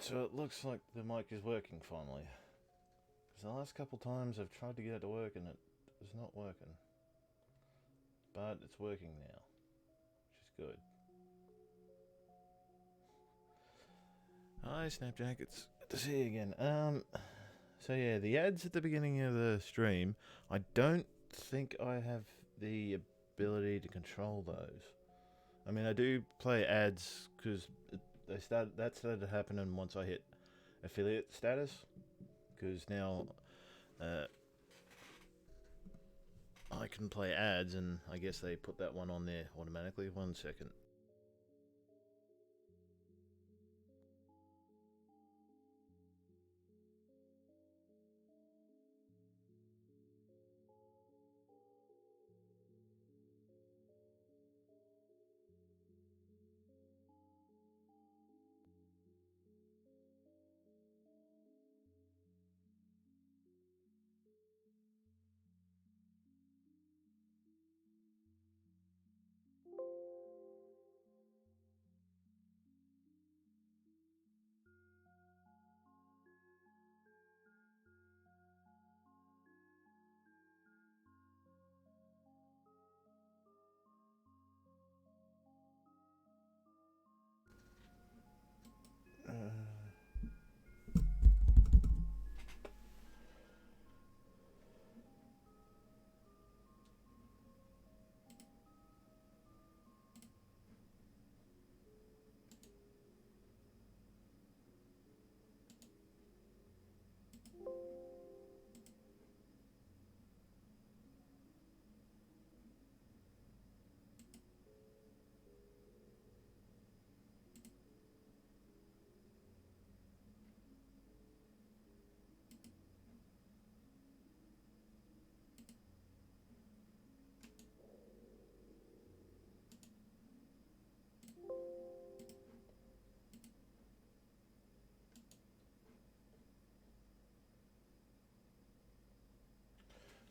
so it looks like the mic is working finally. Because the last couple times I've tried to get it to work and it is not working. But it's working now, which is good. Hi Snapjack, it's good to see you again. So yeah, the ads at the beginning of the stream, I don't think I have the ability to control those. I mean, I do play ads because that started happening once I hit affiliate status. Because now I can play ads, and I guess they put that one on there automatically. 1 second.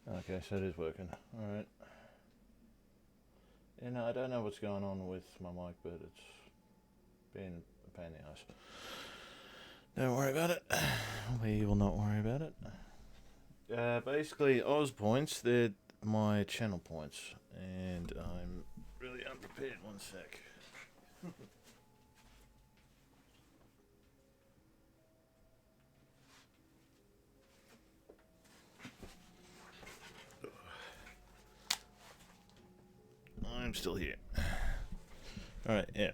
Okay, so it is working. Alright. Yeah, no, I don't know what's going on with my mic, but it's been a pain in the ass. Don't worry about it. We will not worry about it. Basically, Oz points, they're my channel points. And I'm really unprepared. 1 sec. I'm still here. Alright, yeah.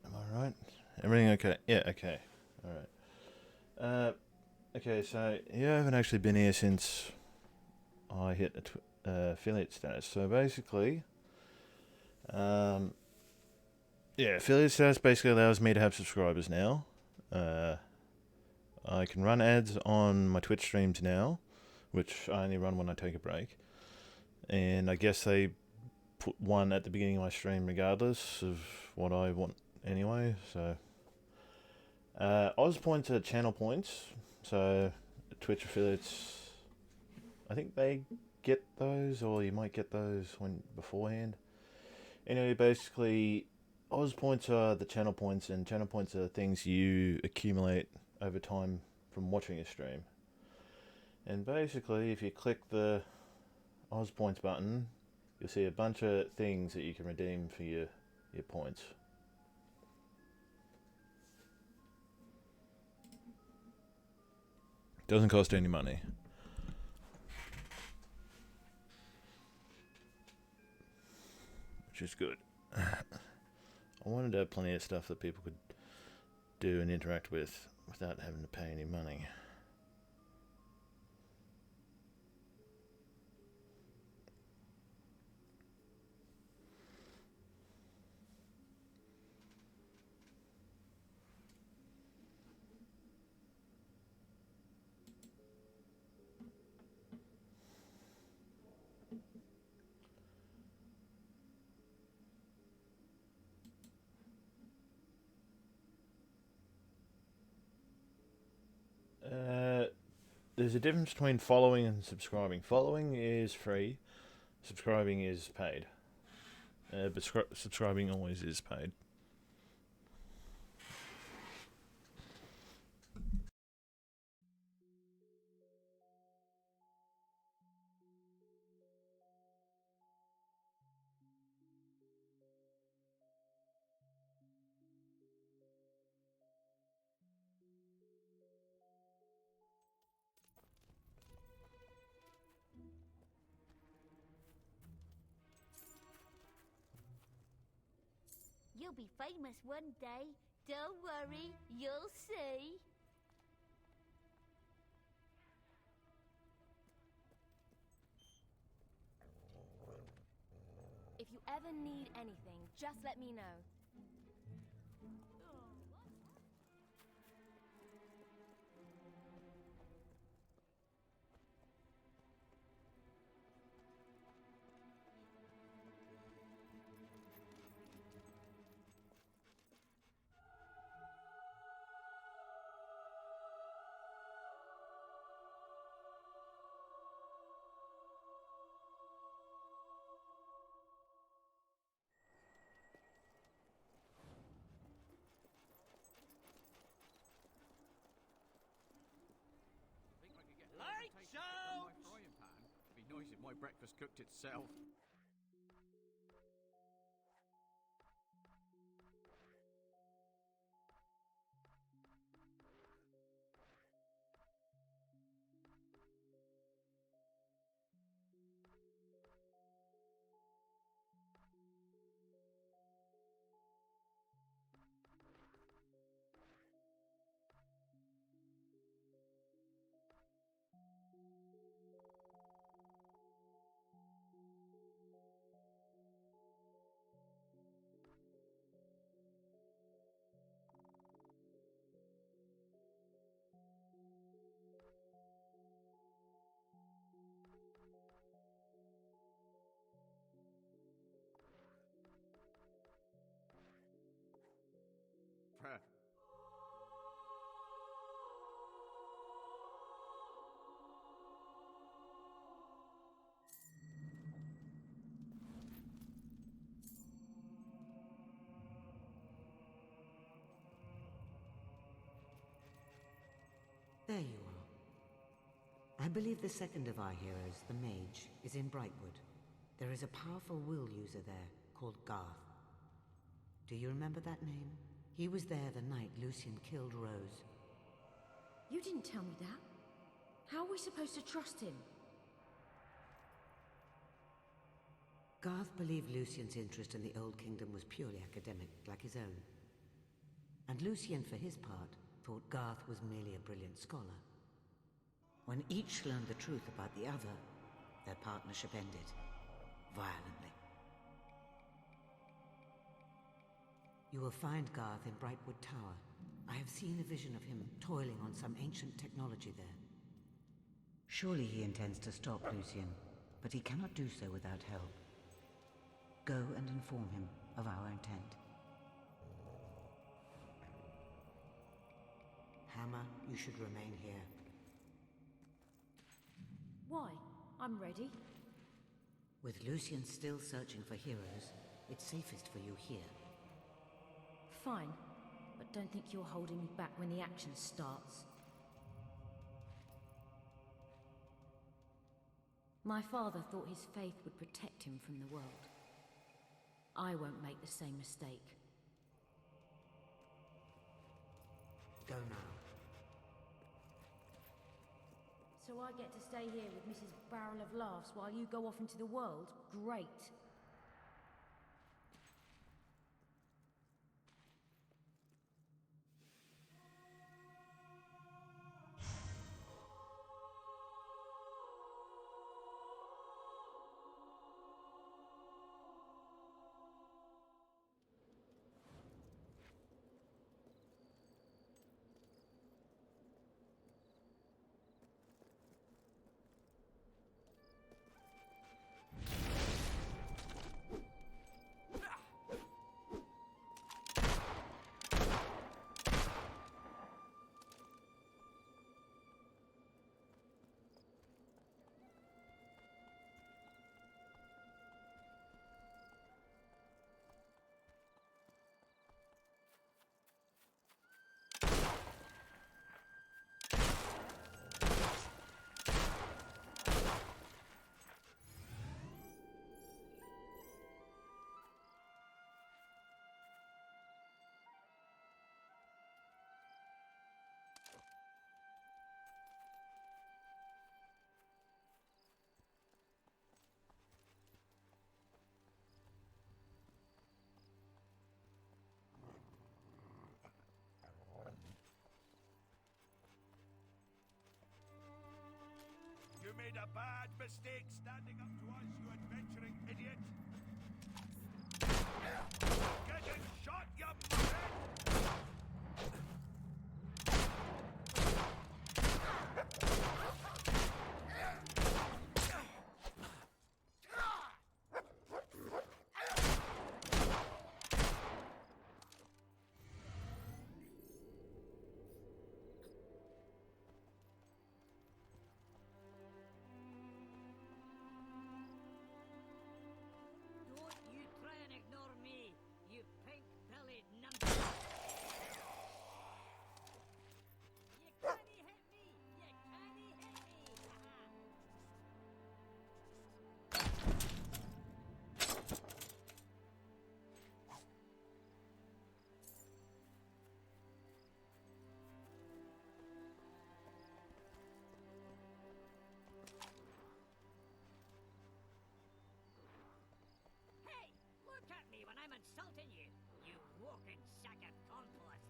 Am I right? Everything okay? Yeah, okay. Alright. Okay, so you haven't actually been here since I hit affiliate status. So basically, yeah, affiliate status basically allows me to have subscribers now. I can run ads on my Twitch streams now, which I only run when I take a break. And I guess they put one at the beginning of my stream regardless of what I want anyway. So Oz points are channel points. So Twitch affiliates, I think they get those, or you might get those when beforehand. Anyway, basically, Oz points are the channel points, and channel points are things you accumulate over time from watching a stream. And basically, if you click the Oz points button, you'll see a bunch of things that you can redeem for your points. Doesn't cost any money. Which is good. I wanted to have plenty of stuff that people could do and interact with without having to pay any money. There's a difference between following and subscribing. Following is free, subscribing is paid. But subscribing always is paid. You'll be famous one day. Don't worry, you'll see. If you ever need anything, just let me know. Lights out! My frying pan. It'd be nice if my breakfast cooked itself. Prayer. There you are. I believe the second of our heroes, the mage, is in Brightwood. There is a powerful will user there called Garth. Do you remember that name? He was there the night Lucian killed Rose. You didn't tell me that. How are we supposed to trust him? Garth believed Lucian's interest in the Old Kingdom was purely academic, like his own. And Lucian, for his part, thought Garth was merely a brilliant scholar. When each learned the truth about the other, their partnership ended. Violently. You will find Garth in Brightwood Tower. I have seen a vision of him toiling on some ancient technology there. Surely he intends to stop Lucian, but he cannot do so without help. Go and inform him of our intent. Hammer, you should remain here. Why? I'm ready. With Lucian still searching for heroes, it's safest for you here. Fine, but don't think you're holding me back when the action starts. My father thought his faith would protect him from the world. I won't make the same mistake. Go now. So I get to stay here with Mrs. Barrel of Laughs while you go off into the world? Great. a bad mistake standing up to us, you adventuring idiot! Getting shot, you muppet! Don't you try and ignore me, you pink-bellied numpty! You can't hit me! You can't hit me! Hey, look at me when I'm insulting you, you walking sack of compost!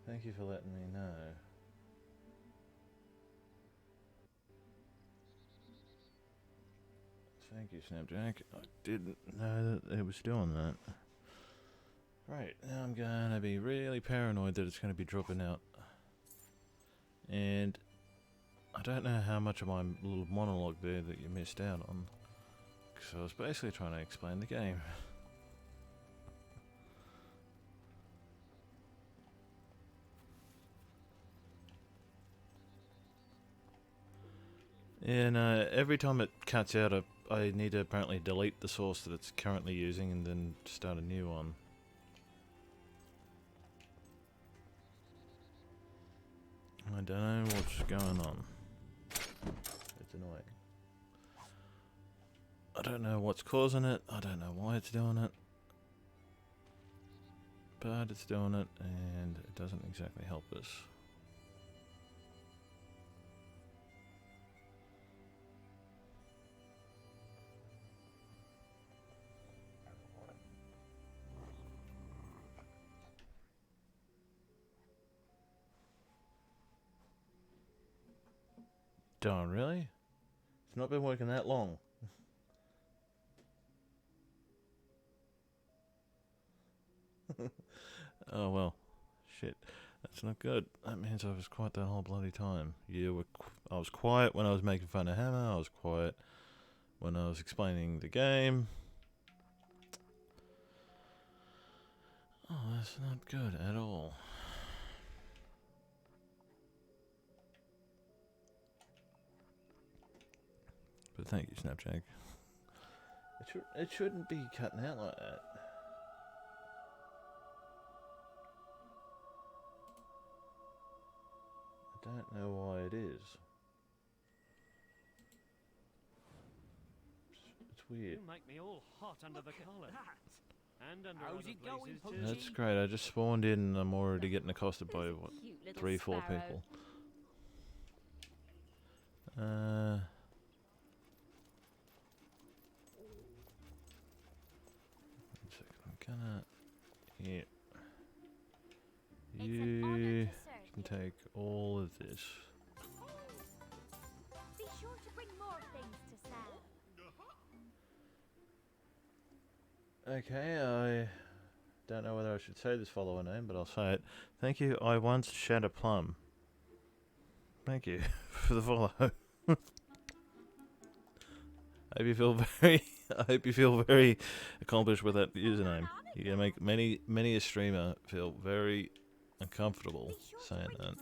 Thank you for letting me know. Thank you, Snapjack. I didn't know that it was doing that. Right, now I'm gonna be really paranoid that it's gonna be dropping out. And I don't know how much of my little monologue there that you missed out on. Because I was basically trying to explain the game. And every time it cuts out, I need to apparently delete the source that it's currently using and then start a new one. I don't know what's going on. It's annoying. I don't know what's causing it. I don't know why it's doing it. But it's doing it, and it doesn't exactly help us. Darn, really? It's not been working that long. Oh well. Shit. That's not good. That means I was quiet that whole bloody time. I was quiet when I was making fun of Hammer. I was quiet when I was explaining the game. Oh, that's not good at all. But thank you, Snapjack. It shouldn't be cutting out like that. I don't know why it is. It's weird. You make me all hot under the collar. And under How's other it going, places Pudgy? That's great. I just spawned in and I'm already getting accosted by, what, Cute little 3-4 sparrow. people. One second. I'm gonna... Here. It's an You honor to can serve you. take all of this. Be sure to bring more things to sell. Okay, I don't know whether I should say this follower name, but I'll say it. Thank you, I once shed a plum. Thank you for the follow. I hope you feel very accomplished with that username. You're gonna make many a streamer feel very uncomfortable saying that.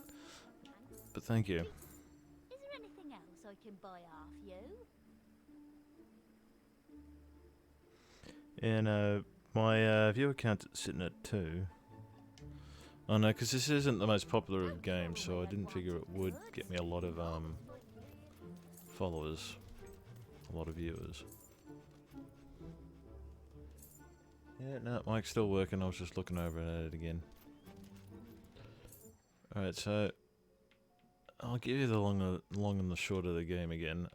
But thank you. Is there anything else I can buy off you? And my viewer count's sitting at 2. Oh no, because this isn't the most popular of games, so I didn't figure it would get me a lot of followers, a lot of viewers. Yeah, no, mic's still working. I was just looking over at it again. Alright, so I'll give you the long and the short of the game again.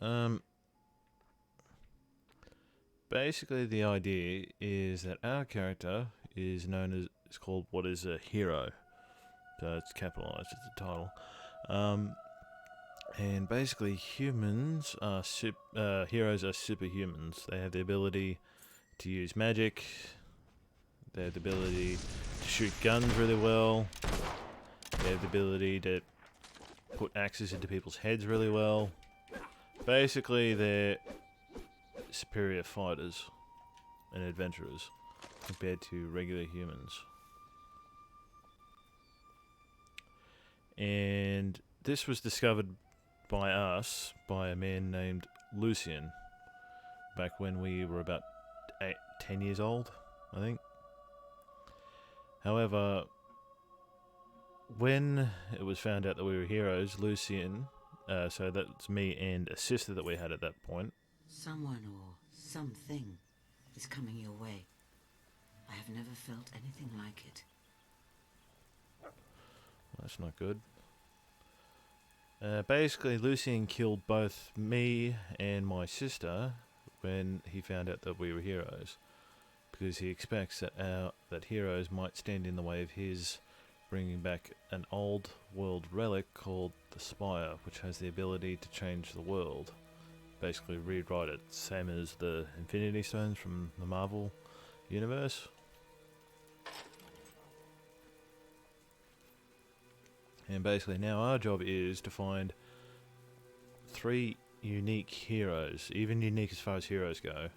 Basically, the idea is that our character is known as, it's called what is a hero. So it's capitalized as the title. And basically, humans are heroes are superhumans. They have the ability to use magic. They have the ability to shoot guns really well. They have the ability to put axes into people's heads really well. Basically, they're superior fighters and adventurers compared to regular humans. And this was discovered by us by a man named Lucian back when we were about 10 years old, I think. However, when it was found out that we were heroes, Lucian, so that's me and a sister that we had at that point. Someone or something is coming your way. I have never felt anything like it. That's not good. Basically, Lucian killed both me and my sister when he found out that we were heroes, because he expects that heroes might stand in the way of his bringing back an old world relic called the Spire, which has the ability to change the world, basically rewrite it, same as the Infinity Stones from the Marvel universe. And basically now our job is to find 3 unique heroes, even unique as far as heroes go,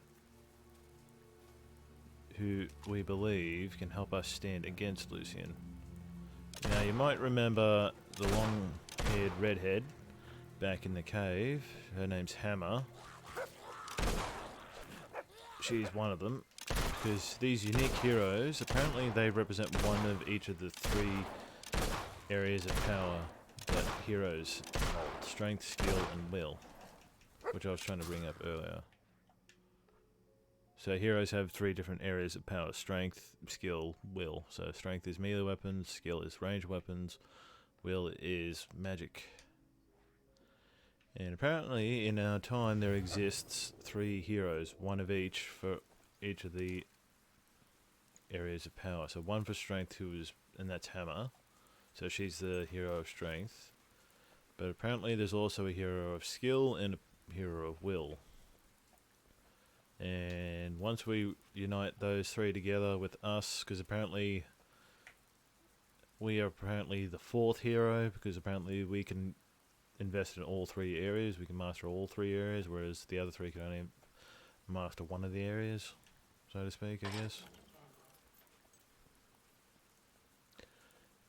who we believe can help us stand against Lucian. Now you might remember the long-haired redhead back in the cave. Her name's Hammer. She's one of them, because these unique heroes, apparently they represent one of each of the 3 areas of power that heroes hold: strength, skill, and will, which I was trying to bring up earlier. So heroes have 3 different areas of power: strength, skill, will. So strength is melee weapons, skill is ranged weapons, will is magic. And apparently in our time there exists 3 heroes, one of each for each of the areas of power. So one for strength, and that's Hammer. So she's the hero of strength. But apparently there's also a hero of skill and a hero of will. And once we unite those 3 together with us, because apparently we are apparently the 4th hero, because apparently we can invest in all 3 areas. We can master all 3 areas, whereas the other 3 can only master one of the areas, so to speak, I guess.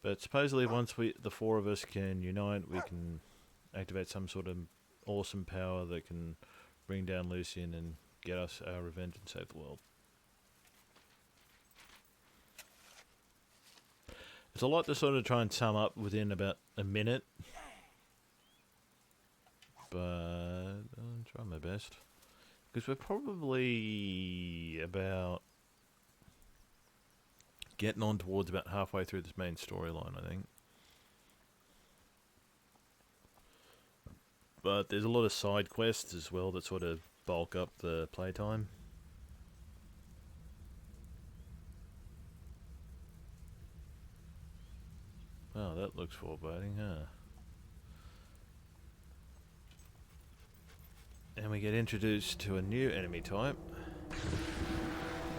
But supposedly once the 4 of us can unite, we can activate some sort of awesome power that can bring down Lucian and get us our revenge and save the world. It's a lot to sort of try and sum up within about a minute, but I'll try my best. Because we're probably about getting on towards about halfway through this main storyline, I think. But there's a lot of side quests as well that sort of bulk up the playtime. Oh, that looks foreboding, huh? And we get introduced to a new enemy type.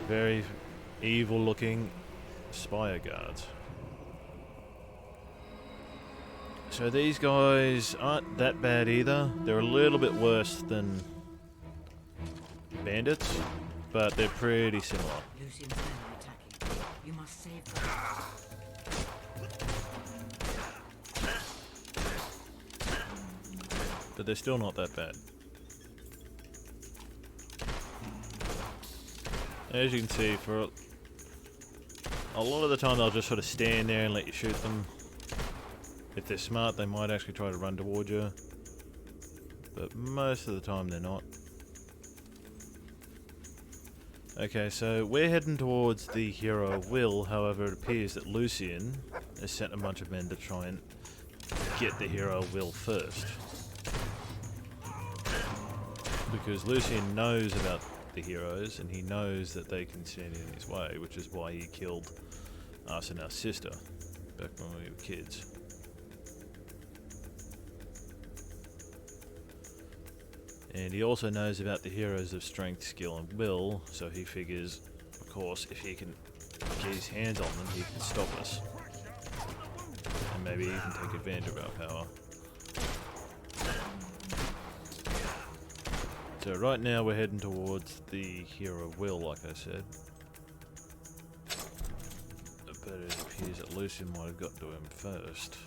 Very evil looking Spire Guards. So these guys aren't that bad either. They're a little bit worse than bandits, but they're pretty similar. Lucian's men are attacking. You must save them. But they're still not that bad. As you can see, for a lot of the time they'll just sort of stand there and let you shoot them. If they're smart, they might actually try to run towards you. But most of the time they're not. Okay, so we're heading towards the hero Will. However, it appears that Lucian has sent a bunch of men to try and get the hero Will first. Because Lucian knows about the heroes, and he knows that they can stand in his way, which is why he killed us and our sister back when we were kids. And he also knows about the heroes of strength, skill, and will, so he figures, of course, if he can get his hands on them, he can stop us. And maybe even take advantage of our power. So right now we're heading towards the hero Will, like I said. But it appears that Lucian might have gotten to him first.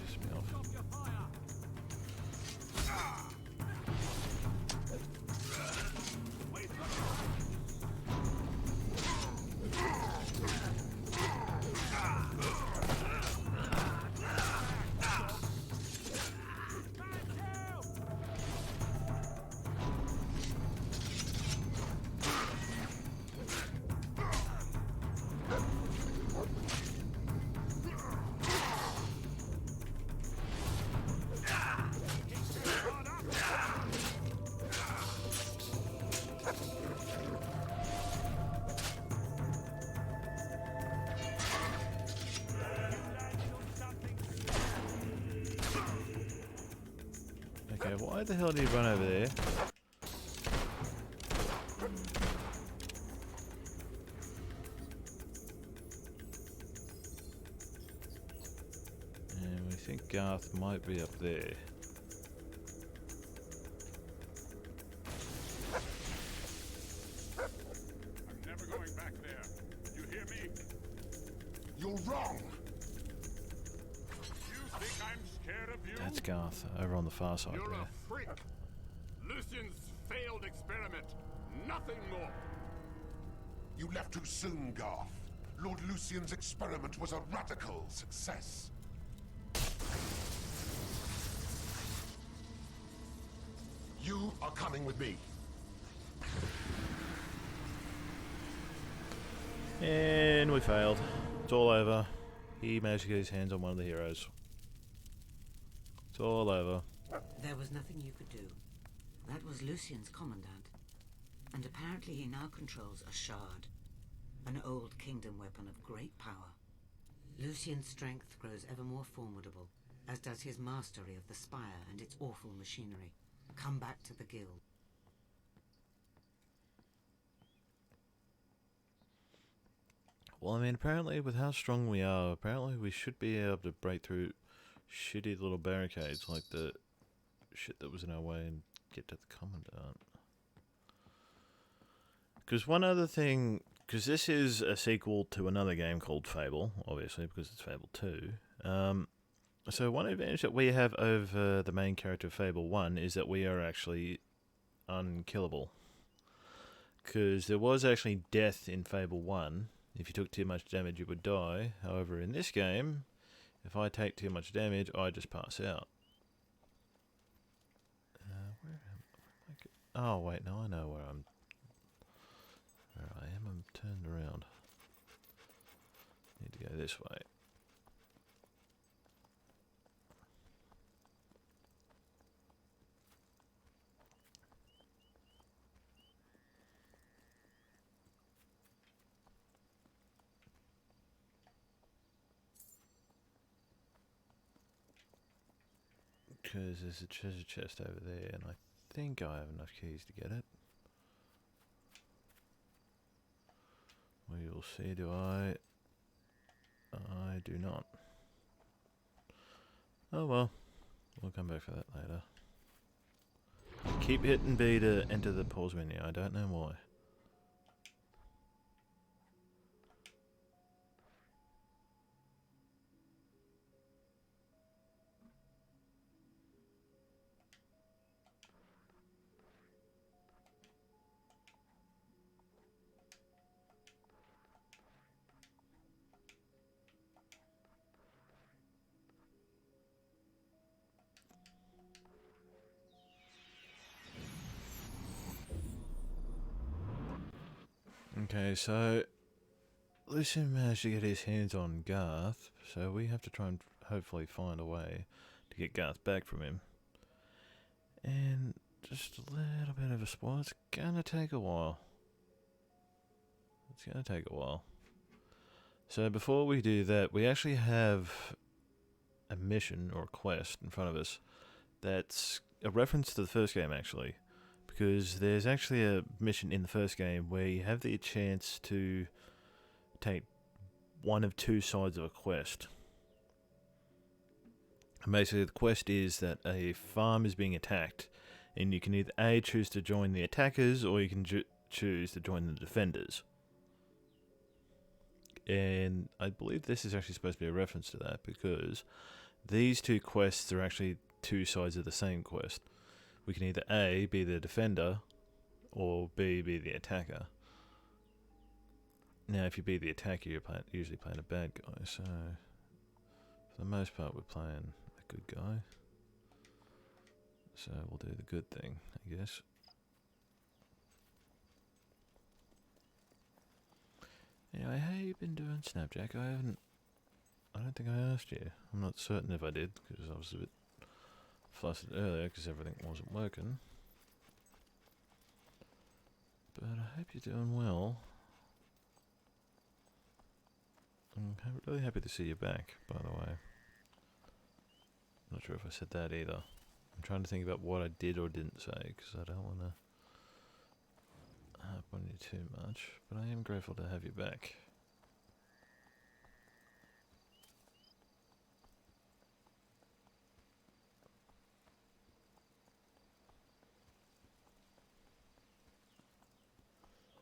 Piss me off. Okay, why the hell did he run over there? And we think Garth might be up there. I'm never going back there. You hear me? You're wrong. You think I'm scared of you? That's Garth over on the far side You're there. a freak. Lucian's failed experiment. Nothing more. You left too soon, Garth. Lord Lucian's experiment was a radical success. You are coming with me. And we failed. It's all over. He managed to get his hands on one of the heroes. It's all over. There was nothing you could do. That was Lucien's commandant. And apparently he now controls a shard. An old kingdom weapon of great power. Lucien's strength grows ever more formidable, as does his mastery of the spire and its awful machinery. Come back to the guild. Well, I mean, apparently with how strong we are, apparently we should be able to break through shitty little barricades like the shit that was in our way and get to the commandant. Because one other thing, because this is a sequel to another game called Fable, obviously, because it's Fable 2. So one advantage that we have over the main character of Fable 1 is that we are actually unkillable. Because there was actually death in Fable 1. If you took too much damage, you would die. However, in this game, if I take too much damage, I just pass out. Oh, wait, no, I know where I am. I'm turned around. Need to go this way. Because there's a treasure chest over there, and I think I have enough keys to get it. We will see, do I? I do not. Oh well, we'll come back for that later. Keep hitting B to enter the pause menu, I don't know why. Okay, so Lucien managed to get his hands on Garth, so we have to try and hopefully find a way to get Garth back from him. And just a little bit of a spoil, it's gonna take a while. It's gonna take a while. So before we do that, we actually have a mission or a quest in front of us that's a reference to the first game, actually. Because there's actually a mission in the first game where you have the chance to take one of two sides of a quest. And basically the quest is that a farm is being attacked, and you can either A, choose to join the attackers, or you can choose to join the defenders. And I believe this is actually supposed to be a reference to that, because these two quests are actually two sides of the same quest. We can either A, be the defender, or B, be the attacker. Now, if you be the attacker, you're usually playing a bad guy, so for the most part, we're playing a good guy. So we'll do the good thing, I guess. Anyway, how you been doing, Snapjack? I don't think I asked you. I'm not certain if I did, because I was a bit flustered earlier because everything wasn't working. But I hope you're doing well. I'm really happy to see you back, by the way. Not sure if I said that either. I'm trying to think about what I did or didn't say, because I don't want to harp on you too much. But I am grateful to have you back.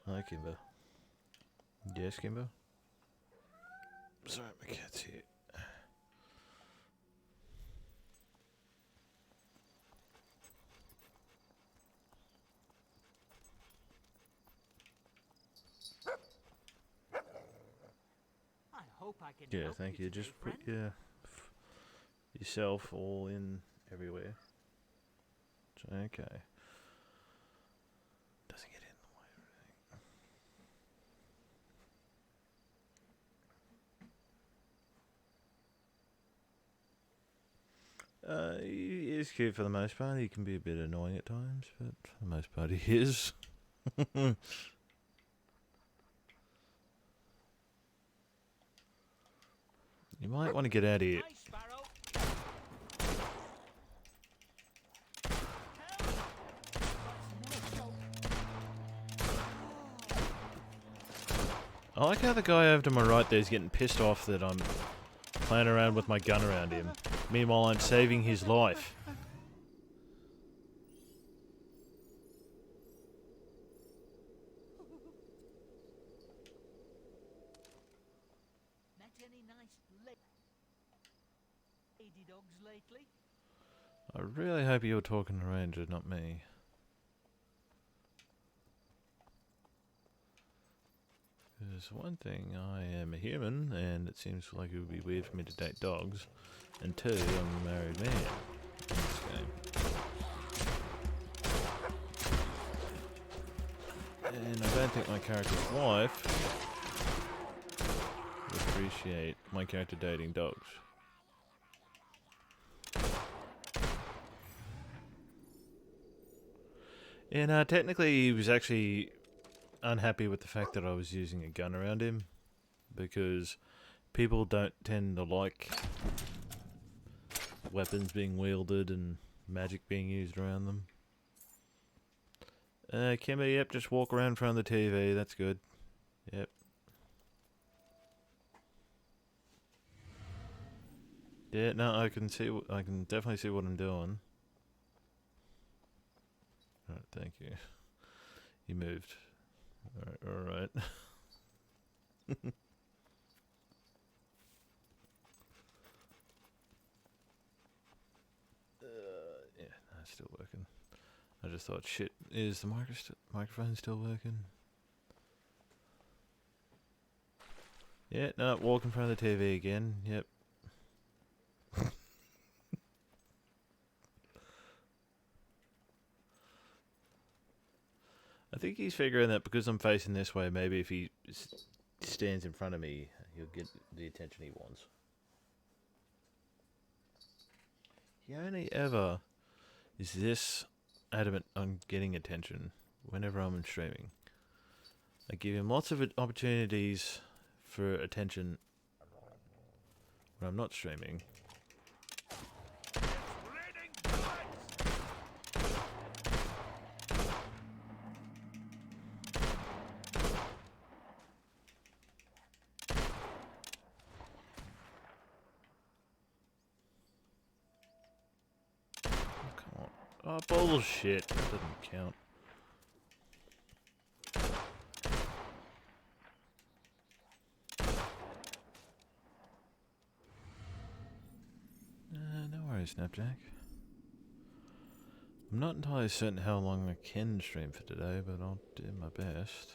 Hi, Kimber. Yes, Kimber? Sorry, my cat's here. I hope I can Yeah, help thank you. today, Just put friend. yourself all in everywhere. Okay. Doesn't get in the way or anything. He is cute for the most part. He can be a bit annoying at times, but for the most part he is. You might want to get out of here. Hi, Sparrow. I like how the guy over to my right there is getting pissed off that I'm playing around with my gun around him. Meanwhile, I'm saving his life. Met any nice lady dogs lately? I really hope you're talking to Ranger, not me. Because one thing, I am a human, and it seems like it would be weird for me to date dogs. And two, I'm a married man in this game. And I don't think my character's wife would appreciate my character dating dogs. And technically he was actually unhappy with the fact that I was using a gun around him, because people don't tend to like weapons being wielded and magic being used around them. Kimmy, yep, just walk around in front of the TV, that's good. Yep. Yeah, no, I can see. I can definitely see what I'm doing. Alright, thank you. You moved. Alright. Yeah, no, it's still working. I just thought, shit, is the microphone still working? Yeah, no, walk in front of the TV again, yep. I think he's figuring that because I'm facing this way, maybe if he stands in front of me, he'll get the attention he wants. He only ever is this adamant on getting attention whenever I'm streaming. I give him lots of opportunities for attention when I'm not streaming. Oh, bullshit. That doesn't count. No worries, Snapjack. I'm not entirely certain how long I can stream for today, but I'll do my best.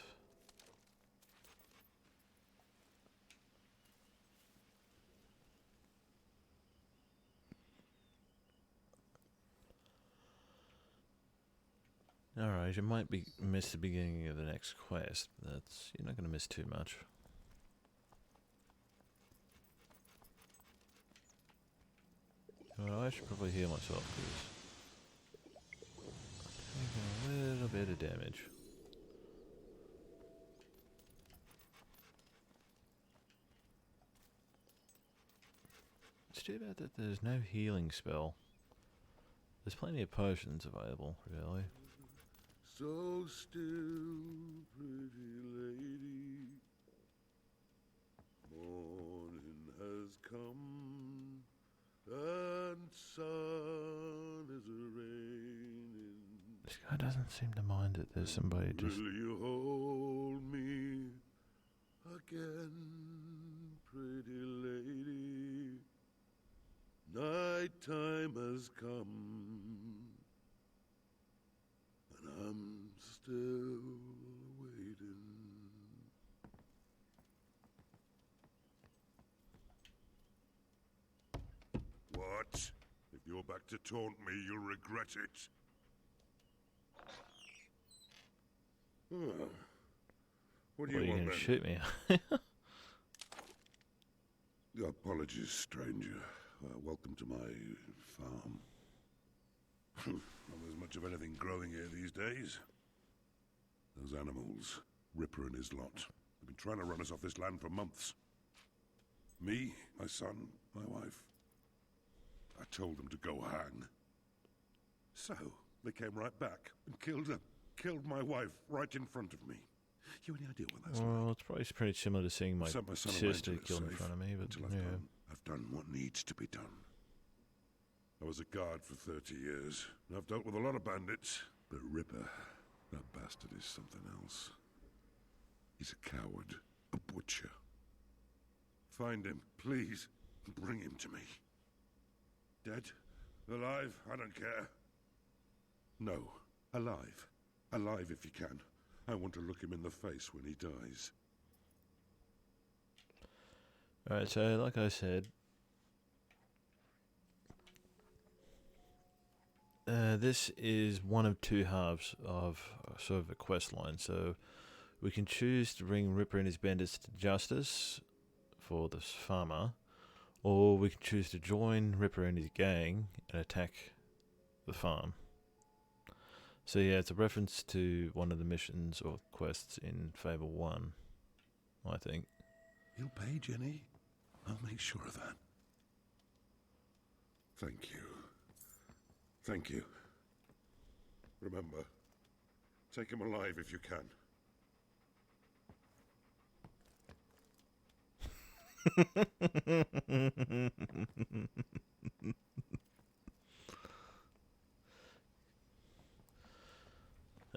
Alright, you might miss the beginning of the next quest, but you're not going to miss too much. Well, I should probably heal myself, because I'm taking a little bit of damage. It's too bad that there's no healing spell. There's plenty of potions available, really. So still, pretty lady, morning has come, and sun is raining. This guy doesn't seem to mind that there's somebody just... Will you hold me again, pretty lady? Nighttime has come, and I'm still waiting. What? If you're back to taunt me, you'll regret it. What do What, are you you want, going to then? shoot me? Apologies, stranger. welcome to my farm. Not as much of anything growing here these days. Those animals, Ripper and his lot, have been trying to run us off this land for months. Me, my son, my wife. I told them to go hang. So, they came right back and killed her. Killed my wife right in front of me. You any idea what that's Well, like? it's probably pretty similar to seeing my Sent my son away sister until it's killed in safe, front of me, but until yeah. I've done what needs to be done. I was a guard for 30 years, and I've dealt with a lot of bandits, but Ripper, that bastard is something else. He's a coward, a butcher. Find him, please, and bring him to me. Dead? Alive? I don't care. No, alive. Alive if you can. I want to look him in the face when he dies. Alright, so like I said, this is one of two halves of sort of a quest line. So we can choose to bring Ripper and his bandits to justice for this farmer, or we can choose to join Ripper and his gang and attack the farm. So yeah, it's a reference to one of the missions or quests in Fable 1, I think. You'll pay, Jenny. I'll make sure of that. Thank you. Thank you. Remember, take him alive if you can.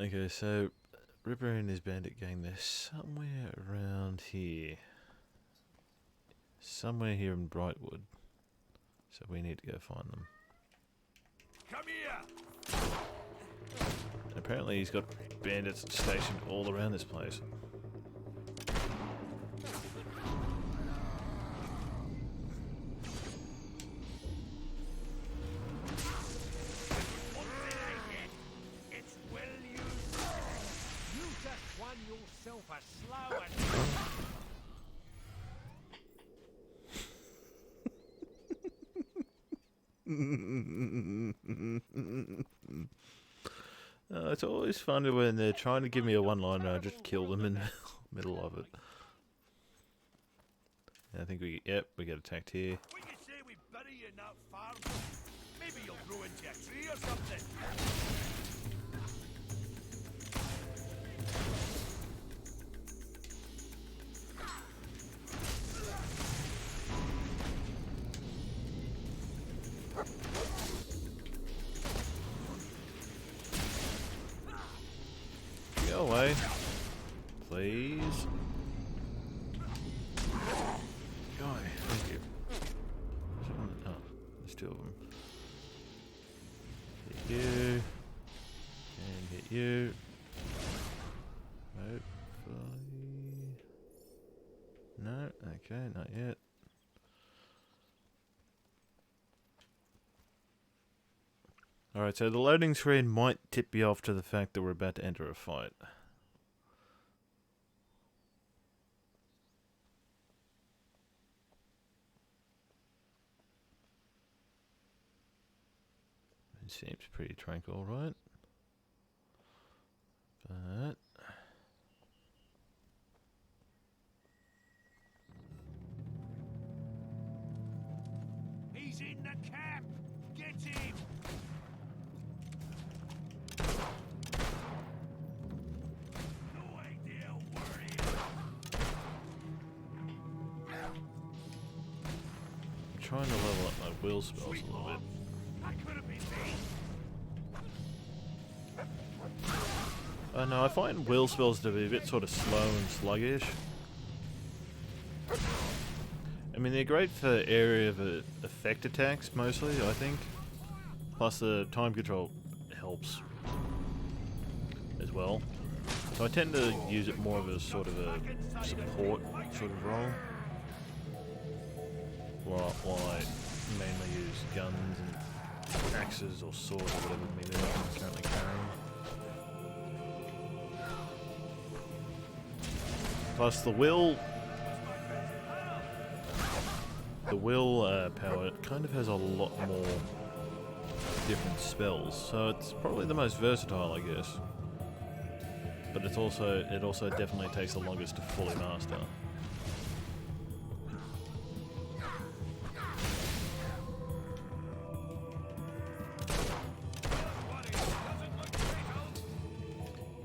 Okay, so Ripper and his bandit gang, they're somewhere around here. Somewhere here in Brightwood. So we need to go find them. Come here! Apparently he's got bandits stationed all around this place. It's well used. You just won yourself a slow and... It's always fun when they're trying to give me a one-liner and I just kill them in the middle of it. I think we get attacked here. We could say we bury you in that farm. Maybe you'll grow into a tree or something. Go away. Please. Go away. Thank you. Oh, there's two of them. Hit you. And hit you. Hopefully. No, okay, not yet. Alright, so the loading screen might tip you off to the fact that we're about to enter a fight. It seems pretty tranquil, right? But... He's in the camp! Get him! No idea where he is. I'm trying to level up my will spells a little bit. That could have been me. No, I find will spells to be a bit sort of slow and sluggish. I mean, they're great for area of effect attacks, mostly, I think. Plus, the time control helps as well. So I tend to use it more of a sort of a support sort of role. While I mainly use guns and axes or swords or whatever melee I'm currently carrying. Plus, the will... the will power kind of has a lot more different spells, so it's probably the most versatile, I guess. But it also definitely takes the longest to fully master.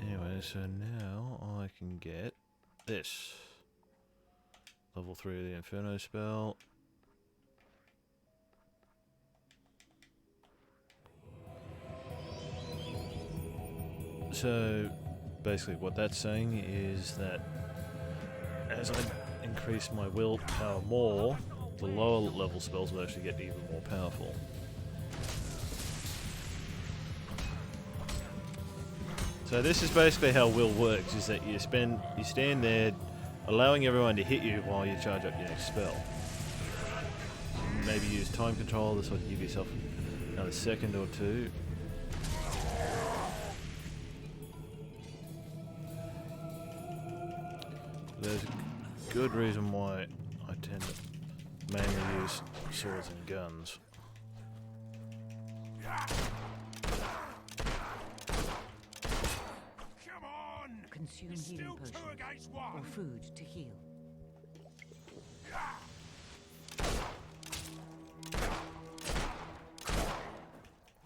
Anyway, so now I can get this. Level 3 of the Inferno spell. So basically what that's saying is that as I increase my willpower more, the lower level spells will actually get even more powerful. So this is basically how will works, is that you stand there allowing everyone to hit you while you charge up your next spell. Maybe use time control, this will give yourself another second or two. There's a good reason why I tend to mainly use swords and guns. Come on! Consume It's healing still potions two against one. or food to heal.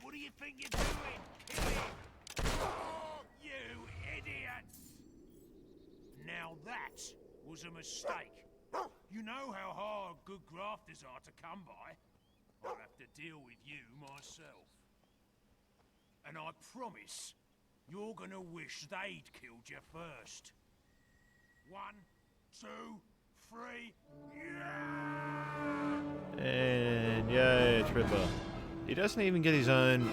What do you think you're doing? Kill him! Oh, you idiots! Now that was a mistake. You know how hard good grafters are to come by. I'll have to deal with you myself. And I promise, you're gonna wish they'd killed you first. 1, 2, 3, yeah! And yay, Tripper. He doesn't even get his own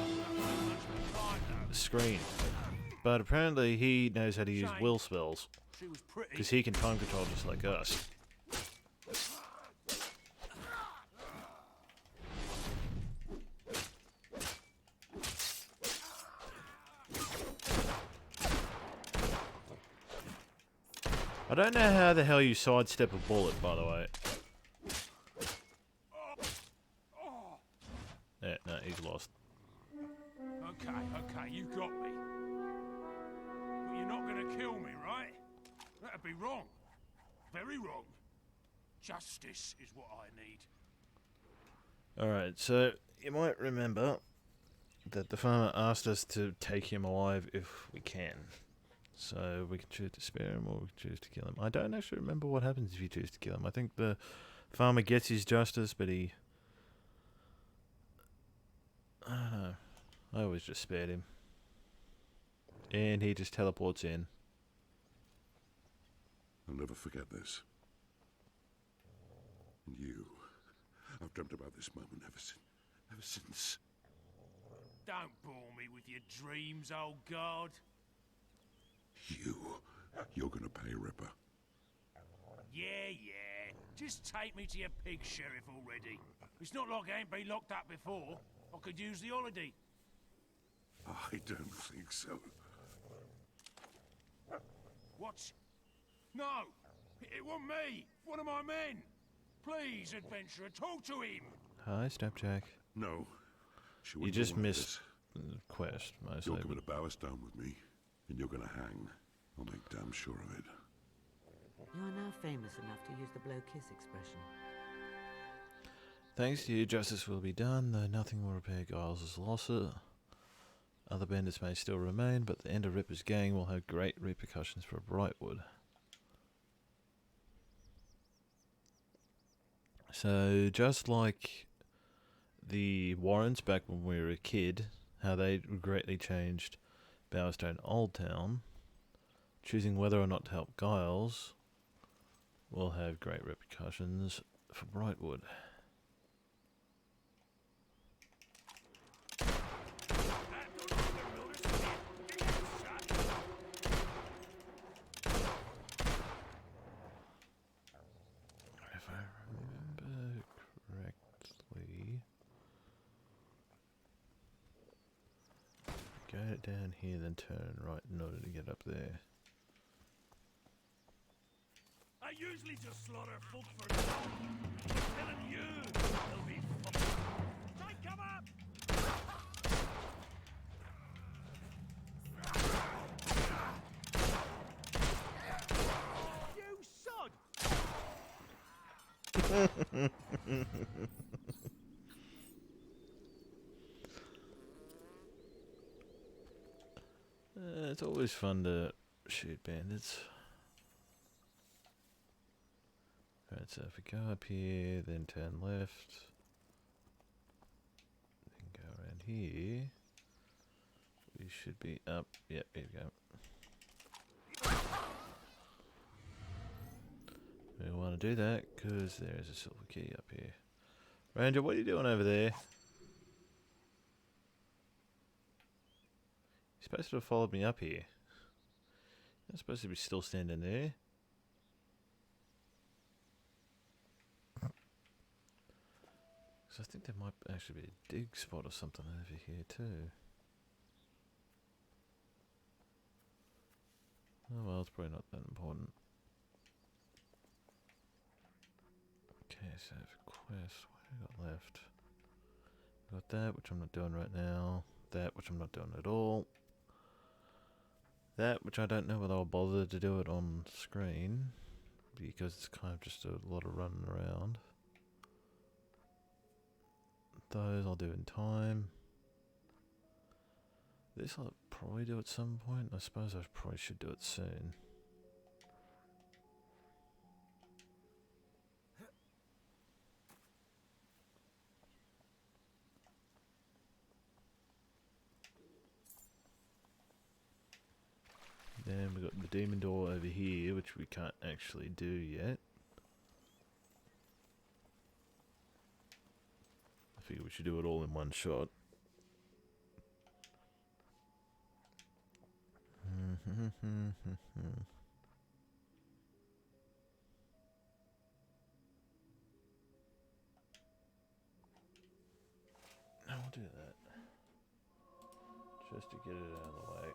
screen. But apparently he knows how to use will spells. She was pretty. Because he can time control just like us. I don't know how the hell you sidestep a bullet, by the way. Yeah, no, he's lost. Okay, you got me. But you're not gonna kill me, right? That'd be wrong. Very wrong. Justice is what I need. Alright, so you might remember that the farmer asked us to take him alive if we can. So we can choose to spare him or we can choose to kill him. I don't actually remember what happens if you choose to kill him. I think the farmer gets his justice, but he... I don't know. I always just spared him. And he just teleports in. I'll never forget this. And you. I've dreamt about this moment ever since. Don't bore me with your dreams, old guard. You're gonna pay, Ripper. Yeah. Just take me to your pig sheriff already. It's not like I ain't been locked up before. I could use the holiday. I don't think so. What? No! It wasn't me! One of my men! Please, adventurer, talk to him! Hi, Snapjack. No. You just missed the quest, mostly. You're coming to Bowerstone with me, and you're gonna hang. I'll make damn sure of it. You are now famous enough to use the blow kiss expression. Thanks to you, justice will be done, though nothing will repair Giles' losses. Other bandits may still remain, but the end of Ripper's gang will have great repercussions for Brightwood. So, just like the Warrens back when we were a kid, how they greatly changed Bowerstone Old Town, choosing whether or not to help Giles will have great repercussions for Brightwood. If I remember correctly, go down here, then turn right in order to get up there. Hey, usually just slaughter folk for gold. But killing you will be fun. Take cover! You sod! It's always fun to shoot bandits. Right, so if we go up here, then turn left, then go around here, we should be up. Yep, here we go. We want to do that because there is a silver key up here. Ranger, what are you doing over there? You're supposed to have followed me up here. You're supposed to be still standing there. I think there might actually be a dig spot or something over here too. Oh well, it's probably not that important. Okay, so I have a quest. What have I got left? I've got that, which I'm not doing right now. That, which I'm not doing at all. That, which I don't know whether I'll bother to do it on screen, because it's kind of just a lot of running around. Those I'll do in time. This I'll probably do at some point. I suppose I probably should do it soon. Then we've got the demon door over here, which we can't actually do yet. I figure we should do it all in one shot. I'll do that. Just to get it out of the way.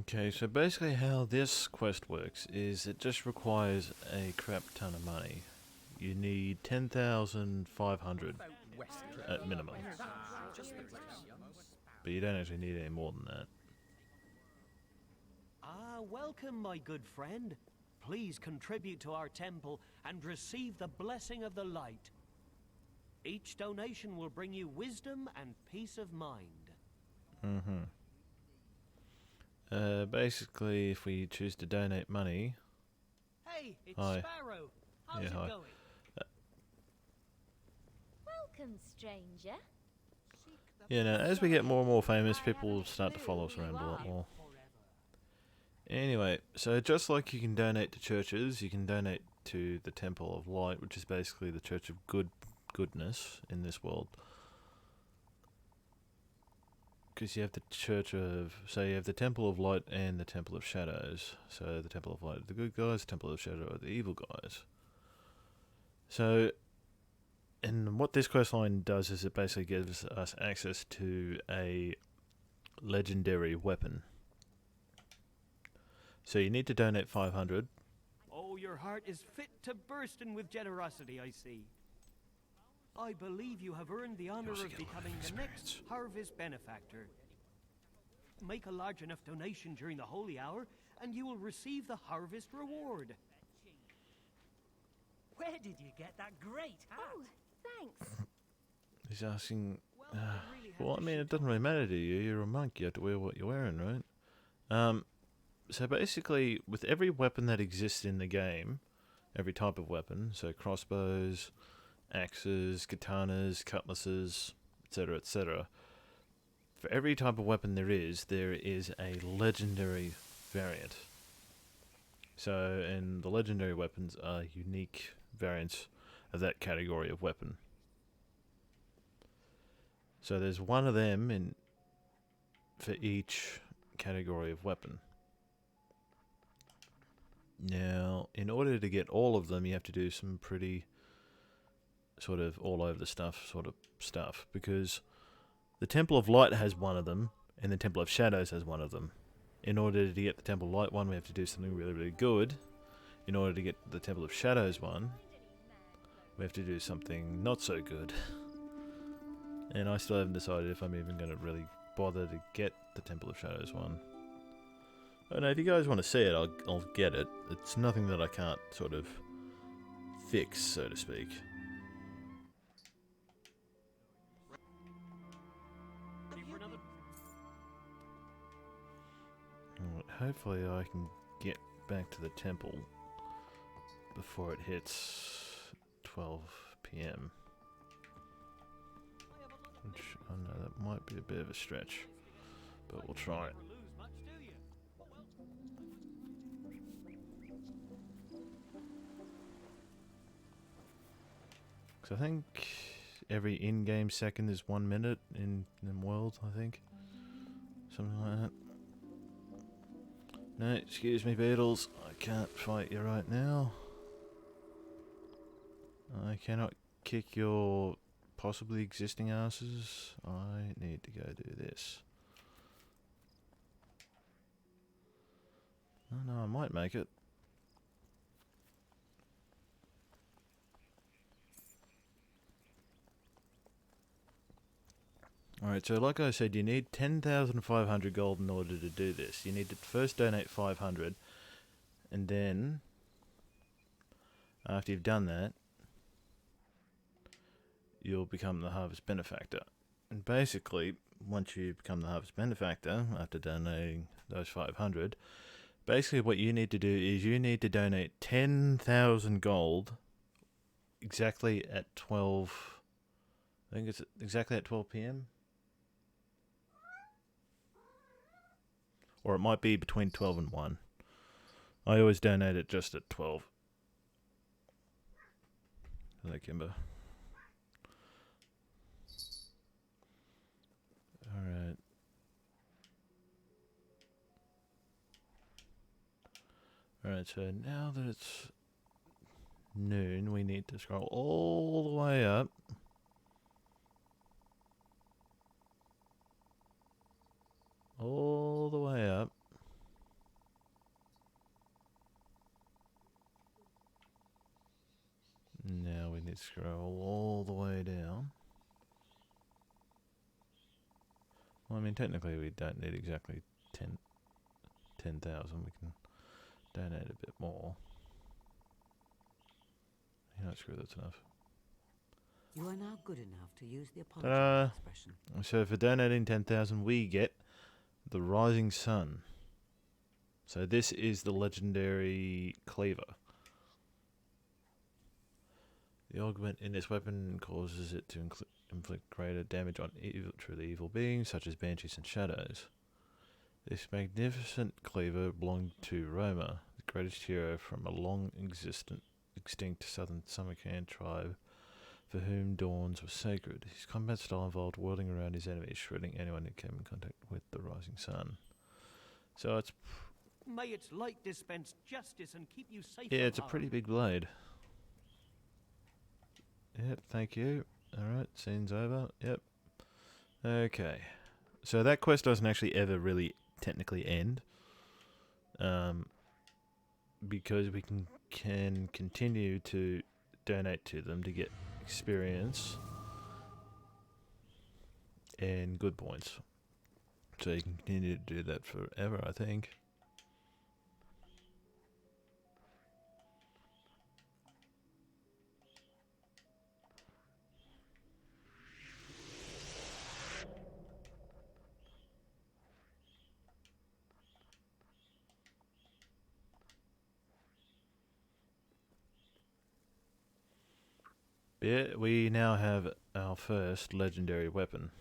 Okay, so basically how this quest works is it just requires a crap ton of money. You need 10,500 at minimum. But you don't actually need any more than that. Ah, welcome, my good friend. Please contribute to our temple and receive the blessing of the light. Each donation will bring you wisdom and peace of mind. Basically, if we choose to donate money... Hey, it's Hi. Sparrow. How's Yeah, it hi. going? Welcome, stranger. Yeah, no, as we get more and more famous, people will start to follow us around a lot more. Anyway, so just like you can donate to churches, you can donate to the Temple of Light, which is basically the Church of Goodness in this world. Because you have the Church of... So you have the Temple of Light and the Temple of Shadows. So the Temple of Light are the good guys, the Temple of Shadow are the evil guys. So... And what this questline does is it basically gives us access to a legendary weapon. So you need to donate 500. Oh, your heart is fit to bursting with generosity, I see. I believe you have earned the honor of becoming the next Harvest Benefactor. Make a large enough donation during the Holy Hour, and you will receive the Harvest Reward. Where did you get that great hat? Oh, thanks. He's asking... well, I mean, it doesn't really matter to you. You're a monk. You have to wear what you're wearing, right? So basically, with every weapon that exists in the game, every type of weapon, so crossbows, axes, katanas, cutlasses, etc., etc., for every type of weapon there is a legendary variant. So, and the legendary weapons are unique variants of that category of weapon. So there's one of them in for each category of weapon. Now, in order to get all of them, you have to do some pretty sort of all over the stuff because the Temple of Light has one of them and the Temple of Shadows has one of them. In order to get the Temple of Light one, we have to do something really, really good. In order to get the Temple of Shadows one, we have to do something not so good. And I still haven't decided if I'm even going to really bother to get the Temple of Shadows one. I don't know, if you guys want to see it, I'll get it. It's nothing that I can't sort of fix, so to speak. Alright, hopefully I can get back to the temple before it hits 12 PM. Which, I know that might be a bit of a stretch, but we'll try it. Because I think every in-game second is 1 minute in World, I think. Something like that. No, excuse me, Beetles. I can't fight you right now. I cannot kick your possibly existing asses. I need to go do this. Oh no, I might make it. Alright, so like I said, you need 10,500 gold in order to do this. You need to first donate 500, and then, after you've done that, you'll become the Harvest Benefactor. And basically, once you become the Harvest Benefactor, after donating those 500, basically what you need to do is you need to donate 10,000 gold exactly at 12... I think it's exactly at 12 PM? Or it might be between 12 and 1. I always donate it just at 12. Hello, Kimber. Alright. Alright, so now that it's noon, we need to scroll all the way up. All the way up. Now we need to scroll all the way down. Well, I mean, technically we don't need exactly 10,000. We can donate a bit more. You know, screw that's enough. You are now good enough to use the apology expression. So for donating 10,000, we get the Rising Sun. So this is the legendary cleaver. The augment in this weapon causes it to inflict greater damage on truly evil beings, such as banshees and shadows. This magnificent cleaver belonged to Roma, the greatest hero from a long extinct southern Samarkand tribe, for whom dawns were sacred. His combat style involved whirling around his enemies, shredding anyone who came in contact with the rising sun. So it's... May its light dispense justice and keep you safe. Yeah, it's a pretty big blade. Yep, thank you. Alright, scene's over. Yep. Okay. So that quest doesn't actually ever really technically end. Because we can continue to donate to them to get experience and good points. So you can continue to do that forever, I think. Yeah, we now have our first legendary weapon.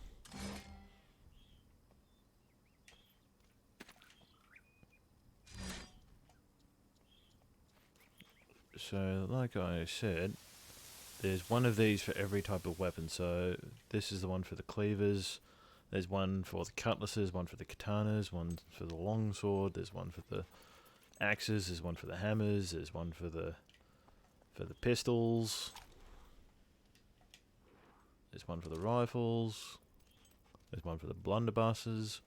So, like I said, there's one of these for every type of weapon. So this is the one for the cleavers. There's one for the cutlasses, one for the katanas, one for the longsword. There's one for the axes. There's one for the hammers. There's one for the pistols. There's one for the rifles. There's one for the blunderbusses.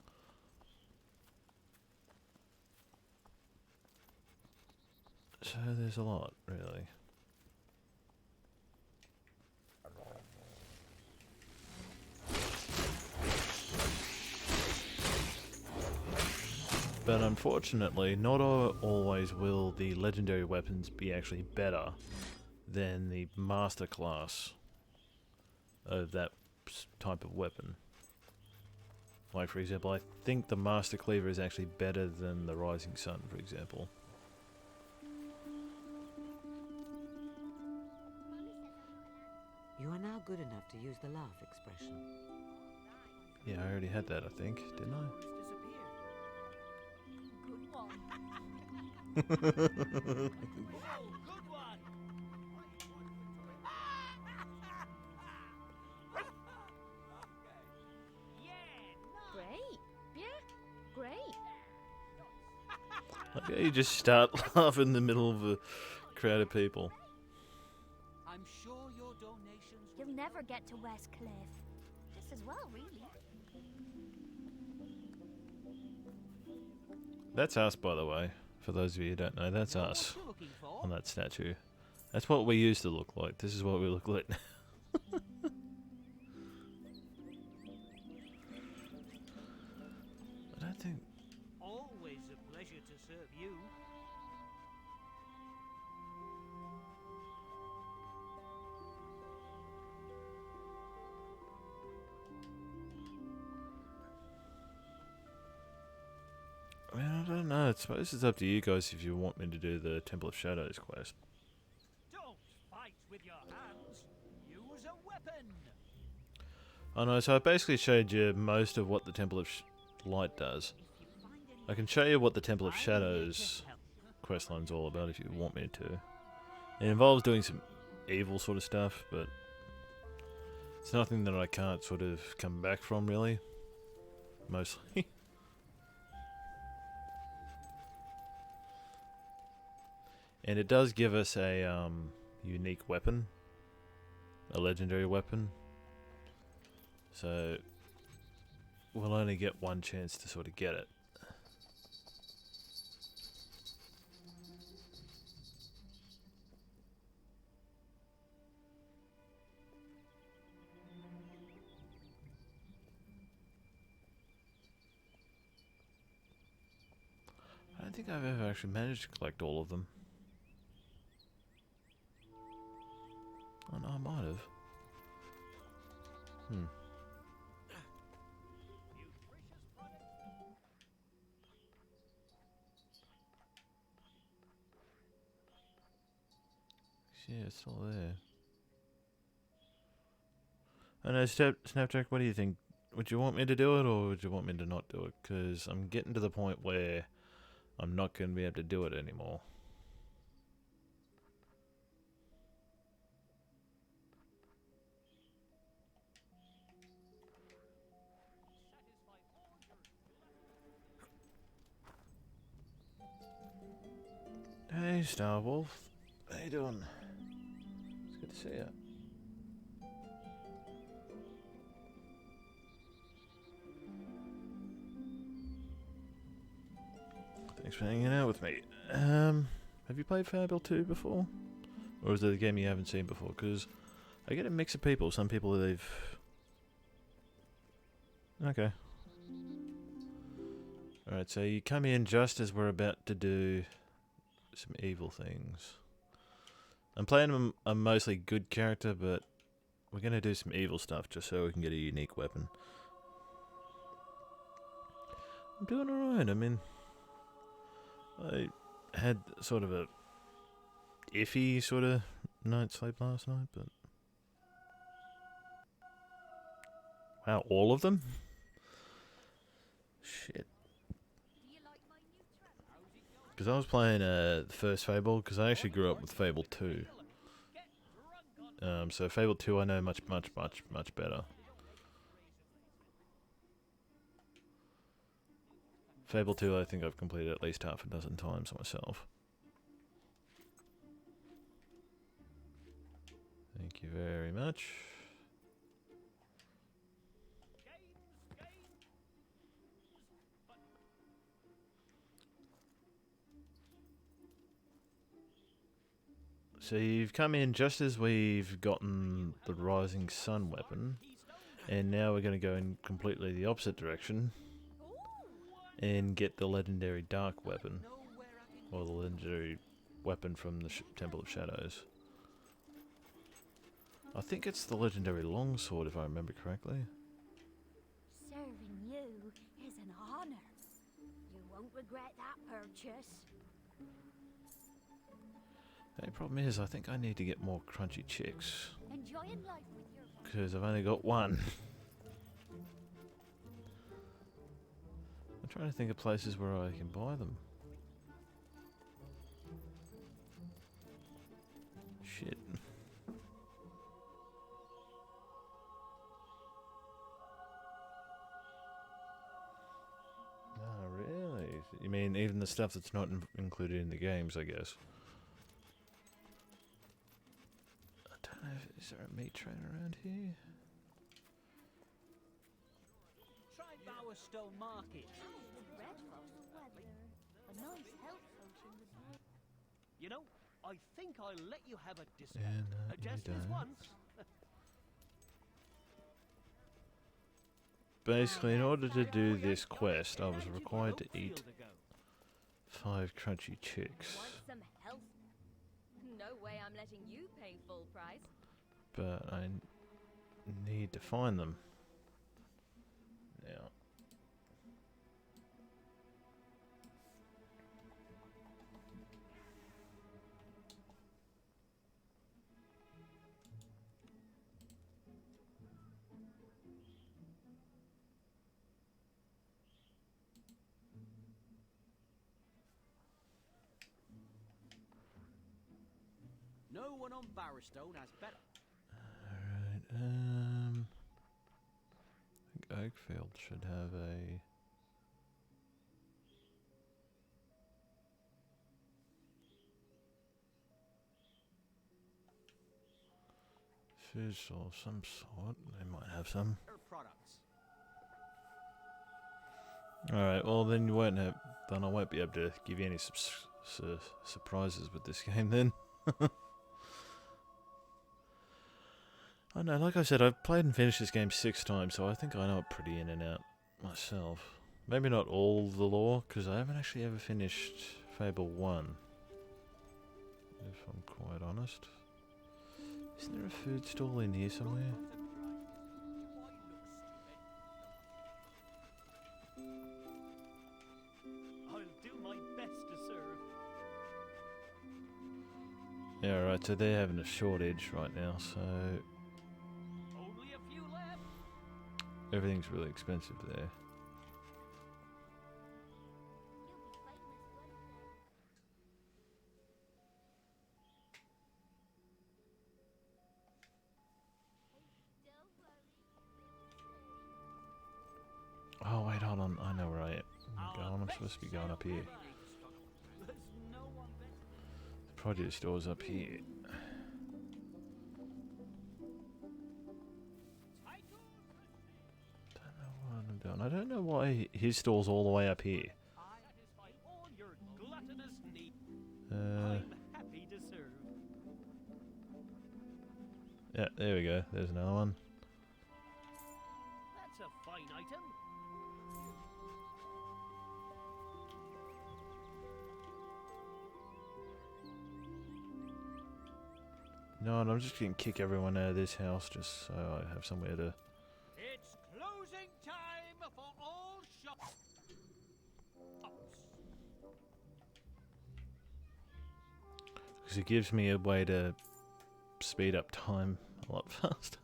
So there's a lot, really. But unfortunately, not always will the legendary weapons be actually better than the master class of that type of weapon. Like, for example, I think the Master Cleaver is actually better than the Rising Sun, for example. You are now good enough to use the laugh expression. Yeah, I already had that, I think, didn't I? Good one. Great. Yeah, great. Like, you just start laughing in the middle of a crowd of people. I'm sure your donations You'll never get to West Cliff. Just as well, really. That's us, by the way. For those of you who don't know, that's us on that statue. That's what we used to look like. This is what we look like now. I don't think... Always a pleasure to serve you. I mean, I don't know. I suppose it's up to you guys if you want me to do the Temple of Shadows quest. Don't fight with your hands. Use a weapon. I know, so I basically showed you most of what the Temple of Light does. I can show you what the Temple of Shadows questline's all about if you want me to. It involves doing some evil sort of stuff, but it's nothing that I can't sort of come back from, really. Mostly. And it does give us a unique weapon. A legendary weapon. So we'll only get one chance to sort of get it. I don't think I've ever actually managed to collect all of them. Oh no, I might have. Yeah, it's still there. I know, Snapjack, what do you think? Would you want me to do it, or would you want me to not do it? Because I'm getting to the point where I'm not going to be able to do it anymore. Hey, Starwolf. How you doing? It's good to see you. Thanks for hanging out with me. Have you played Fable 2 before? Or is it a game you haven't seen before? Because I get a mix of people. Some people they've... Okay. Alright, so you come in just as we're about to do some evil things. I'm playing a mostly good character, but we're going to do some evil stuff just so we can get a unique weapon. I'm doing alright. I mean, I had sort of a iffy sort of night's sleep last night, but... Wow, all of them? Shit. Because I was playing the first Fable, because I actually grew up with Fable 2. So Fable 2 I know much better. Fable 2 I think I've completed at least half a dozen times myself. Thank you very much. So you've come in just as we've gotten the Rising Sun weapon, and now we're going to go in completely the opposite direction and get the legendary Dark weapon, or the legendary weapon from the Temple of Shadows. I think it's the legendary longsword, if I remember correctly. Serving you is an honor. You won't regret that purchase. The only problem is, I think I need to get more crunchy chicks, Enjoying life with your because I've only got one. I'm trying to think of places where I can buy them. Shit. Oh, really? You mean even the stuff that's not included in the games, I guess? I don't know, is there a meat train around here? Try Bowerstone Market. dreadful weather. A nice health potion would be. You know, I think I'll let you have a discount. And, you Just this don't. once. Basically, in order to do this quest, I was required to eat 5 crunchy chicks. Want some health? No way I'm letting you pay full price. But I need to find them. Now. No one on Bowerstone has better. Alright, I think Oakfield should have a... fish of some sort. They might have some. Products. Alright, well then you won't have... then I won't be able to give you any surprises with this game then. I know, like I said, I've played and finished this game 6 times, so I think I know it pretty in and out myself. Maybe not all the lore, because I haven't actually ever finished Fable 1. If I'm quite honest. Isn't there a food stall in here somewhere? I'll do my best to serve. Yeah, right, so they're having a shortage right now, so... Only a few left. everything's really expensive there. Oh wait, hold on, I know where I am going. I'm supposed to be going up here. The produce store's up here. Don't know what I'm doing. I don't know why his store's all the way up here. I'm happy to serve. Yeah, there we go. There's another one. That's a fine item. No, and I'm just gonna kick everyone out of this house just so I have somewhere to... It's closing time for all shops. because it gives me a way to speed up time a lot faster.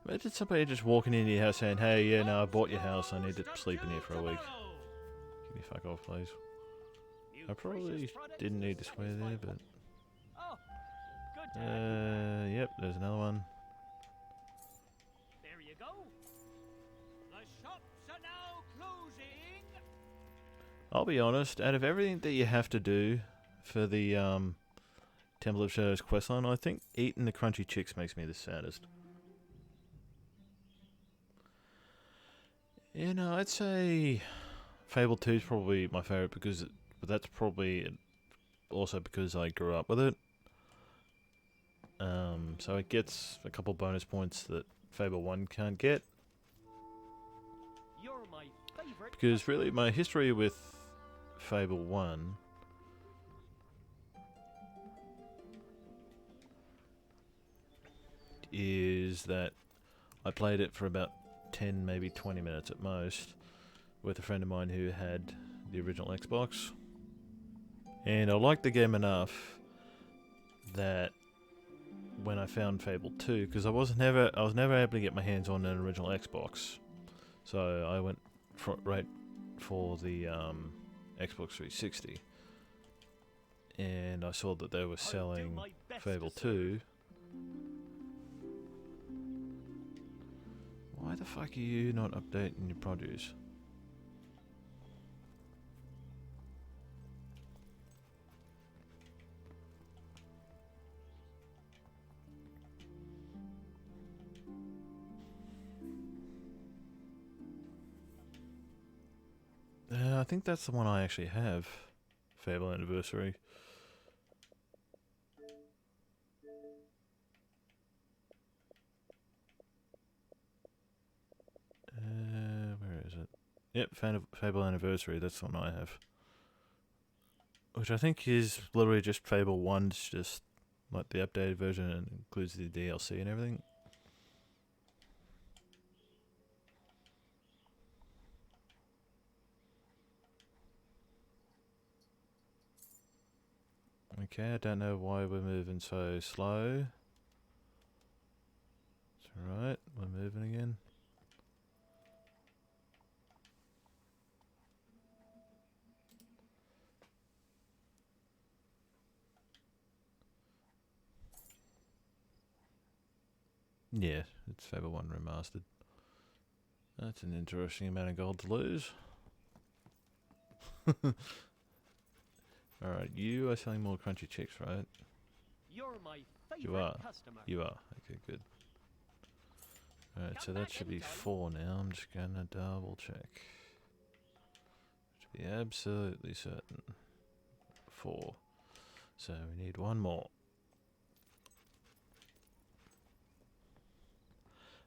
Imagine somebody just walking into your house saying, hey, yeah, no, I bought your house, I need to sleep in here for a week. Can you fuck off, please? I probably didn't need to swear there, but... Oh, Yep, there's another one. There you go. The shops are now closing. I'll be honest, out of everything that you have to do for the Temple of Shadows questline, I think eating the crunchy chicks makes me the saddest. You know, I'd say Fable 2 is probably my favourite but that's probably also because I grew up with it. So it gets a couple bonus points that Fable 1 can't get. You're my favorite. Because really, my history with Fable 1 is that I played it for about 10, maybe 20 minutes at most with a friend of mine who had the original Xbox. And I liked the game enough that when I found Fable 2, because I was never able to get my hands on an original Xbox, so I went right for the Xbox 360, and I saw that they were selling Fable 2. Why the fuck are you not updating your produce? I think that's the one I actually have. Fable Anniversary. Where is it? Yep, Fable Anniversary, that's the one I have. Which I think is literally just Fable 1's just like the updated version and includes the DLC and everything. Okay, I don't know why we're moving so slow. It's alright, we're moving again. Yeah, it's Fable 1 Remastered. That's an interesting amount of gold to lose. Alright, you are selling more crunchy chicks, right? You're my favorite You are. customer. You are. Okay, good. Alright, so that should be 4 now. I'm just gonna double check. To be absolutely certain. 4. So we need one more.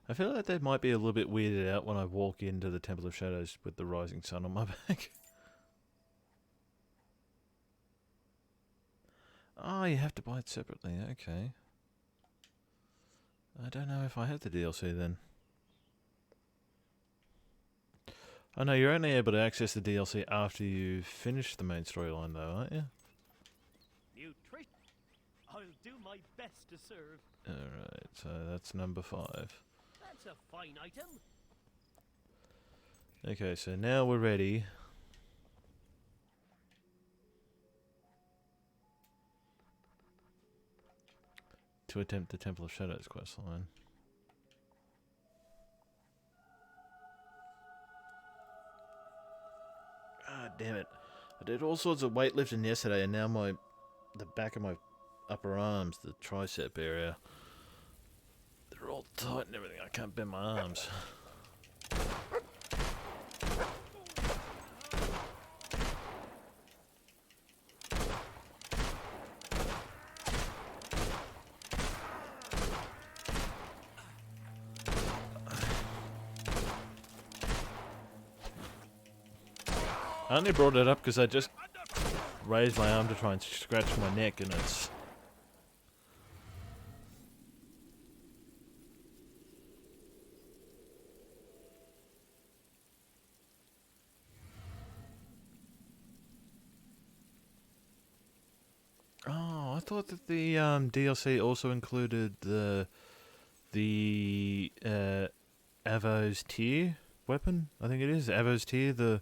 I feel like they might be a little bit weirded out when I walk into the Temple of Shadows with the rising sun on my back. Oh, you have to buy it separately. Okay. I don't know if I have the DLC then. Oh no, you're only able to access the DLC after you finish the main storyline though, aren't you? Nutrition. I'll do my best to serve. Alright, so that's number 5. That's a fine item. Okay, so now we're ready. To attempt the Temple of Shadows questline. Ah, damn it. I did all sorts of weightlifting yesterday and now the back of my upper arms, the tricep area, they're all tight and everything. I can't bend my arms. I only brought it up because I just raised my arm to try and scratch my neck and it's... Oh, I thought that the DLC also included the Avo's Tear weapon. I think it is Avo's Tear, the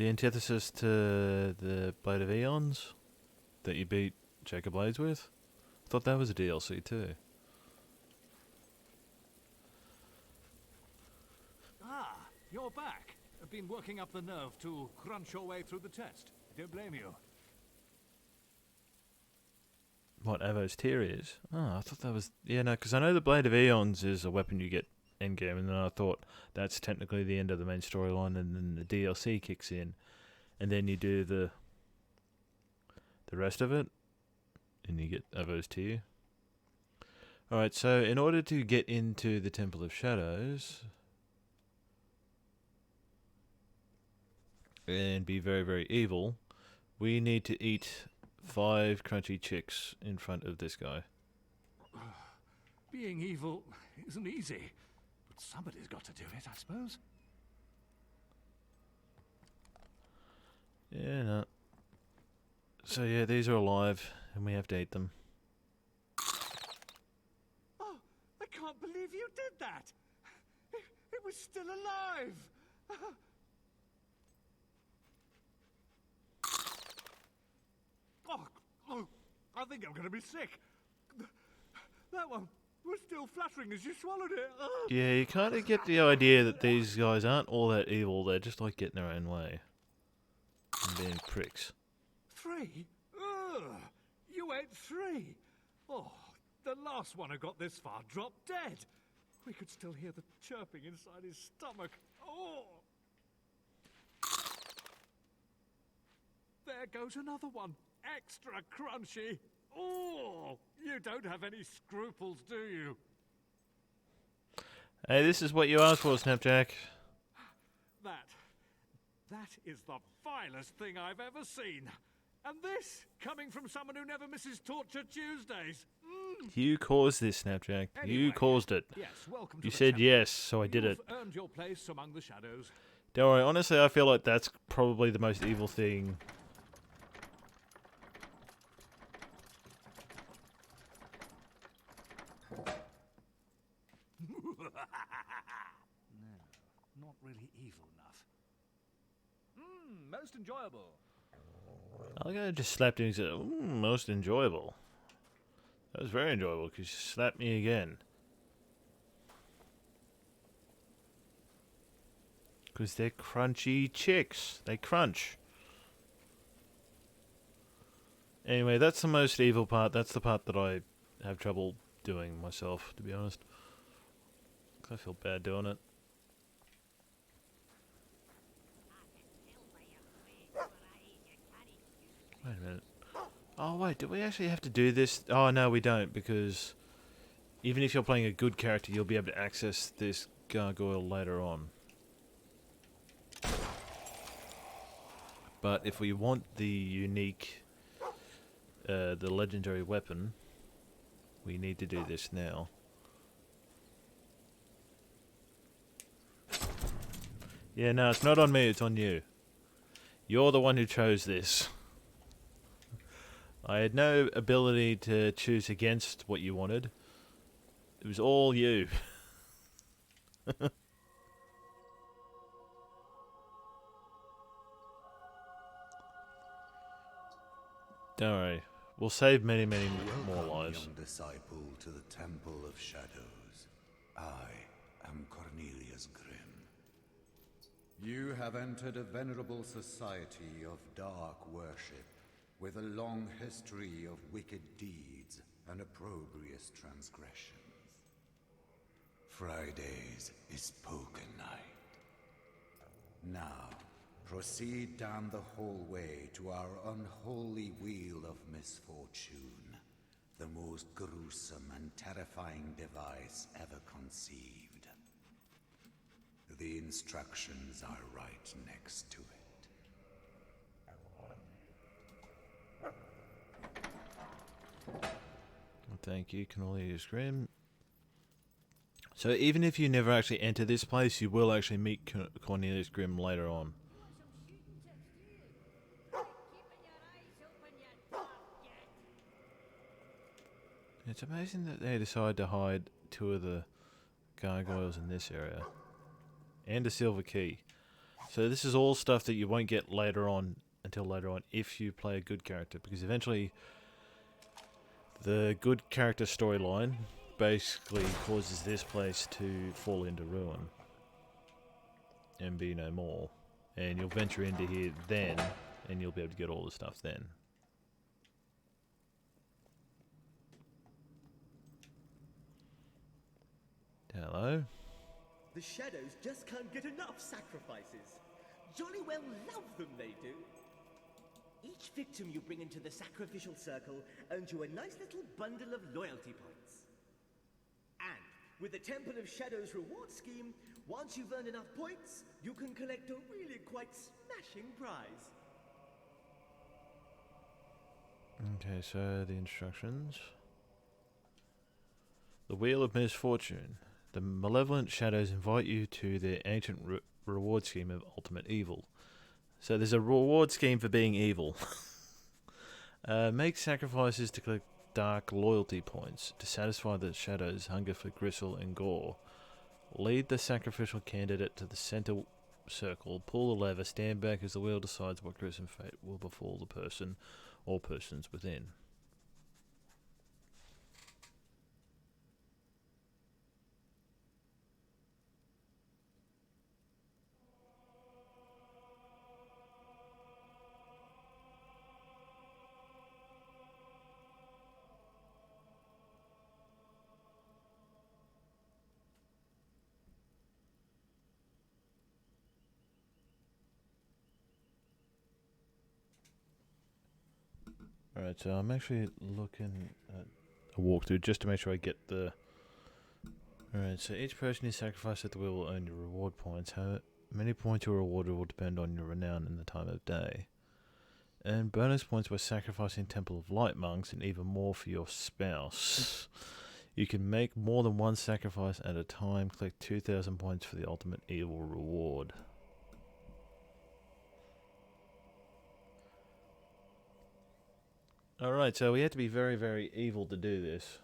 antithesis to the Blade of Eons that you beat Jacob Blades with. I thought that was a DLC too. Ah, you're back. I've been working up the nerve to crunch your way through the test. Don't blame you. What Avo's tier is? Oh, I thought that was... Yeah, no, because I know the Blade of Eons is a weapon you get endgame, and then I thought that's technically the end of the main storyline, and then the DLC kicks in, and then you do the rest of it, and you get Avo's tier. Alright, so in order to get into the Temple of Shadows and be very, very evil, we need to eat 5 crunchy chicks in front of this guy. Being evil isn't easy, but somebody's got to do it, I suppose. Yeah, no. So yeah, these are alive, and we have to eat them. Oh, I can't believe you did that! It was still alive! Oh, I think I'm going to be sick. That one was still fluttering as you swallowed it. Yeah, you kind of get the idea that these guys aren't all that evil. They're just like getting their own way and being pricks. 3? Ugh, you ate 3. Oh, the last one who got this far dropped dead. We could still hear the chirping inside his stomach. Oh! There goes another one. Extra crunchy. Oh, you don't have any scruples, do you? Hey, this is what you asked for, Snapjack. That is the vilest thing I've ever seen. And this, coming from someone who never misses Torture Tuesdays. You caused this, Snapjack. Anyway, you caused it. Yes, welcome to you the said temple. yes, so I did it. You've earned your place among the shadows. Don't worry, honestly, I feel like that's probably the most evil thing. No, not really evil enough. Most enjoyable. I think I just slapped him and said, most enjoyable. That was very enjoyable because you slapped me again. Because they're crunchy chicks. They crunch. Anyway, that's the most evil part. That's the part that I have trouble doing myself, to be honest. I feel bad doing it. Wait a minute. Oh wait, do we actually have to do this? Oh no, we don't, because even if you're playing a good character, you'll be able to access this gargoyle later on. But if we want the unique, the legendary weapon, we need to do this now. Yeah, no, it's not on me, it's on you. You're the one who chose this. I had no ability to choose against what you wanted. It was all you. Don't worry. We'll save many, many more lives. Young disciple to the Temple of Shadows. I am Cornelius Grimm. You have entered a venerable society of dark worship, with a long history of wicked deeds and opprobrious transgressions. Fridays is poker night. Now, proceed down the hallway to our unholy wheel of misfortune, the most gruesome and terrifying device ever conceived. The instructions are right next to it. Thank you, Cornelius Grimm. So even if you never actually enter this place, you will actually meet Cornelius Grimm later on. It's amazing that they decided to hide 2 of the gargoyles in this area. And a silver key. So this is all stuff that you won't get later on, until later on, if you play a good character. Because eventually, The good character storyline basically causes this place to fall into ruin and be no more. And you'll venture into here then, and you'll be able to get all the stuff then. Hello? The Shadows just can't get enough sacrifices. Jolly well love them, they do. Each victim you bring into the sacrificial circle earns you a nice little bundle of loyalty points. And with the Temple of Shadows reward scheme, once you've earned enough points, you can collect a really quite smashing prize. Okay, so the instructions. The Wheel of Misfortune. The malevolent shadows invite you to their ancient reward scheme of ultimate evil. So there's a reward scheme for being evil. Make sacrifices to collect dark loyalty points to satisfy the shadows' hunger for gristle and gore. Lead the sacrificial candidate to the center circle, pull the lever, stand back as the wheel decides what gruesome fate will befall the person or persons within. Alright, so I'm actually looking at a walkthrough just to make sure I get the... Alright, so each person you sacrifice at the wheel will earn your reward points. How many points you're rewarded will depend on your renown and the time of day. And bonus points by sacrificing Temple of Light monks and even more for your spouse. You can make more than one sacrifice at a time. Collect 2,000 points for the ultimate evil reward. Alright, so we have to be very, very evil to do this.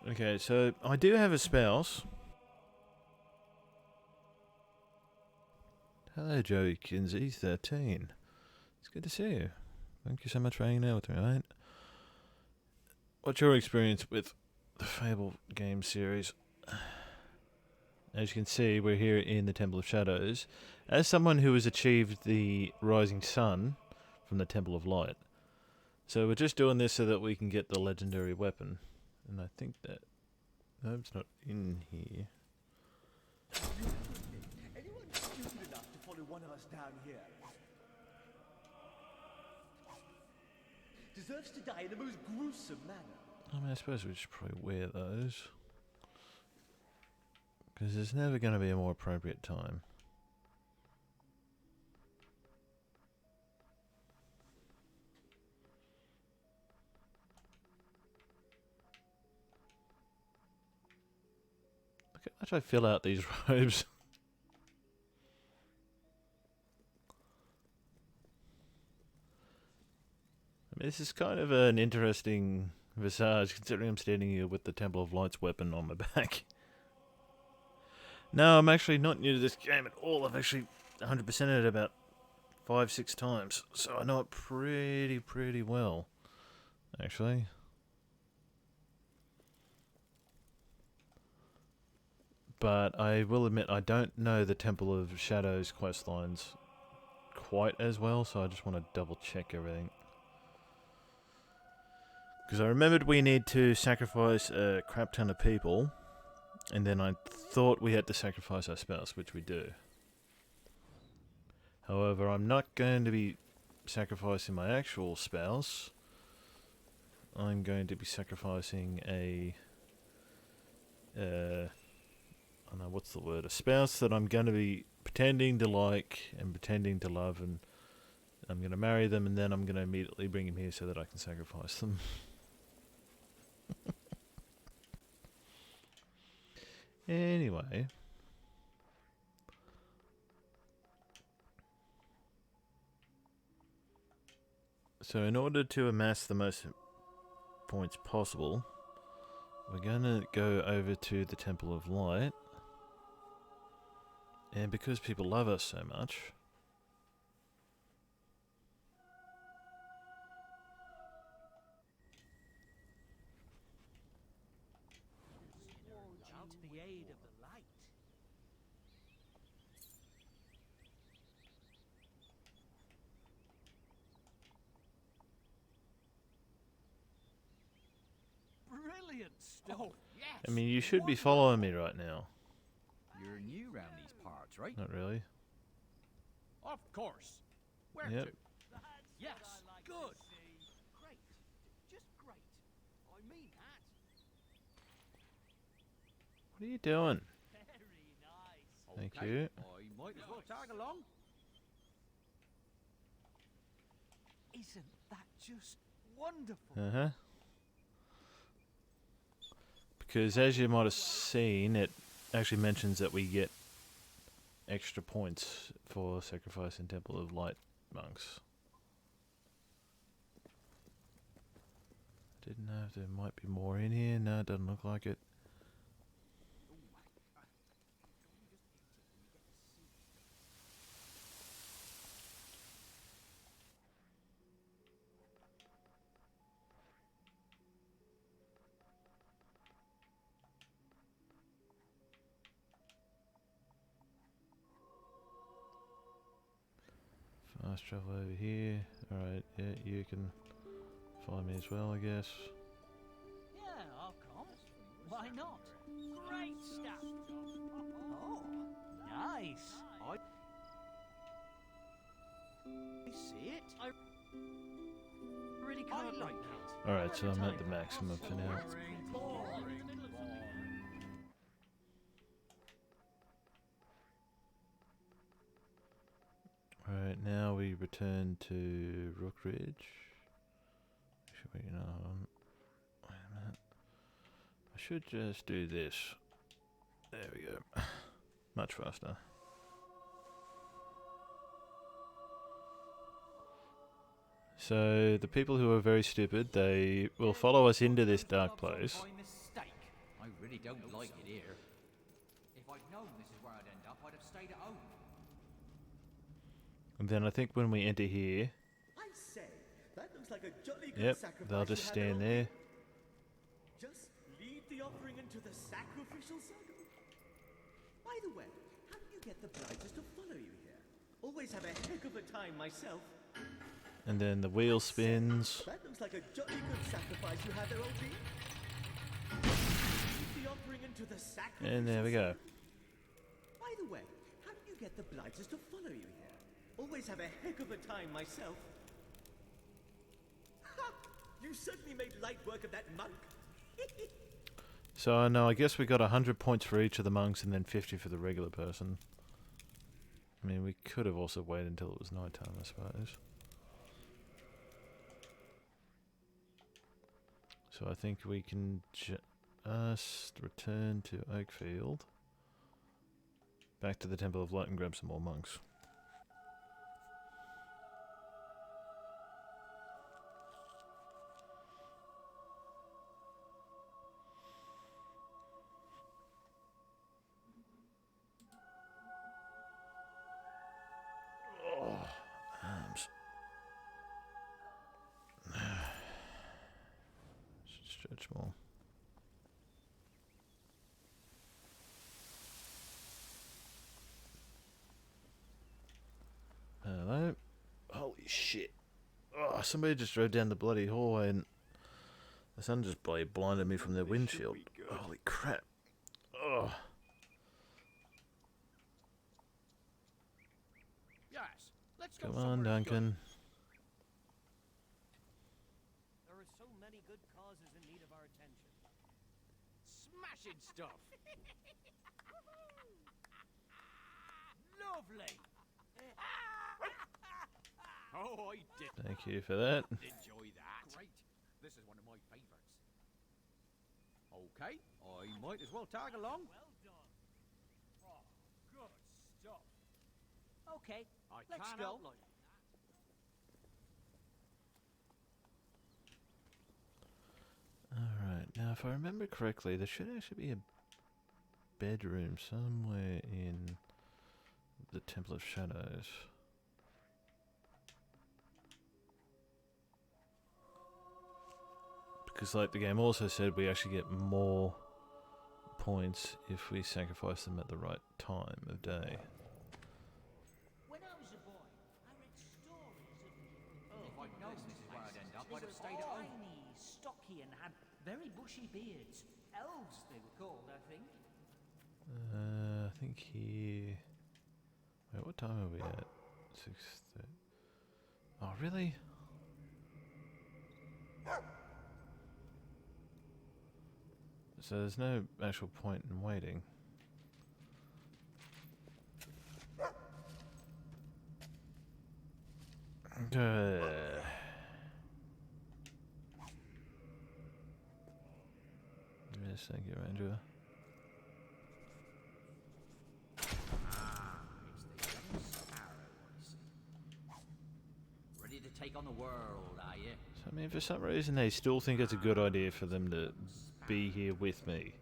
Okay, so I do have a spouse. Hello, Joey Kinsey, 13. It's good to see you. Thank you so much for hanging out with me, mate. What's your experience with the Fable game series? As you can see, we're here in the Temple of Shadows. As someone who has achieved the Rising Sun from the Temple of Light. So we're just doing this so that we can get the legendary weapon. And I think that... No, it's not in here. Anyone stupid enough to follow one of us down here deserves to die in the most gruesome manner. I mean, I suppose we should probably wear those. Because there's never going to be a more appropriate time. Look how much I fill out these robes. I mean, this is kind of an interesting visage, considering I'm standing here with the Temple of Light's weapon on my back. No, I'm actually not new to this game at all. I've actually 100%ed it about 5-6 times, so I know it pretty well, actually. But I will admit I don't know the Temple of Shadows questlines quite as well, so I just want to double check everything. Because I remembered we need to sacrifice a crap ton of people, and then I thought we had to sacrifice our spouse, which we do. However, I'm not going to be sacrificing my actual spouse. I'm going to be sacrificing a... I don't know, what's the word? A spouse that I'm going to be pretending to like and pretending to love, and I'm going to marry them, and then I'm going to immediately bring him here so that I can sacrifice them. Anyway. So in order to amass the most points possible, we're going to go over to the Temple of Light. And because people love us so much, Without the aid of the light. Brilliant stuff. Oh, yes. I mean, you should be following me right now. You're new round these parts, right? Not really. Of course. Where Yep. to? Yes. Good. Great. Just great. I mean that. What are you doing? Very nice. Thank Okay, you. I might as well tag along. Isn't that just wonderful? Uh-huh. Because as you might have seen, it actually mentions that we get extra points for sacrificing Temple of Light monks. Didn't know if there might be more in here. No, it doesn't look like it. Fast travel over here. Alright, yeah, you can find me as well, I guess. Yeah, I'll come. Why not? Great stuff. Oh, nice. I see it. I really can't like that. Alright, so I'm at the maximum for now. Alright, now we return to Rookridge. Should we, wait a minute. I should just do this. There we go. Much faster. So, the people who are very stupid, they will follow us into this dark place. By mistake. I really don't like it here. If I'd known this is where I'd end up, I'd have stayed at home. And then I think when we enter here, I say, that looks like a jolly good yep, sacrifice. they'll just stand there. Just lead the offering into the sacrificial circle. By the way, how do you get the blighters to follow you here? Always have a heck of a time myself. And then the wheel spins. That looks like a jolly good sacrifice you have there, old bean. Lead the offering into the sacrificial And there we go. By the way, how do you get the blighters to follow you here? Always have a heck of a time myself. Ha! You certainly made light work of that monk. So no, I guess we got 100 points for each of the monks and then 50 for the regular person. I mean, we could have also waited until it was night time, I suppose. So I think we can just return to Oakfield, back to the Temple of Light and grab some more monks. Oh, arms. Stretch more. Hello? Holy shit. Oh, somebody just drove down the bloody hallway and the sun just bloody blinded me from their windshield. Holy crap. Oh. Yes. Let's go Come on, somewhere Duncan. There are so many good causes in need of our attention. Smashing stuff. Lovely. Oh, I did. Thank you for that. Enjoy that. Great. This is one of my favourites. Okay, I might as well tag along. Well done. Okay, I let's can't go. outline Alright, now if I remember correctly, there should actually be a bedroom somewhere in the Temple of Shadows. Because like the game also said, we actually get more points if we sacrifice them at the right time of day. When I was a boy, I read stories of people. If I'd known this is where I'd end up, They I'd have were stayed at home. tiny, stocky, and had very bushy beards. Elves, they were called, I think. I think here... Wait, what time are we at? 6:30. Oh, really? So there's no actual point in waiting. Yes, thank you, Andrew. It's the young sparrow, I see. Ready to take on the world, are you? So, I mean, for some reason they still think it's a good idea for them to be here with me.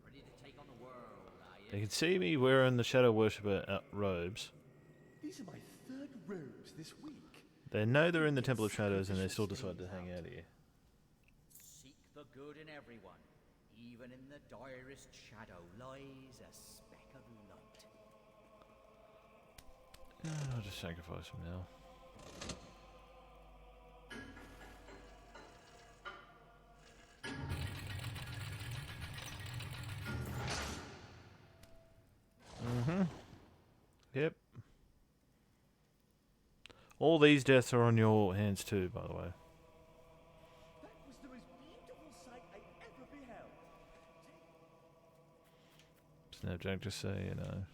Ready to take on the world, are you? They can see me wearing the Shadow Worshipper robes. These are my 3rd robes this week. They know they're in the Temple of Shadows and they still decide to hang out here. Seek the good in everyone. Even in the direst shadow lies a speck of light. I'll just sacrifice him now. Yep. All these deaths are on your hands too, by the way. That was the most beautiful sight I ever beheld. Snapjack, just so you know.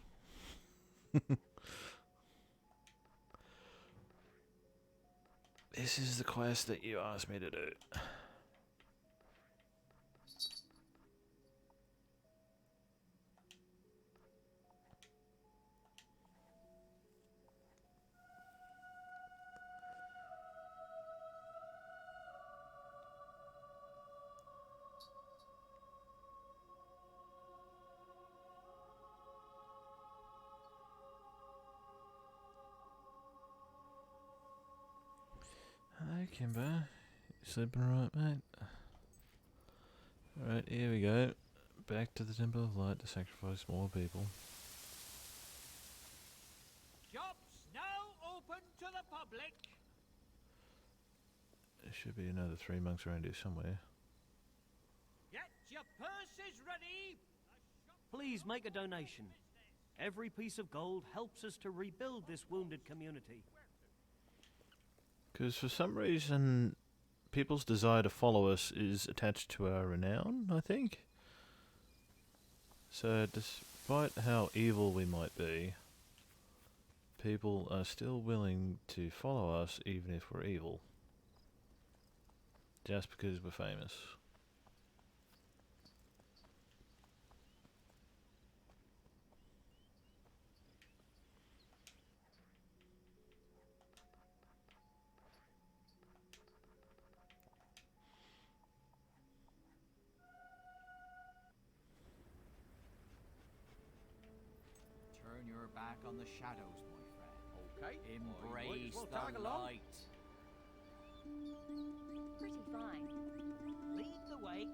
This is the quest that you asked me to do. Hi, Kimber. Sleeping right, mate? Alright, here we go. Back to the Temple of Light to sacrifice more people. Shops now open to the public. There should be another 3 monks around here somewhere. Get your purses ready. Please make a donation. Every piece of gold helps us to rebuild this wounded community. Because for some reason, people's desire to follow us is attached to our renown, I think. So despite how evil we might be, people are still willing to follow us even if we're evil. Just because we're famous. Turn your back on the shadows, my friend. Okay. Embrace well the tag along. light. Pretty fine. Lead the way.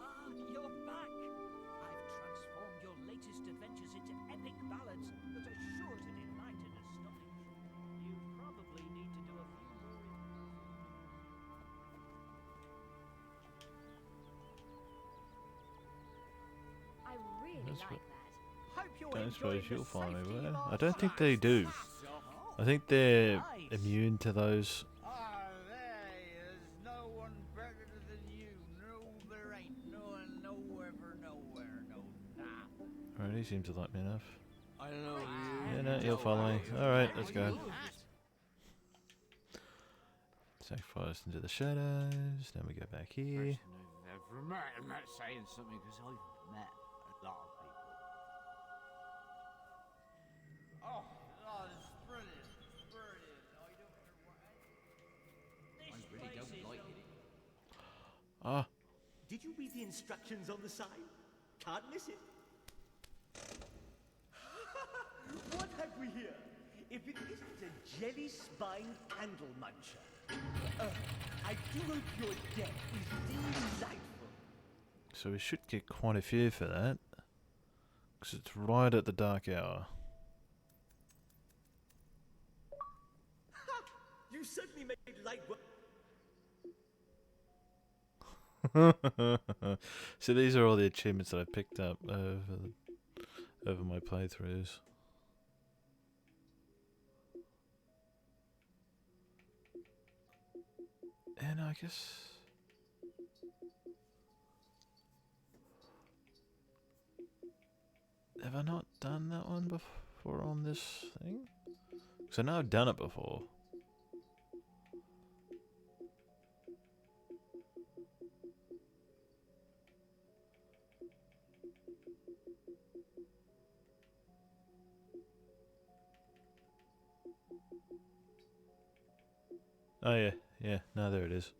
Ah, you're back. I've transformed your latest adventures into epic ballads that are sure to delight and astonish. You probably need to do a few more. I really That's like what- that. Hope you're Don't suppose enjoying the you'll find me, safety will of I? our I don't think flats. they do. I think they're Nice. immune to those. Ah, there's no one better than you. No, there ain't no one nowhere, nowhere, no nah. Alright, he seems to like me enough. I don't know. Yeah, no, he'll follow me. Alright, let's go. Sacrifice into the shadows. Then we go back here. Person I've ever met. I'm not saying something because I've met a lot of people. Oh, it's brilliant. It's brilliant. I don't know what. I really don't like it. Ah. Did you read the instructions on the sign? Can't miss it. What have we here? If it isn't a jelly spine candle muncher. I do hope your death is delightful. So we should get quite a few for that. Because it's right at the dark hour. Ha! You certainly made light work. So these are all the achievements that I picked up over my playthroughs. And I guess... Have I not done that one before on this thing? Because I know I've done it before. Oh yeah, yeah, no, there it is.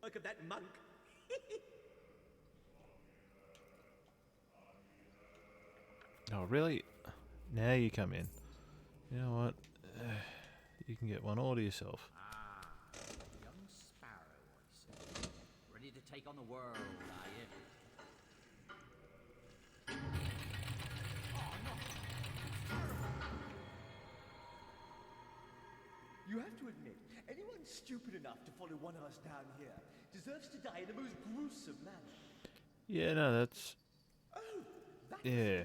Look at that monk. Oh really? Now you come in. You know what? You can get one all to yourself. Ah, young Sparrow, I see. Ready to take on the world, are you? You have to admit, anyone stupid enough to follow one of us down here deserves to die in the most gruesome manner. Yeah, no, that's... Yeah.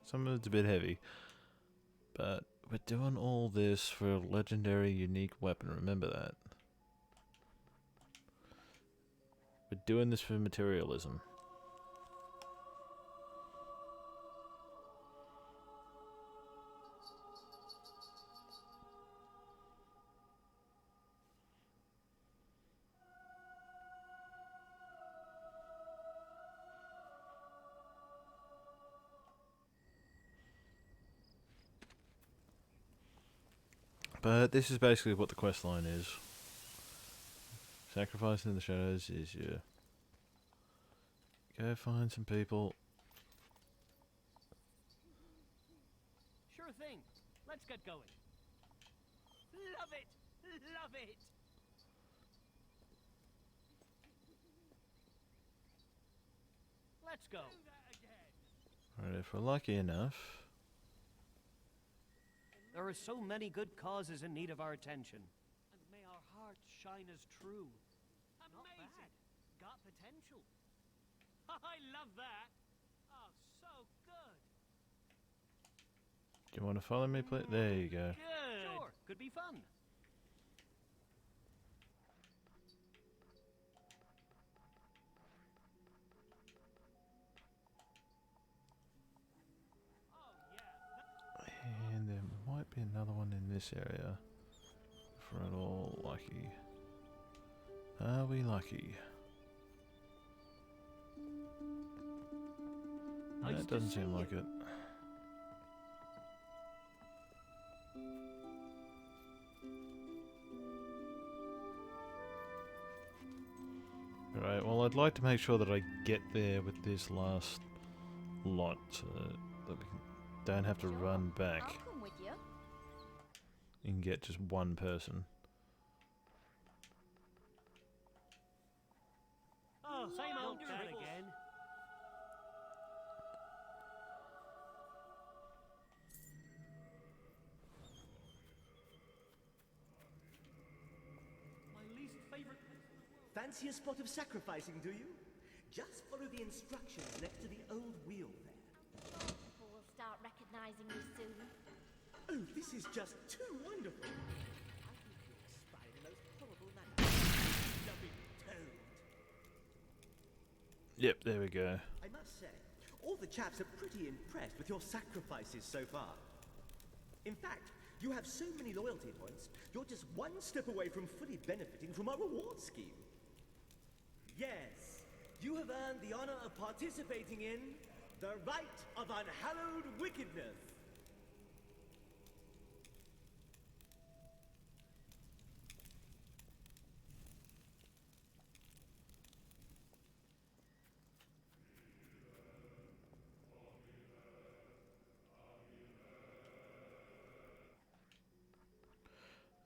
Some of it's a bit heavy. But we're doing all this for a legendary, unique weapon. Remember that. We're doing this for materialism. But this is basically what the quest line is. Sacrificing the shadows is your... Go find some people. Sure thing. Let's get going. Love it! Love it! Let's go. Alright, if we're lucky enough... There are so many good causes in need of our attention. And may our hearts shine as true. Amazing! Got potential. I love that! Oh, so good! Do you want to follow me, please? There you go. Good! Sure, could be fun. And there might be another one in this area. If we're at all lucky. Are we lucky? That doesn't seem like it. Alright, well I'd like to make sure that I get there with this last lot so that we don't have to run back I'll come with you. and get just one person. Oh, same old that again. My least favorite place in the world. Fancy a spot of sacrificing, do you? Just follow the instructions next to the old wheel there. People will start recognizing you soon. Oh, this is just too wonderful. I think you expire in the most horrible manner. Stubby toad. Yep, there we go. I must say, all the chaps are pretty impressed with your sacrifices so far. In fact, you have so many loyalty points, you're just one step away from fully benefiting from our reward scheme. Yes, You have earned the honor of participating in the Rite of Unhallowed Wickedness.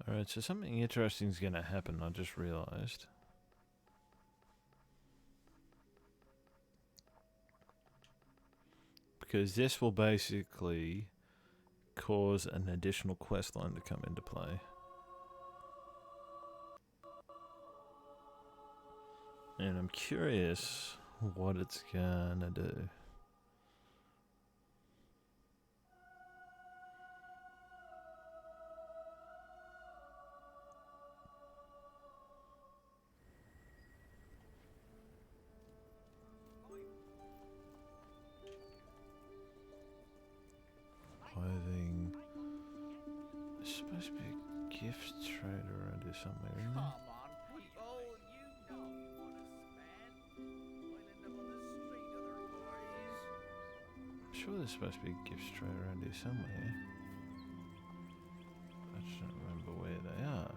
Alright, so something interesting is going to happen, I just realised. Because this will basically cause an additional quest line to come into play. And I'm curious what it's gonna do. Clothing. There's supposed to be a gift trader around here somewhere, isn't there? I'm sure there's supposed to be a gift trader around here somewhere. I just don't remember where they are.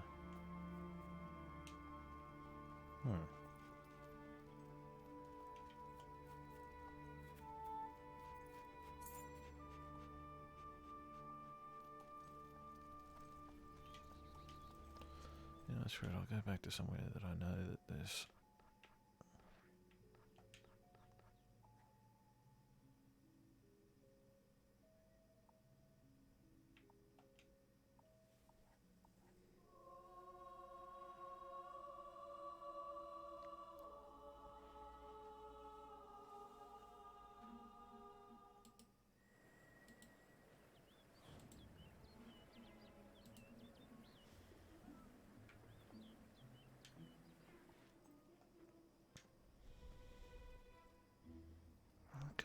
Yeah, that's right. I'll go back to somewhere that I know that there's...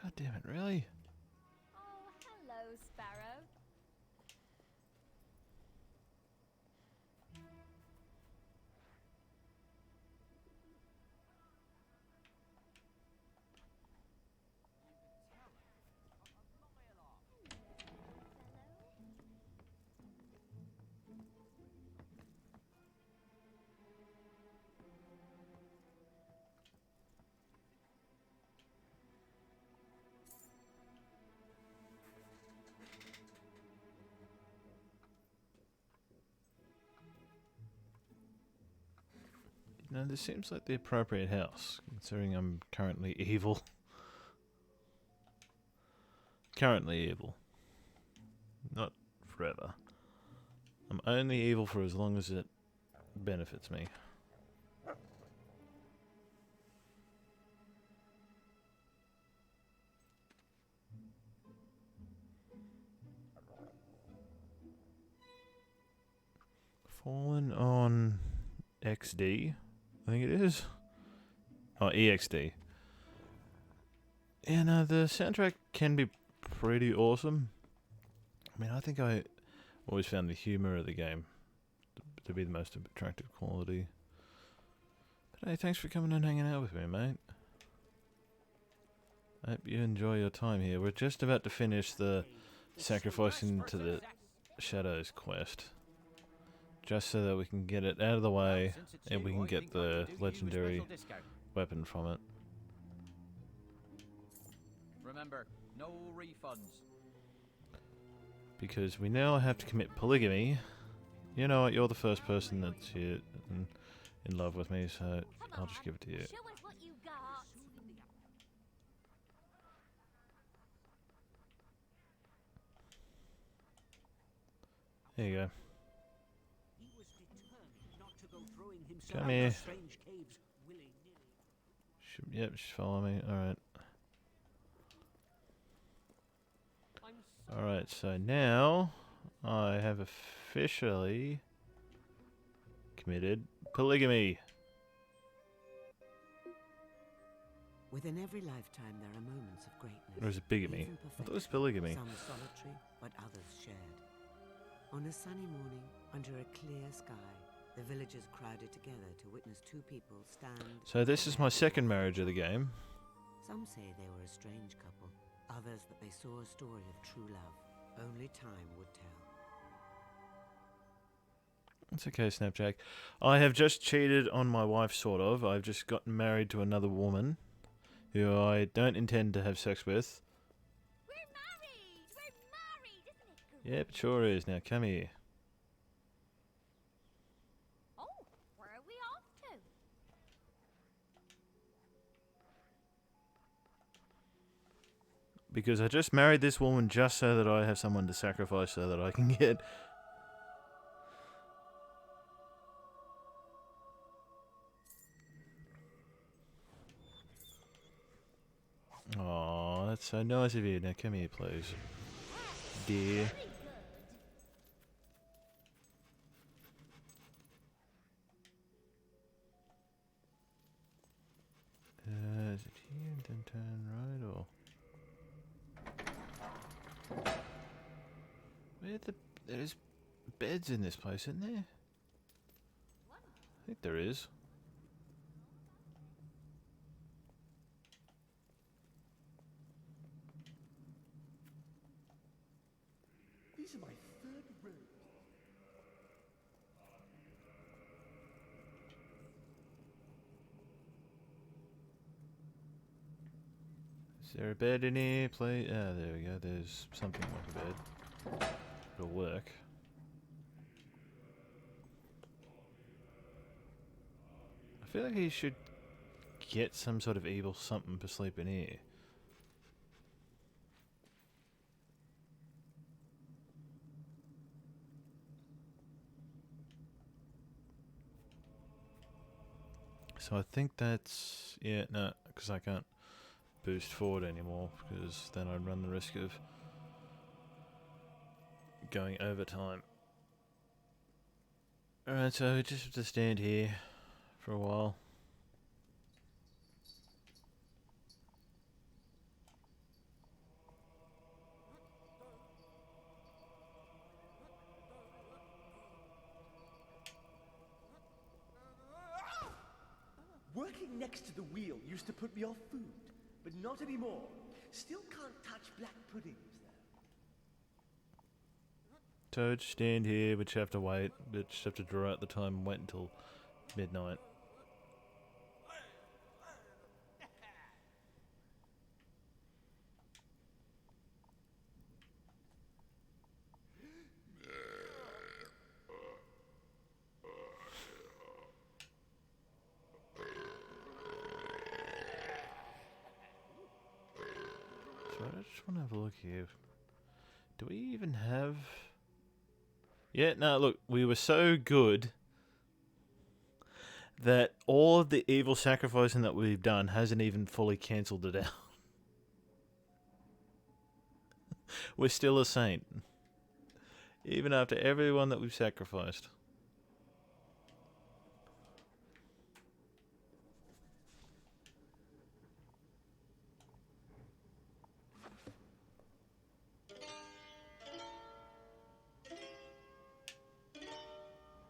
God damn it, really? Oh, hello, Sparrow. Now, this seems like the appropriate house, considering I'm currently evil. Currently evil. Not forever. I'm only evil for as long as it benefits me. Fallen on XD, I think it is. Oh, EXD. Yeah, no, the soundtrack can be pretty awesome. I mean, I think I always found the humour of the game to be the most attractive quality. But hey, thanks for coming and hanging out with me, mate. I hope you enjoy your time here. We're just about to finish the sacrificing to the shadows quest. Just so that we can get it out of the way and we can get the legendary weapon from it. Remember, no refunds. Because we now have to commit polygamy. You know what, you're the first person that's here and in love with me, so I'll just give it to you. Show us what you got. There you go. He was determined not to go throwing himself Come into here. strange caves willy-nilly. Yep, just follow me. Alright. Alright, so now I have officially committed polygamy. Within every lifetime, there are moments of greatness. Or is it bigamy? even I thought it was perfection, polygamy. Some solitary, but others shared. On a sunny morning, under a clear sky, The villagers crowded together to witness two people stand. So this is my second marriage of the game. Some say they were a strange couple, others that they saw a story of true love. Only time would tell. It's okay, Snapjack. I have just cheated on my wife, sort of. I've just gotten married to another woman who I don't intend to have sex with. We're married, isn't it? Yep, it sure is. Now come here. Oh, where are we off to? Because I just married this woman just so that I have someone to sacrifice so that I can get... Aw, that's so nice of you. Now come here, please. Dear. Is it here and then turn right or... There's beds in this place, isn't there? I think there is. These are my third robes. Is there a bed in here, please? Ah, there we go. There's something like a bed. It'll work. I feel like he should get some sort of evil something to sleep in here. So I think that's... Yeah, no, because I can't boost forward anymore, because then I'd run the risk of going over time. Alright, so we just have to stand here for a while. Working next to the wheel used to put me off food, but not anymore. Still can't touch black puddings, though. So just stand here, we just have to wait, we just have to draw out the time and wait until midnight. So I just want to have a look here. Do we even have... Yeah, no, look, we were so good that all of the evil sacrificing that we've done hasn't even fully cancelled it out. We're still a saint. Even after everyone that we've sacrificed.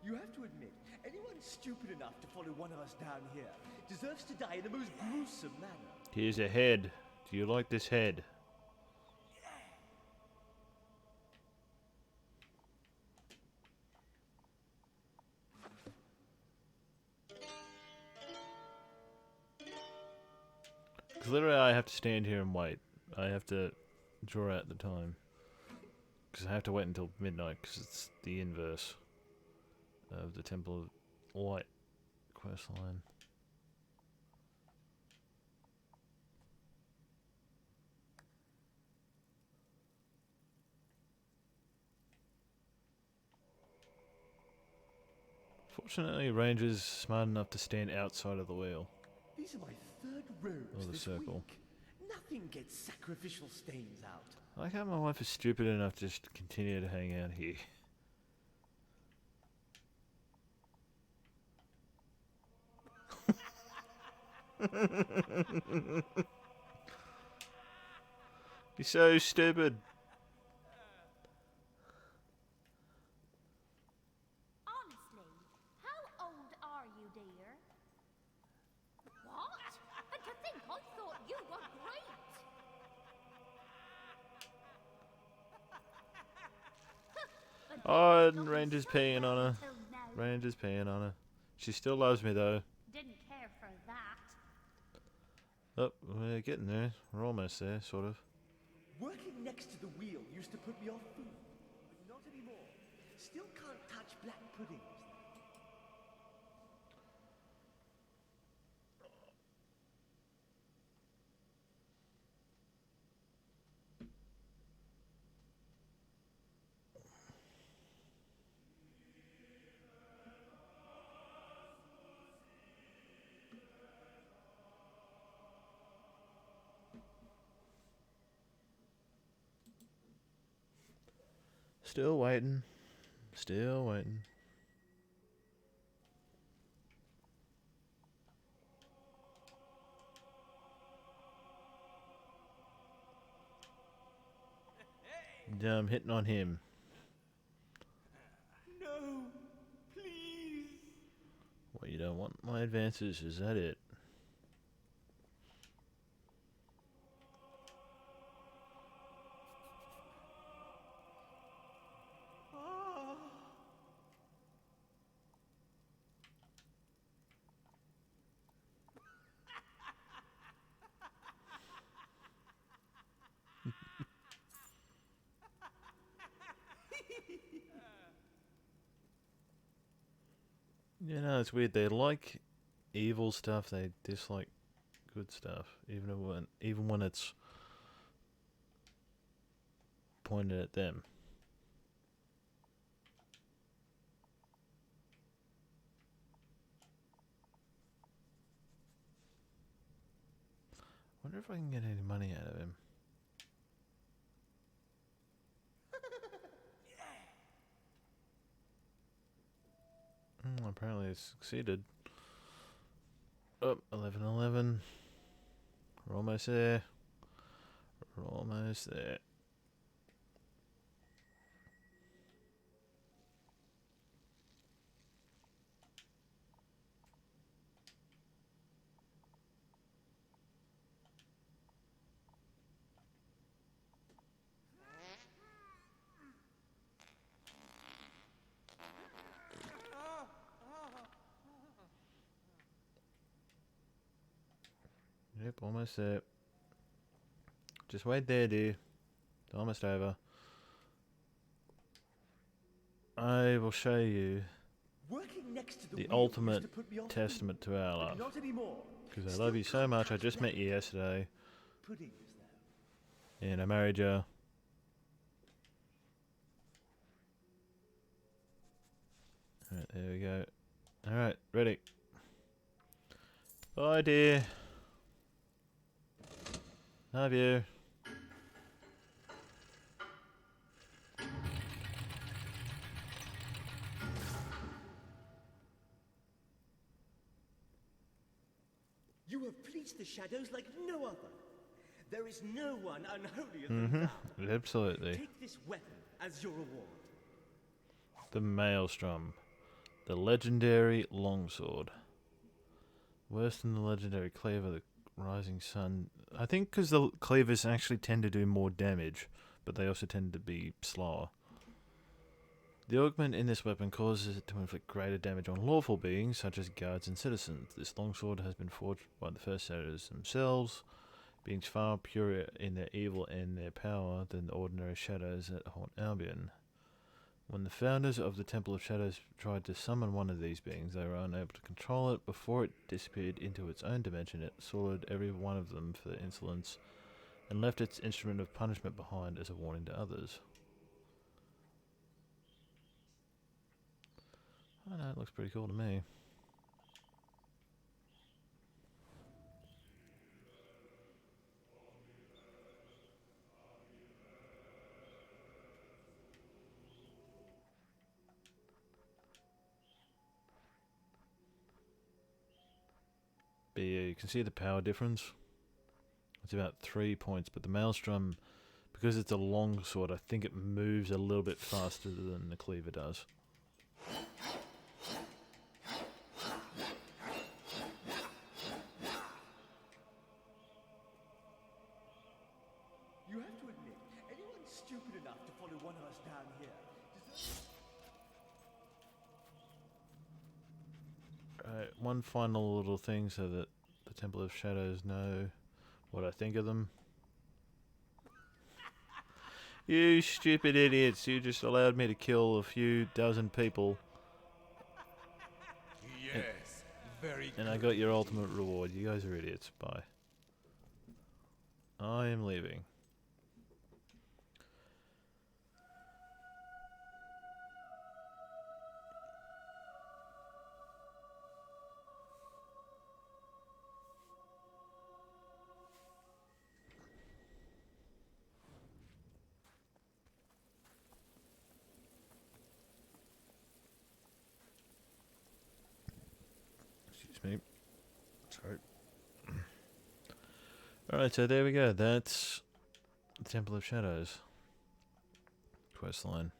You have to admit, anyone stupid enough to follow one of us down here deserves to die in the most gruesome manner. Here's a head. Do you like this head? Because literally I have to stand here and wait. I have to draw out the time. Because I have to wait until midnight, because it's the inverse of the Temple of Light questline. Fortunately, Ranger's smart enough to stand outside of the wheel. These are my third robes Or the this circle. week. Nothing gets sacrificial stains out. I like how my wife is stupid enough to just continue to hang out here. You're so stupid. Honestly, how Oh, and Ranger's peeing on her. Ranger's peeing on her. She still loves me though. Didn't care for that. Oh, we're getting there. We're almost there, sort of. Working next to the wheel used to put me off food, but not anymore. Still can't touch black puddings. Still waiting. Still waiting. Yeah, I'm hitting on him. No, please. Well, you don't want my advances, is that it? You know, it's weird. They like evil stuff. They dislike good stuff, even when it's pointed at them. Wonder if I can get any money out of him. Apparently I succeeded. Oh, 11-11. We're almost there. We're almost there. Yep, almost there. Just wait there, dear. It's almost over. I will show you Working next to the the wheel ultimate used to put me off testament to our food, love. but not anymore. Because I Still love you so can't much. I touch just black met you yesterday. puddings, though. And I married you. Alright, there we go. Alright, ready. Bye, dear. Love you. You have pleased the shadows like no other. There is no one unholier than thou. Absolutely. Take this weapon as your reward. The Maelstrom. The legendary longsword. Worse than the legendary cleaver, the rising sun. I think because the cleavers actually tend to do more damage, but they also tend to be slower. The augment in this weapon causes it to inflict greater damage on lawful beings, such as guards and citizens. This longsword has been forged by the first shadows themselves, beings far purer in their evil and their power than the ordinary shadows that haunt Albion. When the founders of the Temple of Shadows tried to summon one of these beings, they were unable to control it. Before it disappeared into its own dimension, it swallowed every one of them for insolence, and left its instrument of punishment behind as a warning to others. I know, it looks pretty cool to me. But yeah, you can see the power difference. It's about 3 points, but the Maelstrom, because it's a long sword, I think it moves a little bit faster than the cleaver does. You have to admit, anyone stupid enough to follow one of us down here deserves... one final little thing so that the Temple of Shadows know what I think of them. You stupid idiots, you just allowed me to kill a few dozen people. Yes, very And I got your ultimate reward. You guys are idiots. Bye. I am leaving. Excuse me. Sorry. Alright, so there we go. That's the Temple of Shadows questline.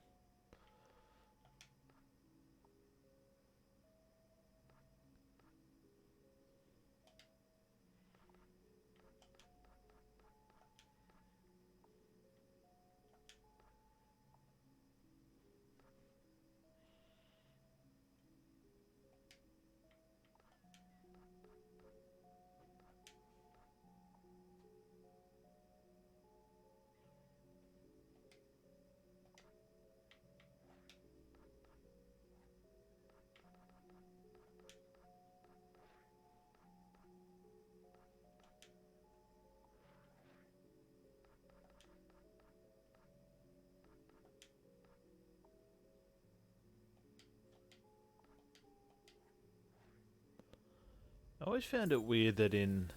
I always found it weird that in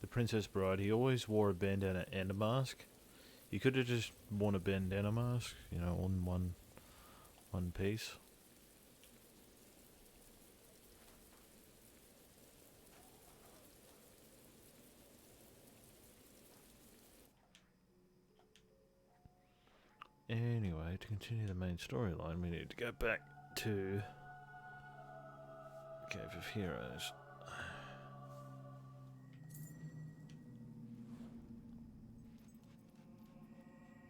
The Princess Bride he always wore a bandana and a mask. You could have just worn a bandana mask, you know, on one piece. Anyway, to continue the main storyline, we need to go back to Cave of Heroes.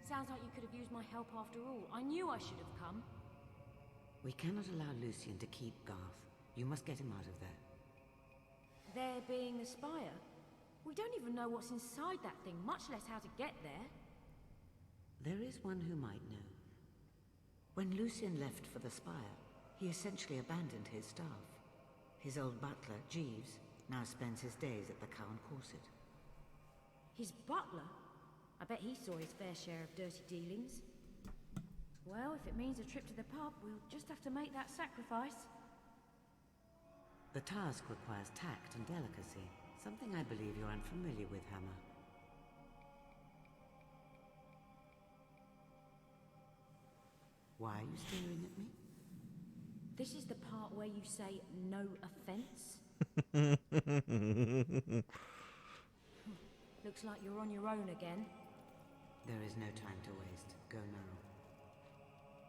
Sounds like you could have used my help after all. I knew I should have come. We cannot allow Lucian to keep Garth. You must get him out of there. There being the spire. We don't even know what's inside that thing, much less how to get there. There is one who might know. When Lucian left for the spire, he essentially abandoned his staff. His old butler, Jeeves, now spends his days at the Cow and Corset. His butler? I bet he saw his fair share of dirty dealings. Well, if it means a trip to the pub, we'll just have to make that sacrifice. The task requires tact and delicacy, something I believe you're unfamiliar with, Hammer. Why are you staring at me? This is the part where you say no offense? Looks like you're on your own again. There is no time to waste. Go now.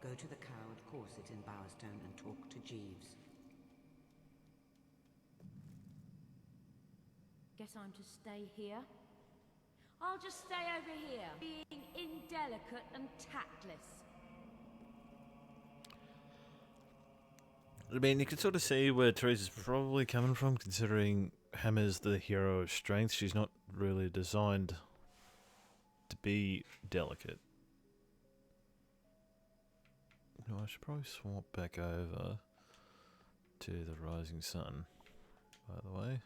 Go to the Cow and Corset in Bowerstone and talk to Jeeves. Guess I'm to stay here? I'll just stay over here, being indelicate and tactless. I mean, you can sort of see where Teresa's probably coming from, considering Hammer's the hero of strength. She's not really designed to be delicate. No, I should probably swap back over to the Rising Sun, by the way.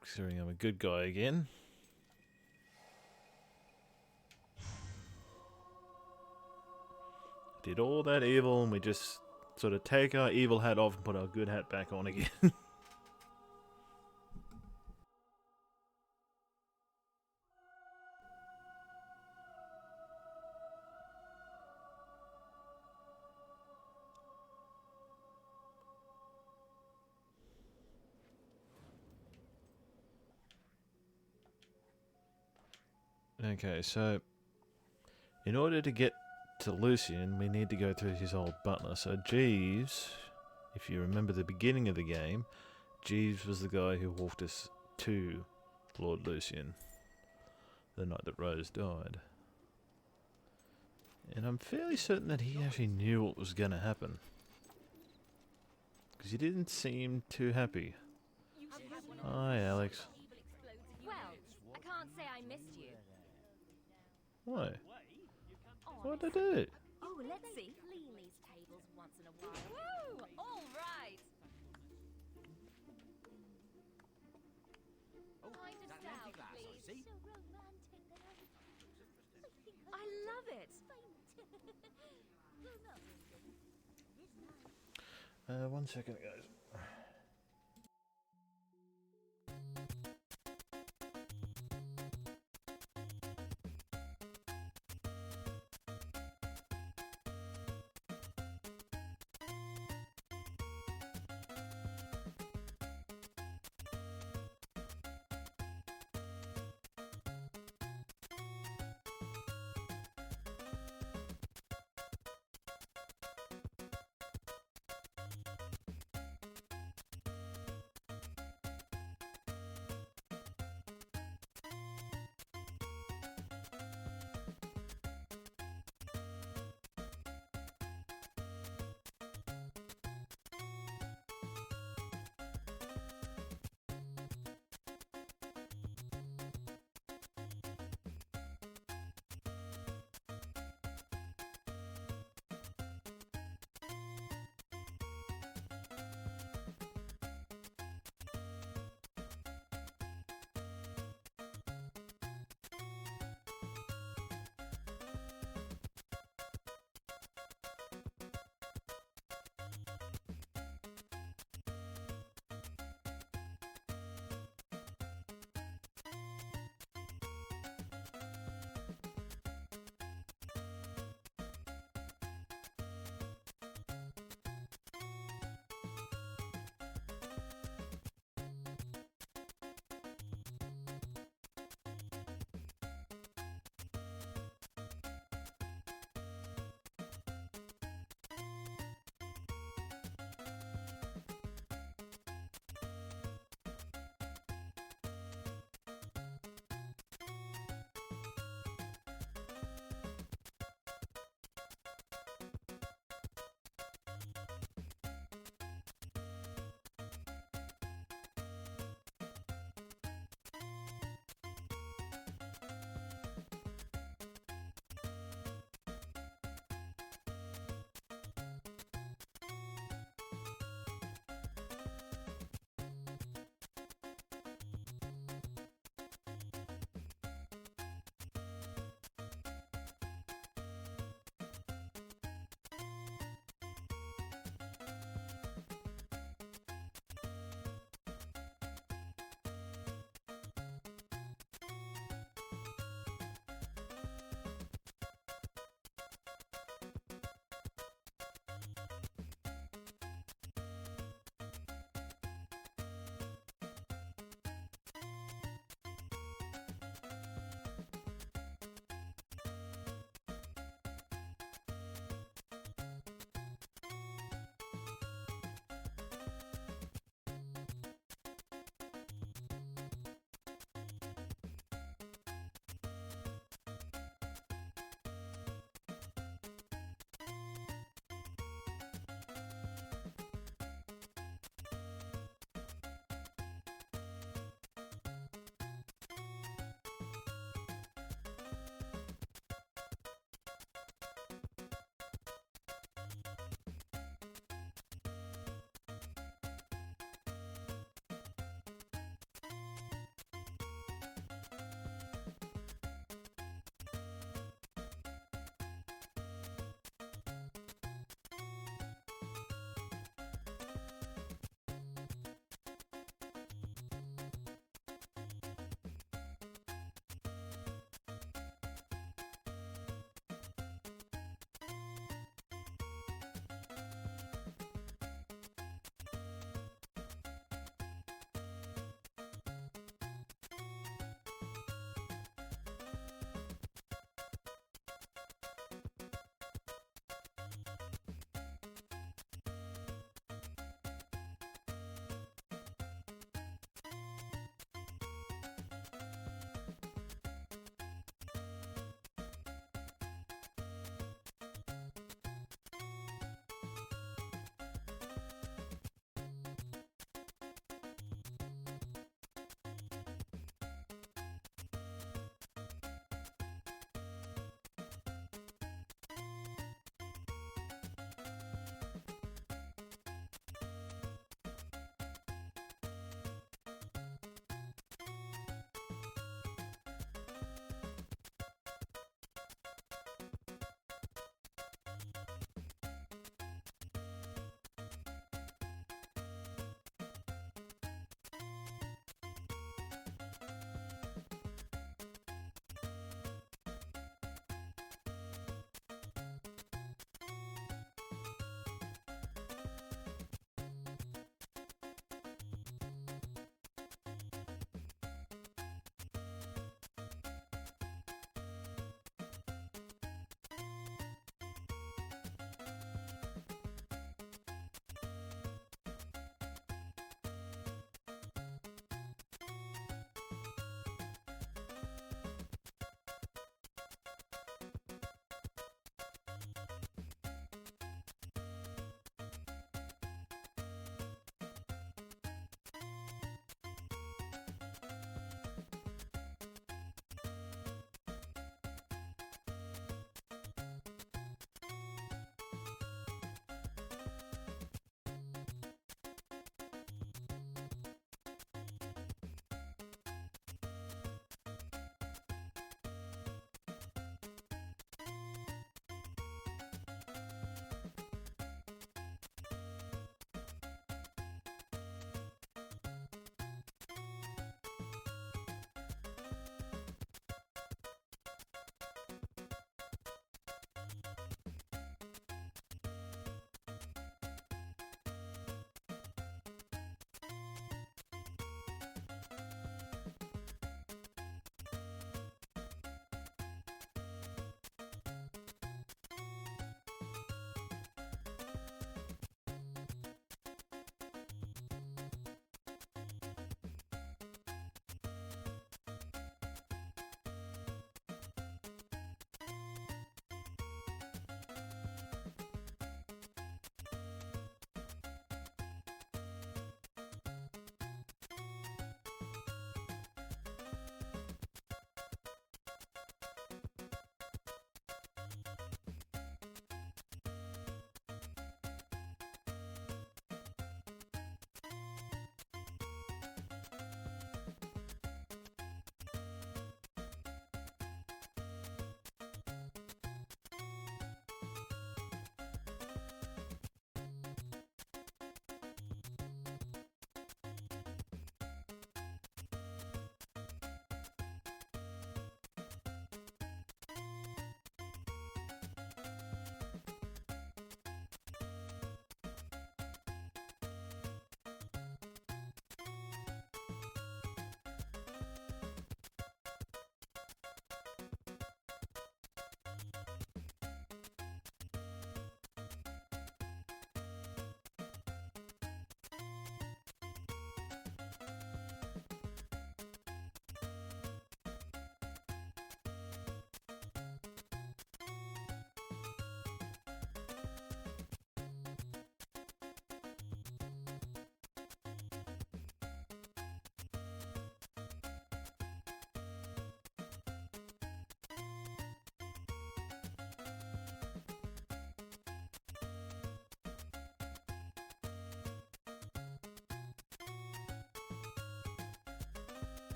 Considering I'm a good guy again. Did all that evil and we just sort of take our evil hat off and put our good hat back on again. Okay, so in order to get to Lucian, we need to go through his old butler. So Jeeves, if you remember the beginning of the game, Jeeves was the guy who walked us to Lord Lucian the night that Rose died. And I'm fairly certain that he actually knew what was going to happen. because you didn't seem too happy. Hi, Alex. Well, I can't say I missed you. Why? What'd I do? Oh, let's see. Clean these tables once in a while. Woo! All right. Kind of stout, please. I love it. 1 second, guys.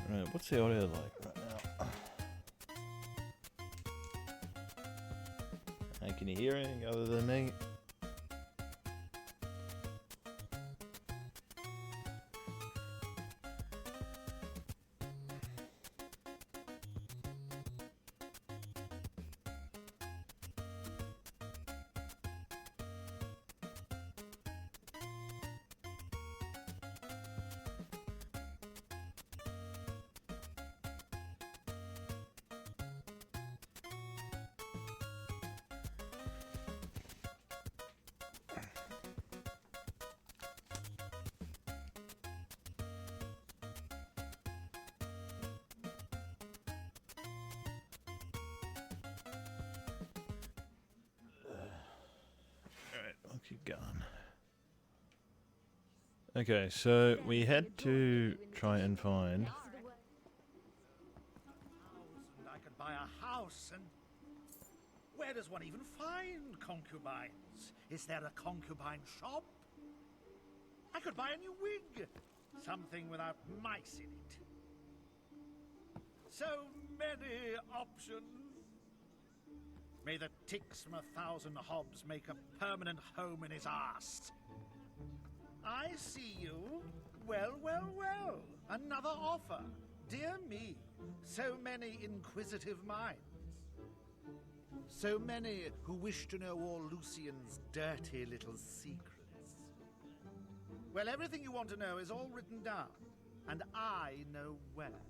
Right, what's the audio like right now? Hey, can you hear anything other than me? I'll keep going. Okay, so we had to try and find. I could buy a house, and where does one even find concubines? Is there a concubine shop? I could buy a new wig, something without mice in it. So many options. May the ticks from 1,000 hobs make a permanent home in his arse. I see you. Well, well, well. Another offer. Dear me. So many inquisitive minds. So many who wish to know all Lucian's dirty little secrets. Well, everything you want to know is all written down, and I know where.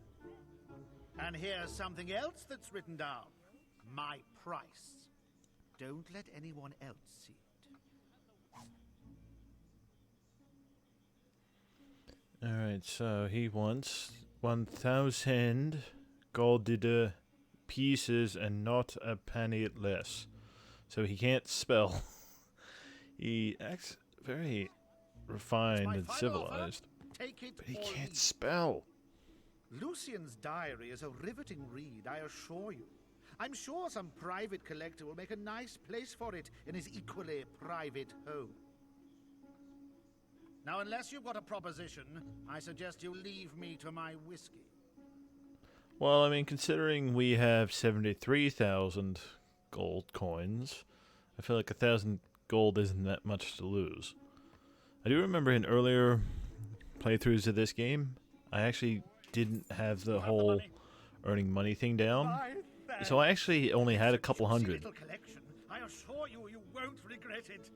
And here's something else that's written down. My price. Don't let anyone else see it. Alright, so he wants 1,000 gold pieces and not a penny less. So he can't spell. He acts very refined and civilized. Take it But he or can't leave it. spell. Lucian's diary is a riveting read, I assure you. I'm sure some private collector will make a nice place for it in his equally private home. Now, unless you've got a proposition, I suggest you leave me to my whiskey. Well, I mean, considering we have 73,000 gold coins, I feel like 1,000 gold isn't that much to lose. I do remember in earlier playthroughs of this game, I actually didn't have the whole earning money thing down. So I actually only had a couple hundred. Little collection. I assure you, you won't regret it.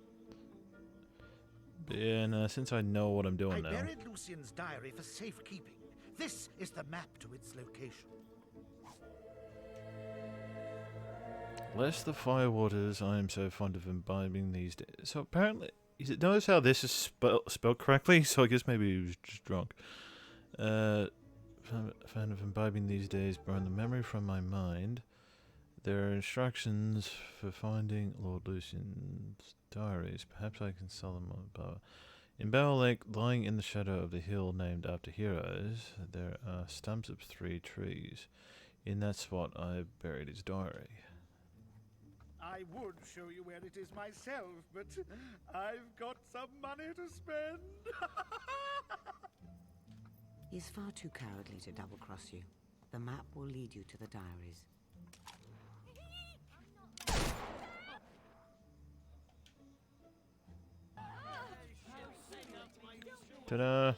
And since I know what I'm doing I now. buried Lucian's diary for safekeeping. This is the map to its location. Less the firewaters I am so fond of imbibing these days. So apparently, notice how this is spelled correctly? So I guess maybe he was just drunk. Fan of imbibing these days, burn the memory from my mind. There are instructions for finding Lord Lucian's diaries. Perhaps I can sell them on power. In Battle Lake, lying in the shadow of the hill named after heroes, there are stumps of 3 trees. In that spot, I buried his diary. I would show you where it is myself, but I've got some money to spend. He's far too cowardly to double-cross you. The map will lead you to the diaries. Ta-da!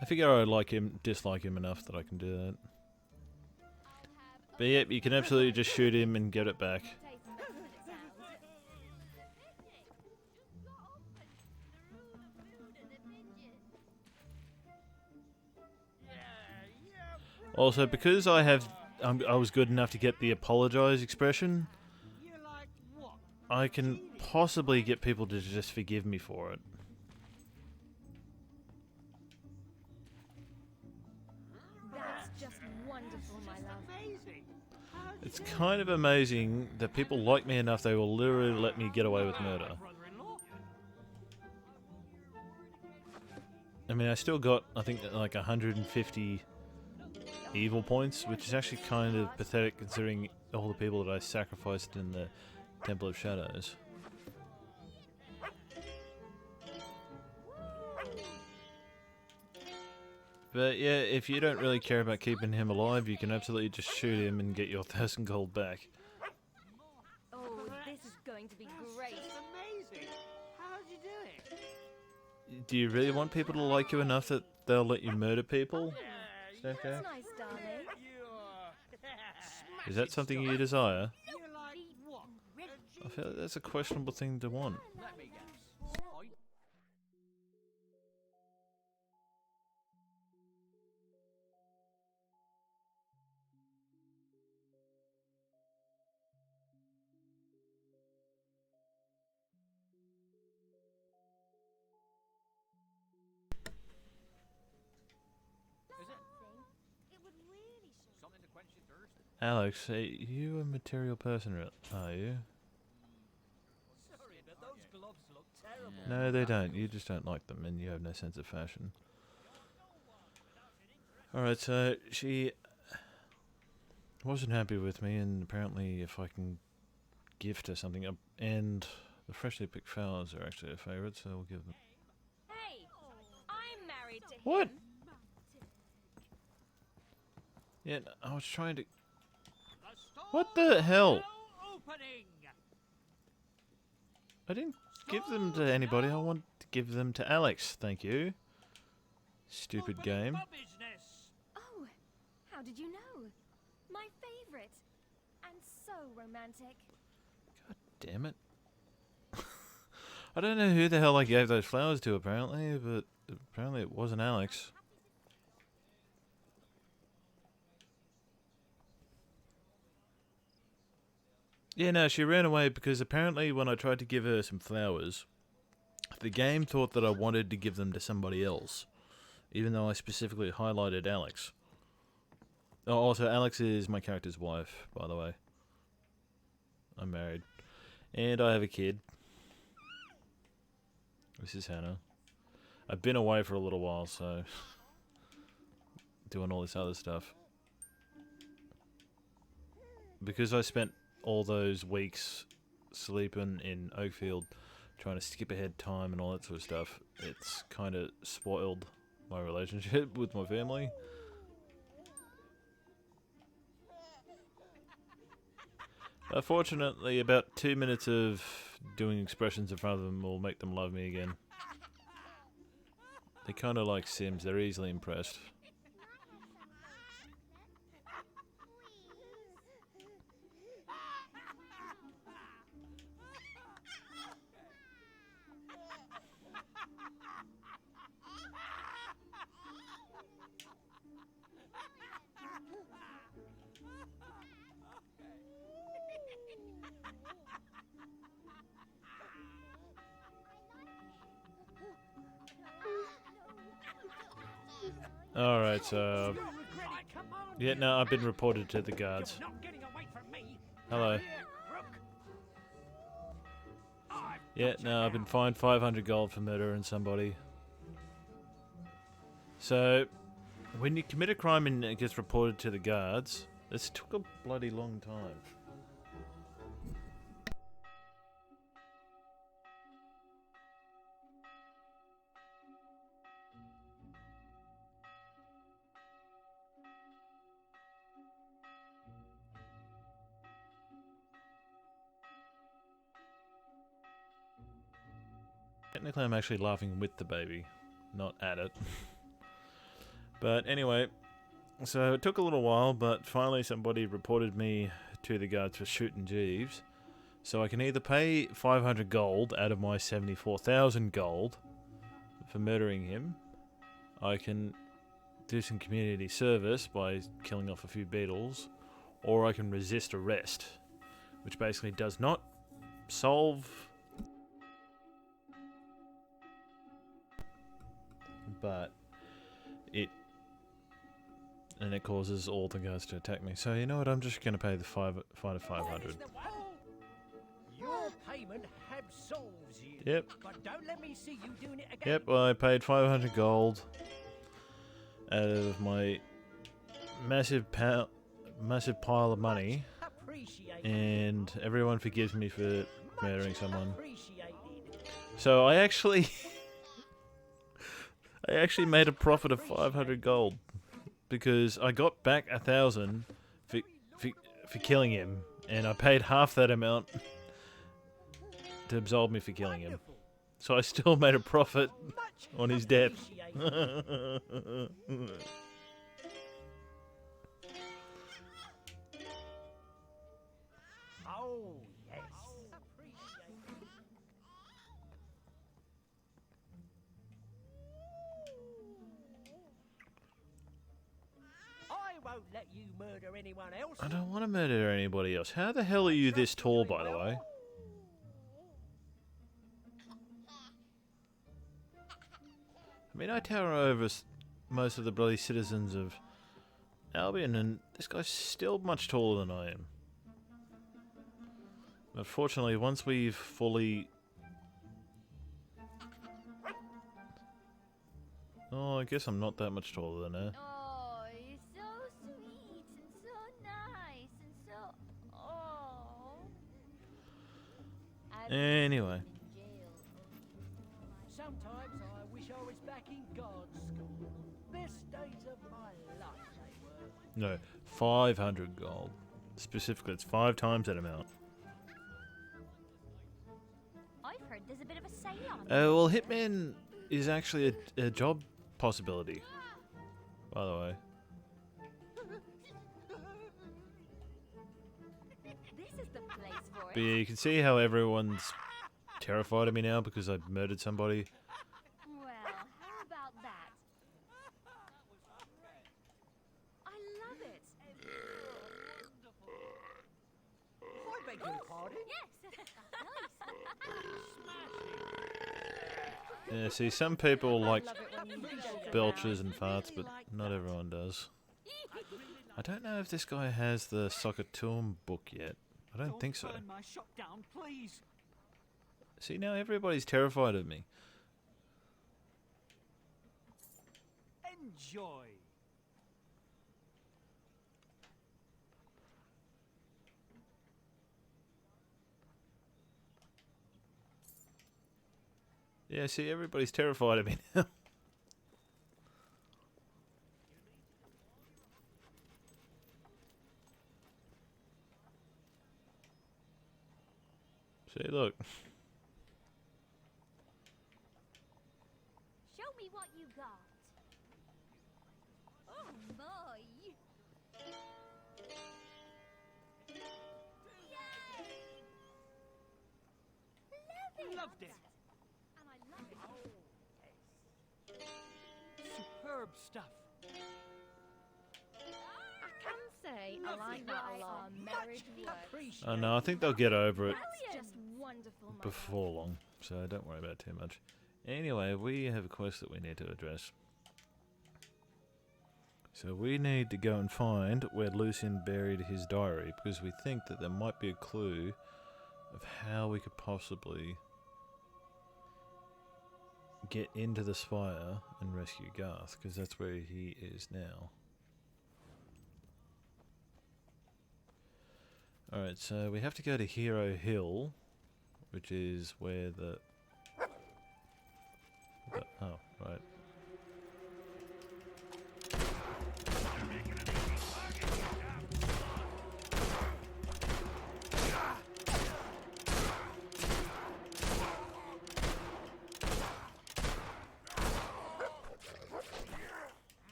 I figure I dislike him enough that I can do that. But yep, you can absolutely just shoot him and get it back. Also, because I was good enough to get the apologize expression, I can possibly get people to just forgive me for it. That's just wonderful, my love. It's kind of amazing that people like me enough they will literally let me get away with murder. I mean, I still got, I think, like 150 evil points, which is actually kind of pathetic considering all the people that I sacrificed in the Temple of Shadows. But yeah, if you don't really care about keeping him alive, you can absolutely just shoot him and get your 1,000 gold back. Oh, this is going to be great. That's amazing. How'd you do it? Do you really want people to like you enough that they'll let you murder people? That's nice, darling. Is that something you desire? You're like what? I feel like that's a questionable thing to want. Let me guess. Point. Is it? It would really show. Something to quench your thirst? Alex, are you a material person, are you? Sorry, but those gloves look terrible. No, they don't. You just don't like them and you have no sense of fashion. Alright, so she wasn't happy with me, and apparently if I can gift her something, and the freshly picked flowers are actually her favourite, so we'll give them... Hey, I'm married to him. What? Yeah, I was trying to... What the hell? Opening. I didn't give them to anybody, I want to give them to Alex, thank you. Stupid game. Oh, how did you know? My favourite. And so romantic. Damn it. I don't know who the hell I gave those flowers to apparently, but apparently it wasn't Alex. Yeah, no, she ran away because apparently when I tried to give her some flowers, the game thought that I wanted to give them to somebody else, even though I specifically highlighted Alex. Oh, also, Alex is my character's wife, by the way. I'm married. And I have a kid. This is Hannah. I've been away for a little while, so... doing all this other stuff. Because I spent all those weeks sleeping in Oakfield, trying to skip ahead time and all that sort of stuff, it's kind of spoiled my relationship with my family. Fortunately, about 2 minutes of doing expressions in front of them will make them love me again. They're kind of like Sims, they're easily impressed. Alright, so... yeah, no, I've been reported to the guards. Hello. Yeah, no, I've been fined 500 gold for murdering somebody. So, when you commit a crime and it gets reported to the guards, this took a bloody long time. Technically, I'm actually laughing with the baby, not at it. But anyway, so it took a little while, but finally somebody reported me to the guards for shooting Jeeves. So I can either pay 500 gold out of my 74,000 gold for murdering him. I can do some community service by killing off a few beetles, or I can resist arrest, which basically does not solve... but it causes all the guys to attack me. So you know what? I'm just gonna pay the 500. Your payment absolves you. Yep. But don't let me see you doing it again. Yep. Well, I paid 500 gold out of my massive pile of money, and everyone forgives me for murdering someone. So I actually. I actually made a profit of 500 gold because I got back 1,000 for killing him, and I paid half that amount to absolve me for killing him. So I still made a profit on his death. Oh, yes. I won't let you murder anyone else. I don't want to murder anybody else. How the hell are you this tall, by the way? I mean, I tower over most of the bloody citizens of Albion, and this guy's still much taller than I am. But fortunately, once we've fully... Oh, I guess I'm not that much taller than her. Oh, you're so sweet and so nice and so... Oh. Anyway. Sometimes I wish I was back in guard school. Best days of my life they were. No, 500 gold. Specifically, it's 5 times that amount. I've heard there's a bit of a sale on. Well, Hitman is actually a job possibility, by the way. This is the place for But it. yeah, you can see how everyone's terrified of me now because I murdered somebody. Well, how about that? I love it. I beg your pardon? Yes. Yeah, see, some people like belches and farts, but not everyone does. I don't know if this guy has the Sockatoon book yet. I don't think so. Burn my shop down, please. See, now everybody's terrified of me. Enjoy. Yeah, see, everybody's terrified of me now. See, look. Show me what you got. Oh my! Yay! Loved it. And I love it. Superb stuff. I can say I like that a lot. Marriage works. Oh no, I think they'll get over it That's just wonderful, Mum. before long, so don't worry about it too much. Anyway, we have a quest that we need to address. So we need to go and find where Lucian buried his diary, because we think that there might be a clue of how we could possibly get into the spire and rescue Garth, because that's where he is now. Alright, so we have to go to Hero Hill, which is where oh, right.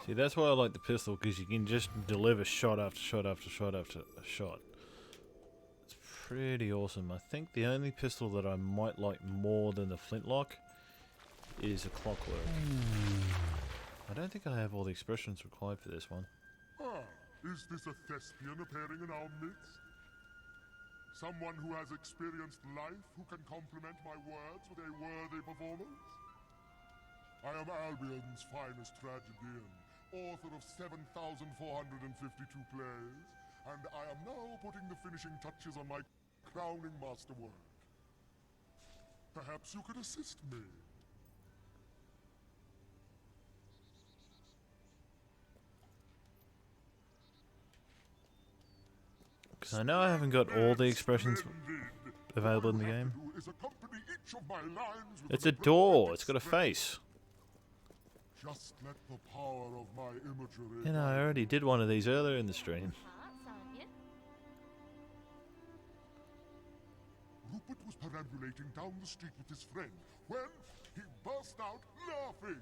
See, that's why I like the pistol, because you can just deliver shot after shot after shot after shot. It's pretty awesome. I think the only pistol that I might like more than the flintlock is a clockwork. I don't think I have all the expressions required for this one. Ah, is this a thespian appearing in our midst? Someone who has experienced life, who can complement my words with a worthy performance? I am Albion's finest tragedian, author of 7,452 plays, and I am now putting the finishing touches on my crowning masterwork. Perhaps you could assist me. Because I know I haven't got all the expressions available in the game. Is accompany each each of my lines with It's an a door. appropriate It's got a expression. face. Just let the power of my imagery. You know, I already did one of these earlier in the stream. Hearts, aren't you? Rupert was perambulating down the street with his friend when he burst out laughing.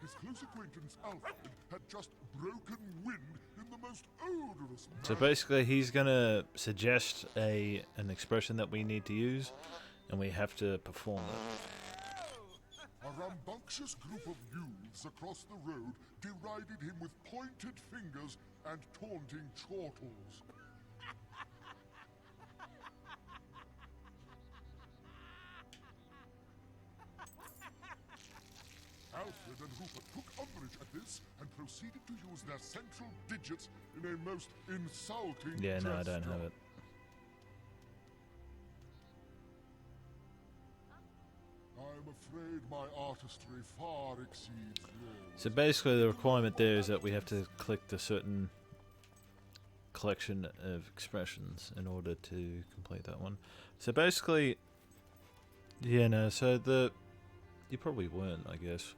His close acquaintance Alfred had just broken wind in the most odorous manner. So basically, he's gonna suggest an expression that we need to use, and we have to perform it. A rambunctious group of youths across the road derided him with pointed fingers and taunting chortles. Alfred and Rupert took umbrage at this and proceeded to use their central digits in a most insulting Yeah, no, I don't gesture. have it. I'm afraid my artistry far exceeds yours. So basically, the requirement there is that we have to collect a certain collection of expressions in order to complete that one. So basically, yeah, no, so you probably weren't, I guess.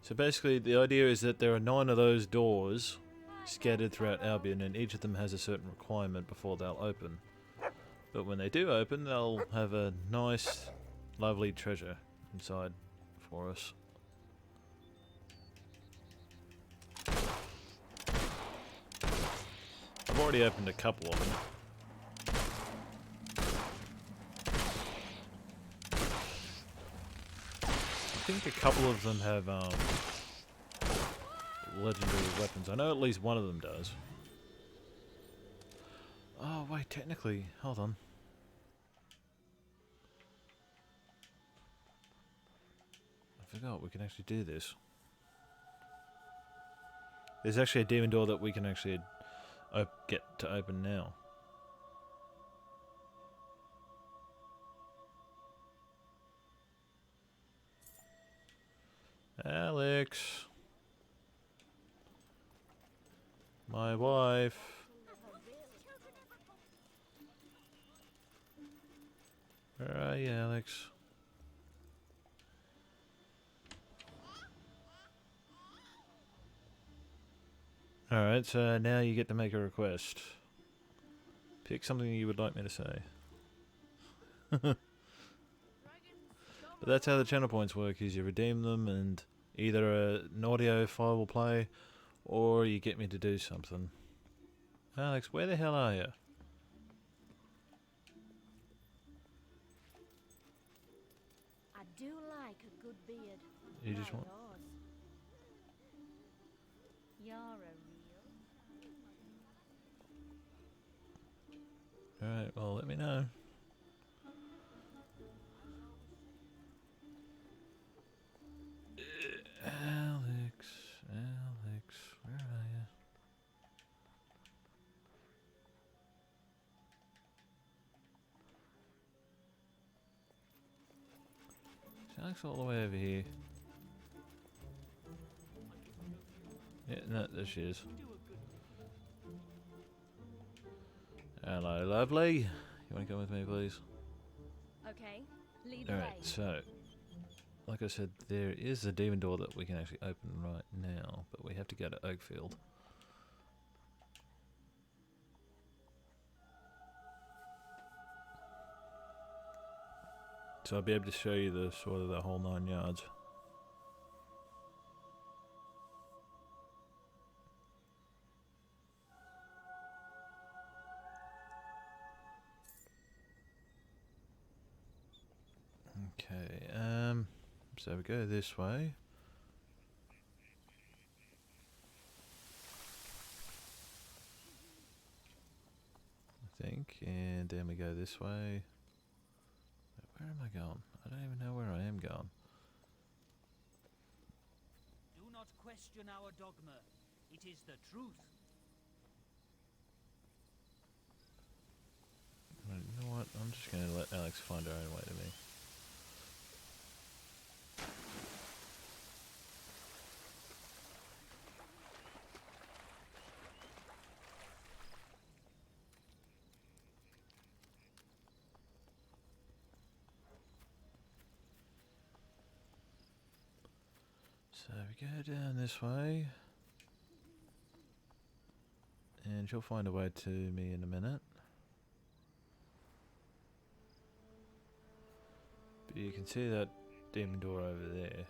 So basically, the idea is that there are 9 of those doors scattered throughout Albion, and each of them has a certain requirement before they'll open. But when they do open, they'll have a nice, lovely treasure inside for us. I've already opened a couple of them. I think a couple of them have legendary weapons. I know at least one of them does. Oh wait, technically, hold on. I forgot we can actually do this. There's actually a demon door that we can actually get to open now. Alex. My wife. Where are you, Alex? Alright, so now you get to make a request. Pick something you would like me to say. But that's how the channel points work, is you redeem them and either an audio file will play or you get me to do something. Alex, where the hell are you? I do like a good beard. You just like want... yours. You're a real. Alright, well let me know. Alex, where are you? Is Alex all the way over here? Yeah, no, there she is. Hello, lovely. You want to come with me, please? Okay, lead the Alright, way. so, like I said, there is a demon door that we can actually open right now, but we have to go to Oakfield. So I'll be able to show you the sort of the whole 9 yards. Okay, so we go this way. I think, and then we go this way. Where am I going? I don't even know where I am going. Do not question our dogma. It is the truth. Right, you know what? I'm just going to let Alex find her own way to me. So we go down this way. And she'll find a way to me in a minute. But you can see that demon door over there.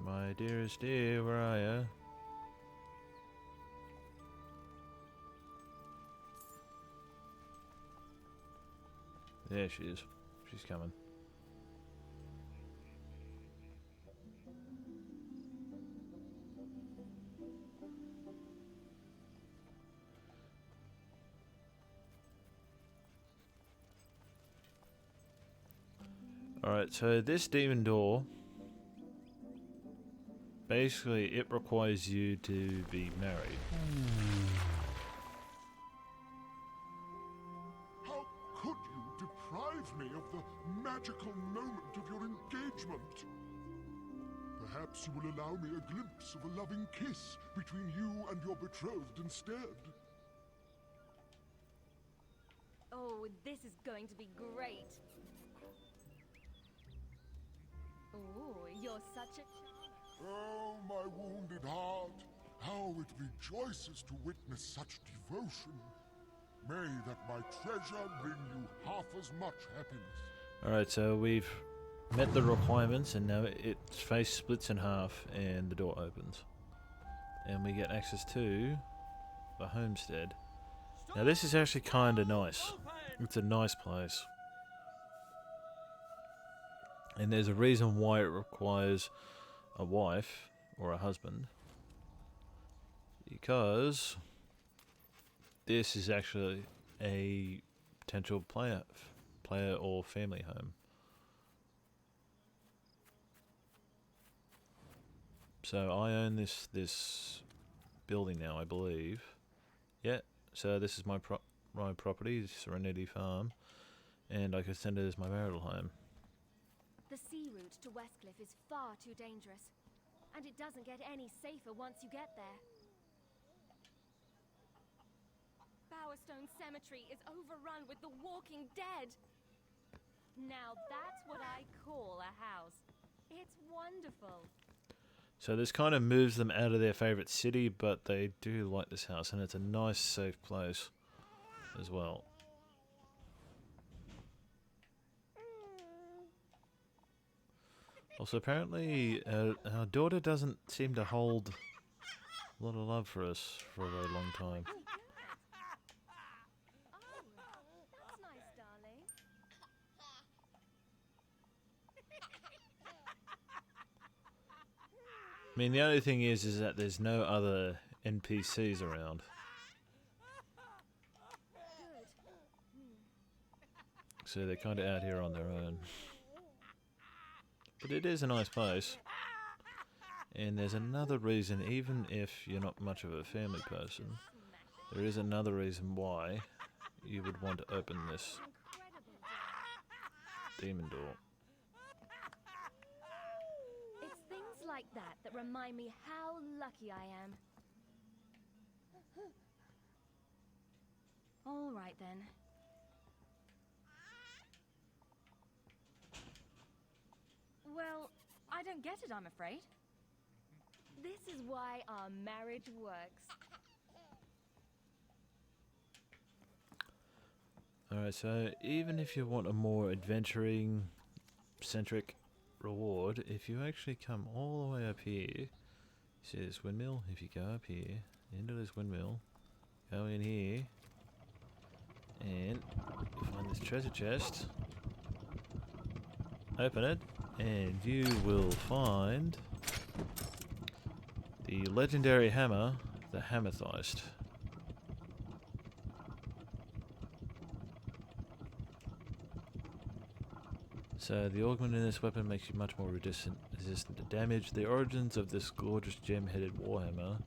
My dearest dear, where are you? There she is. She's coming. Alright, so this demon door, basically it requires you to be married. How could you deprive me of the magical moment of your engagement? Perhaps you will allow me a glimpse of a loving kiss between you and your betrothed instead. Oh, this is going to be great. Oh, you're such a charmer. Oh, my wounded heart, how it rejoices to witness such devotion. May that my treasure bring you half as much happiness. Alright, so we've met the requirements and now its face splits in half and the door opens. And we get access to the homestead. Now this is actually kinda nice. It's a nice place. And there's a reason why it requires a wife or a husband. Because this is actually a potential player or family home. So I own this building now, I believe. Yeah. So this is my property, Serenity Farm, and I could send it as my marital home. The sea route to Westcliff is far too dangerous, and it doesn't get any safer once you get there. Bowerstone Cemetery is overrun with the walking dead. Now that's what I call a house. It's wonderful. So this kind of moves them out of their favourite city, but they do like this house, and it's a nice, safe place as well. Also, apparently, our daughter doesn't seem to hold a lot of love for us for a very long time. That's nice, darling. I mean, the only thing is that there's no other NPCs around. So they're kind of out here on their own. But it is a nice place. And there's another reason, even if you're not much of a family person, there is another reason why you would want to open this demon door. It's things like that remind me how lucky I am. All right then. Well, I don't get it, I'm afraid. This is why our marriage works. Alright, so even if you want a more adventuring-centric reward, if you actually come all the way up here, see this windmill? If you go up here, into this windmill, go in here, and you find this treasure chest, open it, and you will find the legendary hammer, the Amethyst. So the augment in this weapon makes you much more resistant to damage. The origins of this gorgeous gem-headed warhammer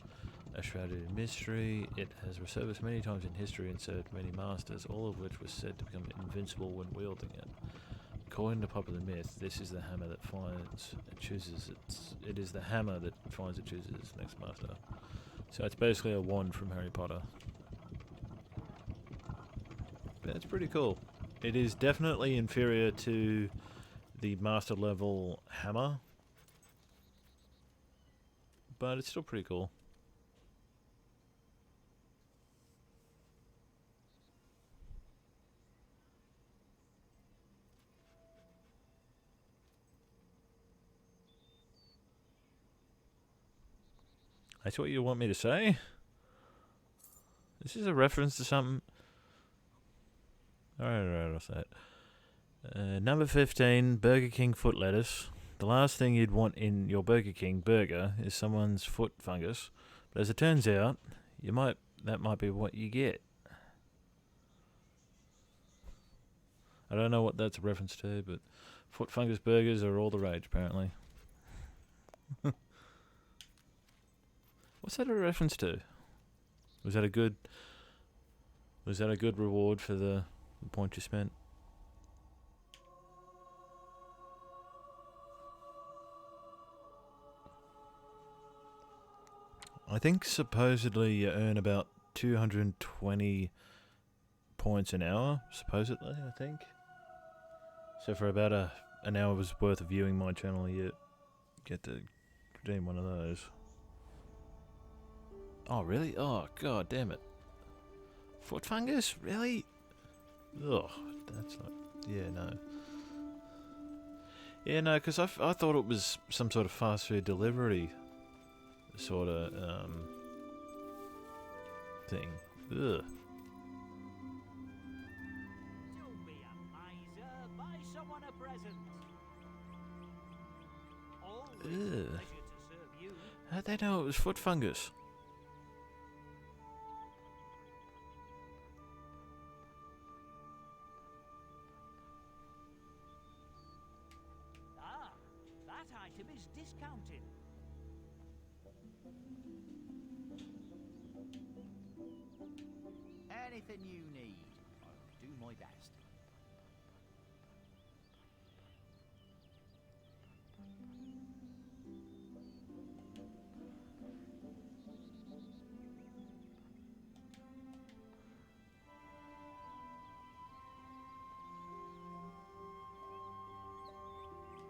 A shrouded in mystery, it has resurfaced many times in history and served many masters, all of which was said to become invincible when wielding it. According to popular myth, this is the hammer that finds and chooses its. It is the hammer that finds and chooses its next master. So it's basically a wand from Harry Potter. But it's pretty cool. It is definitely inferior to the master level hammer, but it's still pretty cool. That's what you want me to say? This is a reference to something. Alright, I'll say it. Number 15, Burger King foot lettuce. The last thing you'd want in your Burger King burger is someone's foot fungus. But as it turns out, that might be what you get. I don't know what that's a reference to, but foot fungus burgers are all the rage, apparently. What's that a reference to? Was that a good reward for the point you spent? I think supposedly you earn about 220 points an hour, supposedly, I think. So for about an hour's worth of viewing my channel, you get to redeem one of those. Oh, really? Oh, god damn it. Foot fungus? Really? Ugh, that's not... Yeah, no. Yeah, no, because I thought it was some sort of fast food delivery sort of thing. Ugh. Don't be a miser. Buy someone a present. Always a pleasure to serve you. How'd they know it was foot fungus? Ah, that item is discounted. Anything you need, I'll do my best.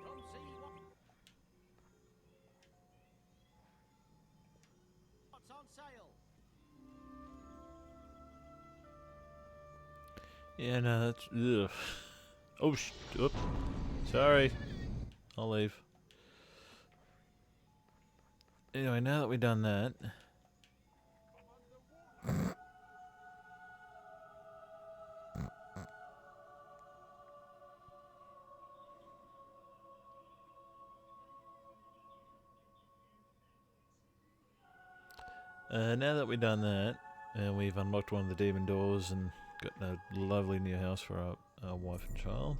Come see what's on sale. Yeah, no, that's... Ugh. Oh, oop. Sorry. I'll leave. Anyway, now that we've done that... now that we've done that, and we've unlocked one of the demon doors and got a lovely new house for our wife and child.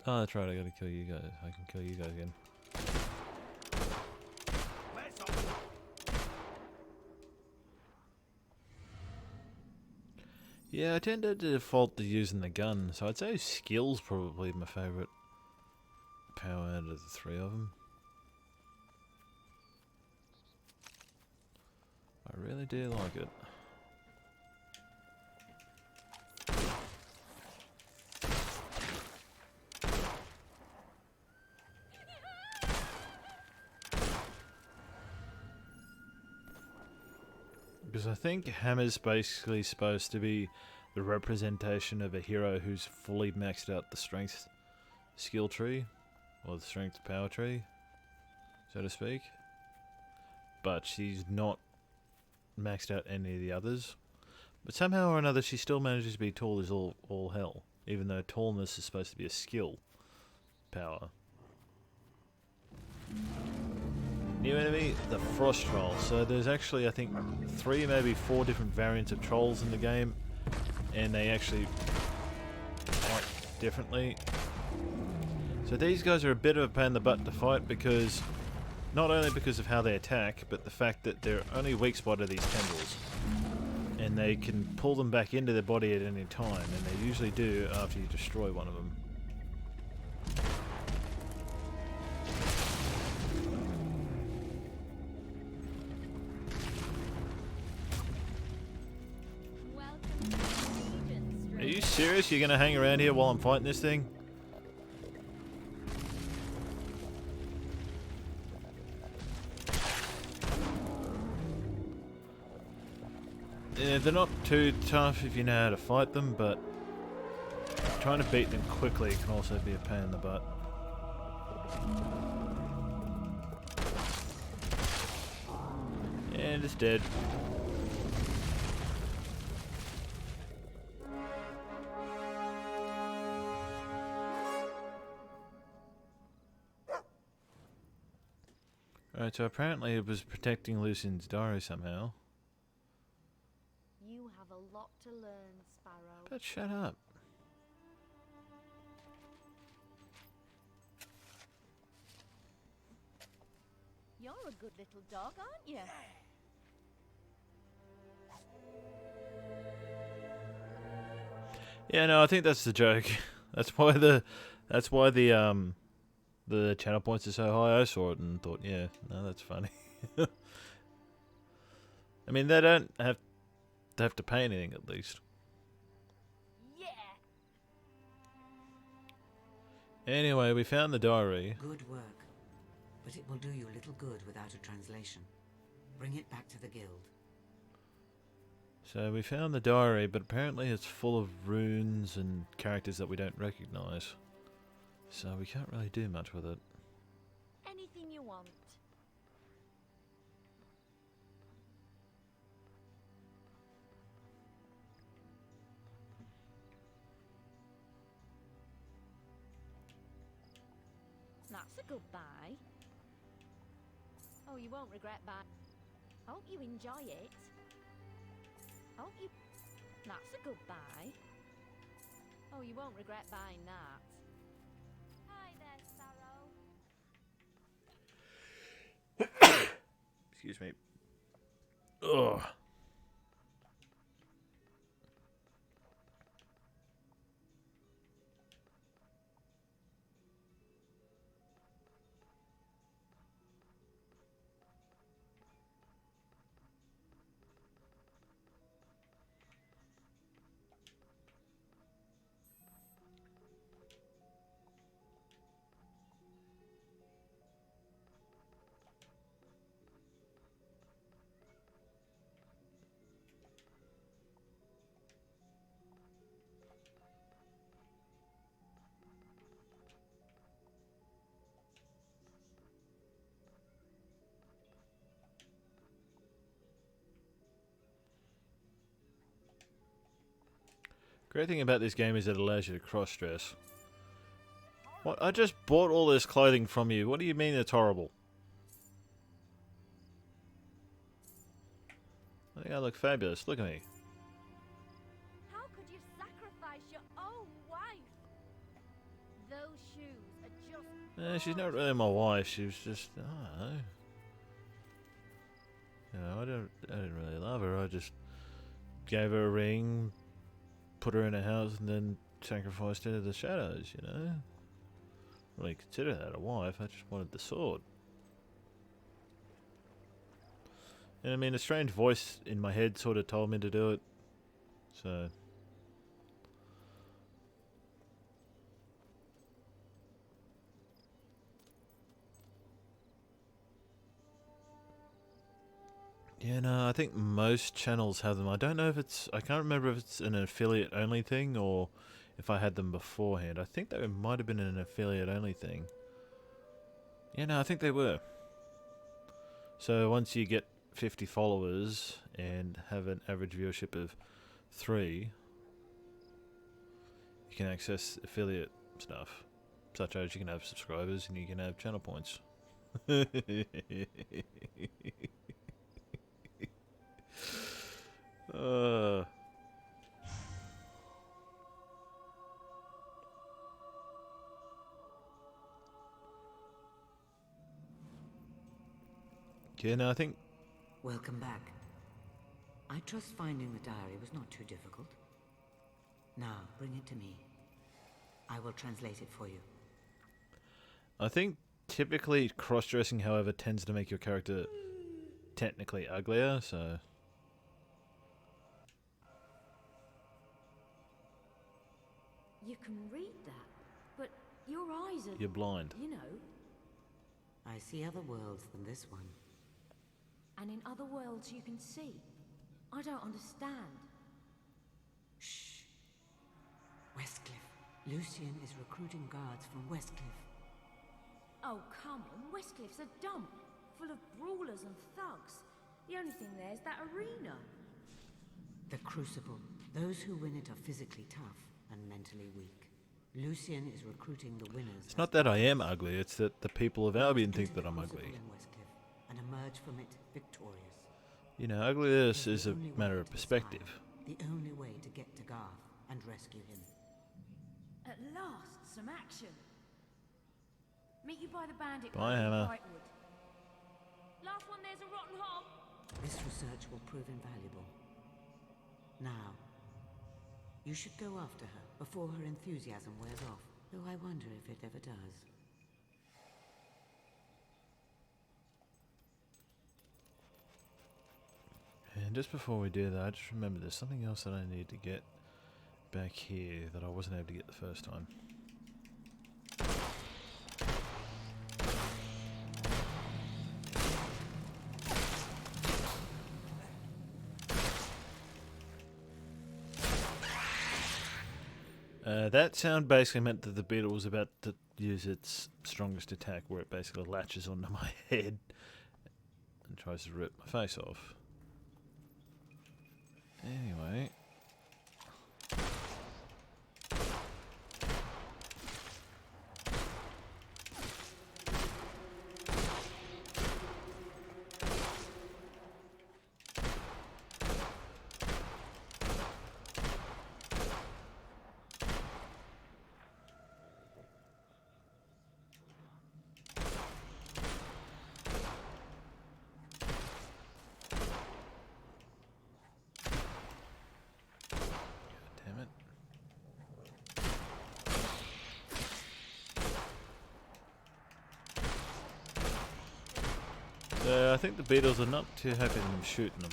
Oh, that's right, I gotta kill you guys. I can kill you guys again. Yeah, I tend to default to using the gun, so I'd say skill's probably my favourite power out of the three of them. I really do like it. Because I think Hammer's basically supposed to be the representation of a hero who's fully maxed out the strength skill tree, or the strength power tree, so to speak. But she's not maxed out any of the others. But somehow or another she still manages to be tall as all hell, even though tallness is supposed to be a skill power. New enemy, the Frost Troll. So there's actually, I think, 3, maybe 4 different variants of trolls in the game, and they actually differently. So these guys are a bit of a pain in the butt to fight because, not only because of how they attack, but the fact that their only weak spot are these tendrils. And they can pull them back into their body at any time, and they usually do after you destroy one of them. Are you serious? You're gonna hang around here while I'm fighting this thing? Yeah, they're not too tough if you know how to fight them, but trying to beat them quickly can also be a pain in the butt. And it's dead. Alright, so apparently it was protecting Lucian's diary somehow. You have a lot to learn, Sparrow. But shut up. You're a good little dog, aren't you? Yeah, no, I think that's the joke. That's why the channel points are so high. I saw it and thought, yeah, no, that's funny. I mean, they don't have to pay anything at least. Yeah. Anyway, we found the diary. Good work. But it will do you little good without a translation. Bring it back to the guild. So we found the diary, but apparently it's full of runes and characters that we don't recognize. So we can't really do much with it. Anything you want. That's a goodbye. Oh, you won't regret that. Hope you enjoy it. Hope you... That's a goodbye. Oh, you won't regret buying that. Hi there, Sparrow. Excuse me. Ugh. Great thing about this game is it allows you to cross-dress. What? I just bought all this clothing from you. What do you mean it's horrible? I think I look fabulous. Look at me. How could you sacrifice your own wife? Those shoes are just... She's not really my wife. She was just, I don't know. You know, I didn't really love her. I just gave her a ring, put her in a house, and then sacrificed her to the shadows, you know? I really consider that a wife. I just wanted the sword. And I mean, a strange voice in my head sort of told me to do it. So... yeah, no, I think most channels have them. I don't know if it's... I can't remember if it's an affiliate-only thing or if I had them beforehand. I think they might have been an affiliate-only thing. Yeah, no, I think they were. So once you get 50 followers and have an average viewership of 3, you can access affiliate stuff. Such as you can have subscribers and you can have channel points. Yeah, no, I think... Welcome back. I trust finding the diary was not too difficult. Now, bring it to me. I will translate it for you. I think typically cross-dressing, however, tends to make your character technically uglier, so... You can read that, but your eyes are... You're blind. You know. I see other worlds than this one. And in other worlds you can see. I don't understand. Shh. Westcliff. Lucian is recruiting guards from Westcliff. Oh, come on. Westcliff's a dump, full of brawlers and thugs. The only thing there is that arena. The Crucible. Those who win it are physically tough and mentally weak. Lucian is recruiting the winners. It's not that I am ugly, it's that the people of Albion think that I'm ugly. In Westcliff and emerge from it victorious. You know, ugliness is a matter of perspective. The only way to get to Garth and rescue him. At last, some action. Meet you by the bandit. Bye, Hannah. Brightwood. Last one, there's a rotten hog. This research will prove invaluable. Now, you should go after her before her enthusiasm wears off. Though I wonder if it ever does. And just before we do that, I just remember there's something else that I need to get back here that I wasn't able to get the first time. That sound basically meant that the beetle was about to use its strongest attack, where it basically latches onto my head and tries to rip my face off. Anyway. I think the beetles are not too happy with them shooting them.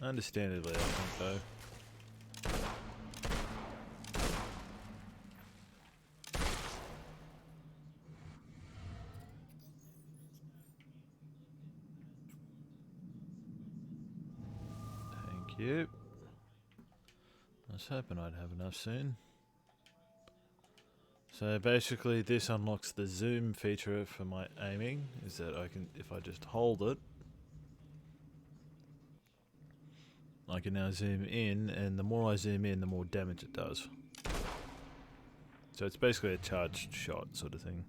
Understandably, I think, though. Thank you. I was hoping I'd have enough soon. So basically this unlocks the zoom feature for my aiming, is that I can, if I just hold it, I can now zoom in, and the more I zoom in, the more damage it does. So it's basically a charged shot sort of thing.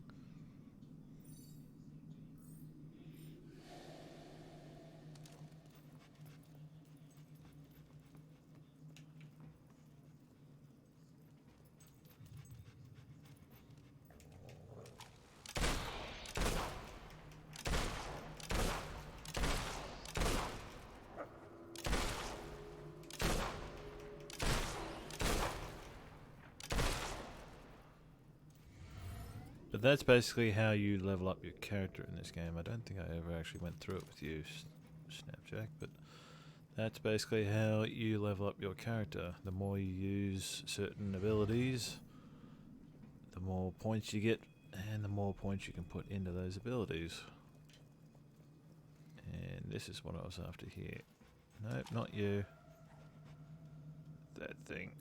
But that's basically how you level up your character in this game. I don't think I ever actually went through it with you, Snapjack, but that's basically how you level up your character. The more you use certain abilities, the more points you get, and the more points you can put into those abilities. And this is what I was after here. Nope, not you. That thing.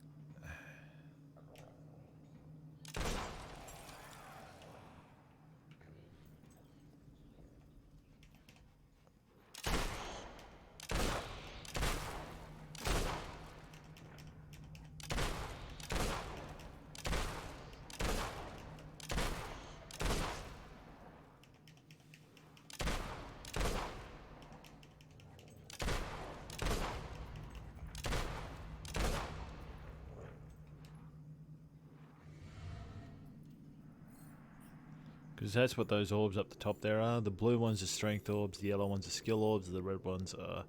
Because that's what those orbs up the top there are. The blue ones are strength orbs, the yellow ones are skill orbs, the red ones are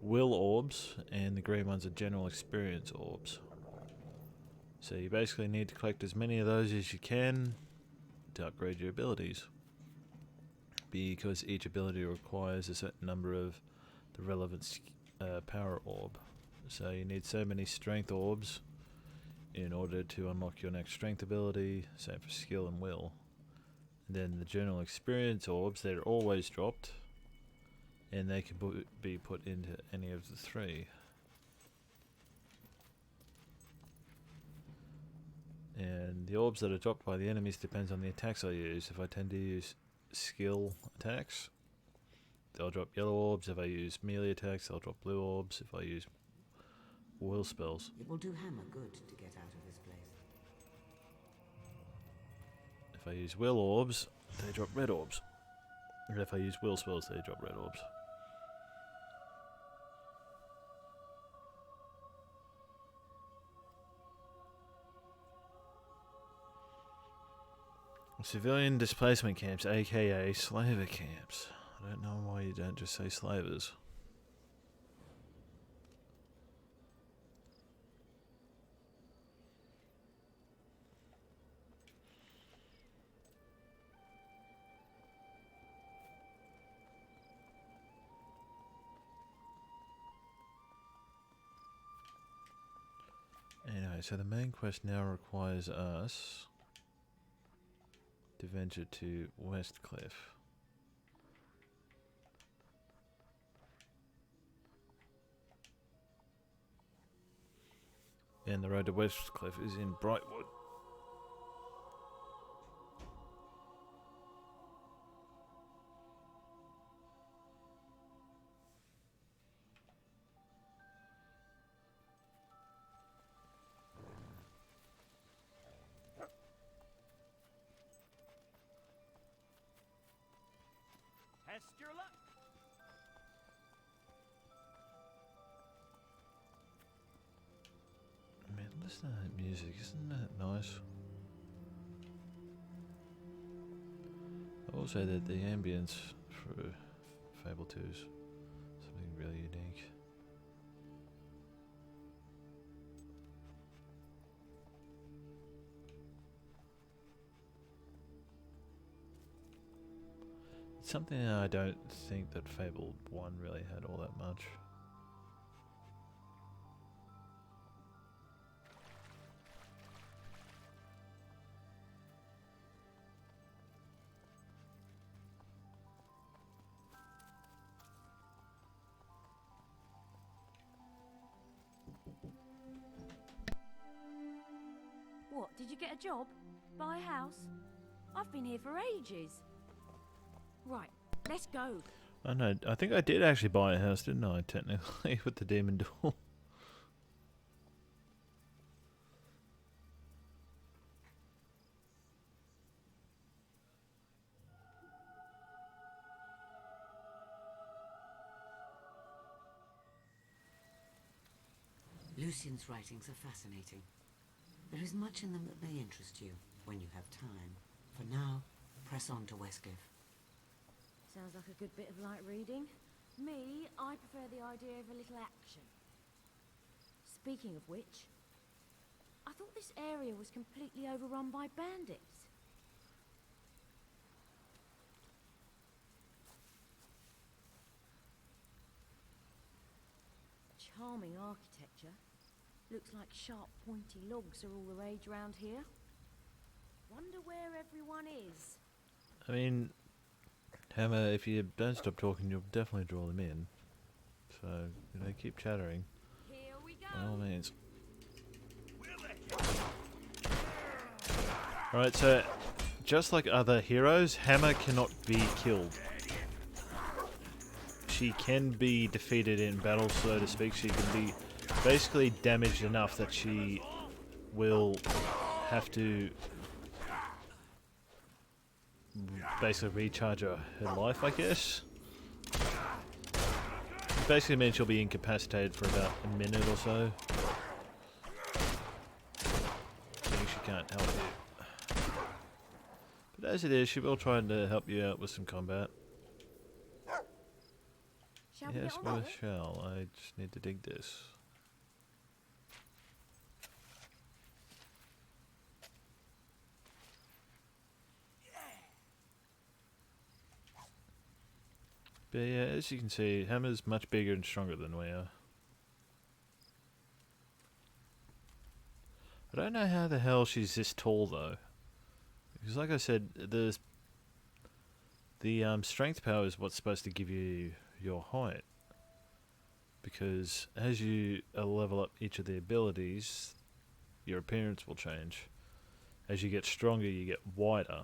will orbs, and the green ones are general experience orbs. So you basically need to collect as many of those as you can to upgrade your abilities. Because each ability requires a certain number of the relevant power orb. So you need so many strength orbs in order to unlock your next strength ability, same for skill and will. And then the general experience orbs, they're always dropped, and they can be put into any of the three. And the orbs that are dropped by the enemies depends on the attacks I use. If I tend to use skill attacks, they'll drop yellow orbs. If I use melee attacks, they'll drop blue orbs. If I use will spells. It will do Hammer good to get out of this place. If I use will orbs, they drop red orbs. And if I use will spells, they drop red orbs. Civilian displacement camps, aka slaver camps. I don't know why you don't just say slavers. Anyway, so the main quest now requires us to venture to Westcliff. And the road to Westcliff is in Brightwood. Test your luck. Man, listen to that music, isn't that nice? I will say that the ambience for Fable 2 is something really unique. It's something I don't think that Fable 1 really had all that much. What, did you get a job? Buy a house? I've been here for ages. Right, let's go. I know, I think I did actually buy a house, didn't I, technically, with the demon door. Lucian's writings are fascinating. There is much in them that may interest you when you have time. For now, press on to Westcliff. Sounds like a good bit of light reading. Me, I prefer the idea of a little action. Speaking of which, I thought this area was completely overrun by bandits. Charming architecture. Looks like sharp, pointy logs are all the rage around here. Wonder where everyone is. I mean, Hammer, if you don't stop talking, you'll definitely draw them in. So, you know, keep chattering. Here we go. By all means. Alright, so, just like other heroes, Hammer cannot be killed. She can be defeated in battle, so to speak. She can be basically damaged enough that she will have to basically recharge her life, I guess. It basically means she'll be incapacitated for about a minute or so. I think she can't help you. But as it is, she will try to help you out with some combat. Shall we Yes, get we on with it? shall. I just need to dig this. But yeah, as you can see, Hammer's much bigger and stronger than we are. I don't know how the hell she's this tall though. Because like I said, the strength power is what's supposed to give you your height. Because as you level up each of the abilities, your appearance will change. As you get stronger, you get wider.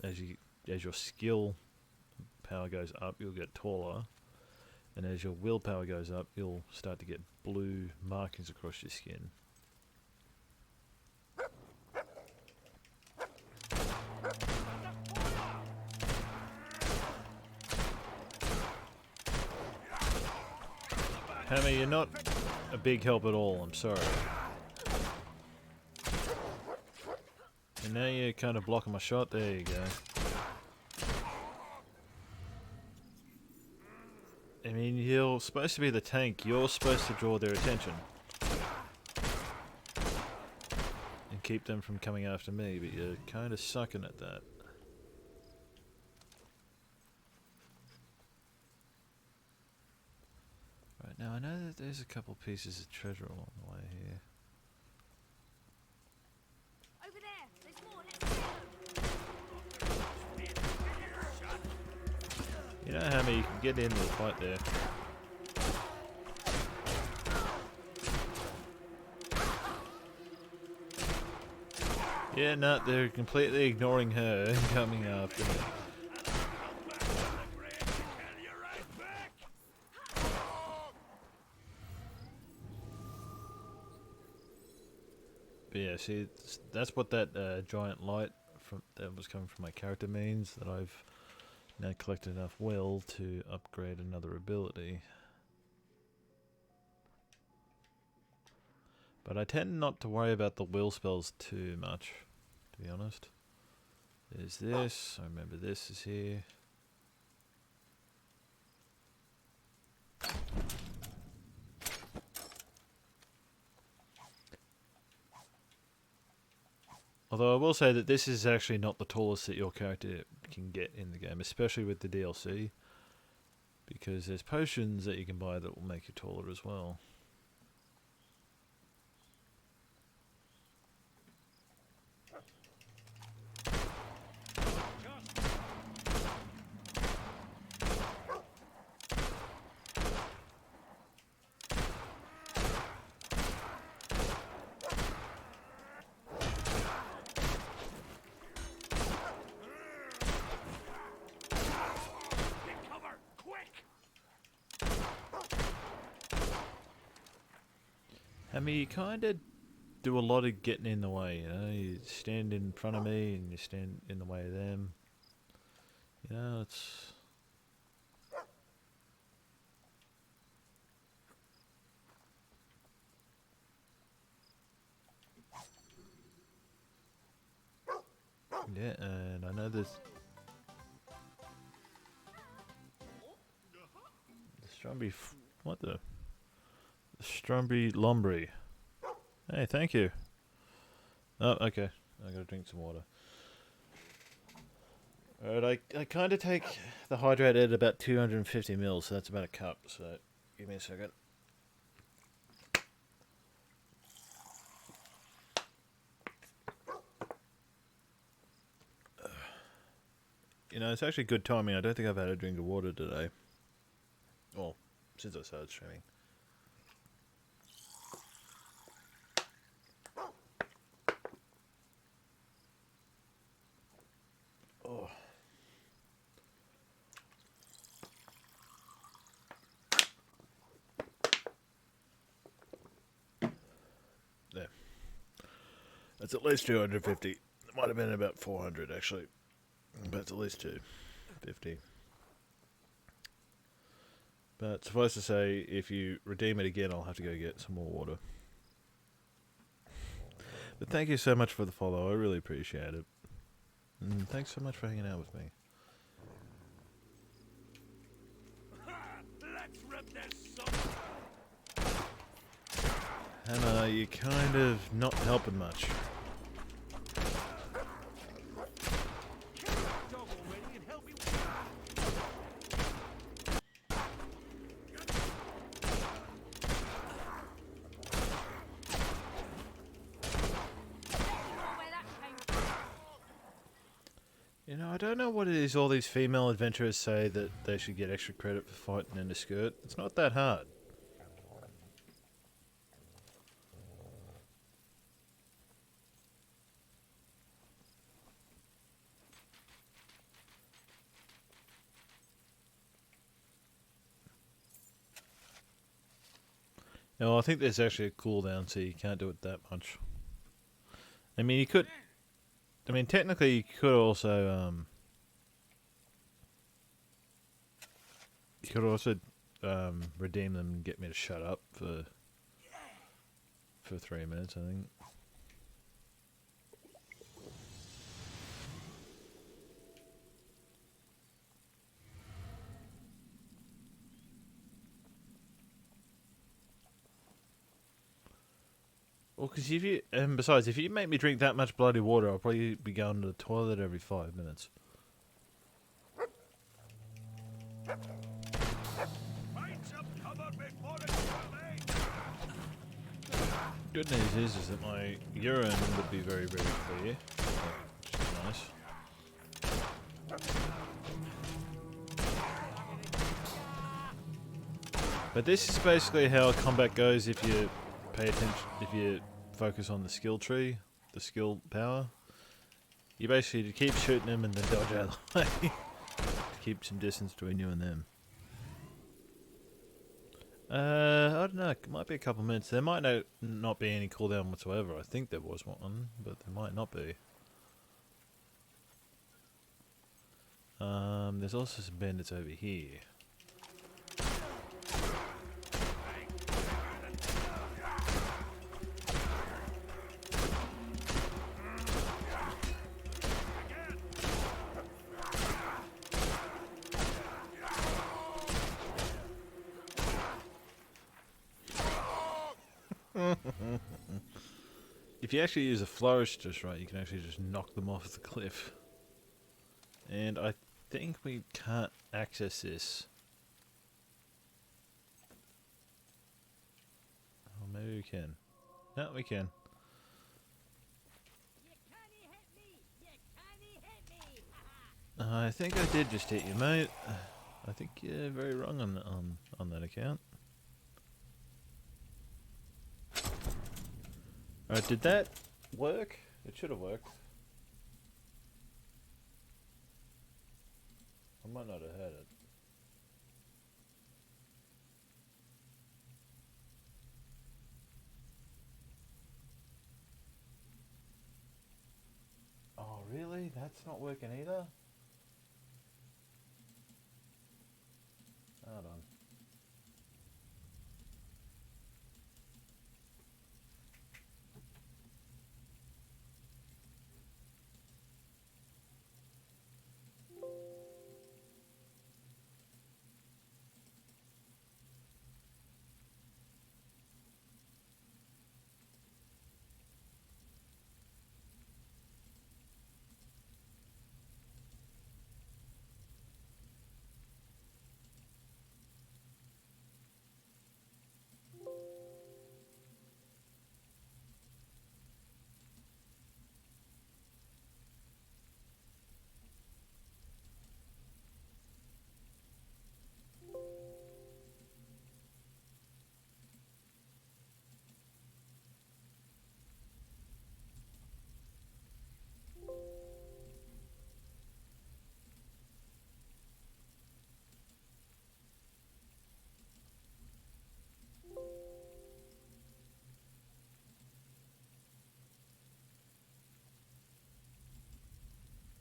As your skill power goes up, you'll get taller. And as your willpower goes up, you'll start to get blue markings across your skin. Hammer, you're not a big help at all, I'm sorry. And now you're kind of blocking my shot, there you go. I mean, you're supposed to be the tank, you're supposed to draw their attention. And keep them from coming after me, but you're kind of sucking at that. Right, now I know that there's a couple pieces of treasure along the way here. Over there. There's more. Let's go. You know, Hammer, you can get into the fight there. Yeah, no, they're completely ignoring her and coming after me. But yeah, see, that's what that giant light that was coming from my character means, that I've now collected enough will to upgrade another ability. But I tend not to worry about the will spells too much, to be honest. There's this, I remember this is here. Although I will say that this is actually not the tallest that your character can get in the game, especially with the DLC. Because there's potions that you can buy that will make you taller as well. I mean, you kind of do a lot of getting in the way, you know? You stand in front of me and you stand in the way of them. You know, it's... Yeah, and I know there's... The Strumby... What the... Strumby Lumbry. Hey, thank you. Oh, okay. I gotta drink some water. Alright, I kind of take the hydrate at about 250 mils, so that's about a cup, so give me a second. You know, it's actually good timing. I don't think I've had a drink of water today. Well, since I started streaming. Oh. There. That's at least 250. It might have been about 400 actually. But it's at least 250. But suffice to say, if you redeem it again, I'll have to go get some more water. But thank you so much for the follow. I really appreciate it. And thanks so much for hanging out with me. Let's rip this son. Hannah, you're kind of not helping much. Dog already and help me. You know, I don't know what it is all these female adventurers say that they should get extra credit for fighting in a skirt. It's not that hard. No, I think there's actually a cooldown, so you can't do it that much. I mean, you could... I mean, technically, you could also, you could also, redeem them and get me to shut up for 3 minutes, I think. Well, because if you, and besides, if you make me drink that much bloody water, I'll probably be going to the toilet every 5 minutes. Good news is that my urine would be very, very clear, which is nice. But this is basically how combat goes if you pay attention, if you focus on the skill tree, the skill power. You basically keep shooting them and then dodge out of the way to keep some distance between you and them. I don't know, it might be a couple minutes. There might not be any cooldown whatsoever. I think there was one, but there might not be. There's also some bandits over here. If you actually use a flourish just right, you can actually just knock them off the cliff. And I think we can't access this. Oh, maybe we can. No, we can. I think I did just hit you, mate. I think you're very wrong on that account. Alright, did that work? It should have worked. I might not have had it. Oh, really? That's not working either? Hold on.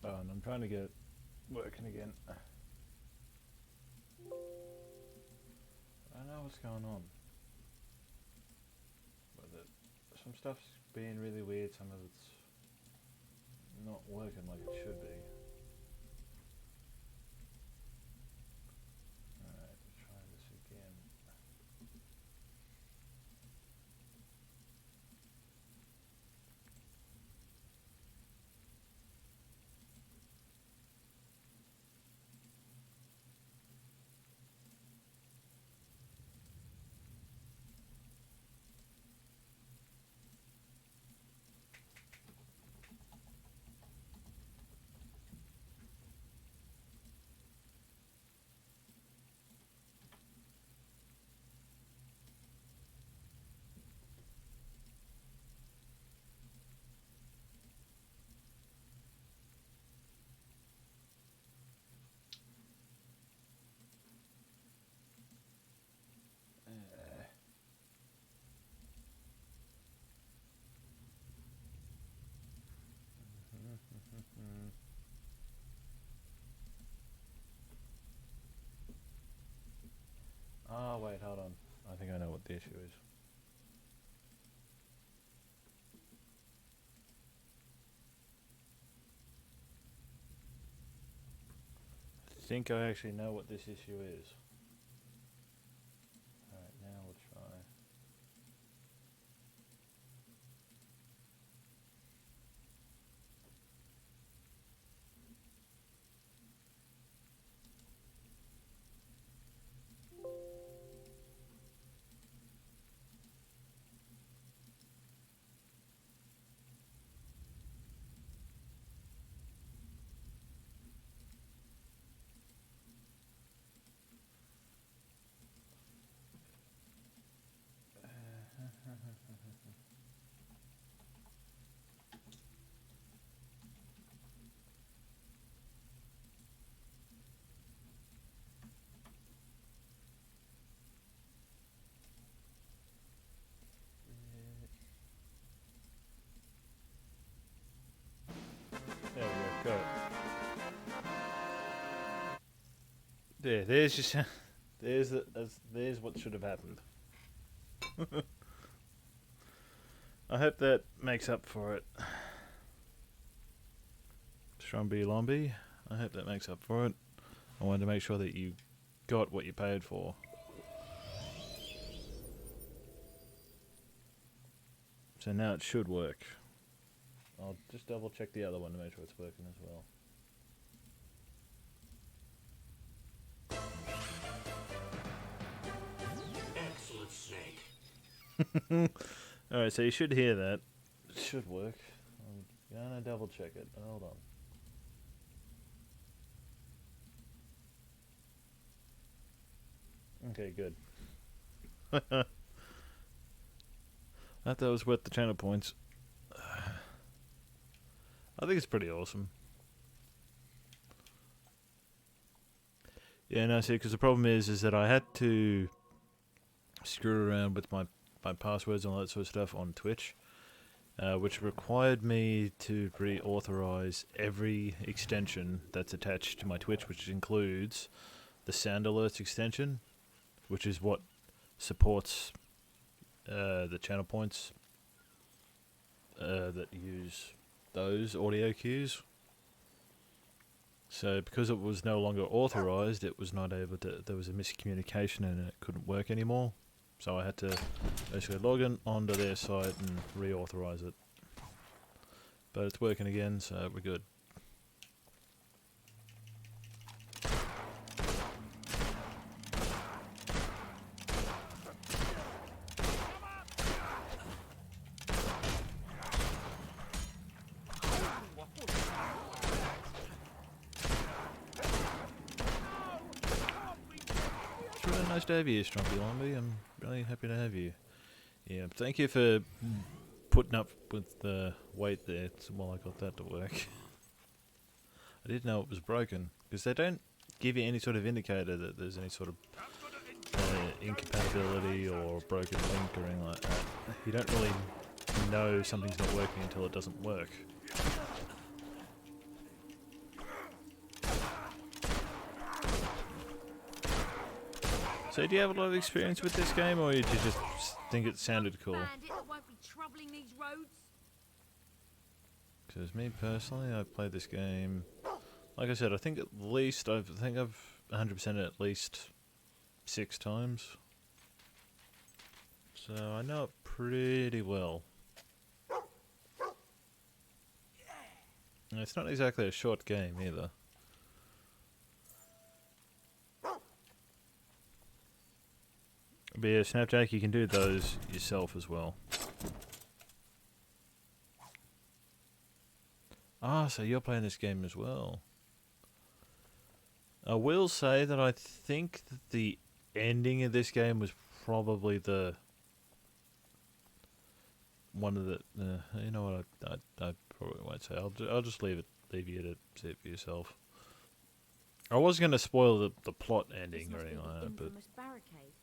Oh, and I'm trying to get it working again. I don't know what's going on. But some stuff's being really weird, some of it's not working like it should be. Alright, try this again. Oh, wait, hold on. I think I know what the issue is. I think I actually know what this issue is. Alright, now we'll try. There we go, got it. There's just there's what should have happened. I hope that makes up for it. Strumby Lomby, I hope that makes up for it. I wanted to make sure that you got what you paid for. So now it should work. I'll just double check the other one to make sure it's working as well. Excellent snake. Alright, so you should hear that. It should work. I'm gonna double check it. Hold on. Okay, good. I thought that was worth the channel points. I think it's pretty awesome. Yeah, no, see, because the problem is that I had to screw around with my passwords and all that sort of stuff on Twitch, which required me to reauthorize every extension that's attached to my Twitch, which includes the Sound Alerts extension, which is what supports the channel points that use those audio cues. So because it was no longer authorized, it was not able to, there was a miscommunication and it couldn't work anymore. So I had to basically log in onto their site and reauthorize it. But it's working again, so we're good. It's really nice to have you, Strumpy Lomby. I'm really happy to have you. Yeah, thank you for putting up with the wait there while I got that to work. I didn't know it was broken, because they don't give you any sort of indicator that there's any sort of incompatibility or broken link or anything like that. You don't really know something's not working until it doesn't work. So do you have a lot of experience with this game, or did you just think it sounded cool? Because me personally, I've played this game. Like I said, I think I've 100%ed it at least 6 times. So I know it pretty well. And it's not exactly a short game either. But yeah, Snapjack, you can do those yourself as well. Ah, so you're playing this game as well. I will say that I think that the ending of this game was probably the one of the. You know what? I probably won't say. I'll just leave you to see it for yourself. I was going to spoil the plot ending or anything like that, but barricade.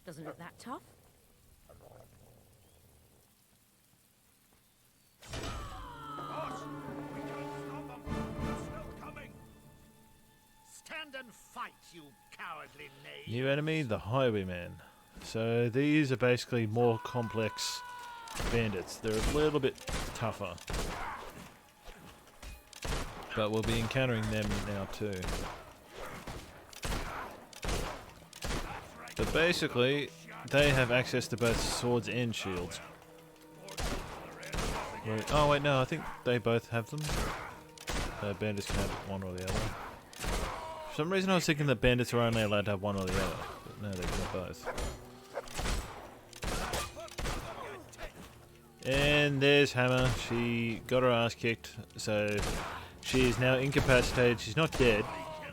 Doesn't look that tough. Stand and fight, you cowardly knave. new enemy, the Highwayman. So these are basically more complex bandits. They're a little bit tougher. But we'll be encountering them now too. But basically, they have access to both swords and shields. Wait, oh wait, no, I think they both have them. Bandits can have one or the other. For some reason I was thinking that bandits are only allowed to have one or the other. But no, they can have both. And there's Hammer. She got her ass kicked, so she is now incapacitated. She's not dead.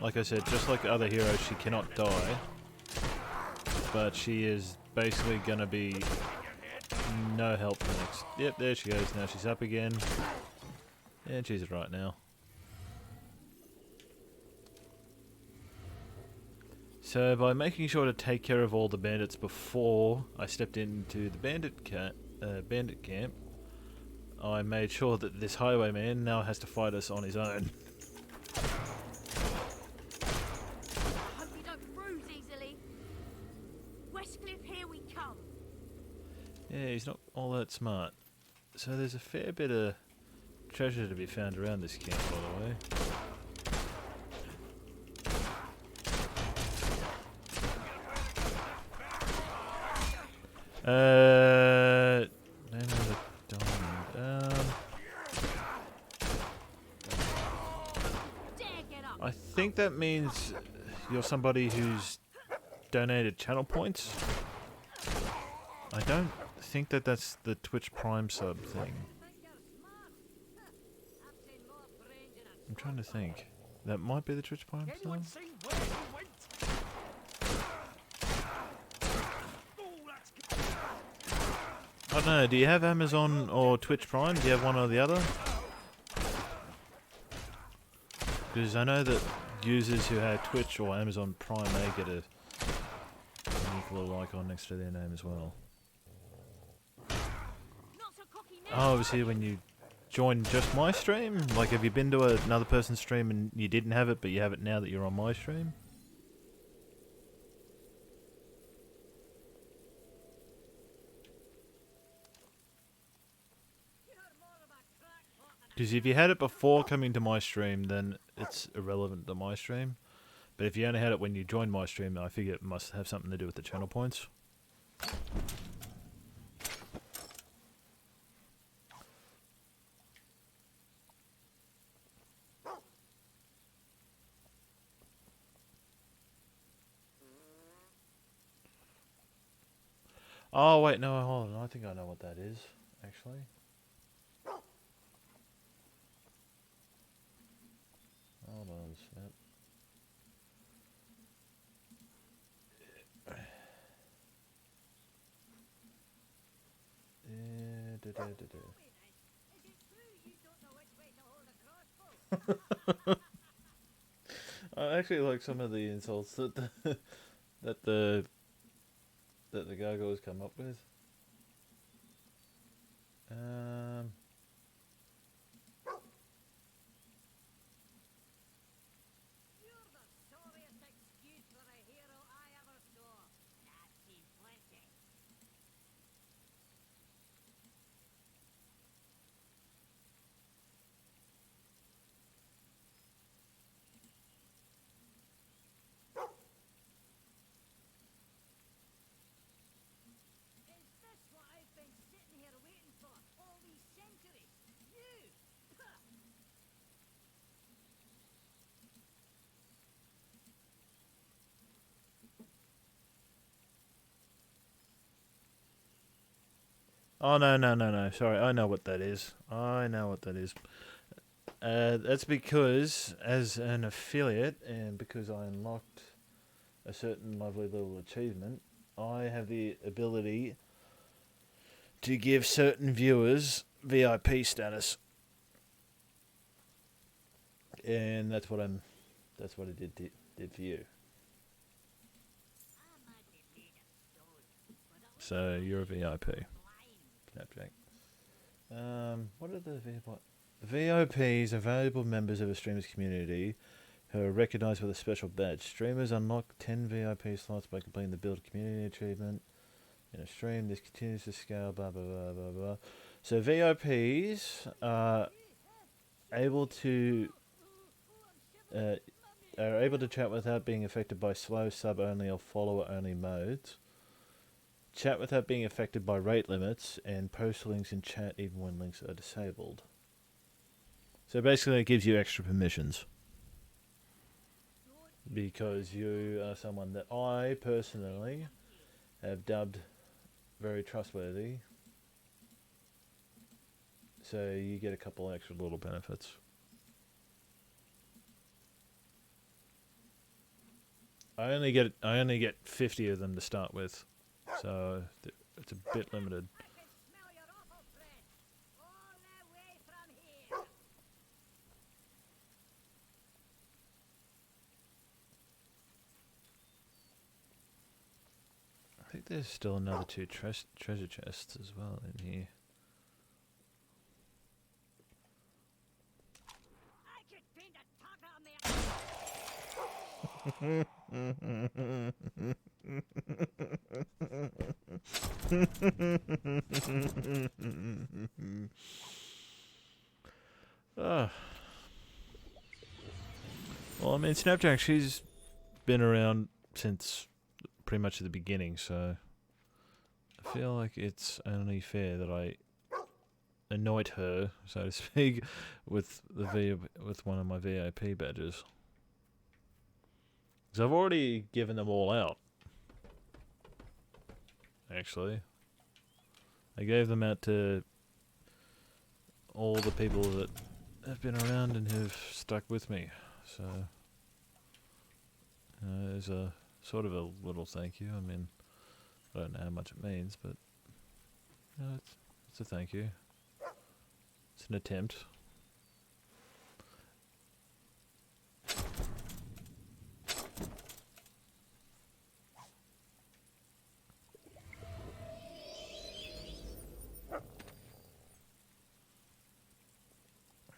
Like I said, just like other heroes, she cannot die. But she is basically going to be no help for next. Yep, there she goes. Now she's up again. And she's right now. So by making sure to take care of all the bandits before I stepped into the bandit camp, I made sure that this highwayman now has to fight us on his own. Hope you don't bruise easily. Westcliff, here we come. Yeah, he's not all that smart. So there's a fair bit of treasure to be found around this camp, by the way. Name of the diamond. I think that means you're somebody who's donated channel points. I don't think that that's the Twitch Prime sub thing. I'm trying to think. That might be the Twitch Prime sub? I don't know, do you have Amazon or Twitch Prime? Do you have one or the other? Because I know that users who have Twitch or Amazon Prime, they get a unique little icon next to their name as well. Oh, it was here when you joined just my stream? Like, have you been to another person's stream and you didn't have it, but you have it now that you're on my stream? Because if you had it before coming to my stream, then it's irrelevant to my stream. But if you only had it when you joined my stream, I figure it must have something to do with the channel points. Oh, wait, no, hold on. I think I know what that is, actually. Hold on, snap. I actually like some of the insults that the gargoyles come up with. Oh, no. Sorry, I know what that is. That's because, as an affiliate, and because I unlocked a certain lovely little achievement, I have the ability to give certain viewers VIP status. And that's what I did for you. So you're a VIP. Snapjack. What are the VIP? VIPs are valuable members of a streamer's community who are recognized with a special badge. Streamers unlock 10 VIP slots by completing the Build Community achievement in a stream. This continues to scale, blah, blah, blah, blah, blah. So VIPs are able to chat without being affected by slow, sub-only, or follower-only modes. Chat without being affected by rate limits, and post links in chat even when links are disabled. So basically it gives you extra permissions. Because you are someone that I personally have dubbed very trustworthy. So you get a couple extra little benefits. I only get 50 of them to start with. So it's a bit limited. I think there's still another 2 treasure chests as well in here. Well, I mean, Snapjack, she's been around since pretty much at the beginning, so I feel like it's only fair that I anoint her, so to speak, with with one of my VIP badges. Because I've already given them all out. Actually, I gave them out to all the people that have been around and have stuck with me. So there's a sort of a little thank you. I mean, I don't know how much it means, but it's a thank you. It's an attempt.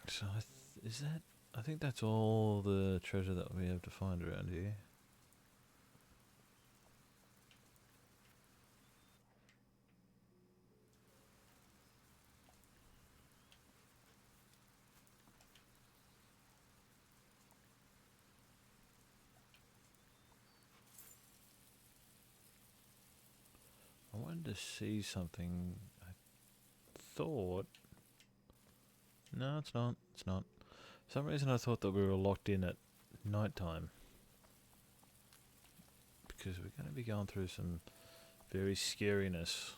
So is that? I think that's all the treasure that we have to find around here. I wanted to see something. I thought. No, it's not. It's not. For some reason I thought that we were locked in at night time. Because we're going to be going through some very scariness.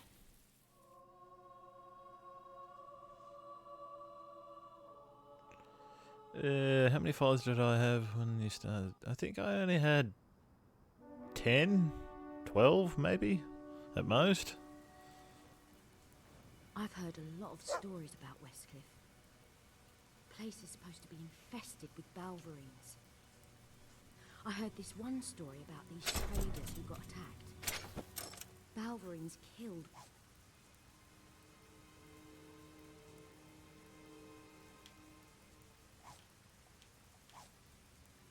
How many followers did I have when you started? I think I only had 10, 12 maybe, at most. I've heard a lot of stories about Westcliff. The place is supposed to be infested with Balverines. I heard this one story about these traders who got attacked. Balverines killed.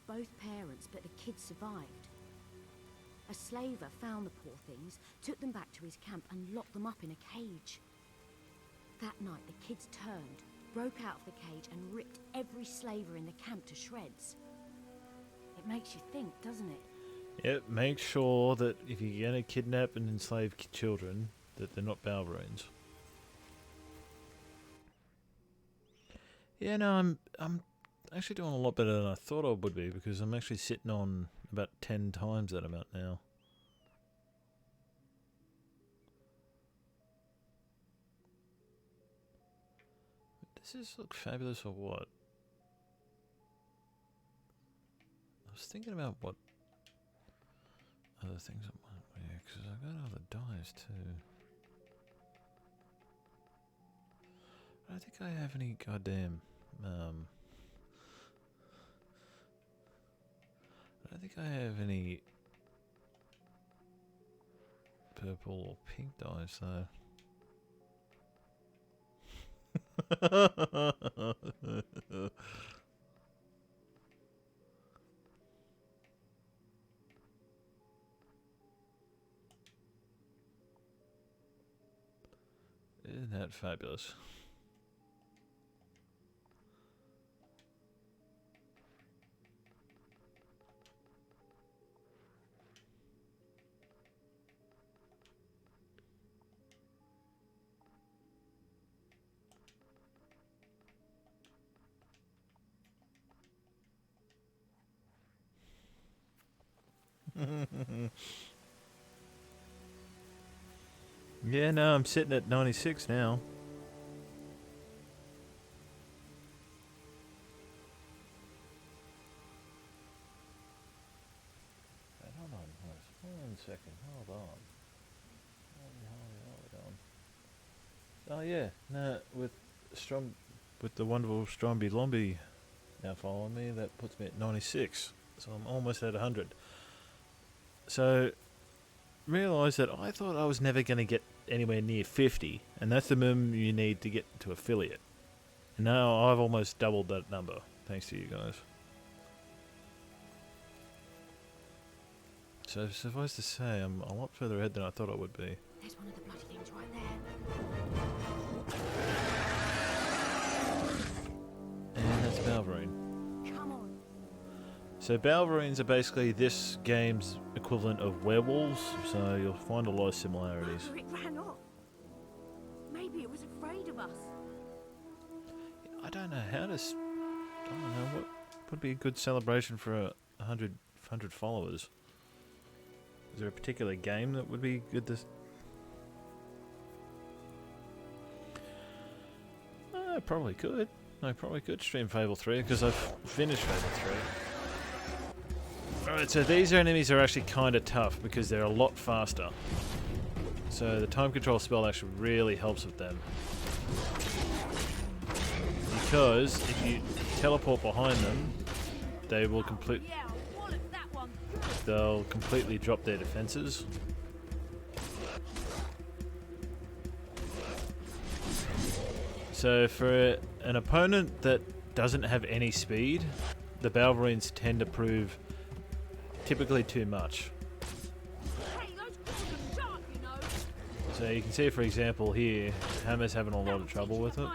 Both parents, but the kids survived. A slaver found the poor things, took them back to his camp and locked them up in a cage. That night the kids turned, broke out of the cage and ripped every slaver in the camp to shreds. It makes you think, doesn't it? Yep, make sure that if you're going to kidnap and enslave children, that they're not Balverines. Yeah, no, I'm actually doing a lot better than I thought I would be, because I'm actually sitting on about 10 times that amount now. Does this look fabulous or what? I was thinking about what other things I might wear, because I've got other dyes too. I don't think I have any goddamn, I don't think I have any purple or pink dyes though. Isn't that fabulous? Yeah, no, I'm sitting at 96 now. Wait, hold on, one second, hold on. Hold on. Oh yeah, no, with the wonderful Stromby Lomby now following me, that puts me at 96. So I'm almost at 100. So, realise that I thought I was never going to get anywhere near 50, and that's the minimum you need to get to affiliate. And now I've almost doubled that number, thanks to you guys. So suffice to say, I'm a lot further ahead than I thought I would be. There's one of the bloody things right there. And that's Balverine. Come on. So Balverines are basically this game's equivalent of werewolves, so you'll find a lot of similarities. It ran off. Maybe it was afraid of us. I don't know how to... I don't know, what would be a good celebration for 100 followers? Is there a particular game that would be good to... I probably could. I probably could stream Fable 3, because I've finished Fable 3. Alright, so these enemies are actually kind of tough, because they're a lot faster. So the time control spell actually really helps with them. Because if you teleport behind them, they will they'll completely drop their defenses. So for an opponent that doesn't have any speed, the Balverines tend to prove typically too much. So you can see, for example, here, Hammer's having a lot of trouble with it.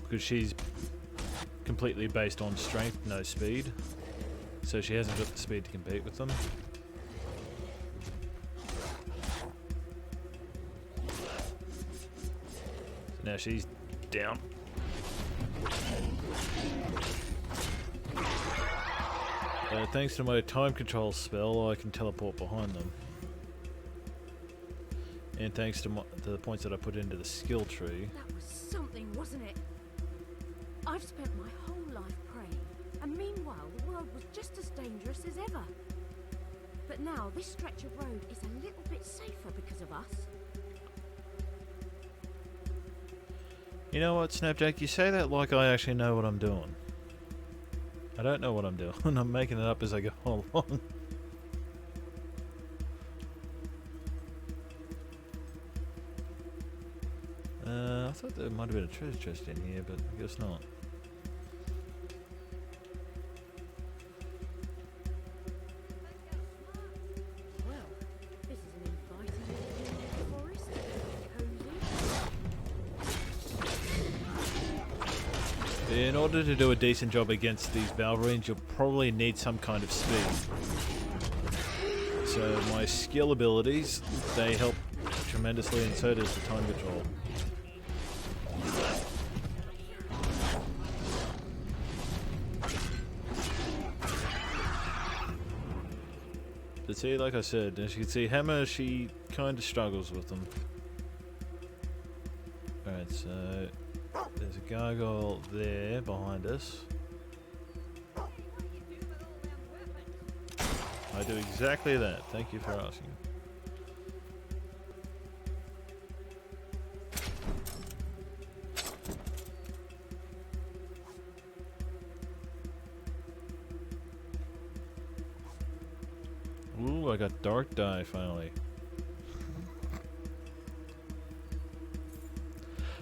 Because she's completely based on strength, no speed. So she hasn't got the speed to compete with them. So now she's down. Thanks to my time control spell, I can teleport behind them. And thanks to the points that I put into the skill tree. That was something, wasn't it? I've spent my whole life praying, and meanwhile the world was just as dangerous as ever. But now this stretch of road is a little bit safer because of us. You know what, Snapjack? You say that like I actually know what I'm doing. I don't know what I'm doing. I'm making it up as I go along. I thought there might have been a treasure chest in here, but I guess not. Well, this is an inviting little forest. Cozy. In order to do a decent job against these Balverines, you'll probably need some kind of speed. So my skill abilities, they help tremendously, and so does the time control. But see, like I said, as you can see, Hammer, she kind of struggles with them. Alright, so There's a gargoyle there behind us. I do exactly that. Thank you for asking. Ooh, I got dark dye finally.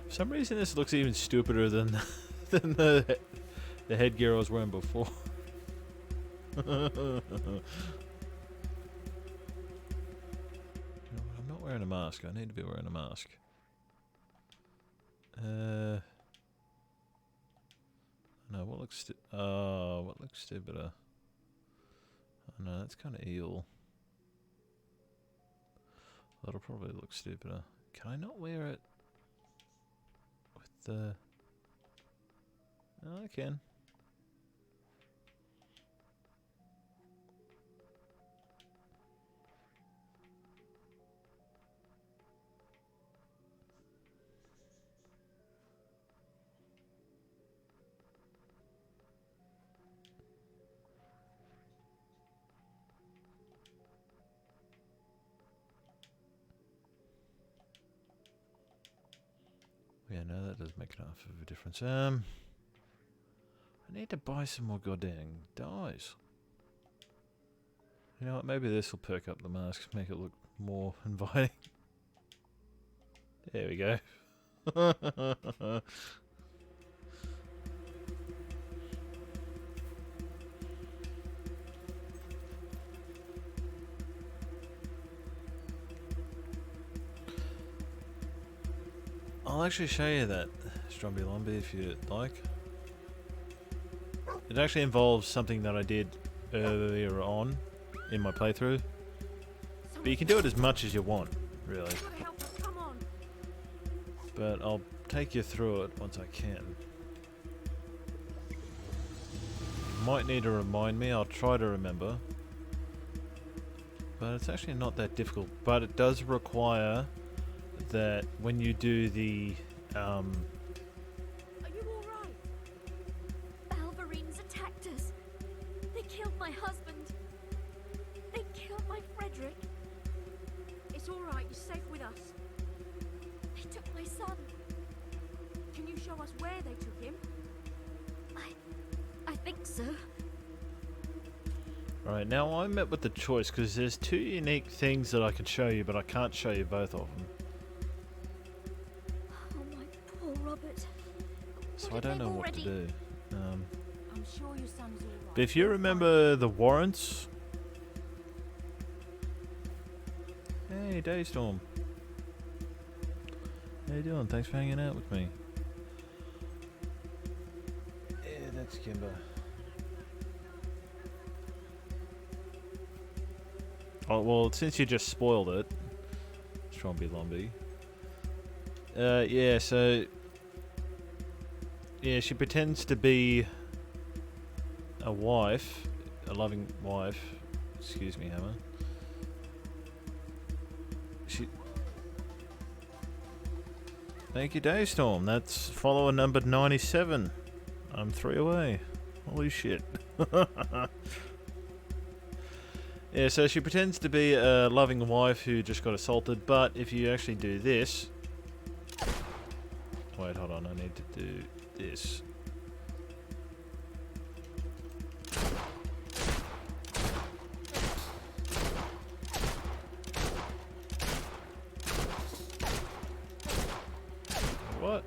For some reason this looks even stupider than than the headgear I was wearing before. You know what, I'm not wearing a mask. I need to be wearing a mask. No, what looks stupider? Oh no, that's kind of eel. That'll probably look stupider. Can I not wear it with the... Oh, I can. Yeah, no, that does make enough of a difference. I need to buy some more goddamn dyes. You know what, maybe this will perk up the mask, make it look more inviting. There we go. I'll actually show you that, Stromby Lumby, if you'd like. It actually involves something that I did earlier on in my playthrough. But you can do it as much as you want, really. But I'll take you through it once I can. You might need to remind me, I'll try to remember. But it's actually not that difficult. But it does require that when you do the Are you alright? Alvarines attacked us. They killed my husband. They killed my Frederick. It's alright, you're safe with us. They took my son. Can you show us where they took him? I think so. Right, now I'm met with the choice because there's two unique things that I can show you, but I can't show you both of them. Oh, my poor Robert. So I don't know what to do. I'm sure your son is alright. But if you remember the warrants... Hey, Daystorm. How you doing? Thanks for hanging out with me. Yeah, that's Kimber. Oh, well, since you just spoiled it, Stromby Lumby. Yeah, so... Yeah, she pretends to be a wife, a loving wife. Excuse me, Hammer. Thank you, Daystorm. That's follower number 97. I'm 3 away. Holy shit. Yeah, so she pretends to be a loving wife who just got assaulted, but if you actually do this... Wait, hold on, I need to do this. What?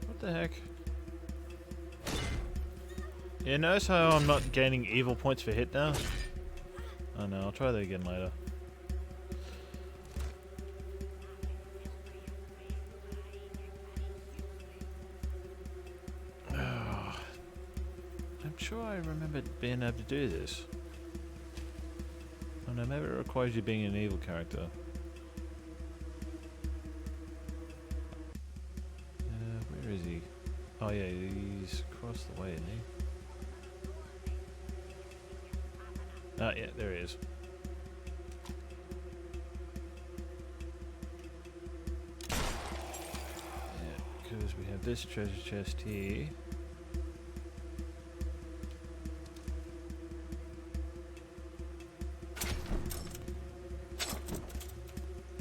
What the heck? Yeah, notice how I'm not gaining evil points for hit now? Oh no, I'll try that again later. I'm sure I remember being able to do this. Oh no, maybe it requires you being an evil character. Oh yeah, he's across the way, isn't he? Oh yeah, there he is. Yeah, because we have this treasure chest here.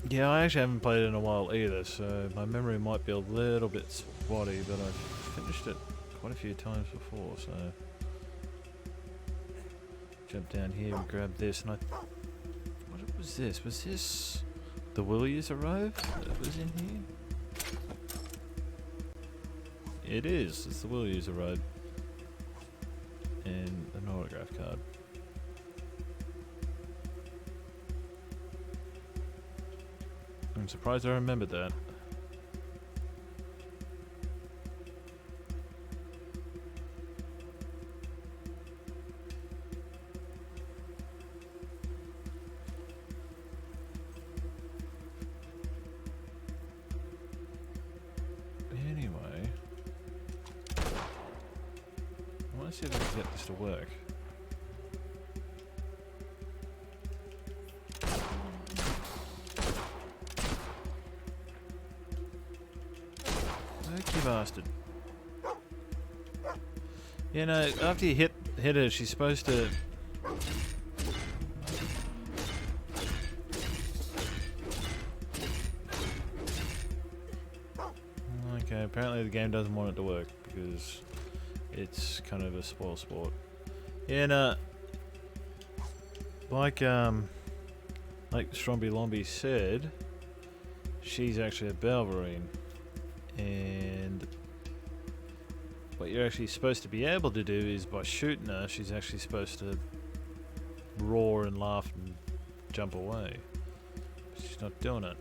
Yeah, I actually haven't played it in a while either, so my memory might be a little bit spotty, but I've finished it quite a few times before, so... Jump down here and grab this, and what was this? Was this the Will User Robe that was in here? It is, it's the Will User Robe. And an autograph card. I'm surprised I remembered that. Anyway, I want to see if I can get this to work. Bastard. You know, after you hit her, she's supposed to... Okay, apparently the game doesn't want it to work because it's kind of a spoil sport. Yeah, no, like Stromby Lomby said, she's actually a Balverine. And what you're actually supposed to be able to do is by shooting her, she's actually supposed to roar and laugh and jump away. But she's not doing it.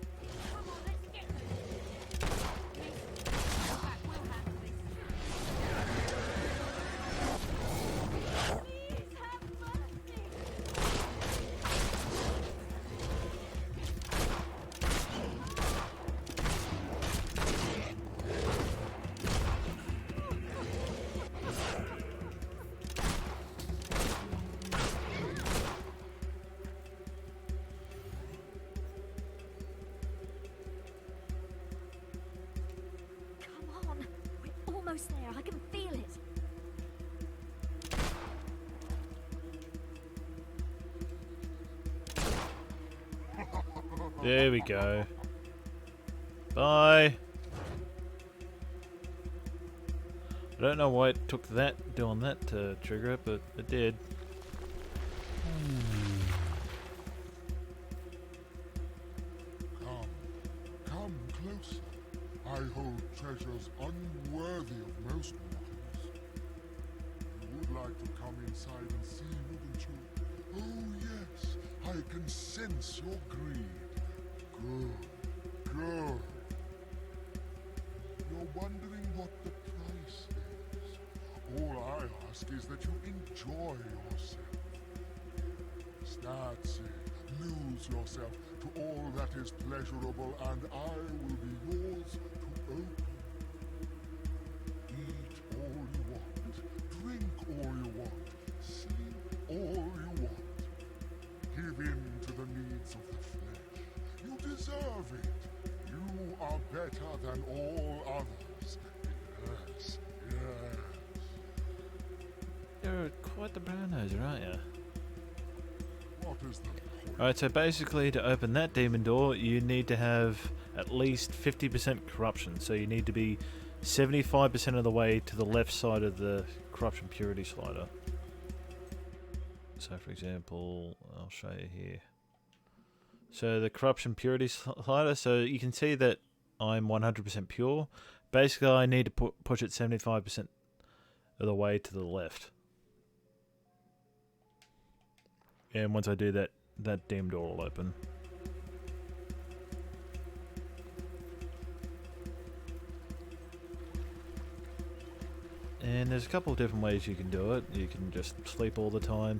Almost there. I can feel it. There we go. Bye. I don't know why it took that, doing that to trigger it, but it did. Come closer. I hold treasures unworthy of most mortals. You would like to come inside and see, wouldn't you? Oh yes, I can sense your greed. Good, good. You're wondering what the price is. All I ask is that you enjoy yourself. That's it. Lose yourself to all that is pleasurable, and I will be yours to open. Eat all you want, drink all you want, sleep all you want. Give in to the needs of the flesh. You deserve it. You are better than all others. Yes, yes. You're quite the brown noser, aren't you? What is the point? Alright, so basically to open that demon door, you need to have at least 50% corruption. So you need to be 75% of the way to the left side of the corruption purity slider. So for example, I'll show you here. So the corruption purity slider, so you can see that I'm 100% pure. Basically I need to push it 75% of the way to the left. And once I do that, that damn door will open. And there's a couple of different ways you can do it. You can just sleep all the time.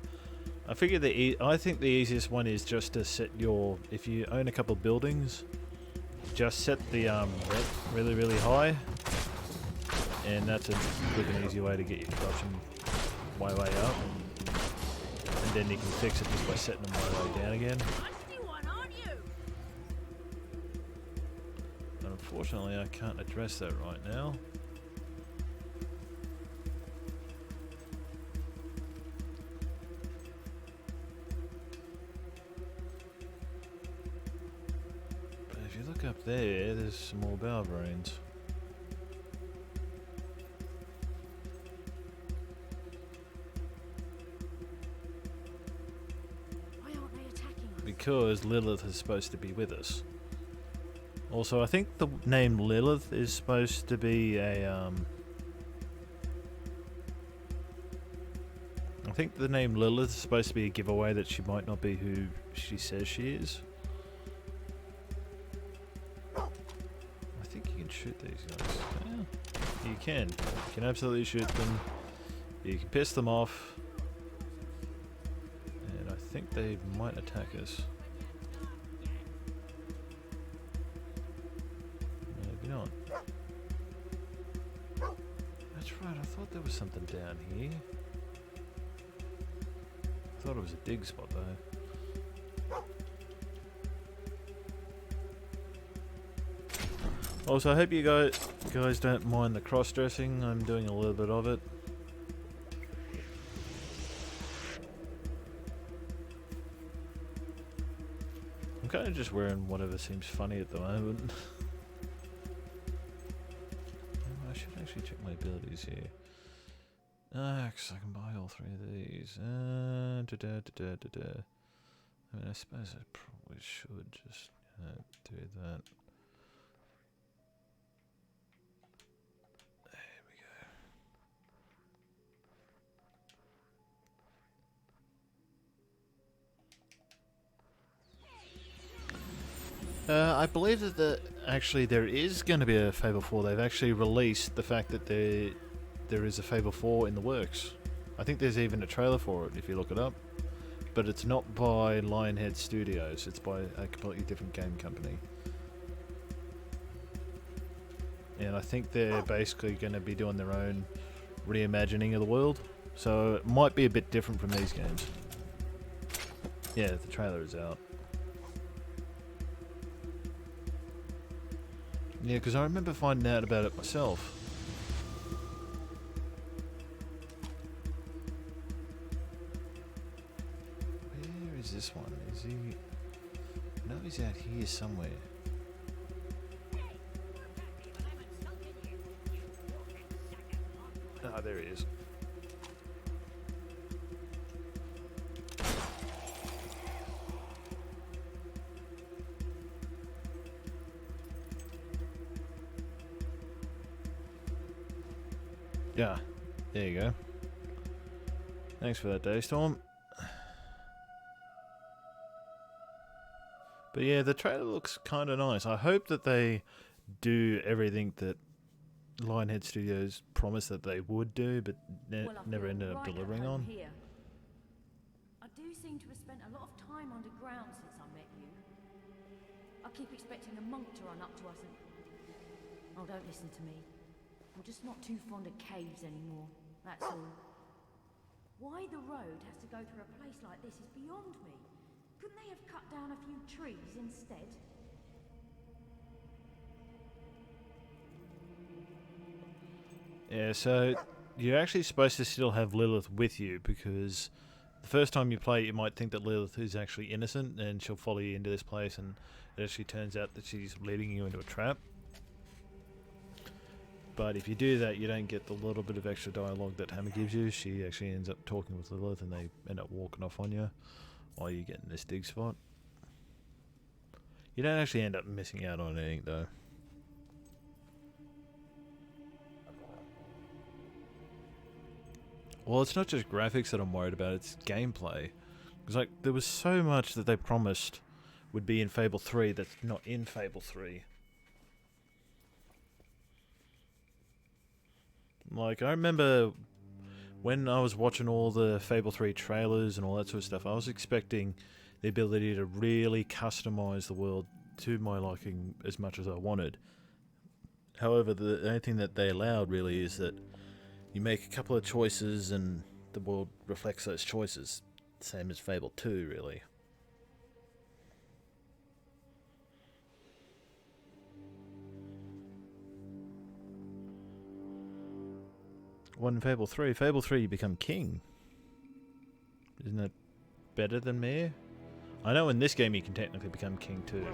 I figure I think the easiest one is just to set your, if you own a couple of buildings, just set the rent really, really high. and that's a quick and easy way to get your corruption way up. And then you can fix it just by setting them way down again. And unfortunately, I can't address that right now. But if you look up there, there's some more Balverines. Because Lilith is supposed to be with us. Also, I think the name Lilith is supposed to be a, I think the name Lilith is supposed to be a giveaway that she might not be who she says she is. I think you can shoot these guys. Yeah, you can. You can absolutely shoot them. You can piss them off. And I think they might attack us. Maybe not. That's right, I thought there was something down here. I thought it was a dig spot though. Also, I hope you guys don't mind the cross-dressing. I'm doing a little bit of it. I'm kind of just wearing whatever seems funny at the moment. I should actually check my abilities here. Because I can buy all three of these. I mean, I suppose I probably should just do that. There we go. I believe that actually there is going to be a Fable 4. They've actually released the fact that there is a Fable 4 in the works. I think there's even a trailer for it if you look it up. But it's not by Lionhead Studios, it's by a completely different game company. And I think they're basically going to be doing their own reimagining of the world. So it might be a bit different from these games. Yeah, the trailer is out. Yeah, because I remember finding out about it myself. Where is this one? Is he... No, he's out here somewhere. Ah, there he is. Yeah, there you go. Thanks for that, Daystorm. But yeah, the trailer looks kind of nice. I hope that they do everything that Lionhead Studios promised that they would do, but never ended up delivering on. Here. I do seem to have spent a lot of time underground since I met you. I keep expecting a monk to run up to us and... Oh, don't listen to me. I'm just not too fond of caves anymore, that's all. Why the road has to go through a place like this is beyond me. Couldn't they have cut down a few trees instead? Yeah, so you're actually supposed to still have Lilith with you, because the first time you play, you might think that Lilith is actually innocent and she'll follow you into this place, and it actually turns out that she's leading you into a trap. But if you do that, you don't get the little bit of extra dialogue that Hammer gives you. She actually ends up talking with Lilith and they end up walking off on you while you get in this dig spot. You don't actually end up missing out on anything though. Well, it's not just graphics that I'm worried about, it's gameplay. Because like, there was so much that they promised would be in Fable 3 that's not in Fable 3. Like, I remember when I was watching all the Fable 3 trailers and all that sort of stuff, I was expecting the ability to really customize the world to my liking as much as I wanted. However, the only thing that they allowed really is that you make a couple of choices and the world reflects those choices. Same as Fable 2, really. What in Fable 3? Fable 3 you become king. Isn't that better than Mayor? I know in this game you can technically become king too.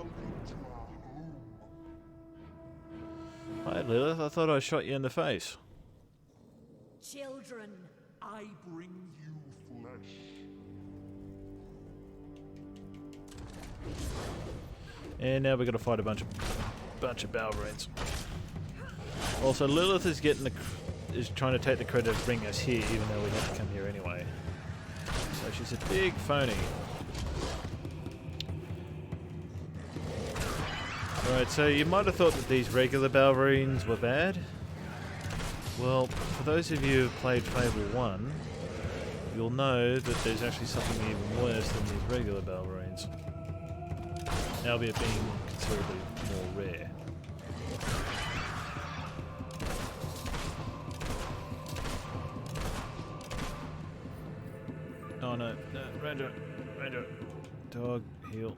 Hi Lilith, I thought I shot you in the face. Children, I bring you flesh. And now we're gonna fight a bunch of Balverines. Also, Lilith is is trying to take the credit of bringing us here, even though we had to come here anyway. So she's a big phony. Alright, so you might have thought that these regular Balverines were bad. Well, for those of you who played Fable 1, you'll know that there's actually something even worse than these regular Balverines. Albeit being considerably more rare. Oh no, no, Ranger, dog, heal.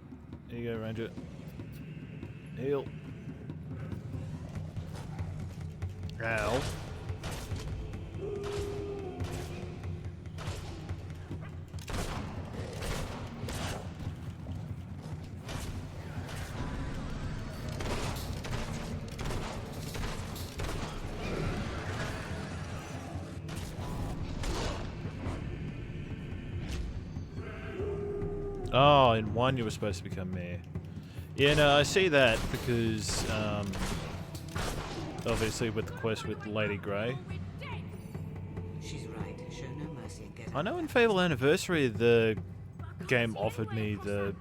Here you go, Ranger. Heal. Ow. Oh, in 1 you were supposed to become mayor. Yeah, no, I see that because, obviously with the quest with Lady Grey. She's right. Show no mercy and get I know in Fable Anniversary the game offered me the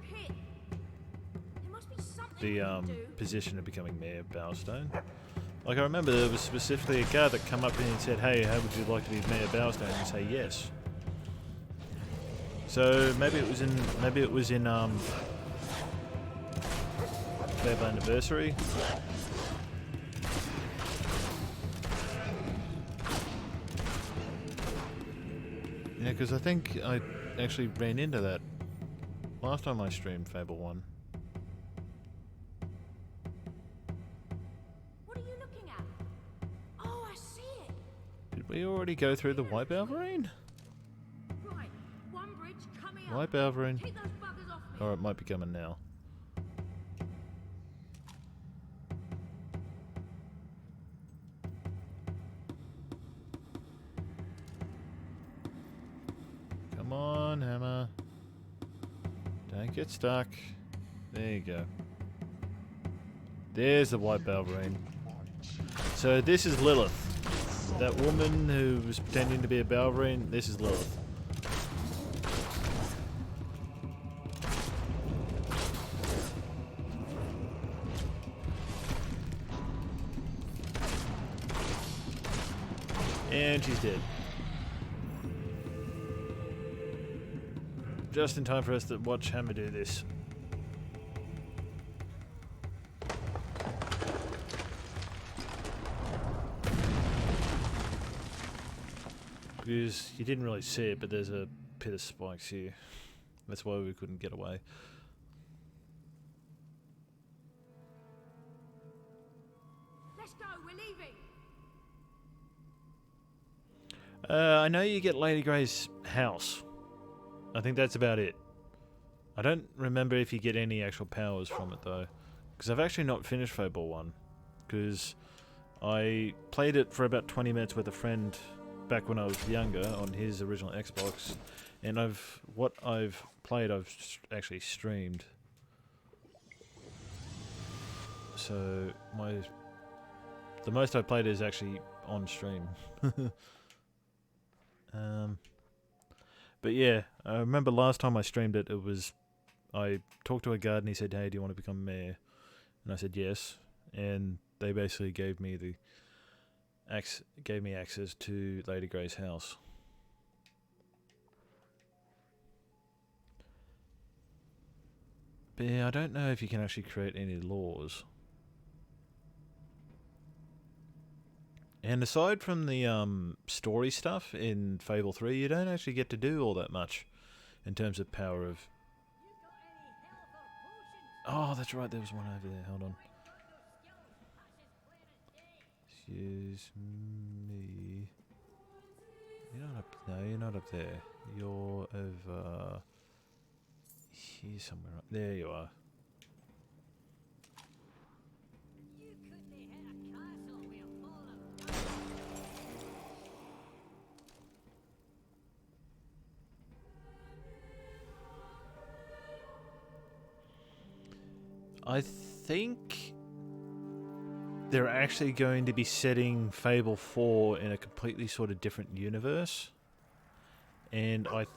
position of becoming Mayor of Bowerstone. Like I remember there was specifically a guard that come up to me and said, "Hey, how would you like to be Mayor of Bowerstone?" and say yes. So maybe it was in Fable Anniversary. Yeah, because I think I actually ran into that last time I streamed Fable 1. What are you looking at? Oh, I see it. Did we already go through the White Balverine? Right, one bridge coming up. White Balverine? Take those buggers off me. Or it might be coming now. Come on, Hammer. Don't get stuck. There you go. There's the White Balverine. So this is Lilith. That woman who was pretending to be a Balverine, this is Lilith. And she's dead. Just in time for us to watch Hammer do this. Because you didn't really see it, but there's a pit of spikes here. That's why we couldn't get away. Let's go, we're leaving. I know you get Lady Grey's house. I think that's about it. I don't remember if you get any actual powers from it though. Because I've actually not finished Fable 1. Because I played it for about 20 minutes with a friend back when I was younger on his original Xbox. And what I've played I've actually streamed. So the most I've played is actually on stream. But yeah, I remember last time I streamed it, I talked to a guard and he said, "Hey, do you want to become mayor?" And I said yes, and they basically gave me access to Lady Grey's house. But yeah, I don't know if you can actually create any laws. And aside from the story stuff in Fable 3, you don't actually get to do all that much in terms of power of... Oh, that's right, there was one over there. Hold on. Excuse me. You're not up... No, you're not up there. You're over... here somewhere. There you are. I think they're actually going to be setting Fable 4 in a completely sort of different universe. And I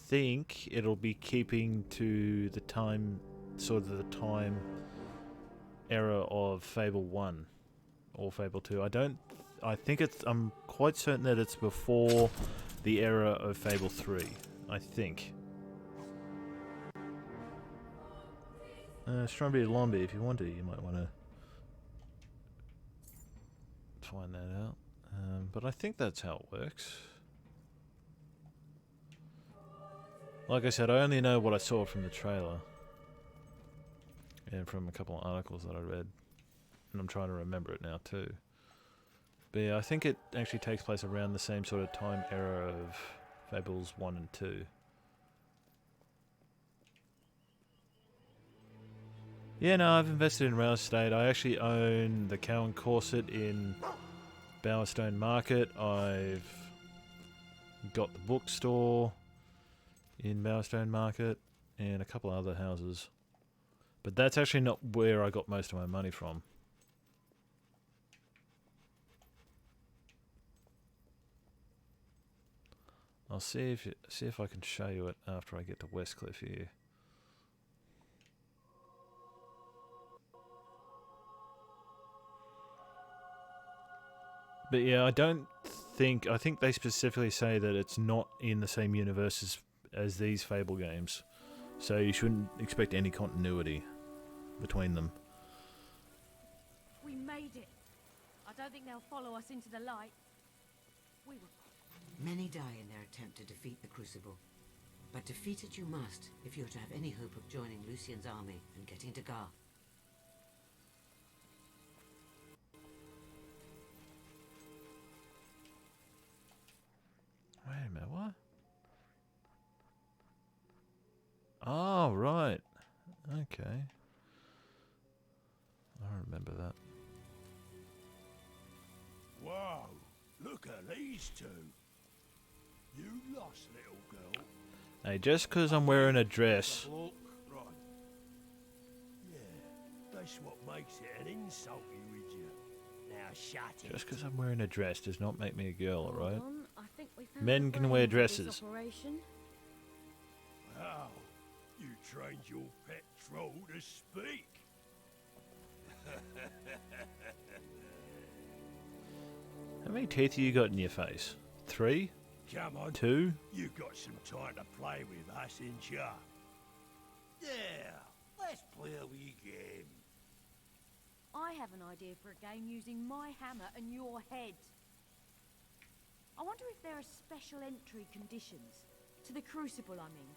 think it'll be keeping to the time, sort of the time era of Fable 1 or Fable 2. I'm quite certain that it's before the era of Fable 3, I think. Strawberry Lombi, if you want to, you might want to find that out. But I think that's how it works. Like I said, I only know what I saw from the trailer. And from a couple of articles that I read. And I'm trying to remember it now too. But yeah, I think it actually takes place around the same sort of time era of Fables 1 and 2. Yeah, no, I've invested in real estate. I actually own the Cow and Corset in Bowerstone Market. I've got the bookstore in Bowerstone Market and a couple of other houses. But that's actually not where I got most of my money from. I'll see if I can show you it after I get to Westcliff here. But yeah, I think they specifically say that it's not in the same universe as these Fable games. So you shouldn't expect any continuity between them. We made it. I don't think they'll follow us into the light. We were... Many die in their attempt to defeat the Crucible. But defeat it you must if you're to have any hope of joining Lucien's army and getting to Garth. Wait a minute, what? Oh, right. Okay. I remember that. Whoa, look at these two. You lost, little girl. Hey, just because I'm wearing a dress. Look, right. Yeah, that's what makes it an insult, would you? Now shut it. Just because I'm wearing a dress does not make me a girl, alright? I think we found Men the can wear brains of this dresses. operation. Wow, you trained your pet troll to speak. How many teeth have you got in your face? 3? Come on. 2? You got some time to play with us, ain't ya? Yeah, let's play a wee game. I have an idea for a game using my hammer and your head. I wonder if there are special entry conditions to the Crucible, I mean.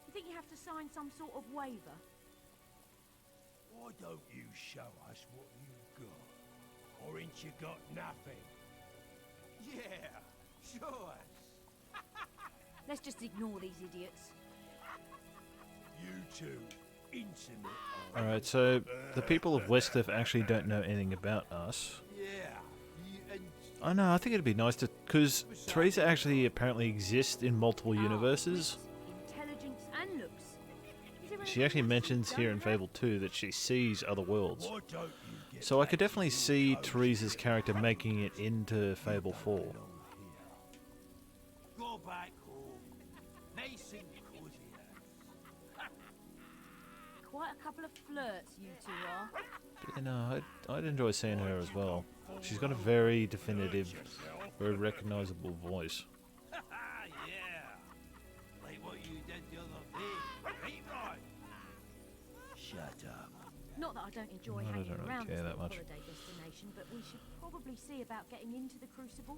You think you have to sign some sort of waiver? Why don't you show us what you've got? Or ain't you got nothing? Yeah, show us. Let's just ignore these idiots. You two, intimate. Alright, so the people of Westcliff actually don't know anything about us. Yeah. I know, I think it'd be nice to... Because Teresa actually apparently exists in multiple universes. Intelligence and looks. Is there She actually anything mentions you here don't in have? Fable 2 that she sees other worlds. Why don't you get So I could definitely see Teresa's character making it into Fable 4. Go back home. Nice and cozy. Quite a couple of flirts, you two are. You know, I'd enjoy seeing her as well. She's got a very definitive, very recognizable voice. Yeah. Like what you did the other day. Right, Ron? Shut up. Not that I don't enjoy I hanging don't really around care this that little much. holiday destination, but we should probably see about getting into the Crucible.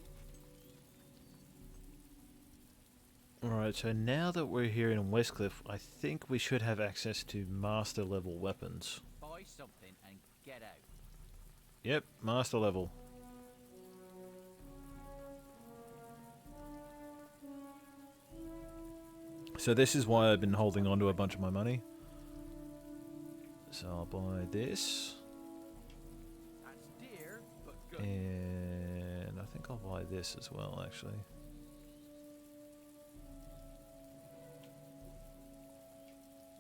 Alright, so now that we're here in Westcliff, I think we should have access to master level weapons. Buy something and get out. Yep, master level. So this is why I've been holding on to a bunch of my money. So I'll buy this. That's dear, but good. And I think I'll buy this as well, actually.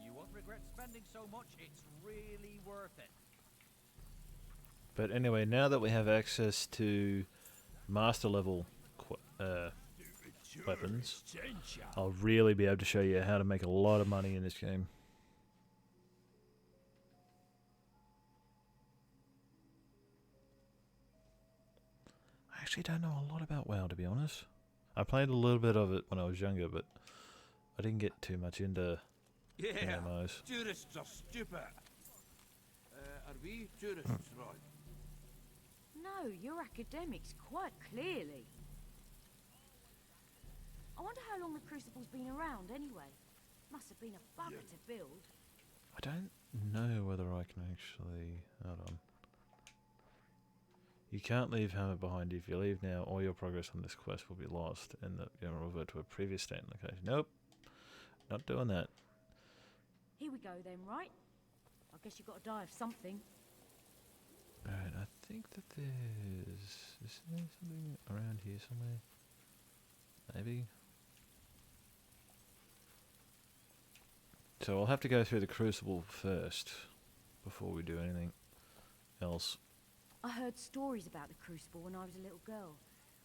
You won't regret spending so much. It's really worth it. But anyway, now that we have access to master level weapons, I'll really be able to show you how to make a lot of money in this game. I actually don't know a lot about WoW, to be honest. I played a little bit of it when I was younger, but I didn't get too much into MMOs. Tourists are stupid. Are we tourists, right? No, you're academics, quite clearly. I wonder how long the Crucible's been around, anyway. Must have been a bugger to build. I don't know whether I can actually... Hold on. You can't leave Hammer behind. If you leave now, all your progress on this quest will be lost, and that you'll revert to a previous state and location. Nope. Not doing that. Here we go then, right? I guess you've got to die of something. Alright, I think that there's... Is there something around here somewhere? Maybe? So I'll have to go through the Crucible first, before we do anything else. I heard stories about the Crucible when I was a little girl.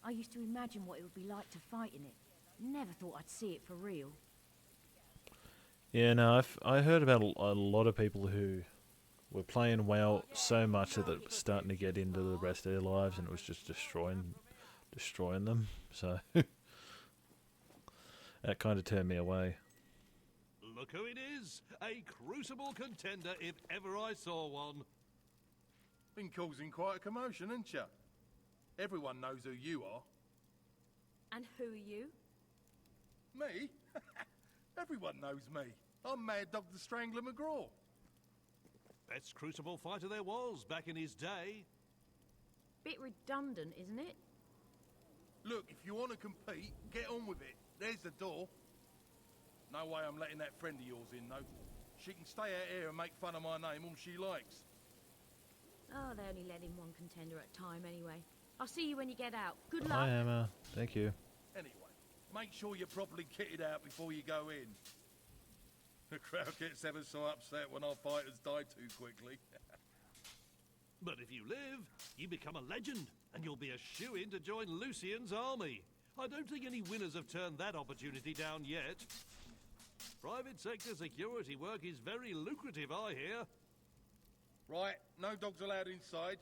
I used to imagine what it would be like to fight in it. Never thought I'd see it for real. Yeah, no, I heard about a lot of people who were playing WoW so much that it was starting to get into the rest of their lives, and it was just destroying them. So that kind of turned me away. Look who it is! A Crucible contender if ever I saw one. Been causing quite a commotion, ain't ya? Everyone knows who you are. And who are you? Me? Everyone knows me. I'm Mad Dog the Strangler McGraw. Best Crucible fighter there was back in his day. Bit redundant, isn't it? Look, if you want to compete, get on with it. There's the door. No way I'm letting that friend of yours in, though. She can stay out here and make fun of my name all she likes. Oh, they only let in one contender at a time anyway. I'll see you when you get out. Good luck. Hi, Emma. Thank you. Anyway, make sure you're properly kitted out before you go in. The crowd gets ever so upset when our fighters die too quickly. But if you live, you become a legend, and you'll be a shoo-in to join Lucian's army. I don't think any winners have turned that opportunity down yet. Private sector security work is very lucrative, I hear. Right, no dogs allowed inside.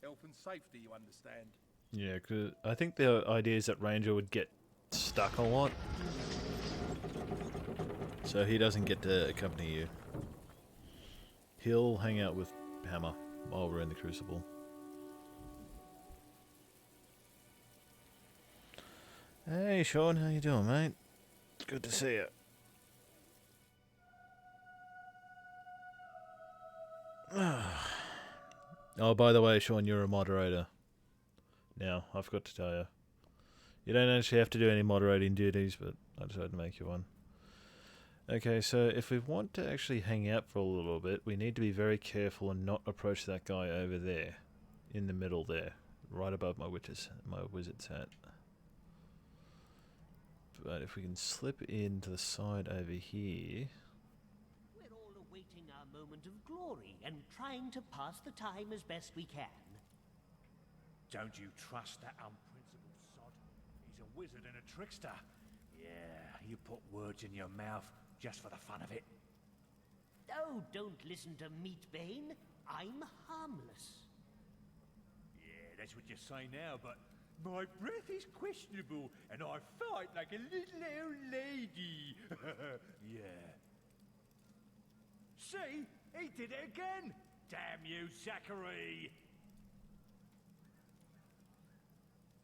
Health and safety, you understand. Yeah, 'cause I think the idea is that Ranger would get stuck a lot, so he doesn't get to accompany you. He'll hang out with Hammer while we're in the Crucible. Hey Sean, how you doing, mate? Good to see you. Oh, by the way, Sean, you're a moderator. Now, I forgot to tell you. You don't actually have to do any moderating duties, but I decided to make you one. Okay, so if we want to actually hang out for a little bit, we need to be very careful and not approach that guy over there. In the middle there. Right above my wizard's hat. But if we can slip into the side over here... We're all awaiting our moment of glory and trying to pass the time as best we can. Don't you trust that unprincipled sod? He's a wizard and a trickster. Yeah, you put words in your mouth just for the fun of it. Oh, don't listen to Meatbane. I'm harmless. Yeah, that's what you say now, but my breath is questionable, and I fight like a little old lady. Yeah. See? He did it again! Damn you, Zachary!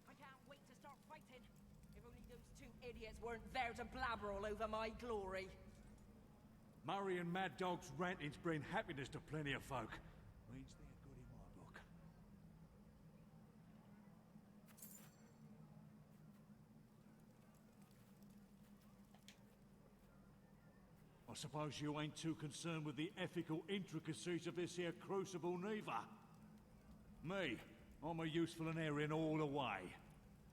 I can't wait to start fighting. If only those two idiots weren't there to blabber all over my glory. Murray and Mad Dog's ranting's bring happiness to plenty of folk. Means they're good in my book. I suppose you ain't too concerned with the ethical intricacies of this here crucible neither. Me, I'm a useful Anarian all the way.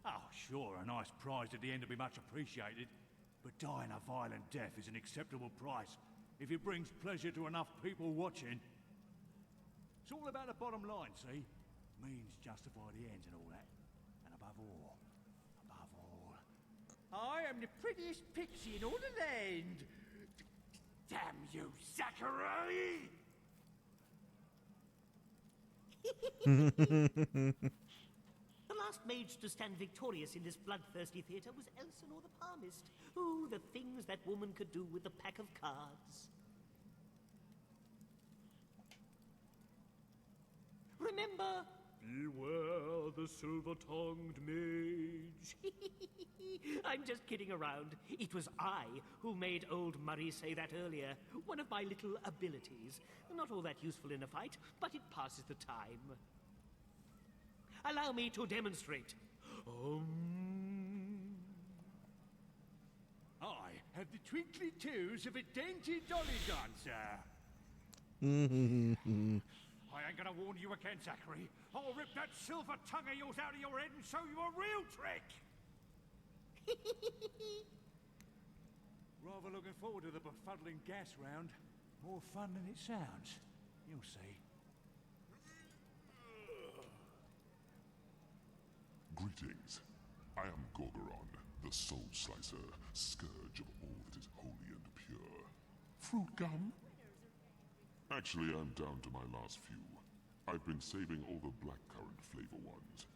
Oh, sure, a nice prize at the end will be much appreciated, but dying a violent death is an acceptable price if it brings pleasure to enough people watching. It's all about the bottom line, see? Means justify the ends and all that. And above all, I am the prettiest pixie in all the land. Damn you, Zachary! The last mage to stand victorious in this bloodthirsty theatre was Elsinore the Palmist. Oh, the things that woman could do with a pack of cards. Remember? Beware the silver-tongued mage. I'm just kidding around. It was I who made old Murray say that earlier. One of my little abilities. Not all that useful in a fight, but it passes the time. Allow me to demonstrate. I have the twinkly toes of a dainty dolly dancer. I ain't gonna warn you again, Zachary. I'll rip that silver tongue of yours out of your head and show you a real trick. Rather looking forward to the befuddling gas round. More fun than it sounds. You'll see. Greetings. I am Gorgoron, the Soul Slicer, scourge of all that is holy and pure. Fruit gum? Actually, I'm down to my last few. I've been saving all the blackcurrant flavor ones.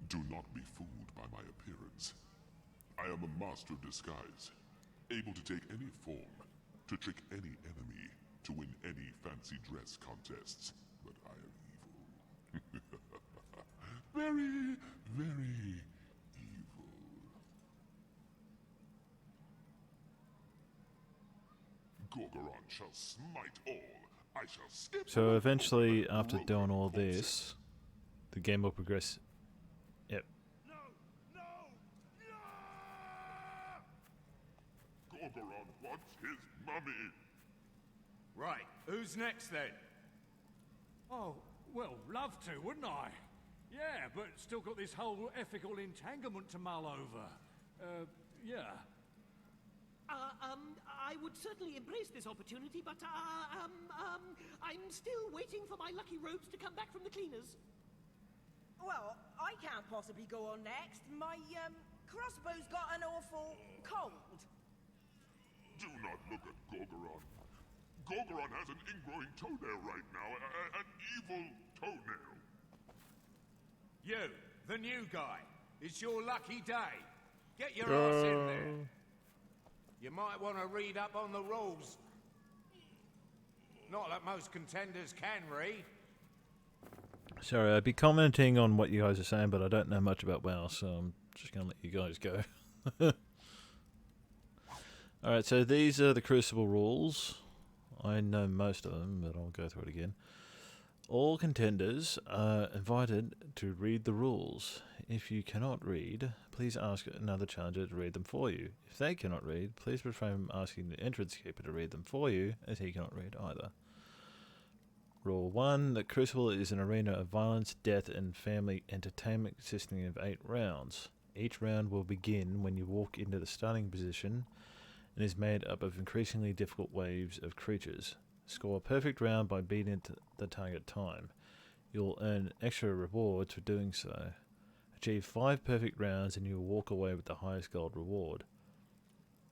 Do not be fooled by my appearance. I am a master of disguise, able to take any form, to trick any enemy, to win any fancy dress contests. But I am evil. Very, very evil. Gorgoron shall smite all. I shall skip. So eventually, after doing all this, the game will progress. Yep. Gorgoron wants his mummy. Right, who's next then? Oh, well, love to, wouldn't I? Yeah, but still got this whole ethical entanglement to mull over. Yeah. I would certainly embrace this opportunity, but, I'm still waiting for my lucky robes to come back from the cleaners. Well, I can't possibly go on next. My, crossbow's got an awful cold. Do not look at Gorgoron. Gorgoron has an ingrowing toenail right now, an evil toenail. You, the new guy. It's your lucky day. Get your ass in there. You might want to read up on the rules. Not that most contenders can read. Sorry, I'd be commenting on what you guys are saying, but I don't know much about WoW, so I'm just going to let you guys go. Alright, so these are the Crucible rules. I know most of them, but I'll go through it again. All contenders are invited to read the rules. If you cannot read, please ask another challenger to read them for you. If they cannot read, please refrain from asking the entrance keeper to read them for you, as he cannot read either. Rule 1. The Crucible is an arena of violence, death, and family entertainment consisting of 8 rounds. Each round will begin when you walk into the starting position and is made up of increasingly difficult waves of creatures. Score a perfect round by beating the target time. You'll earn extra rewards for doing so. Achieve 5 perfect rounds and you'll walk away with the highest gold reward.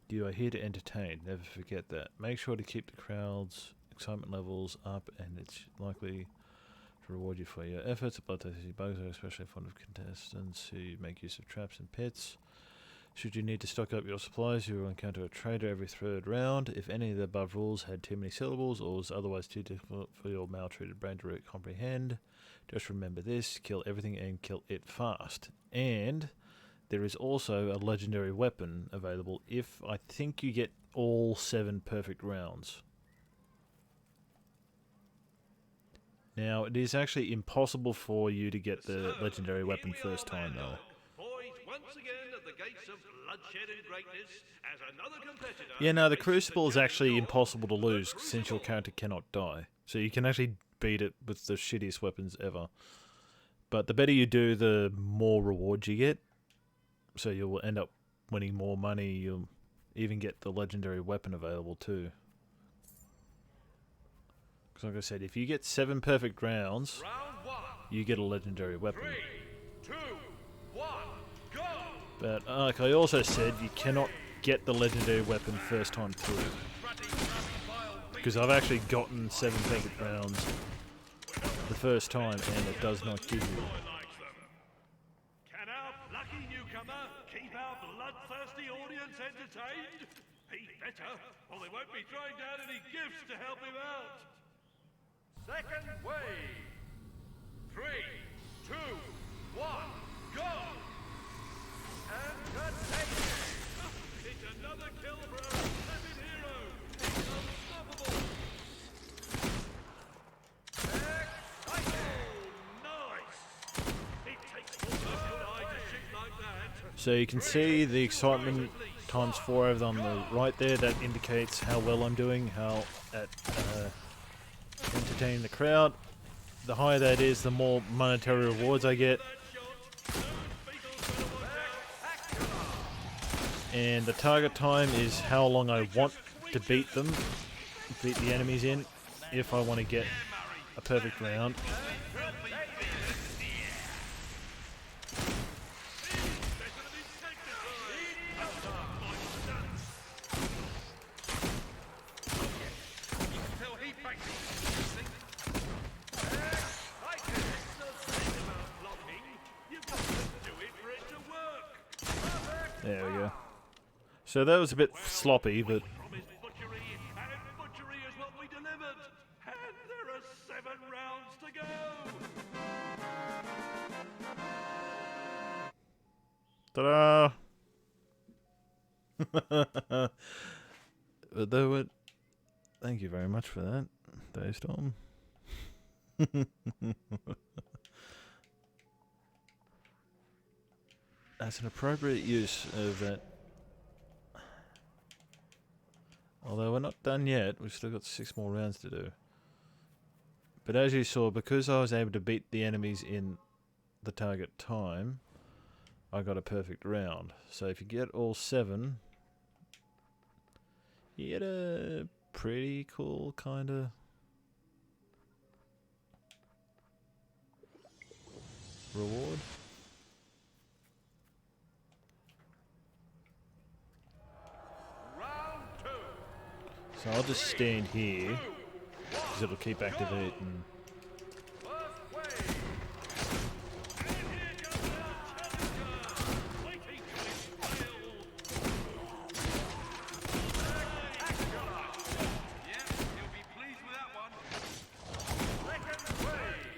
You are here to entertain, never forget that. Make sure to keep the crowd's excitement levels up, and it's likely to reward you for your efforts. Bloodthirsty bugs are especially fond of contestants who make use of traps and pits. Should you need to stock up your supplies, you will encounter a trader every third round. If any of the above rules had too many syllables or was otherwise too difficult for your maltreated brain to comprehend, just remember this: kill everything and kill it fast. And there is also a legendary weapon available if I think you get all 7 perfect rounds. Now, it is actually impossible for you to get the legendary weapon first time, though. Once again at the gates of bloodshed and greatness as another competitor. Yeah, no, the Crucible is actually impossible to lose since your character cannot die. So you can actually beat it with the shittiest weapons ever. But the better you do, the more rewards you get. So you'll end up winning more money. You'll even get the legendary weapon available too. Because like I said, if you get 7 perfect rounds, you get a legendary weapon. 3, 2, 1. But like I also said, you cannot get the legendary weapon first time through. Because I've actually gotten 7 perfect rounds the first time and it does not give you. Can our lucky newcomer keep our bloodthirsty audience entertained? He better, or they won't be throwing down any gifts to help him out. Second wave. 3, 2, 1, go! And it's another kill for our living hero. He's unstoppable. Nice. It takes almost good eye to shoot like that. So you can see the excitement times 4 over on the right there. That indicates how well I'm doing, how at entertaining the crowd. The higher that is, the more monetary rewards I get. And the target time is how long I want to beat them, beat the enemies in, if I want to get a perfect round. There we go. So that was a bit sloppy, but Butchery is what we delivered. And there are 7 rounds to go. ta-da! But they would. Thank you very much for that, Daystorm. That's an appropriate use of that. Although we're not done yet, we've still got 6 more rounds to do. But as you saw, because I was able to beat the enemies in the target time, I got a perfect round. So if you get all 7, you get a pretty cool kind of reward. So I'll just stand here, because it'll keep activating.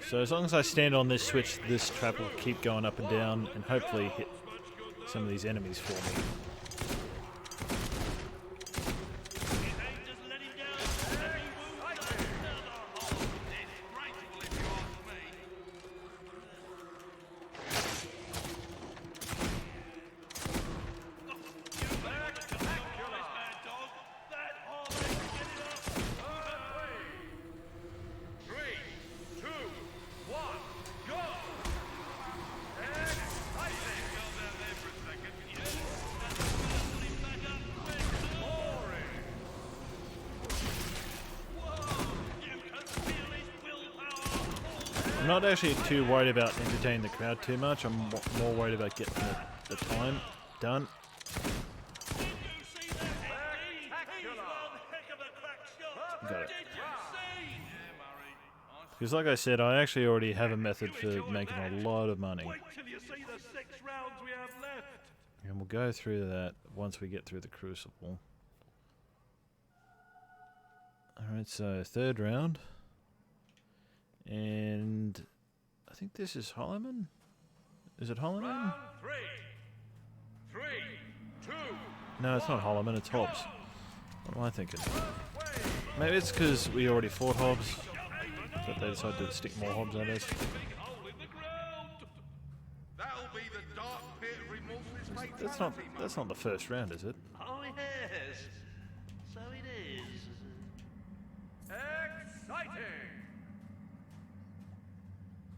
So as long as I stand on this switch, this trap will keep going up and down, and hopefully hit some of these enemies for me. I'm not actually too worried about entertaining the crowd too much. I'm more worried about getting the time done. Got it. Because like I said, I actually already have a method for making a lot of money. And we'll go through that once we get through the Crucible. Alright, so third round. And I think this is Holloman? Is it Holloman? Round 3. 3, 2. No, it's not Holloman, it's Hobbs. What am I thinking? Maybe it's because we already fought Hobbs, but they decided to stick more Hobbs at us. That's not the first round, is it? Oh yes. So it is. Exciting.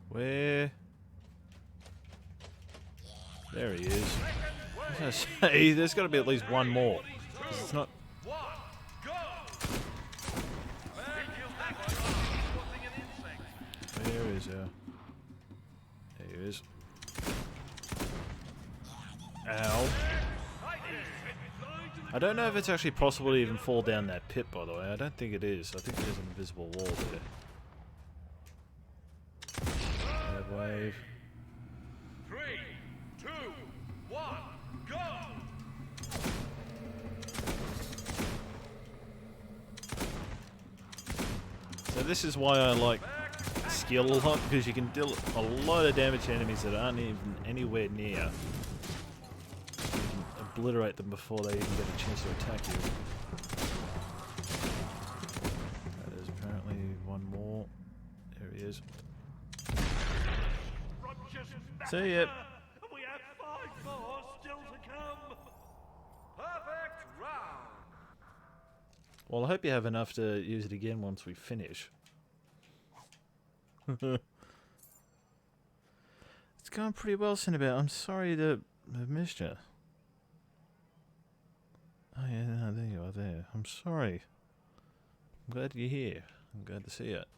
Where? There he is. I was gonna say, there's got to be at least one more. 'Cause it's not. Where is he? There he is. Ow. I don't know if it's actually possible to even fall down that pit, by the way. I don't think it is. I think there's an invisible wall there. Wave. 3, 2, 1, go! So this is why I like skill a lot, because you can deal a lot of damage to enemies that aren't even anywhere near. You can obliterate them before they even get a chance to attack you. There's apparently one more. There he is. See ya. We have 5 more still to come. Perfect round. Well, I hope you have enough to use it again once we finish. It's going pretty well, Cinnabar. I'm sorry to have missed you. Oh yeah, no, there you are there. I'm sorry. I'm glad you're here. I'm glad to see it.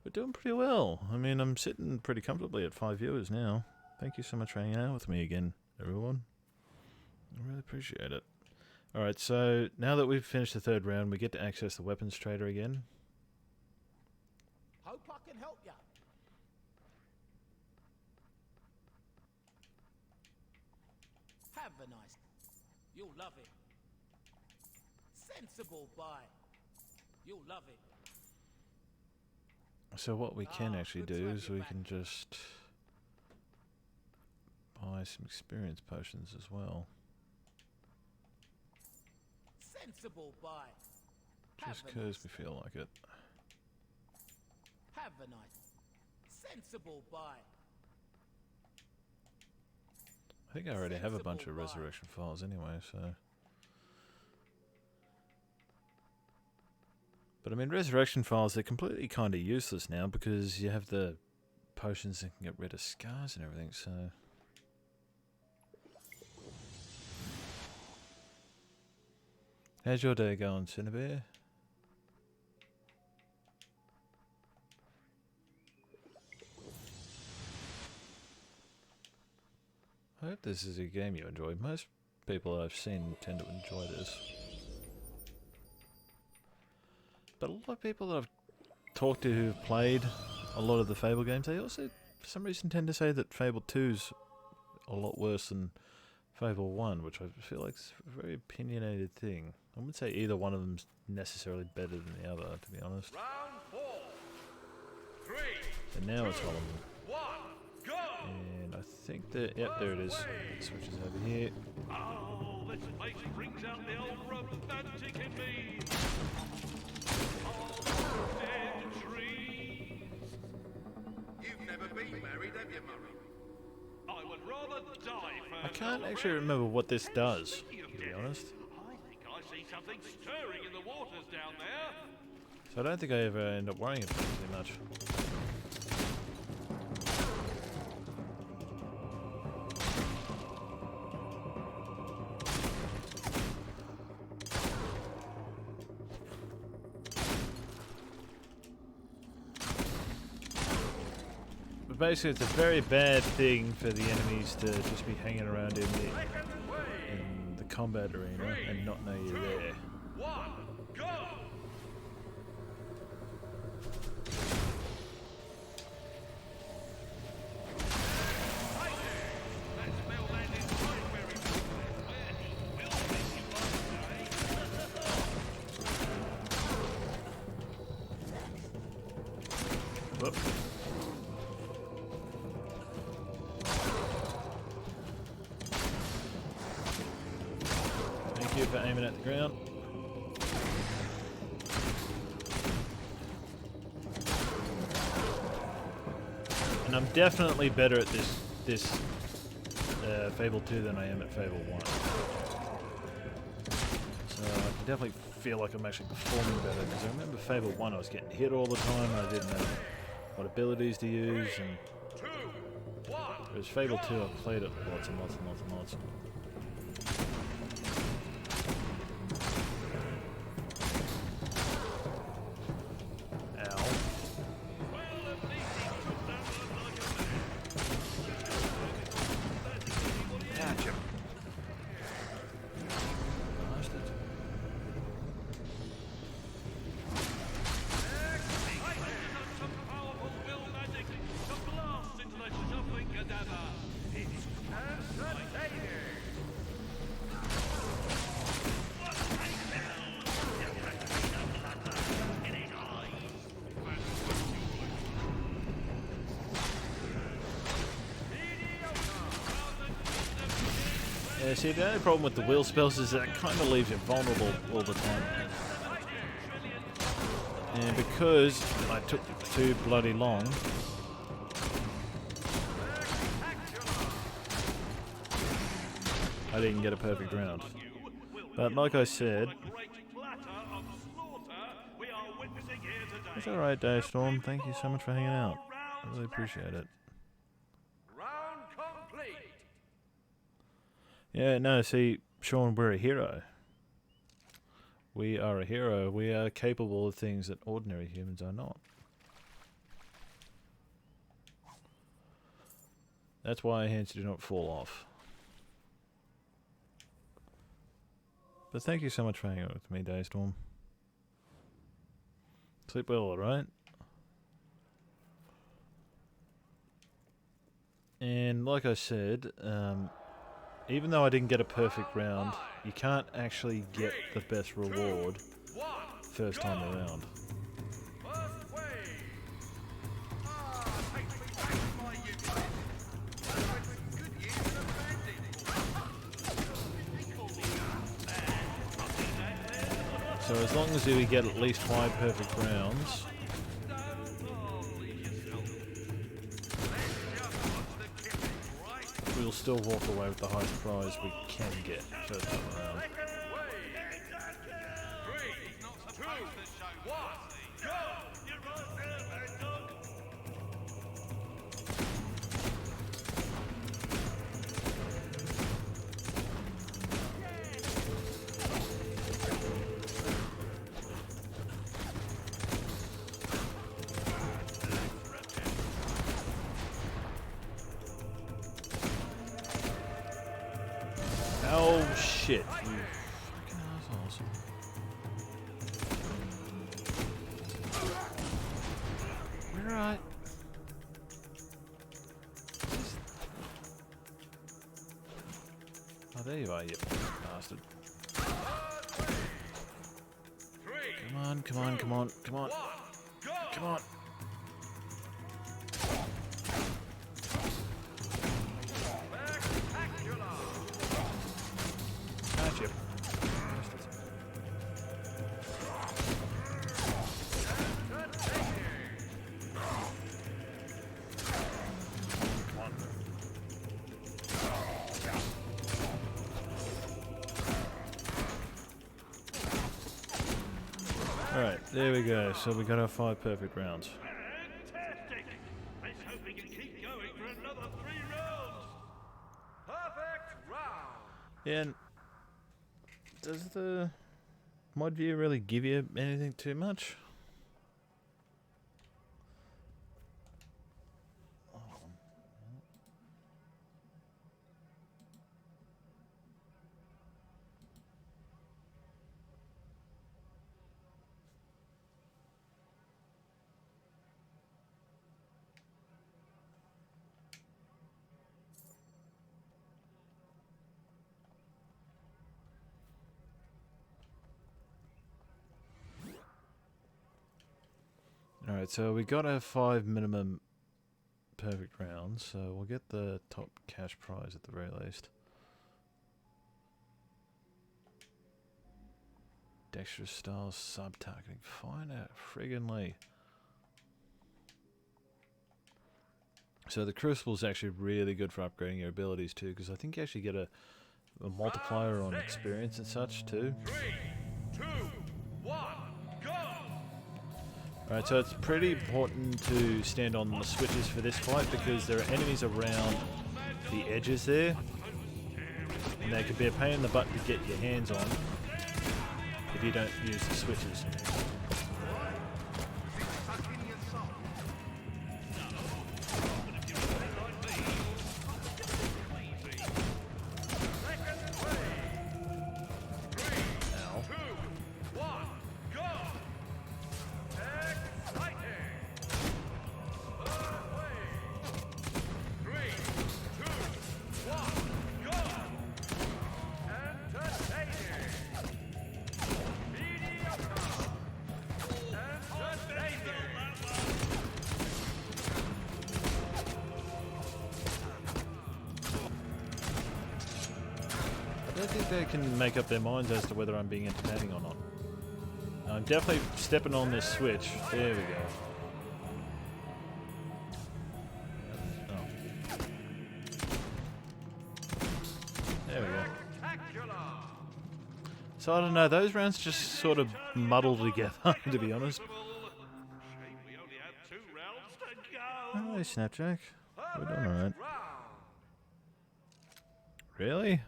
We're doing pretty well. I mean, I'm sitting pretty comfortably at 5 viewers now. Thank you so much for hanging out with me again, everyone. I really appreciate it. Alright, so now that we've finished the third round, we get to access the weapons trader again. Hope I can help you. Have a nice. You'll love it. Sensible buy. You'll love it. So what we can actually do is we can just buy some experience potions as well. Sensible buy. Just because we feel like it. Have a nice. Sensible buy. I think I already have a bunch of resurrection files anyway, so... But I mean, resurrection files, they're completely kind of useless now because you have the potions that can get rid of scars and everything, so... How's your day going, Cinnabar? I hope this is a game you enjoy. Most people I've seen tend to enjoy this. But a lot of people that I've talked to who've played a lot of the Fable games, they also, for some reason, tend to say that Fable 2's a lot worse than Fable 1, which I feel like is a very opinionated thing. I wouldn't say either one of them's necessarily better than the other, to be honest. Round 4. 3. And now it's Holloman. 1. Go. And I think that, yep, there it is. It switches over here. Oh, this place brings out the old romantic in me. Oh, dead trees. You've never been married, have you, Murray? I would rather die I first. can't actually remember what this does, to be honest. I think I see something stirring in the waters down there. So I don't think I ever end up worrying about it too much. But basically it's a very bad thing for the enemies to just be hanging around in the combat arena and not know you're there. 1. Go. Whoop. Thank you for aiming at the ground. And I'm definitely better at this Fable 2 than I am at Fable 1. So I can definitely feel like I'm actually performing better, because I remember Fable 1 I was getting hit all the time, I didn't know what abilities to use, and whereas Fable 2 I played it lots and lots and lots and lots. Yeah, see, the only problem with the wheel spells is that it kind of leaves you vulnerable all the time. And because I took too bloody long, I didn't get a perfect round. But like I said, it's alright, Daystorm. Thank you so much for hanging out. I really appreciate it. Yeah, no, see, Sean, we're a hero. We are a hero. We are capable of things that ordinary humans are not. That's why our hands do not fall off. But thank you so much for hanging out with me, Daystorm. Sleep well, alright? And like I said, even though I didn't get a perfect round, you can't actually get the best reward first time around. So as long as we get at least 5 perfect rounds, we'll still walk away with the highest prize we can get first time around. Oh shit, you fucking assholes. We're right. Oh, there you are, you bastard. Come on, come on, come on, come on. Come on. Gotcha. Alright, there we go. So we got our 5 perfect rounds. Fantastic! Let's hope we can keep going for another 3 rounds! Perfect round! Yeah, and does the mod view really give you anything too much? Alright, so we got our 5 minimum perfect rounds, so we'll get the top cash prize at the very least. Dexterous style sub-targeting. Find out friggin' So the Crucible's actually really good for upgrading your abilities too, because I think you actually get a multiplier on experience and such too. 3, 2, 1, go! Alright, so it's pretty important to stand on the switches for this fight because there are enemies around the edges there, and they could be a pain in the butt to get your hands on if you don't use the switches. I don't think they can make up their minds as to whether I'm being entertaining or not. I'm definitely stepping on this switch. There we go. Oh. There we go. So I don't know, those rounds just sort of muddle together, to be honest. Oh, hey, Snapjack. We're doing alright. Really?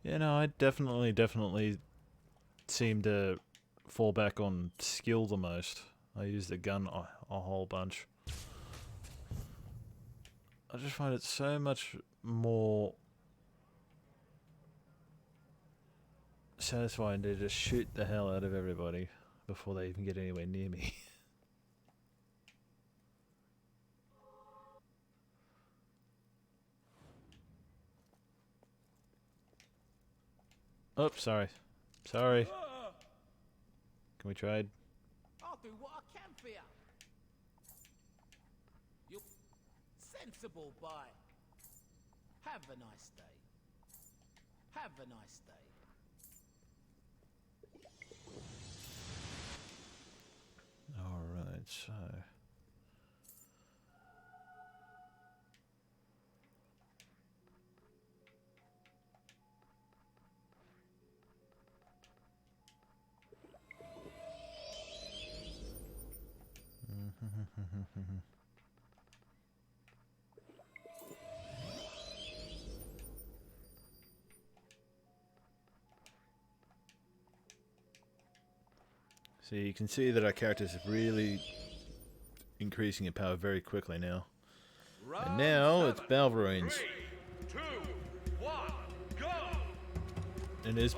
Yeah, no, I definitely seem to fall back on skill the most. I use the gun a whole bunch. I just find it so much more satisfying to just shoot the hell out of everybody before they even get anywhere near me. Oops, sorry. Sorry. Can we trade? I'll do what I can for you. You sensible boy. Have a nice day. Have a nice day. Alright, so... So you can see that our characters are really increasing in power very quickly now. And now it's Balverines. 3, 2, 1, go! And it's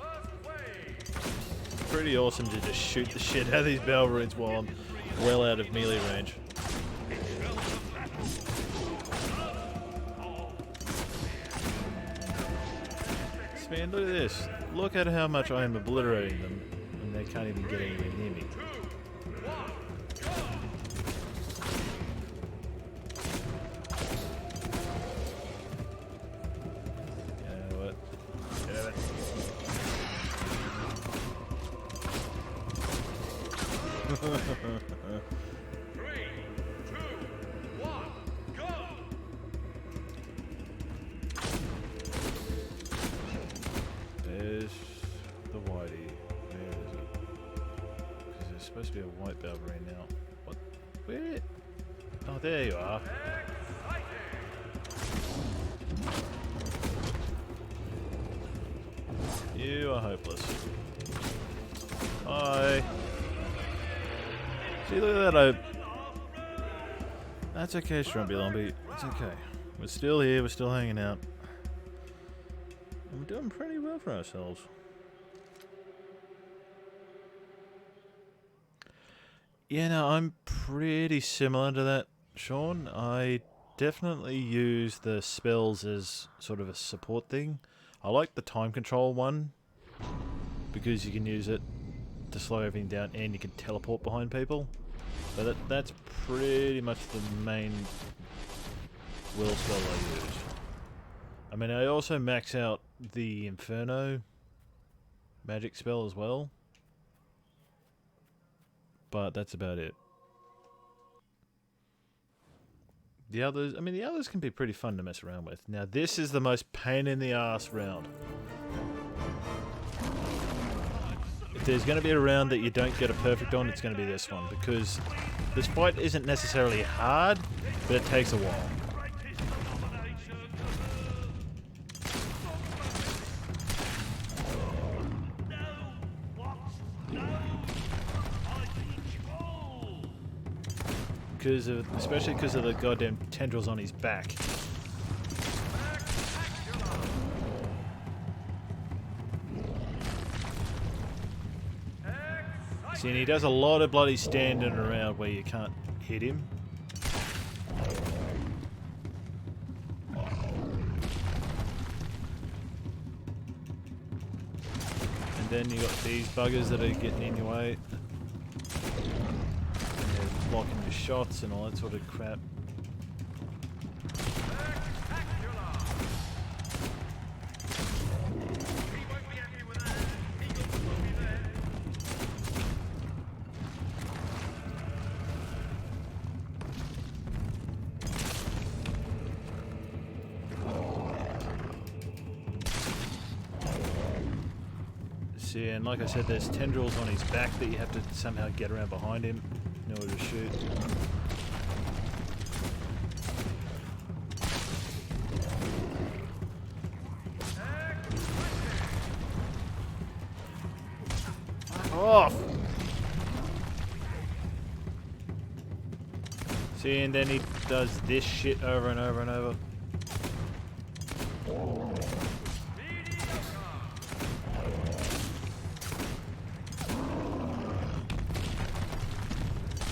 pretty awesome to just shoot the shit out of these Balverines while I'm well out of melee range. Man, look at this. Look at how much I am obliterating them, and they can't even get anywhere near me. You know what? Get it. There's the whitey. Where is it? Because there's supposed to be a white Balverine now. What? Where? Oh, there you are. You are hopeless. Hi. See, look at that. That's okay, Strumpy Lumpy. It's okay. We're still here. We're still hanging out. And we're doing pretty well for ourselves. Yeah, no, I'm pretty similar to that, Sean. I definitely use the spells as sort of a support thing. I like the time control one because you can use it to slow everything down and you can teleport behind people. But that's pretty much the main will spell I use. I mean, I also max out the Inferno magic spell as well. But that's about it. The others, I mean, the others can be pretty fun to mess around with. Now, this is the most pain in the ass round. If there's going to be a round that you don't get a perfect on, it's going to be this one. Because this fight isn't necessarily hard, but it takes a while. Especially because of the goddamn tendrils on his back. See, and he does a lot of bloody standing around where you can't hit him. And then you got these buggers that are getting in your way. Blocking your shots and all that sort of crap. See, and like I said, there's tendrils on his back that you have to somehow get around behind him in order to shoot. Off! See, and then he does this shit over and over and over.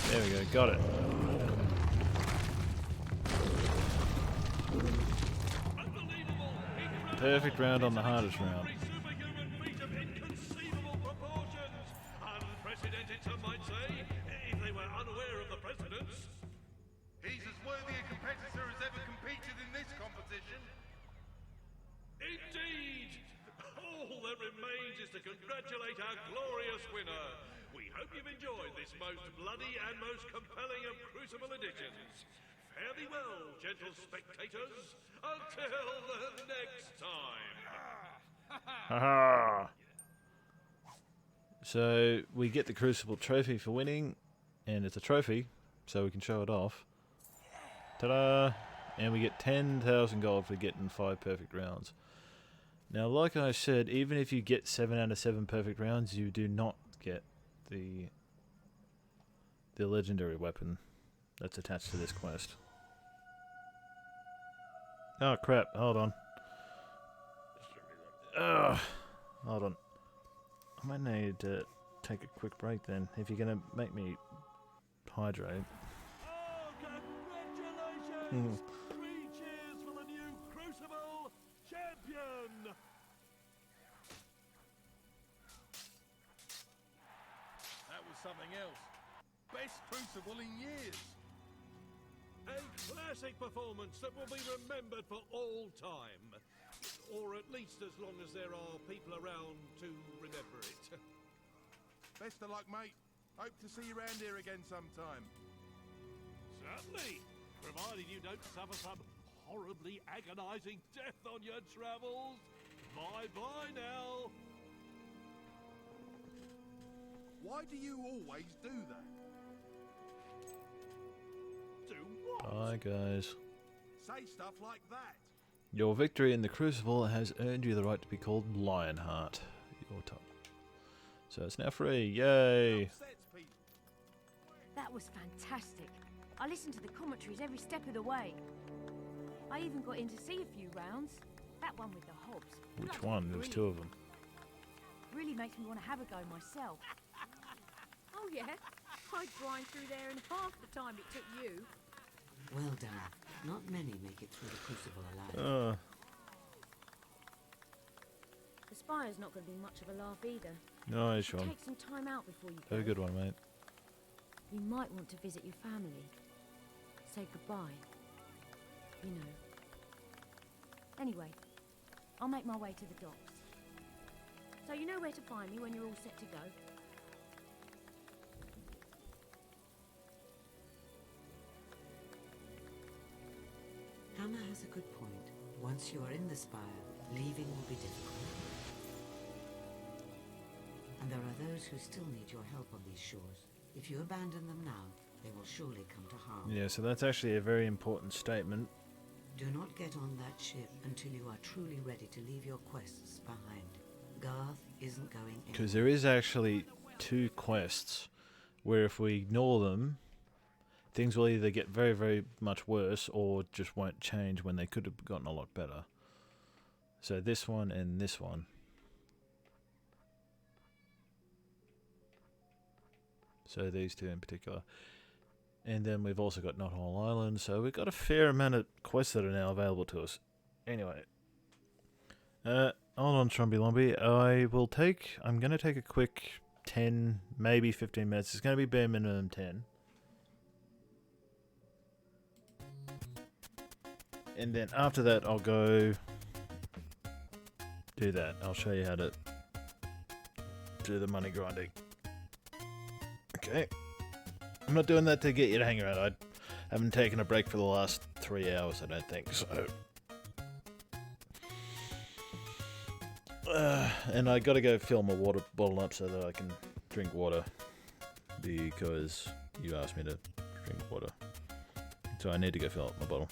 There we go, got it. Perfect round on the hardest round. Unprecedented, some might say, if they were unaware of the precedents. He's as worthy a competitor as ever competed in this competition. Indeed! All that remains is to congratulate our glorious winner. We hope you've enjoyed this most bloody and most compelling of Crucible editions. Fare thee well, gentle spectators, until the next time. Haha! So, we get the Crucible trophy for winning, and it's a trophy, so we can show it off. Ta-da! And we get 10,000 gold for getting 5 perfect rounds. Now, like I said, even if you get 7 out of 7 perfect rounds, you do not get the legendary weapon that's attached to this quest. Oh crap, hold on. Ugh, hold on. I might need to take a quick break then, if you're gonna make me hydrate. Congratulations! 3 cheers for the new Crucible champion! That was something else. Best Crucible in years. A classic performance that will be remembered for all time. Or at least as long as there are people around to remember it. Best of luck, mate. Hope to see you around here again sometime. Certainly, provided you don't suffer some horribly agonizing death on your travels. Bye-bye now. Why do you always do that? Do what? Bye, guys. Say stuff like that. Your victory in the Crucible has earned you the right to be called Lionheart. Your top. So it's now free. Yay! That was fantastic. I listened to the commentaries every step of the way. I even got in to see a few rounds. That one with the hobs. Which one? There was 2 of them. Really makes me want to have a go myself. Oh yeah? I'd grind through there in half the time it took you. Well done. Not many make it through the Crucible alive. The Spire's not going to be much of a laugh either. No, You should sure. take some time out before you go. Have a good one, mate. You might want to visit your family. Say goodbye. You know. Anyway, I'll make my way to the docks. So you know where to find me when you're all set to go? Hannah has a good point. Once you are in the Spire, leaving will be difficult. And there are those who still need your help on these shores. If you abandon them now, they will surely come to harm. Yeah, so that's actually a very important statement. Do not get on that ship until you are truly ready to leave your quests behind. Garth isn't going anywhere. Because there is actually 2 quests where if we ignore them, things will either get very, very much worse or just won't change when they could have gotten a lot better. So this one and this one. So these 2 in particular. And then we've also got Not Whole Island, so we've got a fair amount of quests that are now available to us. Anyway. Hold on, Trumby Lumpy. I'm going to take a quick 10, maybe 15 minutes. It's going to be bare minimum 10. And then after that, I'll go do that. I'll show you how to do the money grinding. Okay. I'm not doing that to get you to hang around. I haven't taken a break for the last 3 hours, I don't think, so... and I gotta go fill my water bottle up so that I can drink water, because you asked me to drink water. So I need to go fill up my bottle.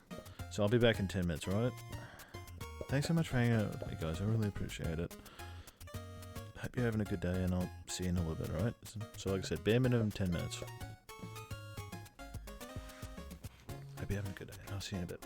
So I'll be back in 10 minutes, alright? Thanks so much for hanging out with me, guys. I really appreciate it. Hope you're having a good day, and I'll see you in a little bit, alright? So like I said, bare minimum 10 minutes. Hope you're having a good day, and I'll see you in a bit.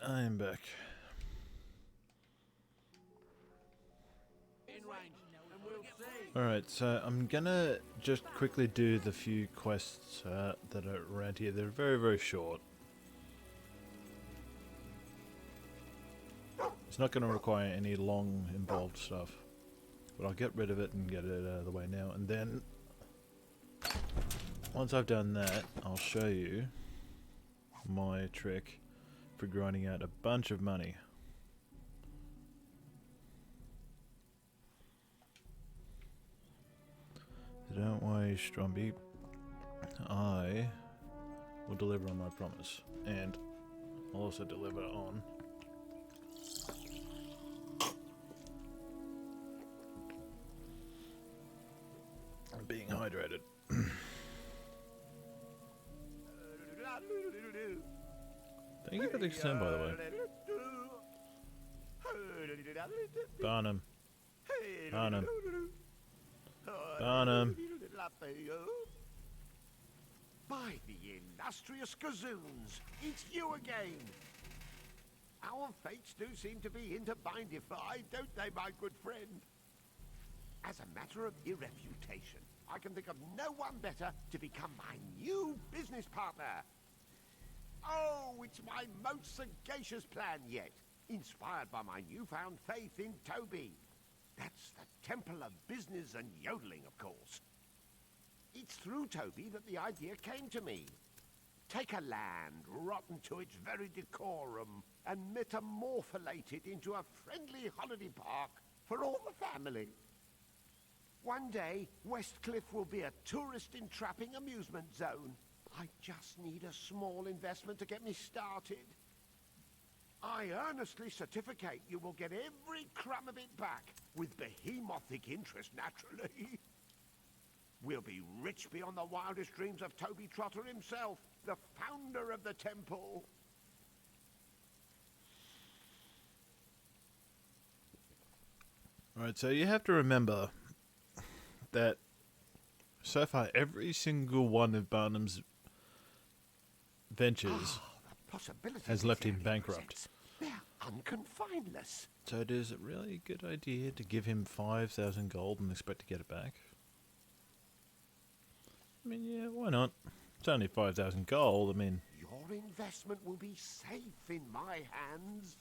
I am back. Alright, so I'm gonna just quickly do the few quests that are around here. They're very, very short. It's not gonna require any long, involved stuff. But I'll get rid of it and get it out of the way now. And then, once I've done that, I'll show you my trick for grinding out a bunch of money. Don't worry, Stromby. I will deliver on my promise. And I'll also deliver on being hydrated. Thank you for the extend, by the way. Barnum. Barnum. Barnum. By the illustrious gazoons, it's you again. Our fates do seem to be interbindified, don't they, my good friend? As a matter of irrefutation, I can think of no one better to become my new business partner. Oh, it's my most sagacious plan yet, inspired by my newfound faith in Toby. That's the Temple of Business and Yodeling, of course. It's through Toby that the idea came to me. Take a land rotten to its very decorum and metamorphosate it into a friendly holiday park for all the family. One day, Westcliff will be a tourist-entrapping amusement zone. I just need a small investment to get me started. I earnestly certificate you will get every crumb of it back, with behemothing interest, naturally. We'll be rich beyond the wildest dreams of Toby Trotter himself, the founder of the temple. Alright, so you have to remember that so far every single one of Barnum's ventures has left him bankrupt. They're unconfineless. So it is a really good idea to give him 5,000 gold and expect to get it back. I mean, yeah, why not? It's only 5,000 gold, I mean... Your investment will be safe in my hands.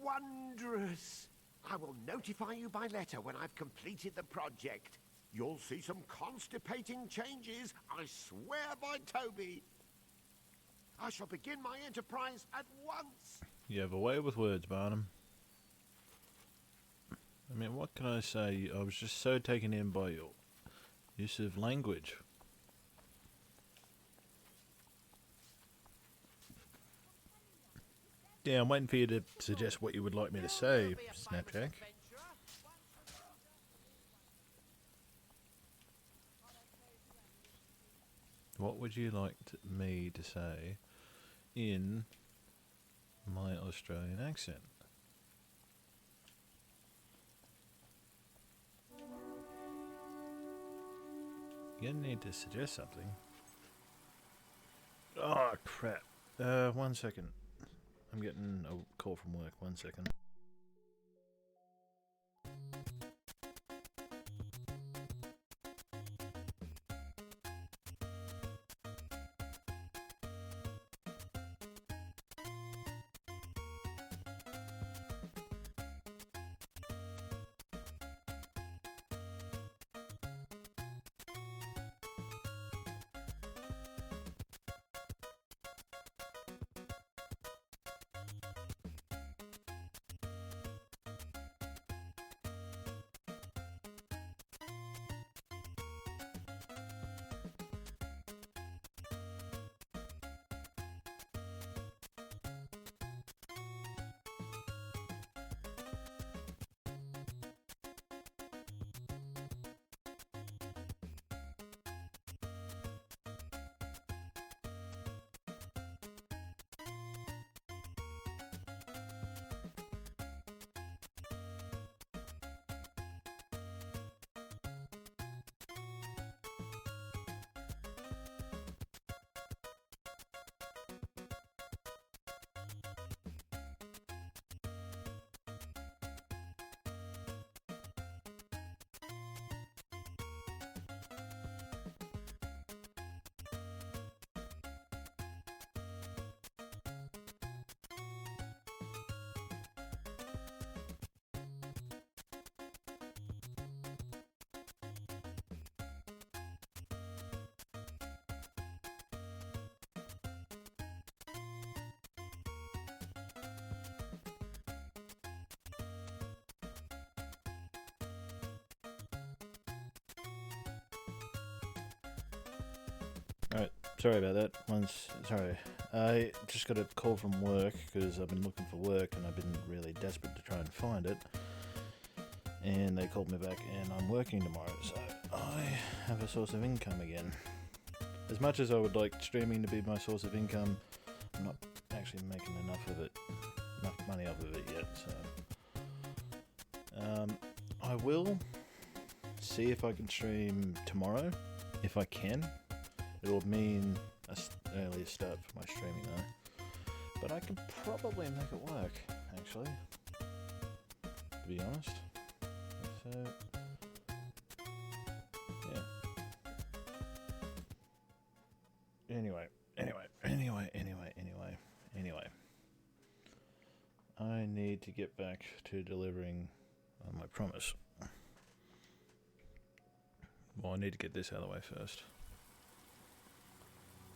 Wondrous! I will notify you by letter when I've completed the project. You'll see some constipating changes, I swear by Toby. I shall begin my enterprise at once. You have a way with words, Barnum. I mean, what can I say? I was just so taken in by your use of language. Yeah, I'm waiting for you to suggest what you would like me to say, Snapjack. What would you like me to say in my Australian accent? You're gonna need to suggest something. Oh, crap. 1 second. I'm getting a call from work. 1 second. sorry about that. Sorry. I just got a call from work because I've been looking for work and I've been really desperate to try and find it. And they called me back and I'm working tomorrow, so I have a source of income again. As much as I would like streaming to be my source of income, I'm not actually making enough money off of it yet, so I will see if I can stream tomorrow. If I can, it'll mean an earlier start for my streaming though. But I can probably make it work, actually, to be honest. So, yeah. Anyway. I need to get back to delivering on my promise. Well, I need to get this out of the way first.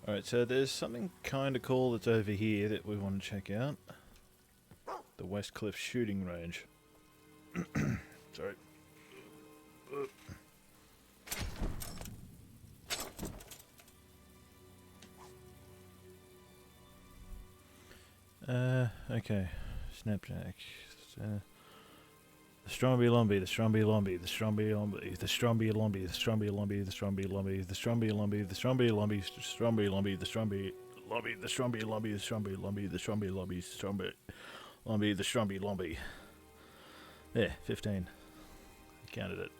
Alright, so there's something kind of cool that's over here that we want to check out. The West Cliff shooting range. Sorry. Okay. Snapjack. The Stromby Lumby, the Stromby Lumby, the Stromby Lumby, the Stromby Lumby, the Stromby Lumby, the Stromby Lumby, the Stromby Lumby, the Stromby Lumby, the Stromby Lumby, the Stromby Lumby, the Stromby Lumby, the Stromby Lumby, the Stromby Lumby, the Stromby Lumby, the Stromby Lumby. There, 15. I counted it.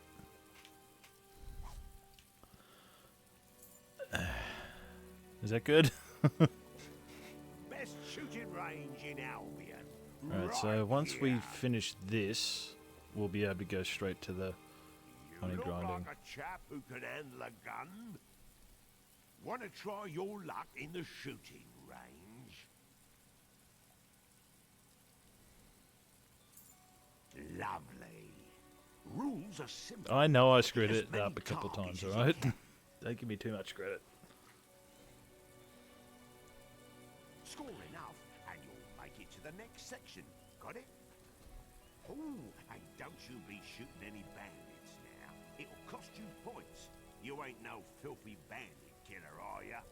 Is that good? Best shooting range in Albion. Alright, so once we finish this, we'll be able to go straight to the honey Look grinding. like a chap who can handle a gun. Want to try your luck in the shooting range? Lovely. Rules are simple. I know I screwed it up a couple of times, alright? Don't give me too much credit. Score enough, and you'll make it to the next section. Got it? Oh, and don't you be shooting any bandits now. It'll cost you points. You ain't no filthy bandit killer, are ya?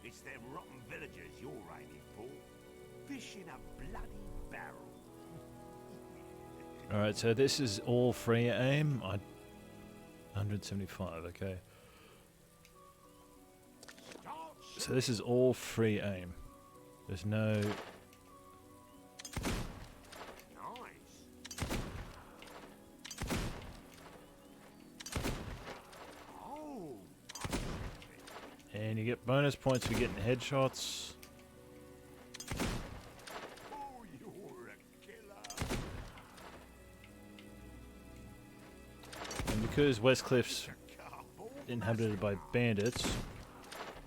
It's them rotten villagers you're aiming for. Fish in a bloody barrel. Alright, so this is all free aim. 175, okay. So this is all free aim. There's no... And you get bonus points for getting headshots. And because West Cliff's inhabited by bandits,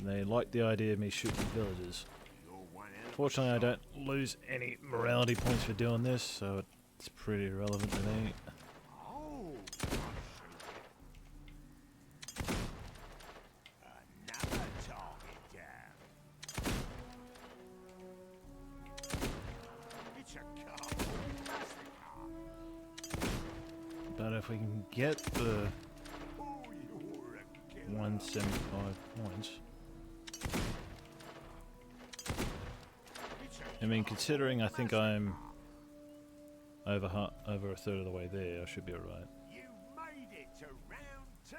they like the idea of me shooting villagers. Fortunately, I don't lose any morality points for doing this, so it's pretty irrelevant to me. But if we can get the 175 points, I mean, considering I think I'm over a third of the way there, I should be alright. You made it to round 2.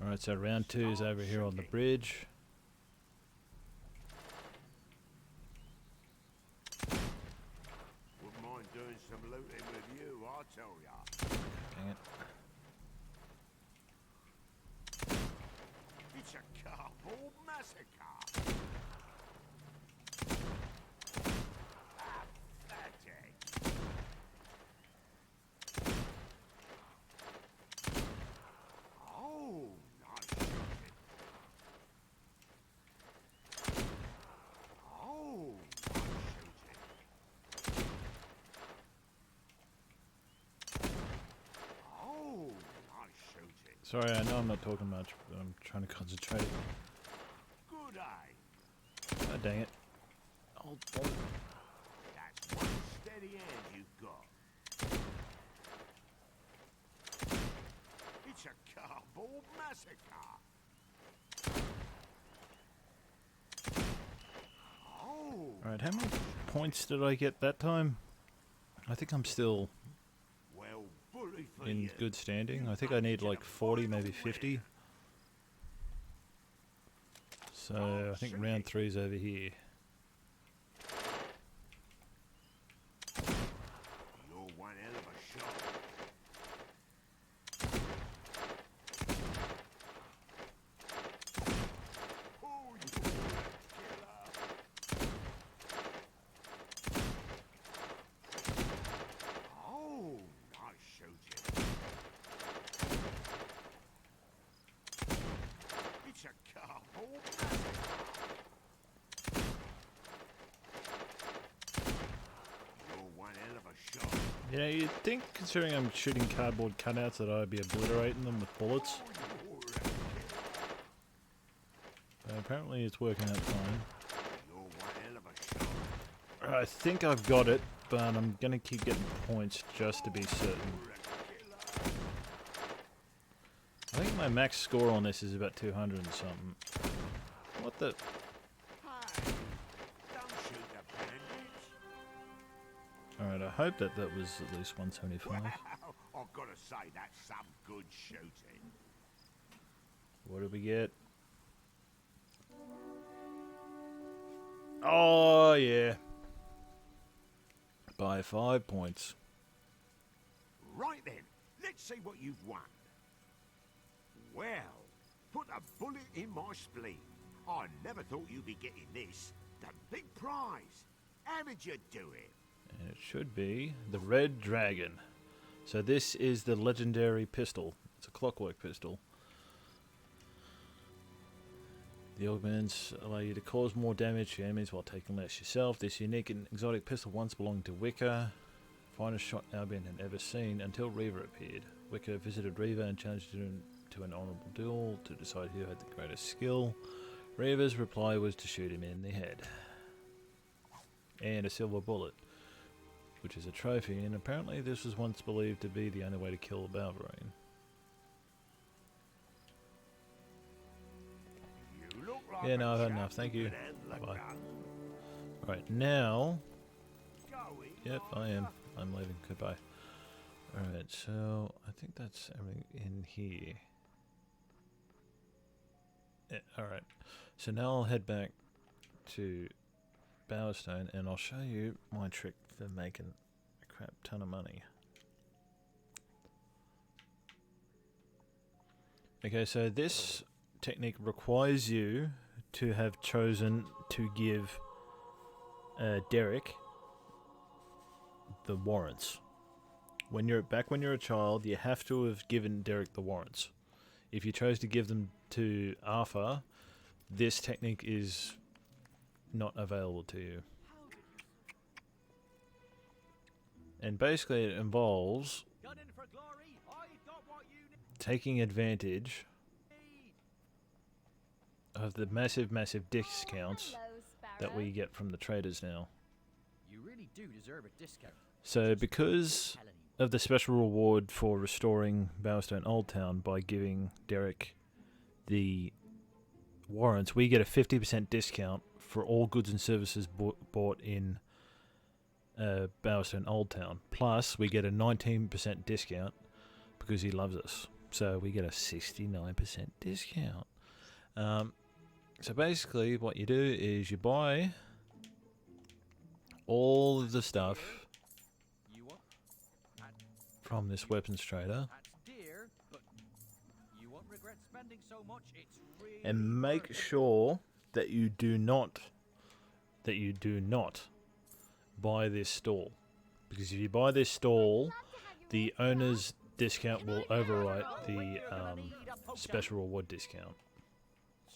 Alright, so round 2 is over here on the bridge. Wouldn't mind doing some looting with you, I tell ya. Dang it. It's a cardboard massacre. Pathetic. Oh, nice shooting. Oh, nice shooting. Oh, nice shooting. Sorry, I know I'm not talking much, but I'm trying to concentrate. Good aim. Oh, dang it. Oh, boy. That's one steady hand you've got. It's a cardboard cardboard massacre. Oh. Alright, how many points did I get that time? I think I'm still Well, bully for in you. good standing. I think I need like 40, maybe 50. So I think round 3 is over here. You're one hell of a shot. Oh, you're a killer. Oh, nice shooting. It's a cardboard massacre. You're one hell of a shot. You know, you'd think, considering I'm shooting cardboard cutouts, that I'd be obliterating them with bullets. But apparently it's working out fine. You're one hell of a shot. I think I've got it, but I'm going to keep getting points just to be certain. I think my max score on this is about 200 and something. What the... Hey, don't shoot the bandits. Alright, I hope that that was at least 175. Well, I've got to say that's some good shooting. What did we get? Oh, yeah. By 5 points. Right then, let's see what you've won. Well, put a bullet in my spleen. I never thought you'd be getting this. The big prize. How did you do it? And it should be the Red Dragon. So this is the legendary pistol. It's a clockwork pistol. The augments allow you to cause more damage to enemies while taking less yourself. This unique and exotic pistol once belonged to Wicca, finest shot Albion had ever seen until Reaver appeared. Wicca visited Reaver and challenged him to an honourable duel to decide who had the greatest skill. Reaver's reply was to shoot him in the head. And a silver bullet, which is a trophy, and apparently this was once believed to be the only way to kill a Balverine. Yeah, no, I've had enough. Thank you. Bye-bye. Alright, now... Yep, I am. I'm leaving. Goodbye. Alright, so I think that's everything in here. Yeah, alright. So now I'll head back to Bowerstone and I'll show you my trick for making a crap ton of money. Okay, so this technique requires you to have chosen to give Derek the warrants. When you're a child, you have to have given Derek the warrants. If you chose to give them to Arthur, this technique is not available to you. And basically it involves taking advantage of the massive discounts that we get from the traders now. You really do deserve a discount. So because of the special reward for restoring Bowerstone Old Town by giving Derek the warrants, we get a 50% discount for all goods and services bought in Bowerstone Old Town. Plus, we get a 19% discount because he loves us. So we get a 69% discount. So basically, what you do is you buy all of the stuff from this weapons trader and make sure that you do not buy this stall, because if you buy this stall, the owner's discount will overwrite the special reward discount.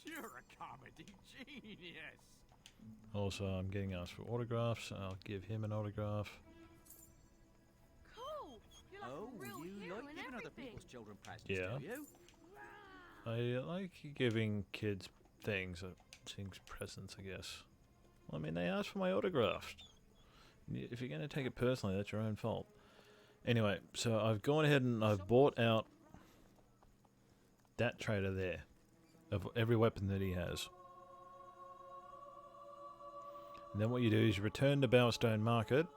You're a comedy genius. Also, I'm getting asked for autographs. So I'll give him an autograph. Cool. You're like a real hero like giving other people's children presents, Yeah. do you? I like giving kids things, presents, I guess. Well, I mean, they asked for my autograph. If you're going to take it personally, that's your own fault. Anyway, so I've gone ahead and I've bought out that trader there of every weapon that he has. And then what you do is you return to Bowerstone Market.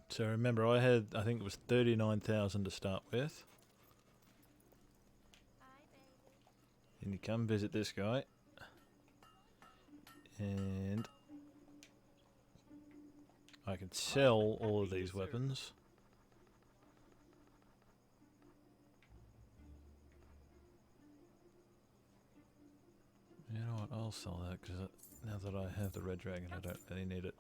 So remember, I think it was 39,000 to start with. And you come visit this guy. And I can sell all of these weapons. You know what, I'll sell that because now that I have the Red Dragon, I don't really need it.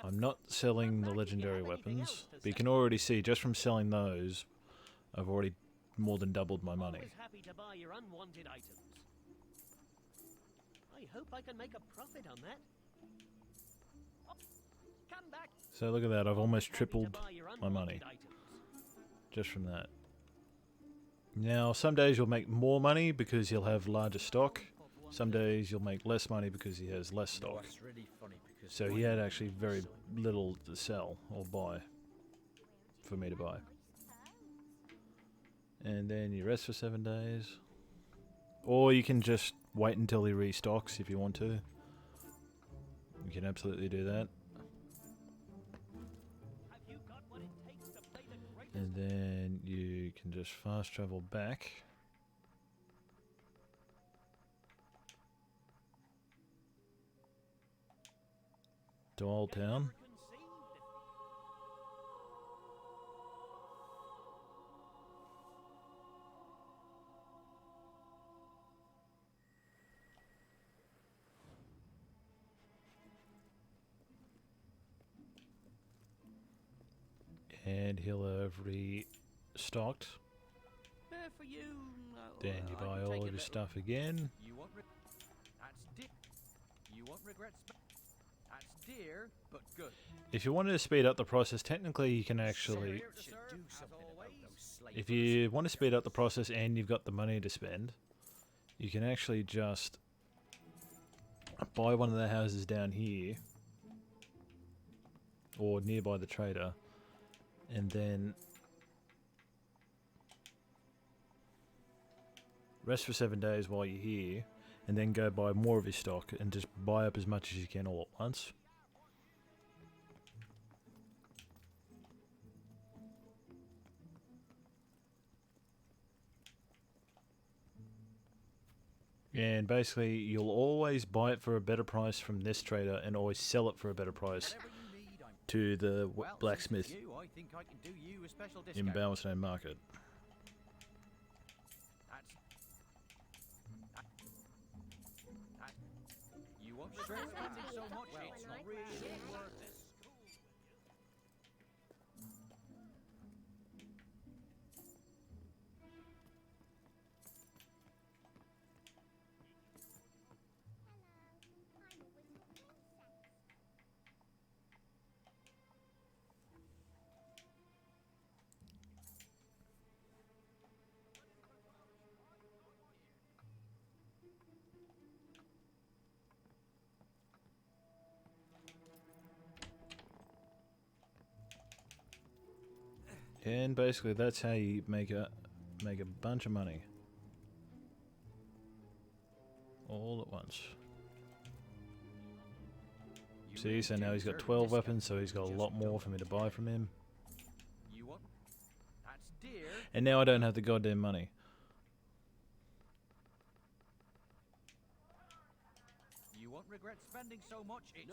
I'm not selling the legendary weapons, but you can already see just from selling those, I've already more than doubled my money. Always happy to buy your unwanted items. I hope I can make a profit on that. Come back. So look at that, I've almost tripled my money just from that. Now, some days you'll make more money because you'll have larger stock. Some days you'll make less money because he has less stock. So he had actually very little to sell or buy for me to buy. And then you rest for 7 days. Or you can just wait until he restocks if you want to. You can absolutely do that. And then you can just fast travel back. To Old Town. And he'll have restocked. For you, Then you buy all of your stuff again. You won't regret. That's dear, but good. If you wanted to speed up the process, technically you can actually... If you want to speed up the process and you've got the money to spend, you can actually just buy one of the houses down here or nearby the trader, and then rest for 7 days while you're here, and then go buy more of his stock and just buy up as much as you can all at once. And basically, you'll always buy it for a better price from this trader and always sell it for a better price to the blacksmith in Bowerstone Market. You won't regret spending so much. It's not really worth it. And basically, that's how you make a bunch of money all at once. See, so now he's got 12 weapons, so he's got a lot more for me to buy from him. And now I don't have the goddamn money. You won't regret spending so much. It's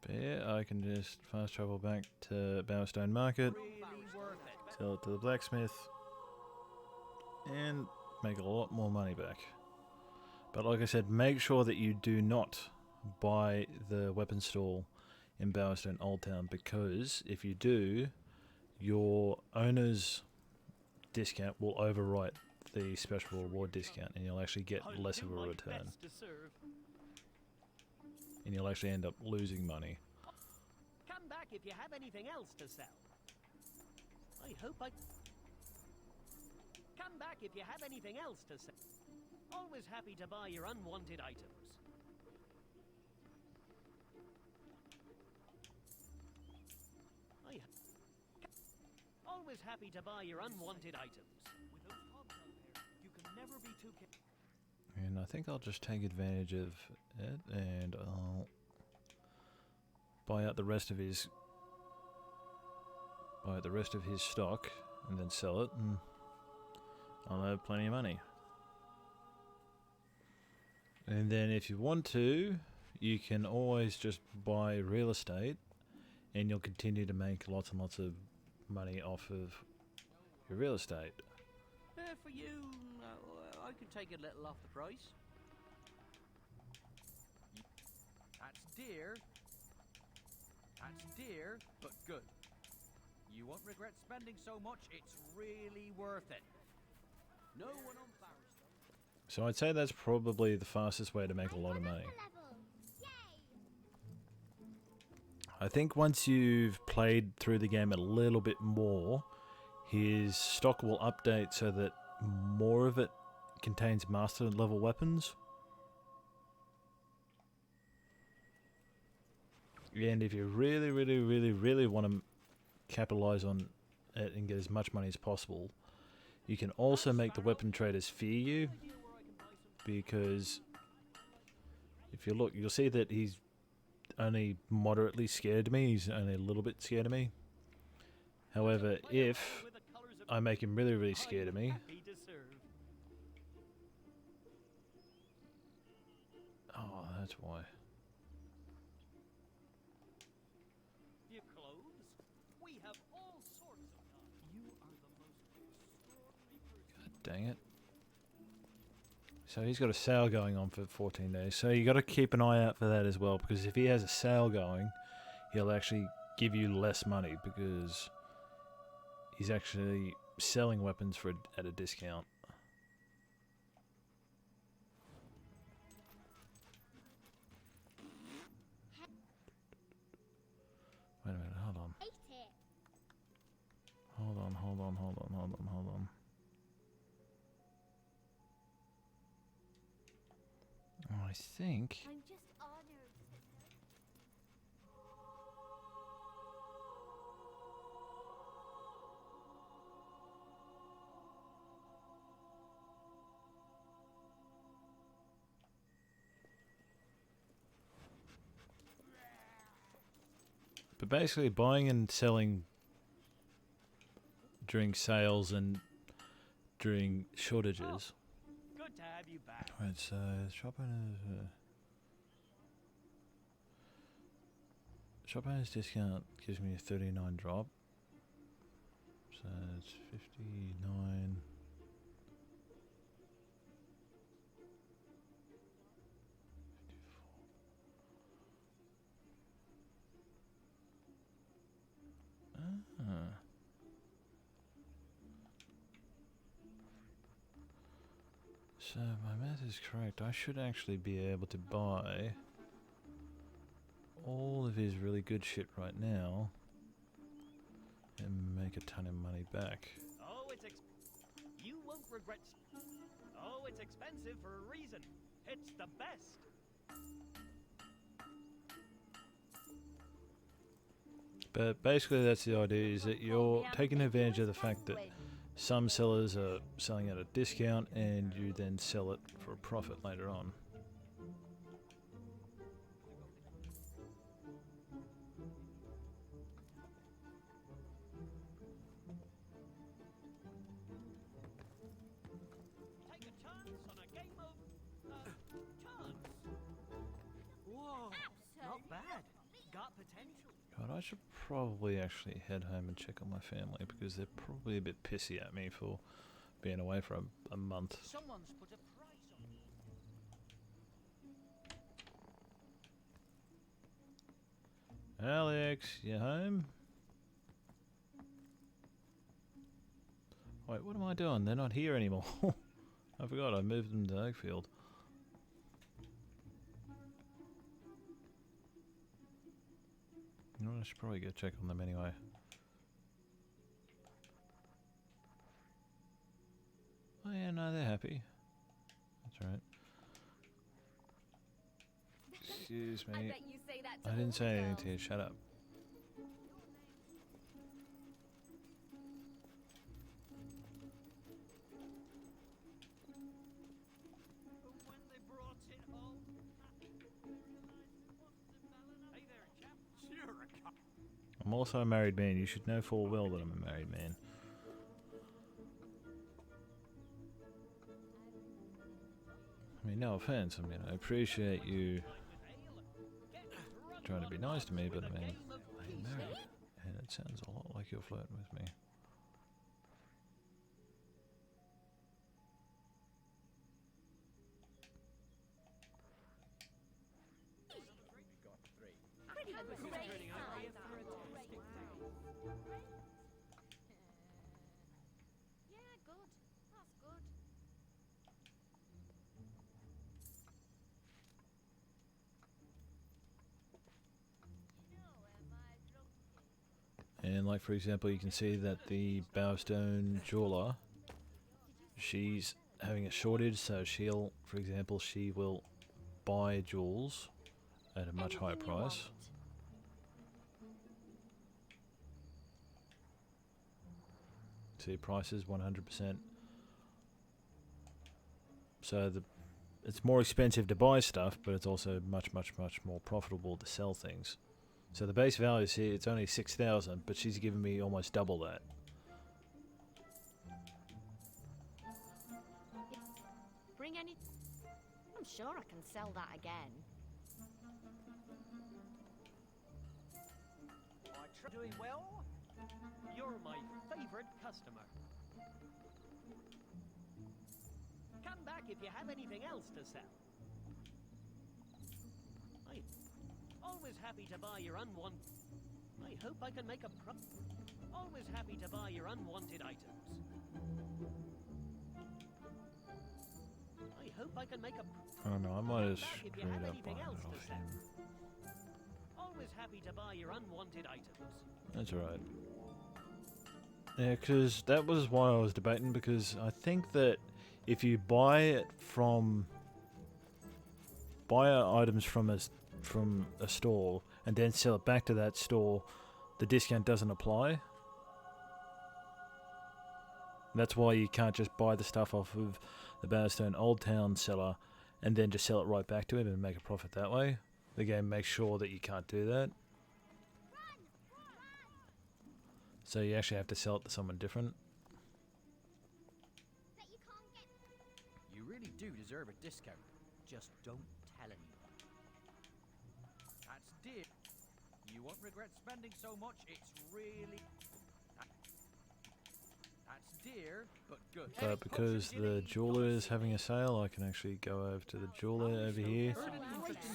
But yeah, I can just fast travel back to Bowerstone Market, sell it to the blacksmith, and make a lot more money back. But like I said, make sure that you do not buy the weapon stall in Bowerstone Old Town, because if you do, your owner's discount will overwrite the special reward discount, and you'll actually get less of a return. And you'll actually end up losing money. Come back if you have anything else to sell. I hope I... Come back if you have anything else to sell. Always happy to buy your unwanted items. Always happy to buy your unwanted items. With those hobs out there, you can never be too careful. And I think I'll just take advantage of it, and I'll buy out the rest of his stock, and then sell it, and I'll have plenty of money. And then if you want to, you can always just buy real estate, and you'll continue to make lots and lots of money off of your real estate. For you, I could take a little off the price. That's dear. That's dear, but good. You won't regret spending so much, it's really worth it. No one on Barristan. So I'd say that's probably the fastest way to make a lot of money. I think once you've played through the game a little bit more, his stock will update so that more of it contains master level weapons. And if you really, really, really, really want to capitalize on it and get as much money as possible, you can also make the weapon traders fear you, because if you look, you'll see that he's only moderately scared of me. He's only a little bit scared of me. However, if I make him really, really scared of me, oh, that's why. Your clothes? We have all sorts of them. You are the most extraordinary person. Dang it. So he's got a sale going on for 14 days. So you got to keep an eye out for that as well, because if he has a sale going, he'll actually give you less money because he's actually selling weapons at a discount. Wait a minute, hold on. Hold on. Oh, I think... I'm just honored. But basically, buying and selling during sales and during shortages... Good to have you back. Right, so shop owner's discount gives me a 39 drop. So it's 59. So my math is correct. I should actually be able to buy all of his really good shit right now and make a ton of money back. Oh, you won't regret. Oh, it's expensive for a reason. It's the best. But basically that's the idea, is that you're taking advantage of the fact that some sellers are selling at a discount and you then sell it for a profit later on. Take a chance on a game of chance. Whoa, not bad. Got potential. God, I should probably actually head home and check on my family, because they're probably a bit pissy at me for being away for a month. Someone's put a price on you. Alex, you home? Wait, what am I doing? They're not here anymore. I forgot, I moved them to Oakfield. You know, I should probably go check on them anyway. Oh yeah, no, they're happy. That's right. Excuse me. I bet you say that to I didn't all say the anything girls. to you, shut up. I'm also a married man. You should know full well that I'm a married man. I mean, no offense. I mean, I appreciate you trying to be nice to me, but I mean, I'm married. And it sounds a lot like you're flirting with me. Yeah, good. That's good. And like, for example, you can see that the Bowerstone jeweler, she's having a shortage, so she'll, for example, she will buy jewels at a much higher price. See, prices 100%. So it's more expensive to buy stuff, but it's also much more profitable to sell things. So the base value here, it's only 6,000, but she's giving me almost double that. Bring any... I'm sure I can sell that again. Doing well? You're my favorite customer. Come back if you have anything else to sell. I'm always happy to buy your unwanted... I hope I can make a always happy to buy your unwanted items. I hope I can make a... I don't know, I might have Back if you screwed have up anything buying it else to off sell. him. Always happy to buy your unwanted items. That's alright. Yeah, because that was why I was debating, because I think that if you buy it from... buy items from a store and then sell it back to that store, the discount doesn't apply. That's why you can't just buy the stuff off of the Bowerstone Old Town seller and then just sell it right back to him and make a profit that way. The game makes sure that you can't do that. So you actually have to sell it to someone different. You really do deserve a discount. Just don't tell anyone. That's dear. You won't regret spending so much. It's really... That's dear, but good. But because the jeweler is having a sale, I can actually go over to the jeweler over here,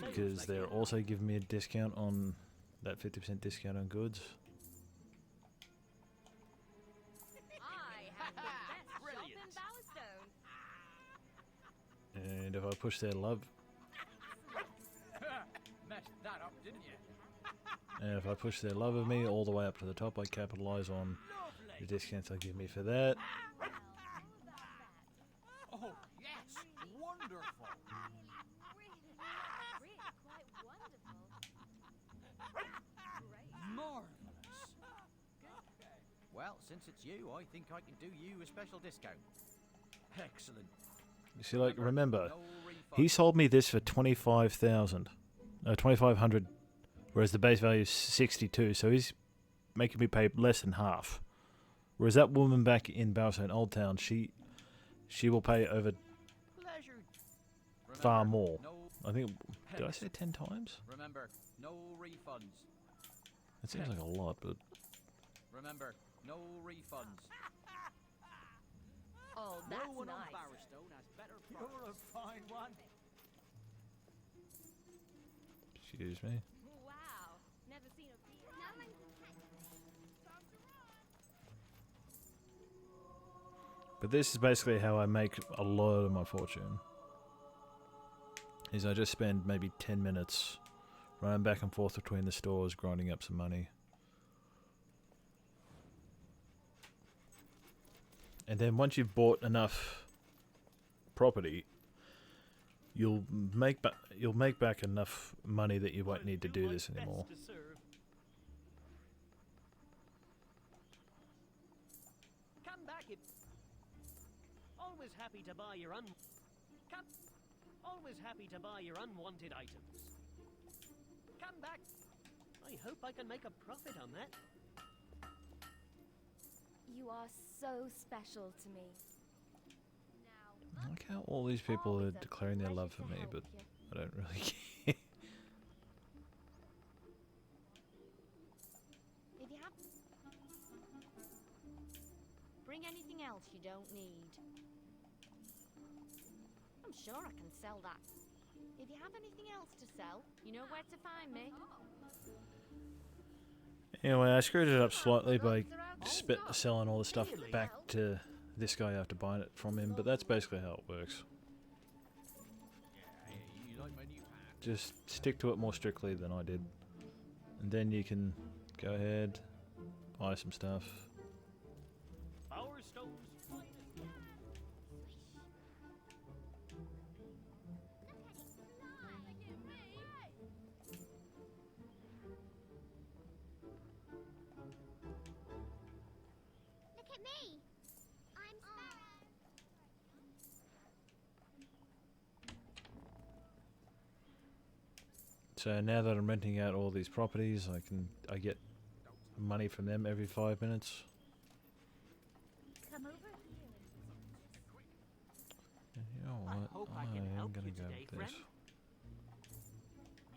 because they're also giving me a discount on that 50% discount on goods. I have the best shop in Bowerstone. And if I push their love, Messed that up, didn't you? and if I push their love of me all the way up to the top, I capitalize on the discounts they give me for that. Oh, yes! Wonderful! Really quite wonderful. Marvellous! Well, since it's you, I think I can do you a special discount. Excellent. You see, like, remember, he sold me this for 2,500, whereas the base value is 62, so he's making me pay less than half. Whereas that woman back in Bowerstone Old Town, she will pay over far more. I think, did I say 10 times? Remember, no refunds. That seems like a lot, but Remember, no refunds. Oh, that's no one nice. on Bowerstone has better You're a fine one. excuse me. Wow. Never seen a... But this is basically how I make a lot of my fortune. Is I just spend maybe 10 minutes running back and forth between the stores, grinding up some money. And then once you've bought enough property, you'll make back enough money that you won't need to do this anymore. Come back if... Always happy to buy your Always happy to buy your unwanted items. Come back. I hope I can make a profit on that. You are so special to me. I like how all these people are declaring their love for me, but I don't really care. If you have... Bring anything else you don't need. I'm sure I can sell that. If you have anything else to sell, you know where to find me. Anyway, I screwed it up slightly by selling all the stuff back to this guy after buying it from him, but that's basically how it works. Just stick to it more strictly than I did. And then you can go ahead, buy some stuff. Power Stone's finest. Look at me! I'm Sparrow. So now that I'm renting out all these properties, I get money from them every 5 minutes. Come over here. And you know what? hope I I can am help gonna you go today, with this. friend.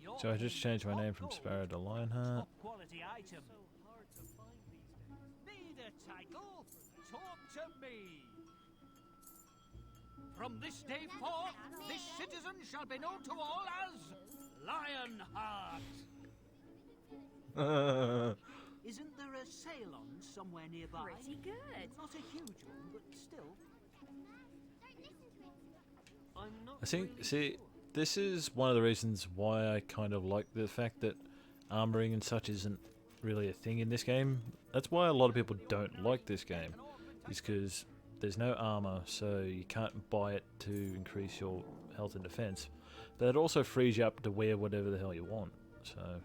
Your So I just changed my top name from gold, Sparrow to Lionheart. top quality item. So hard to find these days. Need a title? Talk to me. From this day forth, this citizen shall be known to all as Lionheart. Isn't there a sail on somewhere nearby? Pretty good. Not a huge one, but still. I'm not I think, really see, this is one of the reasons why I kind of like the fact that armoring and such isn't really a thing in this game. That's why a lot of people don't like this game, is because there's no armor, so you can't buy it to increase your health and defense. But it also frees you up to wear whatever the hell you want, so...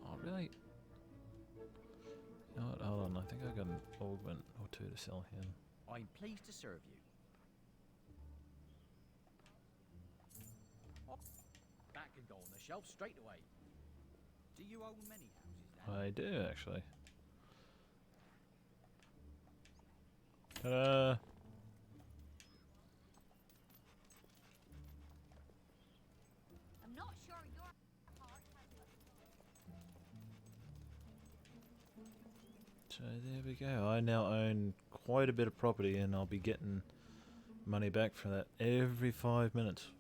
Oh, really? You know what, hold on, I think I got an augment or two to sell him. I'm pleased to serve you. Oh, that can go on the shelf straight away. Do you own many houses then? I do, actually. Ta-da! I'm not sure your heart has So there we go. I now own quite a bit of property and I'll be getting money back for that every 5 minutes.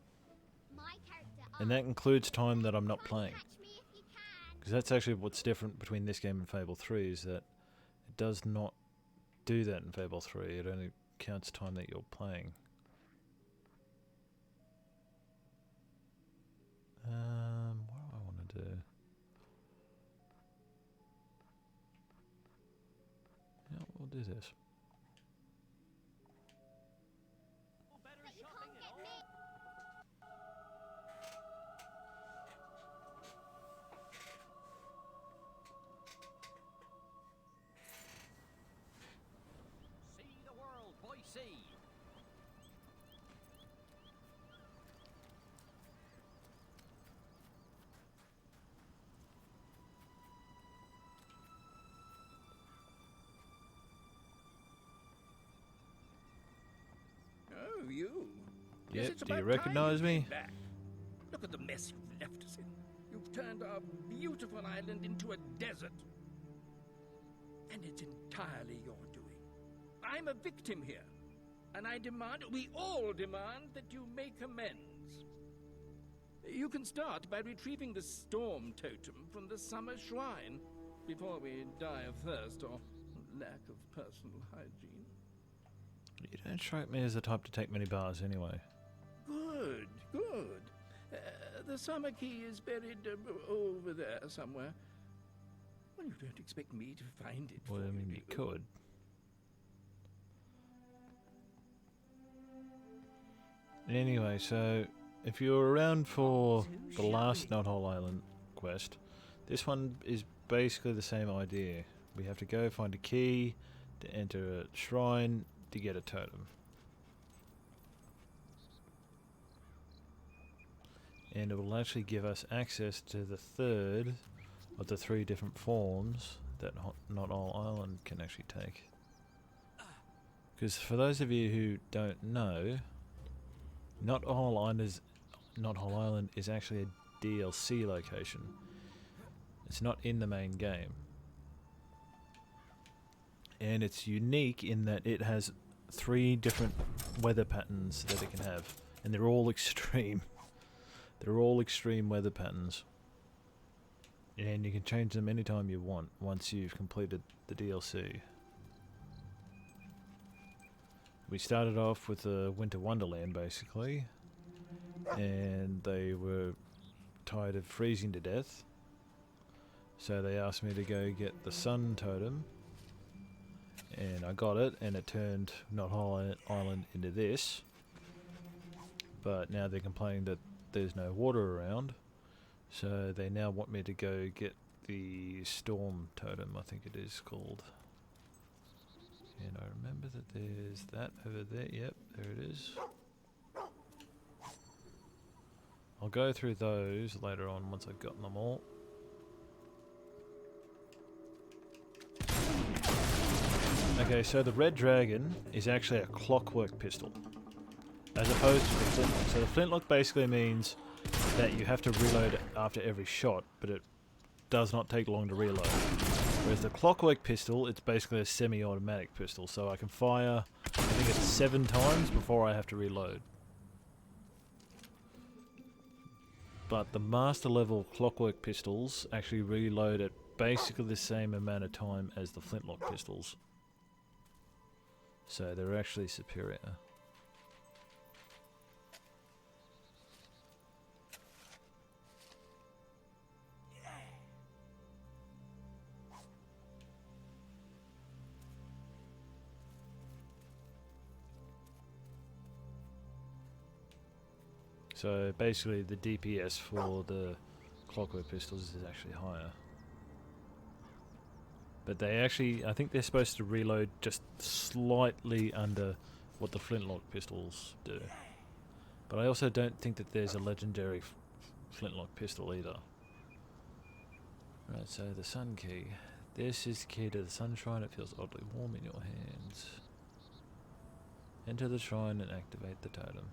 my character. And that includes time that I'm not playing. Because that's actually what's different between this game and Fable 3, is that it does not do that in Fable 3. It only counts time that you're playing. What do I want to do? Yeah, we'll do this. See the world, boy, see. Oh, you. Yep, Yes, it's do you about recognize time you me? came back. Look at the mess you've left us in. You've turned our beautiful island into a desert. And it's entirely your doing. I'm a victim here. And I demand, we all demand, that you make amends. You can start by retrieving the storm totem from the summer shrine before we die of thirst or lack of personal hygiene. You don't strike me as the type to take many bars anyway. Good, good. The summer key is buried over there somewhere. Well, you don't expect me to find it. Well, I mean, you could. Anyway, so if you're around for the last Knothole Island quest, this one is basically the same idea. We have to go find a key to enter a shrine to get a totem. and it will actually give us access to the third of the 3 different forms that Not All Island can actually take. Because for those of you who don't know, Not All Island is actually a DLC location. It's not in the main game. And it's unique in that it has 3 different weather patterns that it can have. And they're all extreme. They're all extreme weather patterns. And you can change them anytime you want once you've completed the DLC. We started off with a Winter Wonderland basically. And they were tired of freezing to death. So they asked me to go get the Sun Totem. And I got it, and it turned Not All Island into this. But now they're complaining that there's no water around. So they now want me to go get the Storm Totem, I think it is called. And I remember that there's that over there. Yep, there it is. I'll go through those later on once I've gotten them all. Okay, so the Red Dragon is actually a clockwork pistol, as opposed to the flintlock. So the flintlock basically means that you have to reload after every shot, but it does not take long to reload. Whereas the clockwork pistol, it's basically a semi-automatic pistol, so I can fire, I think it's 7 times before I have to reload. But the master level clockwork pistols actually reload at basically the same amount of time as the flintlock pistols. So they're actually superior. So basically the DPS for the clockwork pistols is actually higher. But they actually, I think they're supposed to reload just slightly under what the flintlock pistols do. But I also don't think that there's a legendary flintlock pistol either. Right, so the sun key. This is the key to the sun shrine. It feels oddly warm in your hands. Enter the shrine and activate the totem.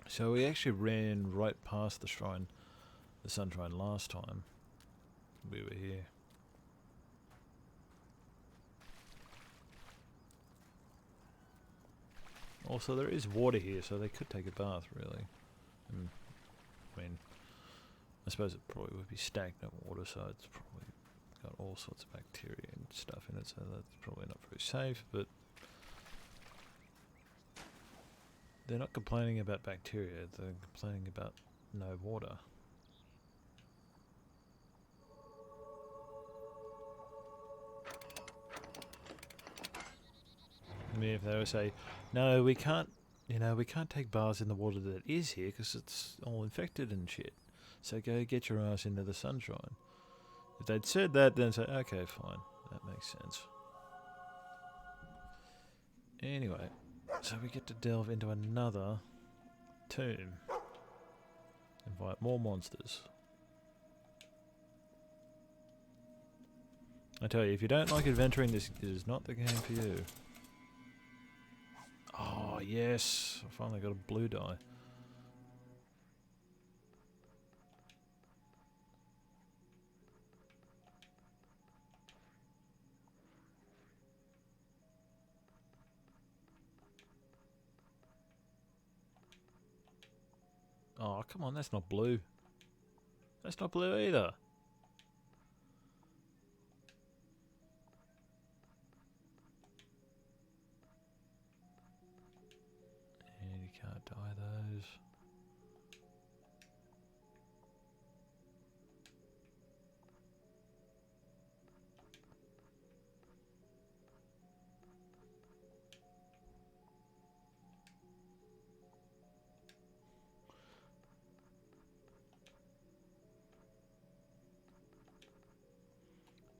So we actually ran right past the shrine, the sun shrine last time we were here. Also, there is water here, so they could take a bath, really. I mean, I suppose it probably would be stagnant water, so it's probably got all sorts of bacteria and stuff in it, so that's probably not very safe, but they're not complaining about bacteria, they're complaining about no water. I mean, if they would say, no, we can't, we can't take baths in the water that is here because it's all infected and shit. So go get your ass into the sunshine. If they'd said that, then say, okay, fine, that makes sense. Anyway, so we get to delve into another tomb. Invite more monsters. I tell you, if you don't like adventuring, this is not the game for you. Oh, yes. I finally got a blue die. Oh, come on. That's not blue. That's not blue either. And you can't dye those.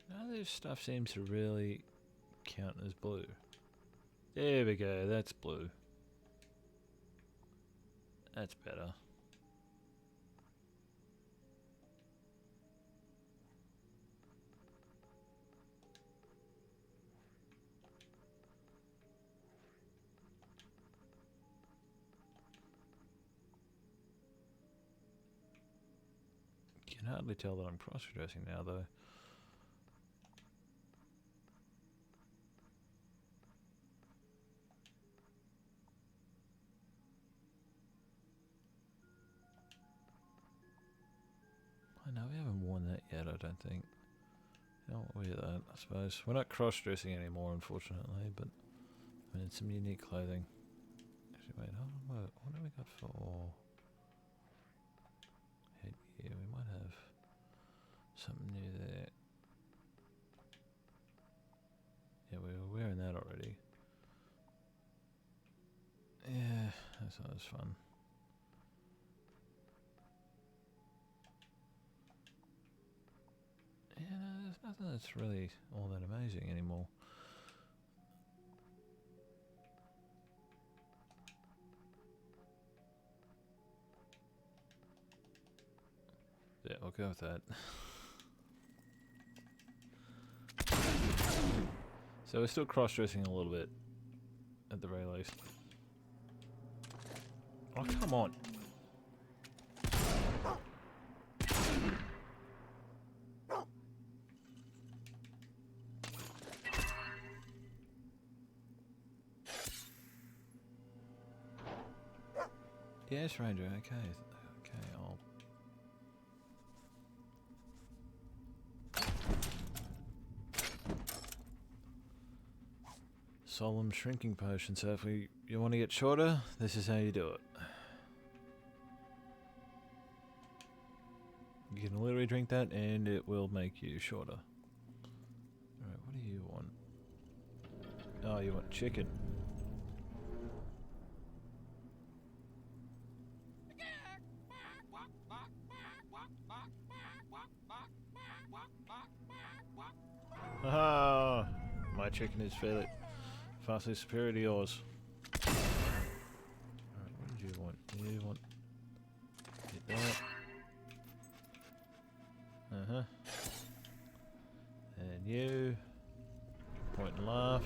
None of this stuff seems to really count as blue. There we go, that's blue. That's better. can hardly tell that I'm cross-dressing now, though. I know we haven't worn that yet, I don't think. Don't wear that, I suppose. We're not cross-dressing anymore, unfortunately, but I mean, it's some unique clothing. Actually, wait, hold on, what have we got for headgear? We might have something new there. Yeah, we were wearing that already. Yeah, that's always fun. Yeah, no, there's nothing that's really all that amazing anymore. Yeah, I'll go with that. So we're still cross-dressing a little bit, at the very least. Oh, come on! Yes, Ranger, okay. Okay, I'll... Solemn shrinking potion, so if you want to get shorter, this is how you do it. You can literally drink that and it will make you shorter. Alright, what do you want? Oh, you want chicken. Ah, my chicken is vastly superior to yours. Alright, what did you want? You want... Get that. Uh-huh. And you... Point and laugh.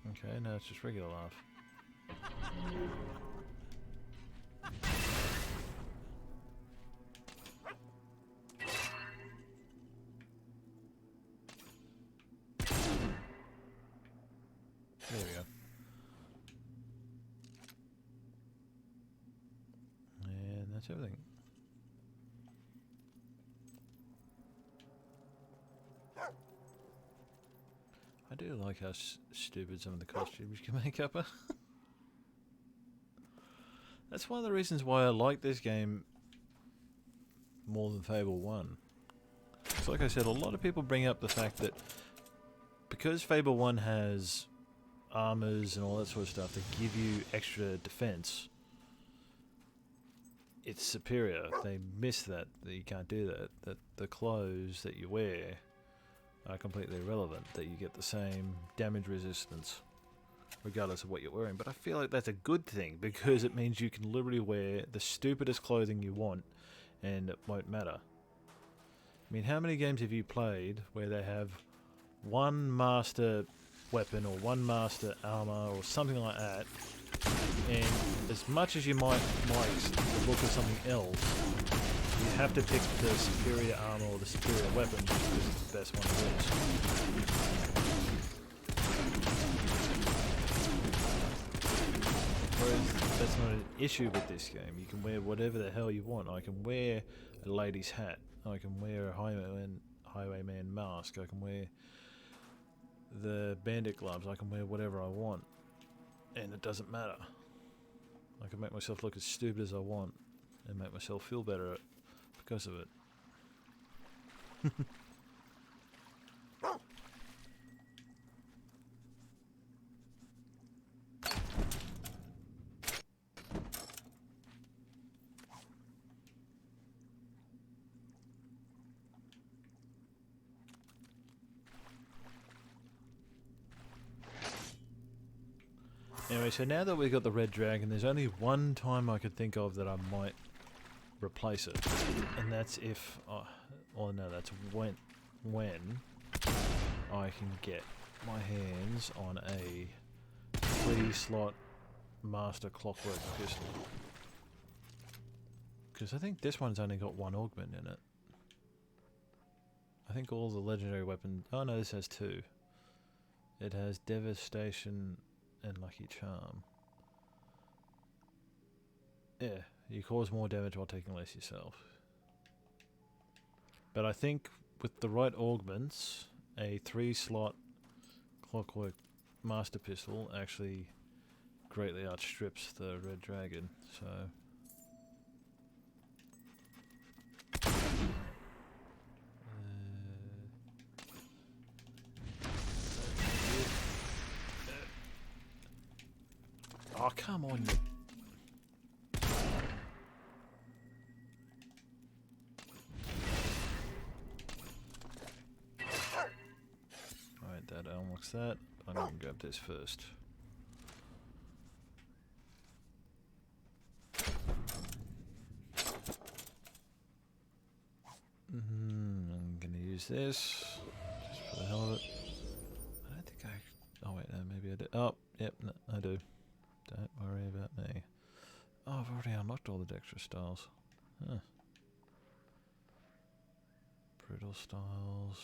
Okay, no, it's just regular laugh. There we go. And that's everything. I do like how stupid some of the costumes can make up. That's one of the reasons why I like this game more than Fable 1. It's like I said, a lot of people bring up the fact that because Fable 1 has armors and all that sort of stuff that give you extra defense, it's superior. They miss that you can't do that. That the clothes that you wear are completely irrelevant, that you get the same damage resistance regardless of what you're wearing. But I feel like that's a good thing because it means you can literally wear the stupidest clothing you want and it won't matter. I mean, how many games have you played where they have one master weapon or one master armor or something like that, and as much as you might like the look of something else, you have to pick the superior armor or the superior weapon because it's the best one to use. Whereas that's not an issue with this game. You can wear whatever the hell you want. I can wear a lady's hat. I can wear a highwayman mask. I can wear the bandit gloves. I can wear whatever I want. And it doesn't matter. I can make myself look as stupid as I want and make myself feel better because of it. Anyway, so now that we've got the red dragon, there's only one time I could think of that I might replace it, and that's if, oh no, that's when I can get my hands on a 3-slot master clockwork pistol. Because I think this one's only got one augment in it. I think all the legendary weapons... Oh no, this has two. It has Devastation and Lucky Charm. Yeah, you cause more damage while taking less yourself. But I think with the right augments, a 3-slot Clockwork Master Pistol actually greatly outstrips the Red Dragon, so... Oh, come on. Alright, that unlocks that. I'm going to grab this first. I'm going to use this. Just for the hell of it. I don't think I... Oh wait, no, maybe I do. Oh, yep, no, I do. Don't worry about me. Oh, I've already unlocked all the Dexterous styles. Huh. Brutal styles.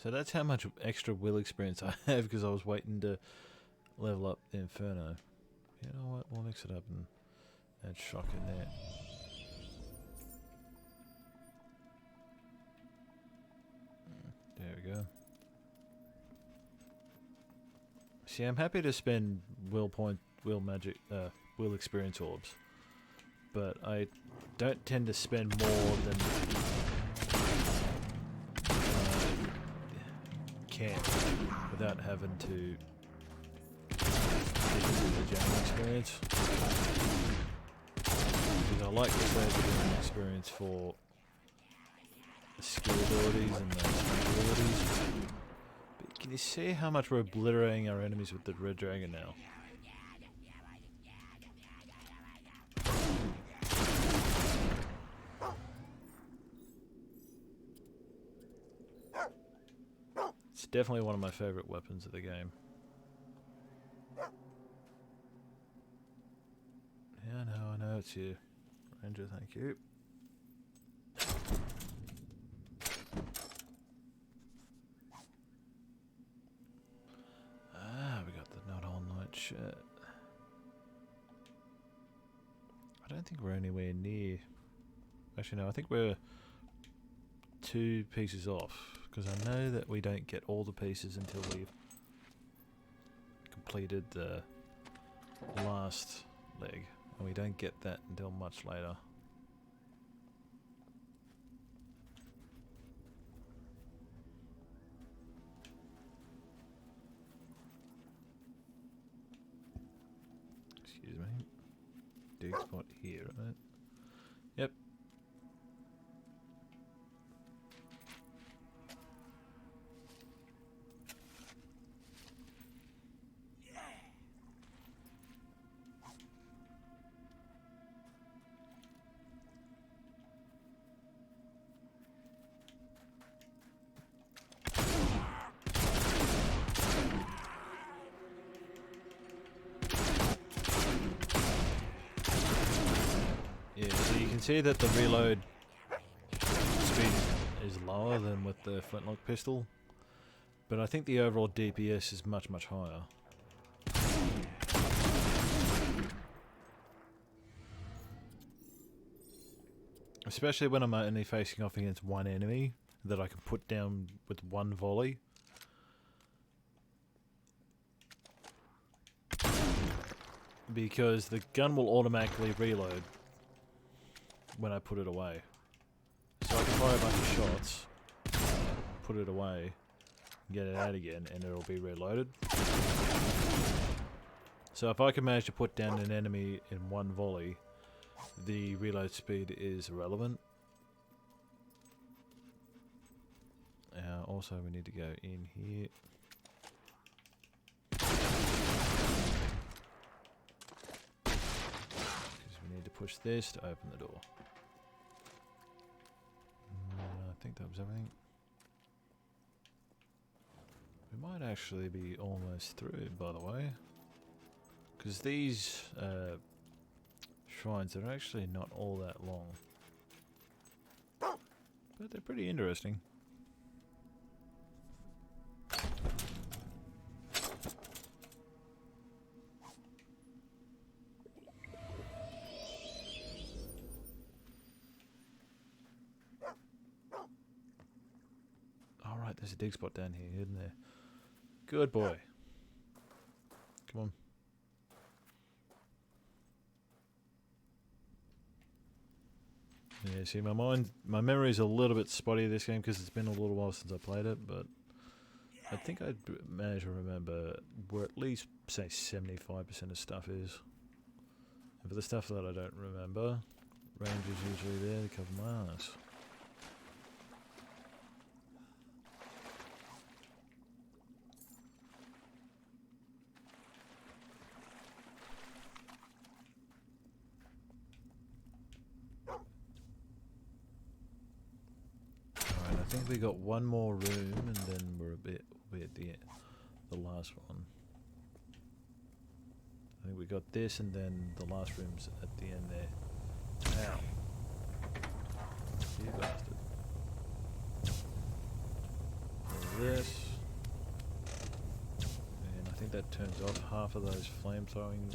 So that's how much extra will experience I have because I was waiting to level up the Inferno. You know what? We'll mix it up and add shock in there. There we go. See, I'm happy to spend will experience orbs, but I don't tend to spend more than can without having to the general experience. Because I like to save the general experience for the skill abilities and the strength abilities. But can you see how much we're obliterating our enemies with the Red Dragon now? It's definitely one of my favorite weapons of the game. Yeah, I know it's you. Ranger, thank you. Ah, we got the Not All Night shirt. I don't think we're anywhere near... Actually, no, I think we're 2 pieces off. Because I know that we don't get all the pieces until we've completed the last leg. And we don't get that until much later. Excuse me. Dig spot here, right? Yep. See that the reload speed is lower than with the flintlock pistol, but I think the overall DPS is much higher. Especially when I'm only facing off against one enemy that I can put down with one volley. Because the gun will automatically reload when I put it away. So I can fire a bunch of shots, put it away, get it out again, and it'll be reloaded. So if I can manage to put down an enemy in one volley, the reload speed is irrelevant. Also, we need to go in here. Because we need to push this to open the door. I think that was everything. We might actually be almost through, by the way. Because these shrines are actually not all that long. But they're pretty interesting. Alright, there's a dig spot down here, isn't there? Good boy. Come on. Yeah, see, my memory's a little bit spotty of this game because it's been a little while since I played it, but I think I'd manage to remember where at least, say, 75% of stuff is. And for the stuff that I don't remember, Ranger's usually there to cover my ass. I think we got one more room, and then we'll be at the last one. I think we got this, and then the last room's at the end there. Ow. You bastard. This. And I think that turns off half of those flame-throwing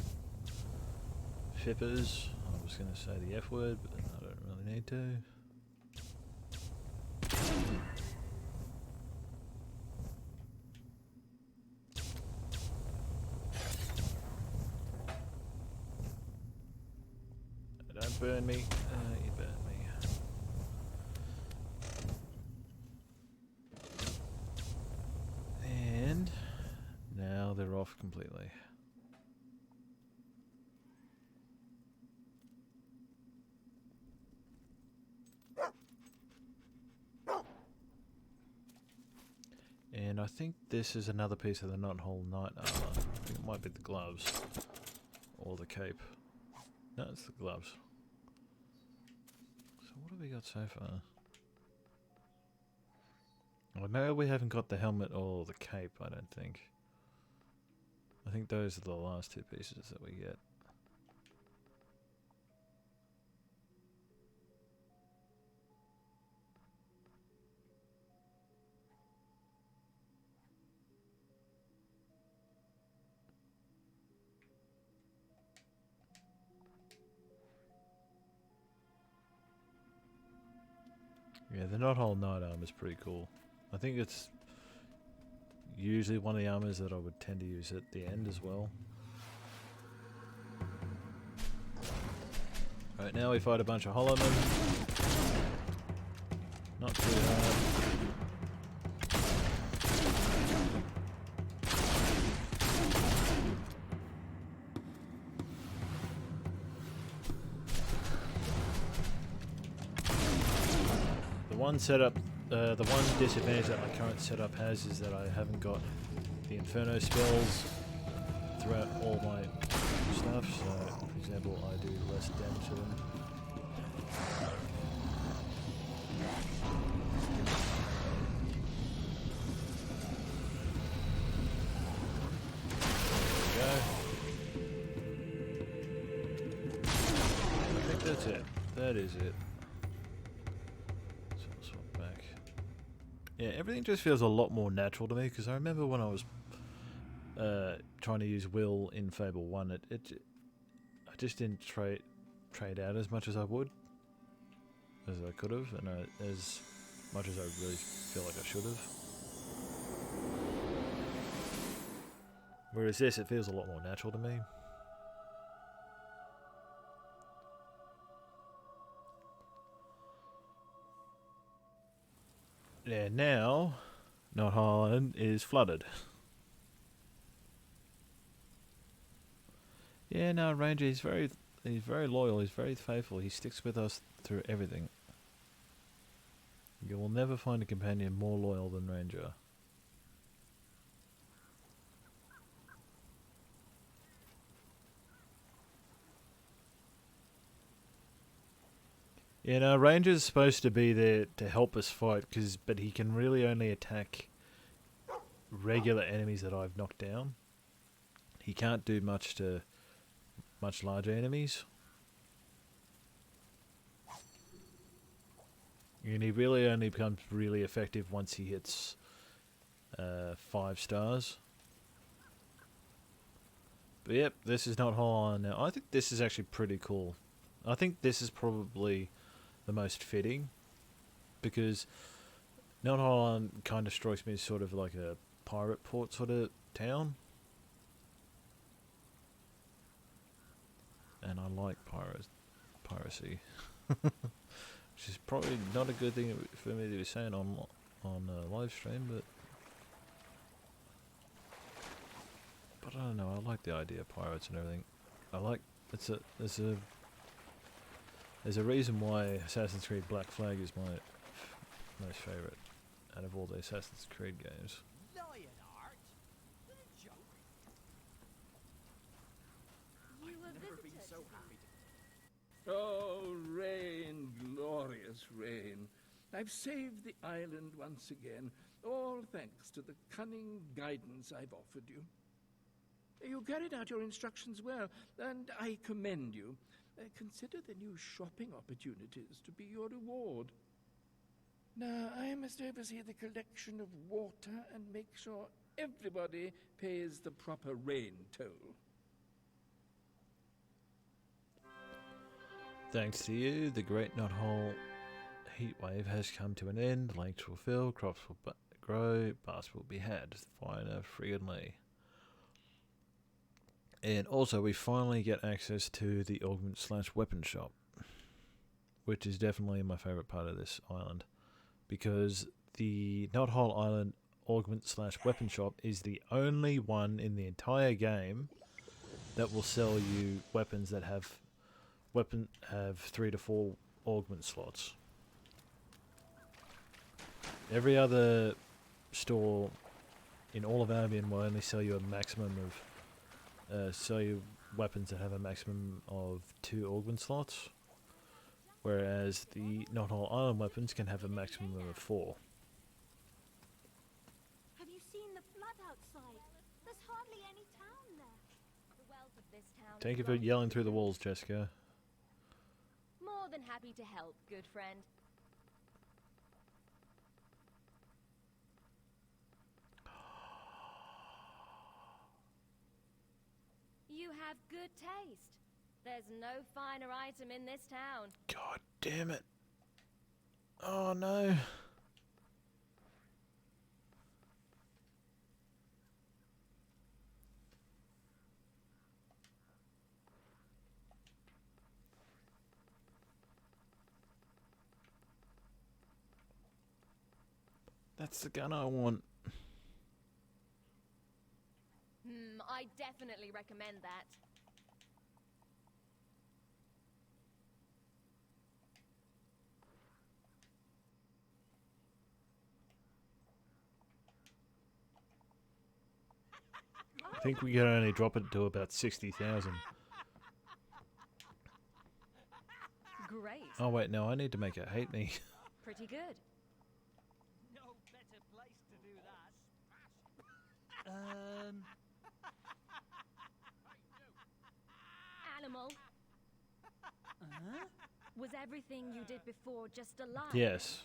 fippers. I was going to say the F word, but I don't really need to. Don't burn me. You burn me. And now they're off completely. And I think this is another piece of the Knothole Knight armor. I think it might be the gloves. Or the cape. No, it's the gloves. So what have we got so far? Well, no, we haven't got the helmet or the cape, I don't think. I think those are the last two pieces that we get. Yeah, the Knothole Knight armor is pretty cool. I think it's usually one of the armors that I would tend to use at the end as well. Right, now we fight a bunch of hollow men. Not too hard. The one disadvantage that my current setup has is that I haven't got the Inferno spells throughout all my stuff, so for example I do less damage to them. There we go. I think that's it. That is it. Yeah, everything just feels a lot more natural to me, because I remember when I was trying to use Will in Fable 1, I just didn't trade out as much as I would, as I could have, and as much as I really feel like I should have. Whereas this, it feels a lot more natural to me. Yeah, now Knothole is flooded. Yeah, no, Ranger, he's very loyal, he's very faithful, he sticks with us through everything. You will never find a companion more loyal than Ranger. You know, Ranger's supposed to be there to help us fight, but he can really only attack regular enemies that I've knocked down. He can't do much to much larger enemies. And he really only becomes really effective once he hits 5 stars. But yep, this is not Whole Island now. I think this is actually pretty cool. I think this is probably the most fitting, because Not Whole Island kind of strikes me as sort of like a pirate port sort of town. And I like piracy. Which is probably not a good thing for me to be saying on live stream, but I don't know. I like the idea of pirates and everything. I like there's a reason why Assassin's Creed Black Flag is my most favorite out of all the Assassin's Creed games. Lionheart? A joke? I've never been so happy to... Oh, rain, glorious rain. I've saved the island once again, all thanks to the cunning guidance I've offered you. You carried out your instructions well, and I commend you. Consider the new shopping opportunities to be your reward. Now, I must oversee the collection of water and make sure everybody pays the proper rain toll. Thanks to you, the Great Knothole heat wave has come to an end. Lakes will fill, crops will grow, baths will be had. Finer friggin' And also, we finally get access to the augment/weapon shop, which is definitely my favourite part of this island, because the Knothole Island augment/weapon shop is the only one in the entire game that will sell you weapons that have 3 to 4 augment slots. Every other store in all of Albion will only sell you a maximum of sell you weapons that have a maximum of 2 augment slots, whereas the Knothole Island weapons can have a maximum of 4. Have you seen the flood outside? There's hardly any town there. The wealth of this town. Thank you for yelling through the walls, Jessica. More than happy to help, good friend. You have good taste. There's no finer item in this town. God damn it. Oh no. That's the gun I want. I definitely recommend that. I think we can only drop it to about 60,000. Great. Oh wait, no, I need to make it hate me. Pretty good. No better place to do that. Animal. Was everything you did before just a lie? Yes.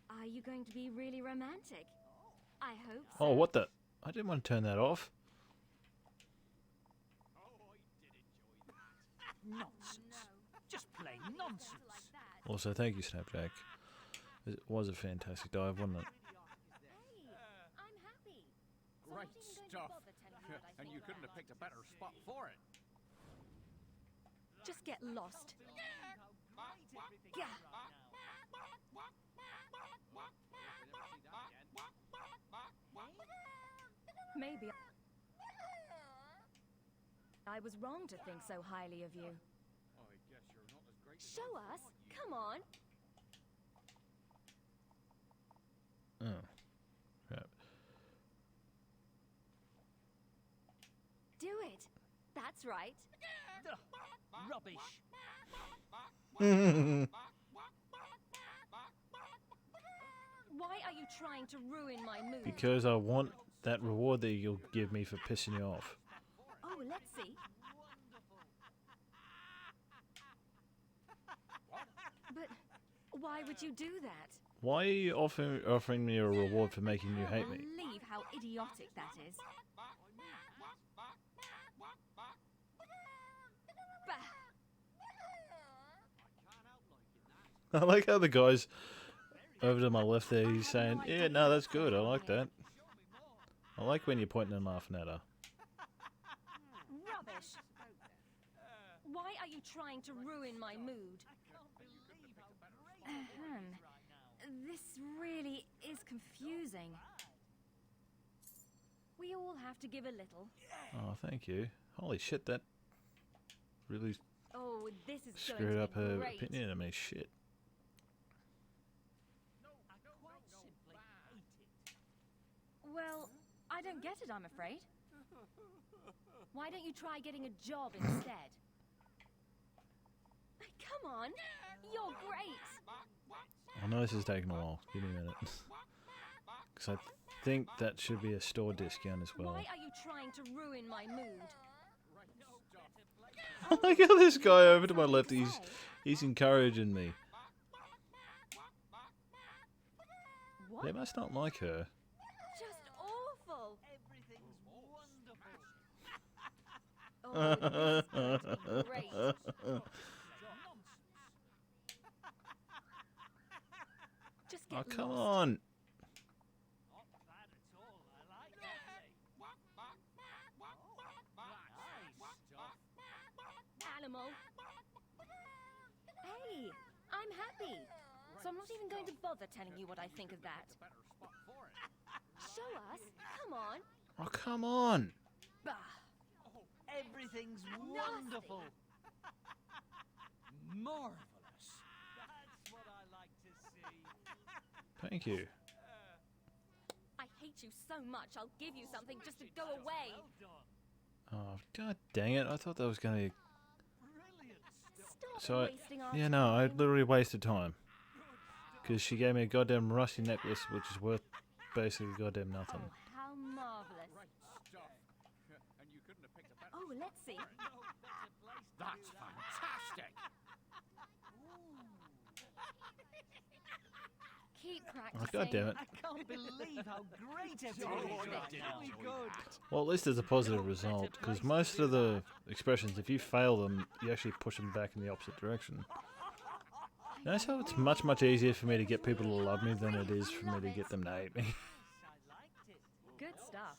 Are you going to be really romantic? I hope so. Oh, what the? I didn't want to turn that off. Nonsense. Just plain nonsense. Also, thank you, Snapjack. It was a fantastic dive, wasn't it? I'm happy. Great stuff. And you couldn't have picked a better spot for it. Just get lost. Yeah. Maybe I was wrong to think so highly of you. I guess you're not as great as Show us. Come on. Oh. Crap. Do it. That's right. Rubbish. Why are you trying to ruin my mood? Because I want that reward that you'll give me for pissing you off. Oh, let's see. But why would you do that? Why are you offering me a reward for making you hate me? Believe how idiotic that is. I like how the guy's over to my left there, he's saying, yeah, no, that's good, I like that. I like when you're pointing and laughing at her. Rubbish. Why are you trying to ruin my mood? This really is confusing. We all have to give a little. Oh, thank you. Holy shit, that really Oh, this is screwed up going to her be great. opinion of me. Shit. Well, I don't get it, I'm afraid. Why don't you try getting a job instead? Come on, you're great. I know this is taking a while. Give me a minute. Because I think that should be a store discount as well. Why are you trying to ruin my mood? I like how this guy over to my left, he's encouraging me. What? They must not like her. Just awful. Oh, this is going to be great. Just get come lost. on. Animal. Hey, I'm happy. So I'm not even going to bother telling you what I think of that. Show us. Come on. Oh, come on. Bah. Everything's wonderful. Marvelous. That's what I like to see. Thank you. I hate you so much, I'll give you something just to go away. Oh, god dang it. I thought that was going to... Stop So, wasting our yeah, time. no, I literally wasted time. Because she gave me a goddamn rusty necklace, which is worth basically goddamn nothing. Oh, how marvelous. Oh, let's see. That's fantastic. Keep Oh, practicing. god damn it. I can't believe how great everything is right now. Really good. Well, at least there's a positive result, because most of the expressions, if you fail them, you actually push them back in the opposite direction. Notice how it's much, much easier for me to get people to love me than it is for me to get them to hate me. Good stuff.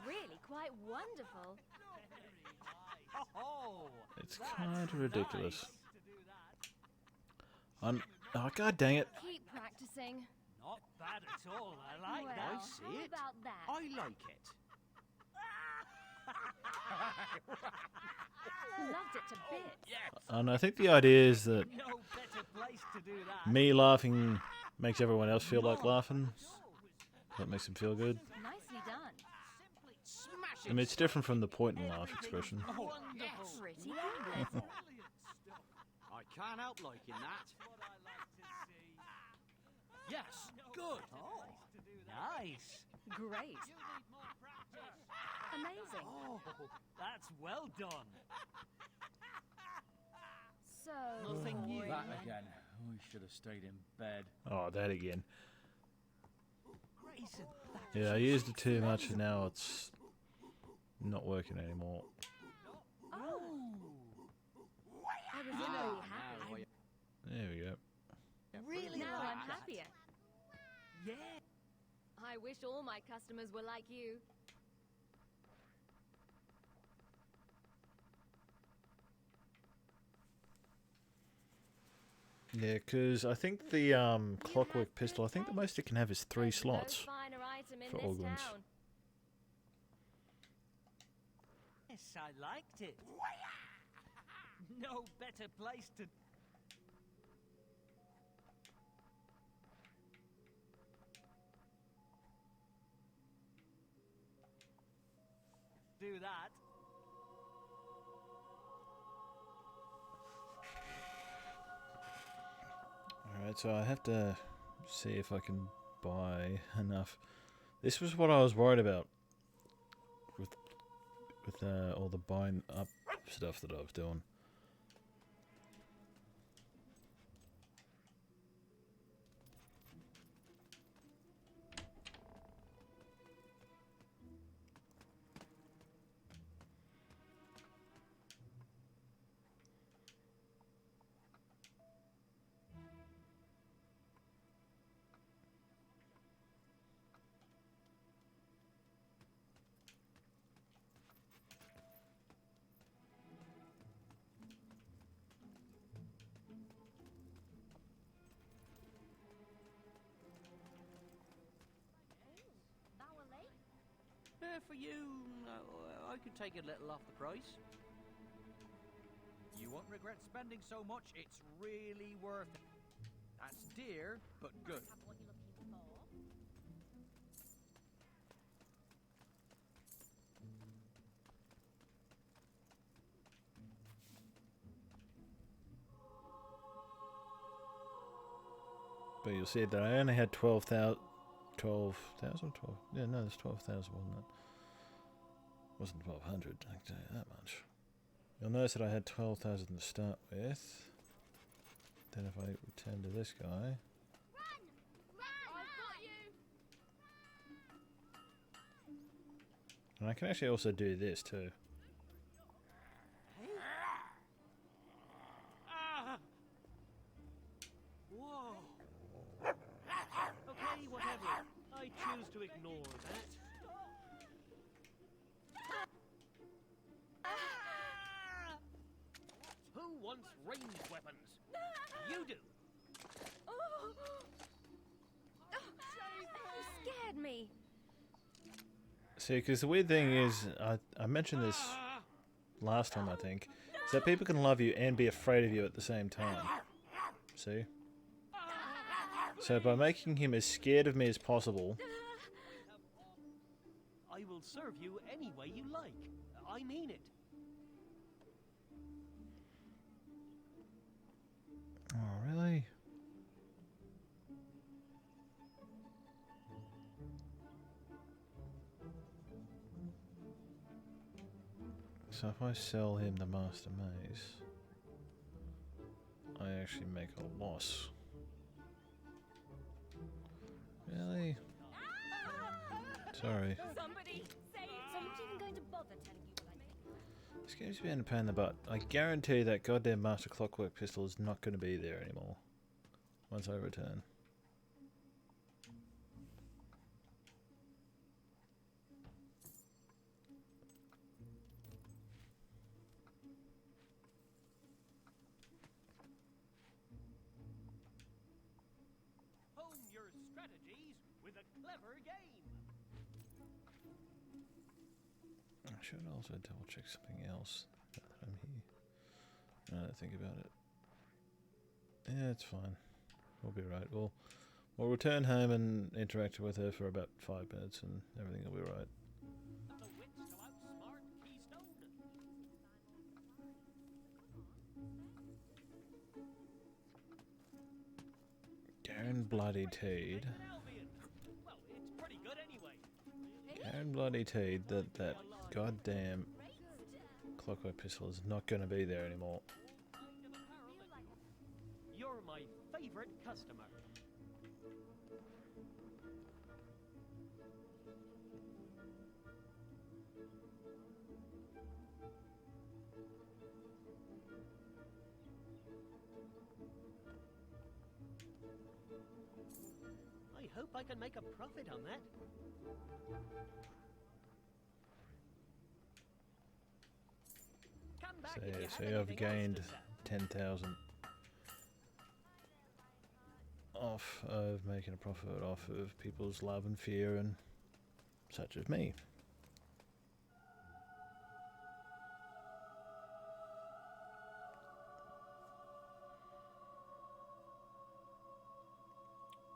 Really quite wonderful. It's kind of ridiculous. Oh, god dang it. Keep practicing. Not bad at all. I like Well, that. I see how it. about that? I like it. Loved it to bits. And I think the idea is that No better place to do that. me laughing makes everyone else feel like laughing. That makes them feel good. Nicely done. Smash I mean, it's different from the point and laugh expression. Pretty good. I can't help liking that. Yes, good. Oh, nice. Great. Amazing. Oh, that's well done. So Nothing new. boring. That again. We should have stayed in bed. Oh, that again. Grayson, Yeah, I used it too much and now it's not working anymore. Oh. I was really happy. There we go. really Now like I'm that. happier. Yeah. I wish all my customers were like you. Yeah, because I think the clockwork pistol, I think the most it can have is 3 slots No finer item in for this all guns. town. Yes, I liked it. No better place to... do that. Alright, so I have to see if I can buy enough. This was what I was worried about with all the buying up stuff that I was doing. For you, I could take a little off the price. You won't regret spending so much, it's really worth it. That's dear, but good. But you'll see that I only had 12,000. 12,000? 12. Yeah, no, there's 12,000, wasn't it? Wasn't 1,200, I can tell you that much. You'll notice that I had 12,000 to start with. Then if I return to this guy. And I can actually also do this too. Whoa. Okay, whatever. I choose to ignore that. Who wants ranged weapons? You do. You scared me. See, because the weird thing is, I mentioned this last time, I think, is that people can love you and be afraid of you at the same time. See? So by making him as scared of me as possible... I will serve you any way you like. I mean it. Oh, really? So if I sell him the Master Maze, I actually make a loss. Really? Sorry. Somebody say someone's even going to bother telling you what I think. This game's been a pain in the butt. I guarantee that goddamn Master Clockwork pistol is not going to be there anymore once I return. Hone your strategies with a clever game. I should also double check something else now that I'm here. Now that I think about it. Yeah, it's fine. We'll be right. We'll return home and interact with her for about 5 minutes and everything will be right. Garen Bloody Teed. Well, it's pretty good anyway. Garen Bloody Teed, that goddamn Clockwork pistol is not going to be there anymore. You're my favorite customer. I hope I can make a profit on that. Come back if you have So I've anything else gained to sell. 10,000 off of making a profit off of people's love and fear and such as me.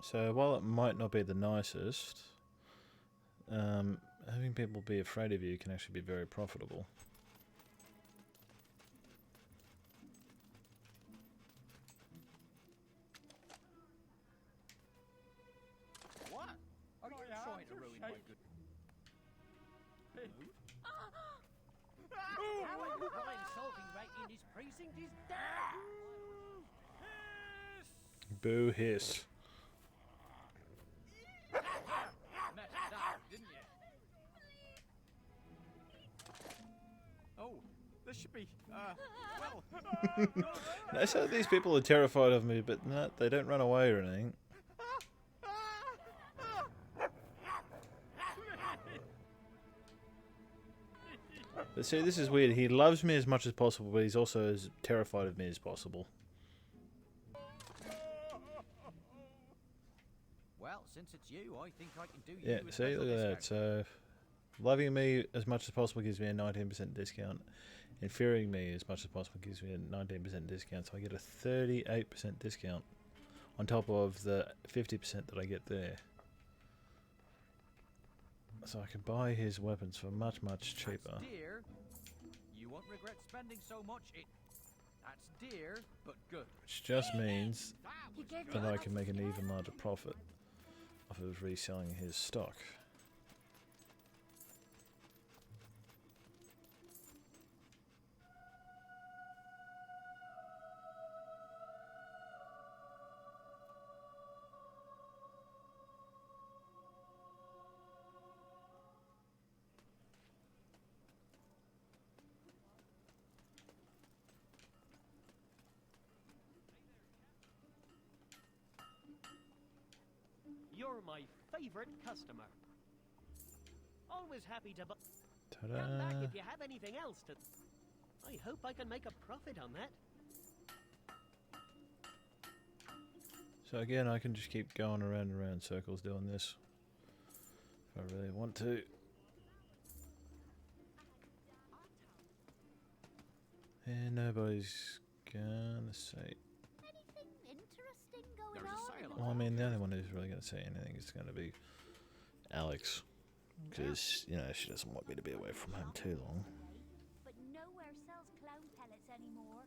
So while it might not be the nicest, having people be afraid of you can actually be very profitable. What? Are you trying to ruin my good... Our crime-solving rate in this precinct is down! Boo hiss. Messed up, didn't you? Oh, this should be, well... I said these people are terrified of me, but no, they don't run away or anything. But see, this is weird. He loves me as much as possible, but he's also as terrified of me as possible. Well, since it's you, I think I can do you Yeah, a see, special look at that. discount. So, loving me as much as possible gives me a 19% discount. And fearing me as much as possible gives me a 19% discount. So I get a 38% discount on top of the 50% that I get there. So I can buy his weapons for much, much cheaper. That's dear. You won't regret spending so much. That's dear, but good. Which just means that I can make an even larger profit off of reselling his stock. You're my favorite customer. Always happy to Ta-da. come back if you have anything else to... I hope I can make a profit on that. So again, I can just keep going around and around in circles doing this if I really want to. And nobody's gonna say. Anything interesting going There's a on? sale Well, I mean, the only one who's really gonna say anything is gonna be Alex, because you know she doesn't want me to be away from home too long. But nowhere sells clown pellets anymore.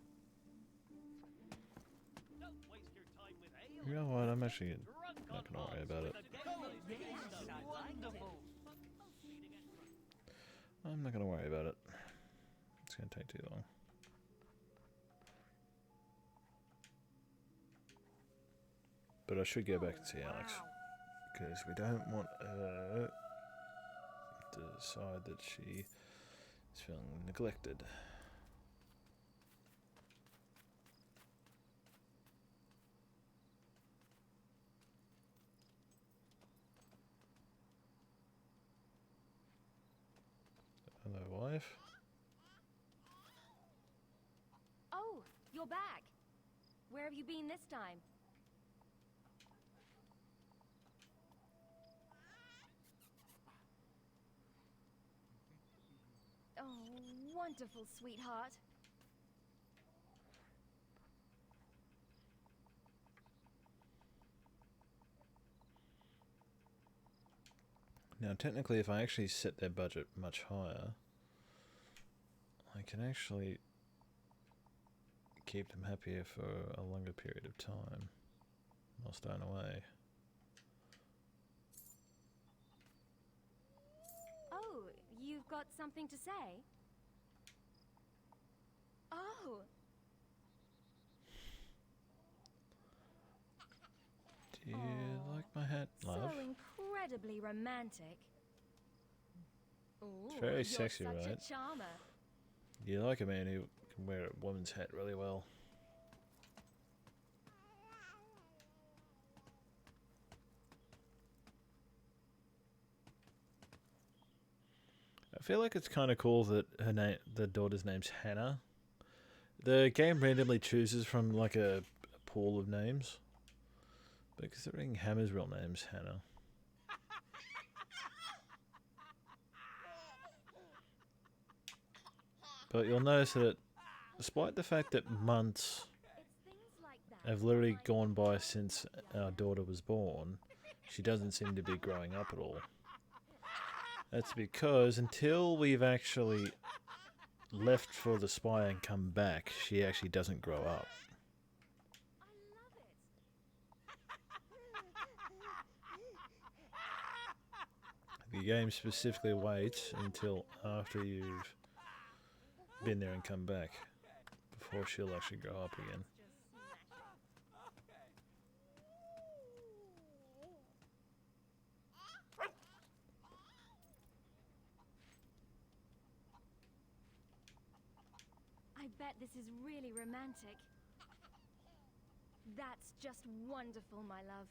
Don't waste your time with ale. You know what? I'm actually not gonna worry about it. Wonderful. I'm not gonna worry about it. It's gonna take too long. But I should go back and see Alex, because we don't want her to decide that she is feeling neglected. Hello, wife. Oh, you're back. Where have you been this time? Oh, wonderful, sweetheart. Now, technically, if I actually set their budget much higher, I can actually keep them happier for a longer period of time while staying away. Oh, you've got something to say? Oh, Do you like my hat, love? so incredibly romantic. Ooh, It's very you're sexy, such right? a charmer. You like a man who can wear a woman's hat really well. I feel like it's kind of cool that the daughter's name's Hannah. The game randomly chooses from like a pool of names, but considering Hammer's real name's Hannah. But you'll notice that despite the fact that months have literally gone by since our daughter was born, she doesn't seem to be growing up at all. That's because until we've actually left for the spy and come back, she actually doesn't grow up. The game specifically waits until after you've been there and come back before she'll actually grow up again. I bet this is really romantic. That's just wonderful, my love.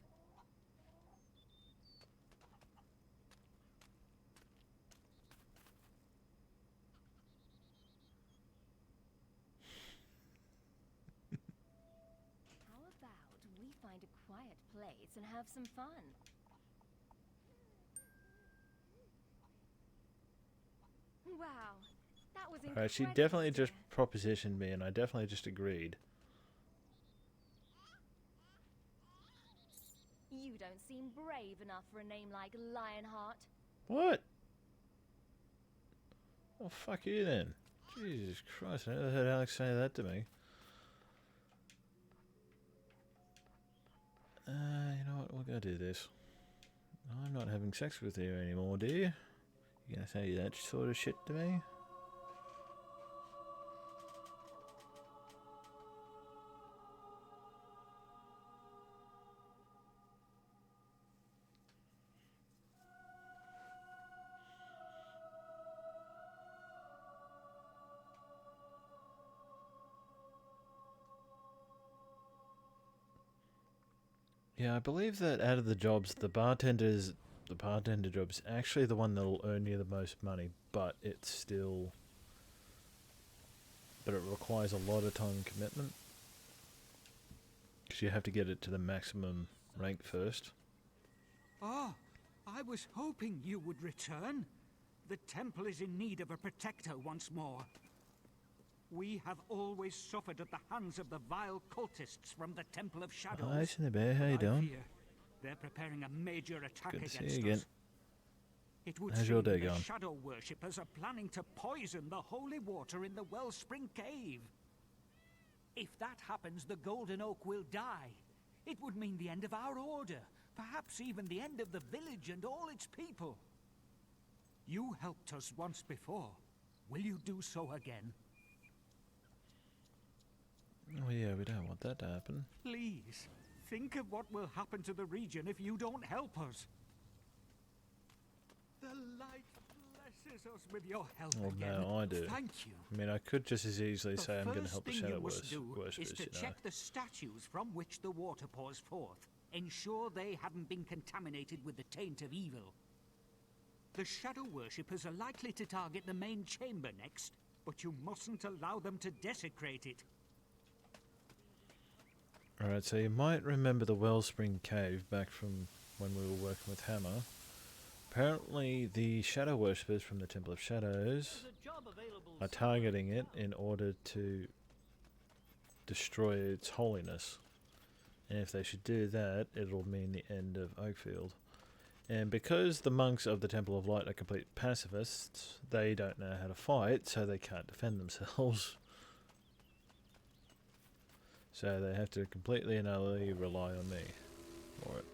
How about we find a quiet place and have some fun? Wow, that was incredible. Alright, she definitely just propositioned me and I definitely just agreed. You don't seem brave enough for a name like Lionheart. What? Well, fuck you then. Jesus Christ, I never heard Alex say that to me. You know what, we're gonna do this. I'm not having sex with you anymore, do you? You gonna say that sort of shit to me? Yeah, I believe that out of the jobs, the bartender job's actually the one that'll earn you the most money, but it requires a lot of time and commitment. Because you have to get it to the maximum rank first. Ah, I was hoping you would return. The temple is in need of a protector once more. We have always suffered at the hands of the vile cultists from the Temple of Shadows. Hi, Cinnabare, how you I doing? fear they're preparing a major attack Good to against see you again. us. It would How's seem your day the going? Shadow Worshippers are planning to poison the holy water in the Wellspring Cave. If that happens, the Golden Oak will die. It would mean the end of our order, perhaps even the end of the village and all its people. You helped us once before. Will you do so again? Oh yeah, we don't want that to happen. Please, think of what will happen to the region if you don't help us. The light blesses us with your help Well, again. no, I do. Thank you. I mean, I could just as easily say I'm going to help the Shadow Worshippers, Worshippers, is to you know. check the statues from which the water pours forth. Ensure they haven't been contaminated with the taint of evil. The Shadow Worshippers are likely to target the main chamber next, but you mustn't allow them to desecrate it. Alright, so you might remember the Wellspring Cave back from when we were working with Hammer. Apparently the Shadow Worshippers from the Temple of Shadows are targeting it in order to destroy its holiness. And if they should do that, it'll mean the end of Oakfield. And because the monks of the Temple of Light are complete pacifists, they don't know how to fight, so they can't defend themselves. So they have to completely and utterly rely on me for it.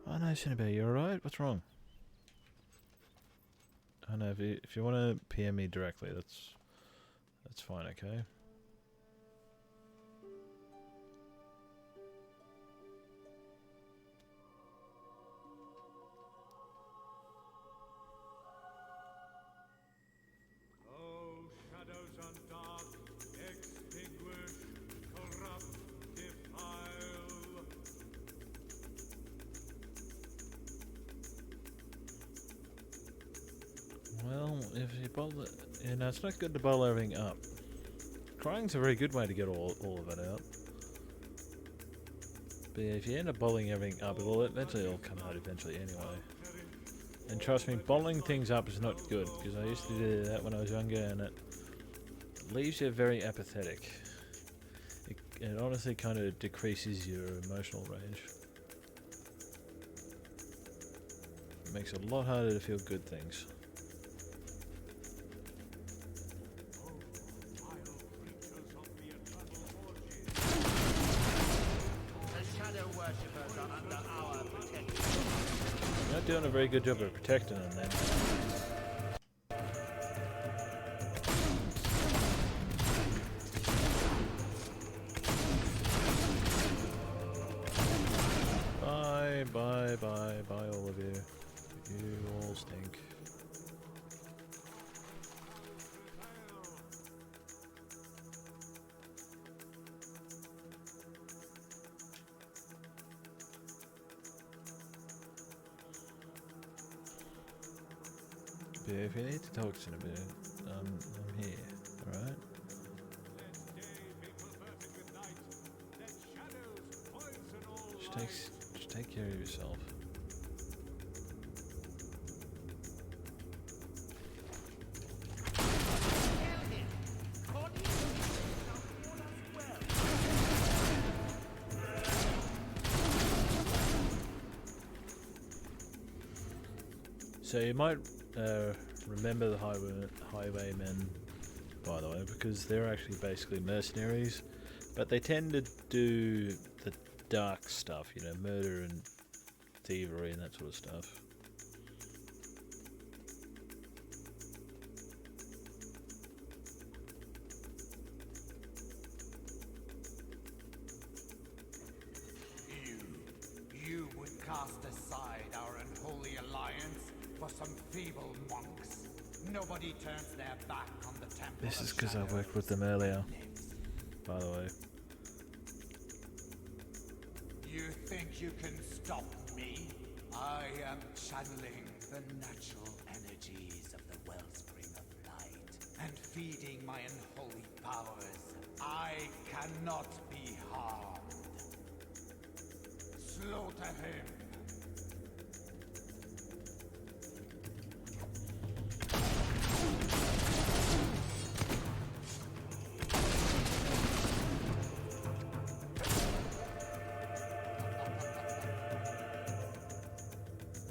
Oh no, Cinnabare, you alright? What's wrong? Oh no, if you want to PM me directly, that's fine, okay? Well, if you bottle it, you know, it's not good to bottle everything up. Crying's a very good way to get all of it out. But yeah, if you end up bottling everything up, it'll eventually all come out eventually anyway. And trust me, bottling things up is not good, because I used to do that when I was younger, and it leaves you very apathetic. It honestly kind of decreases your emotional range. It makes it a lot harder to feel good things. The shadow worshippers are under our protection. You're not doing a very good job of protecting them then. Bye, all of you. You all stink. But if you need to talk to me, I'm here, alright? Just take care of yourself. So you might remember the highwaymen, by the way, because they're actually basically mercenaries, but they tend to do the dark stuff, you know, murder and thievery and that sort of stuff. You would cast aside our unholy alliance for some feeble monks. Nobody turns their back on the temple. This is because I worked with them earlier, by the way. You think you can stop me? I am channeling the natural energies of the wellspring of light and feeding my unholy powers. I cannot be harmed. Slaughter him.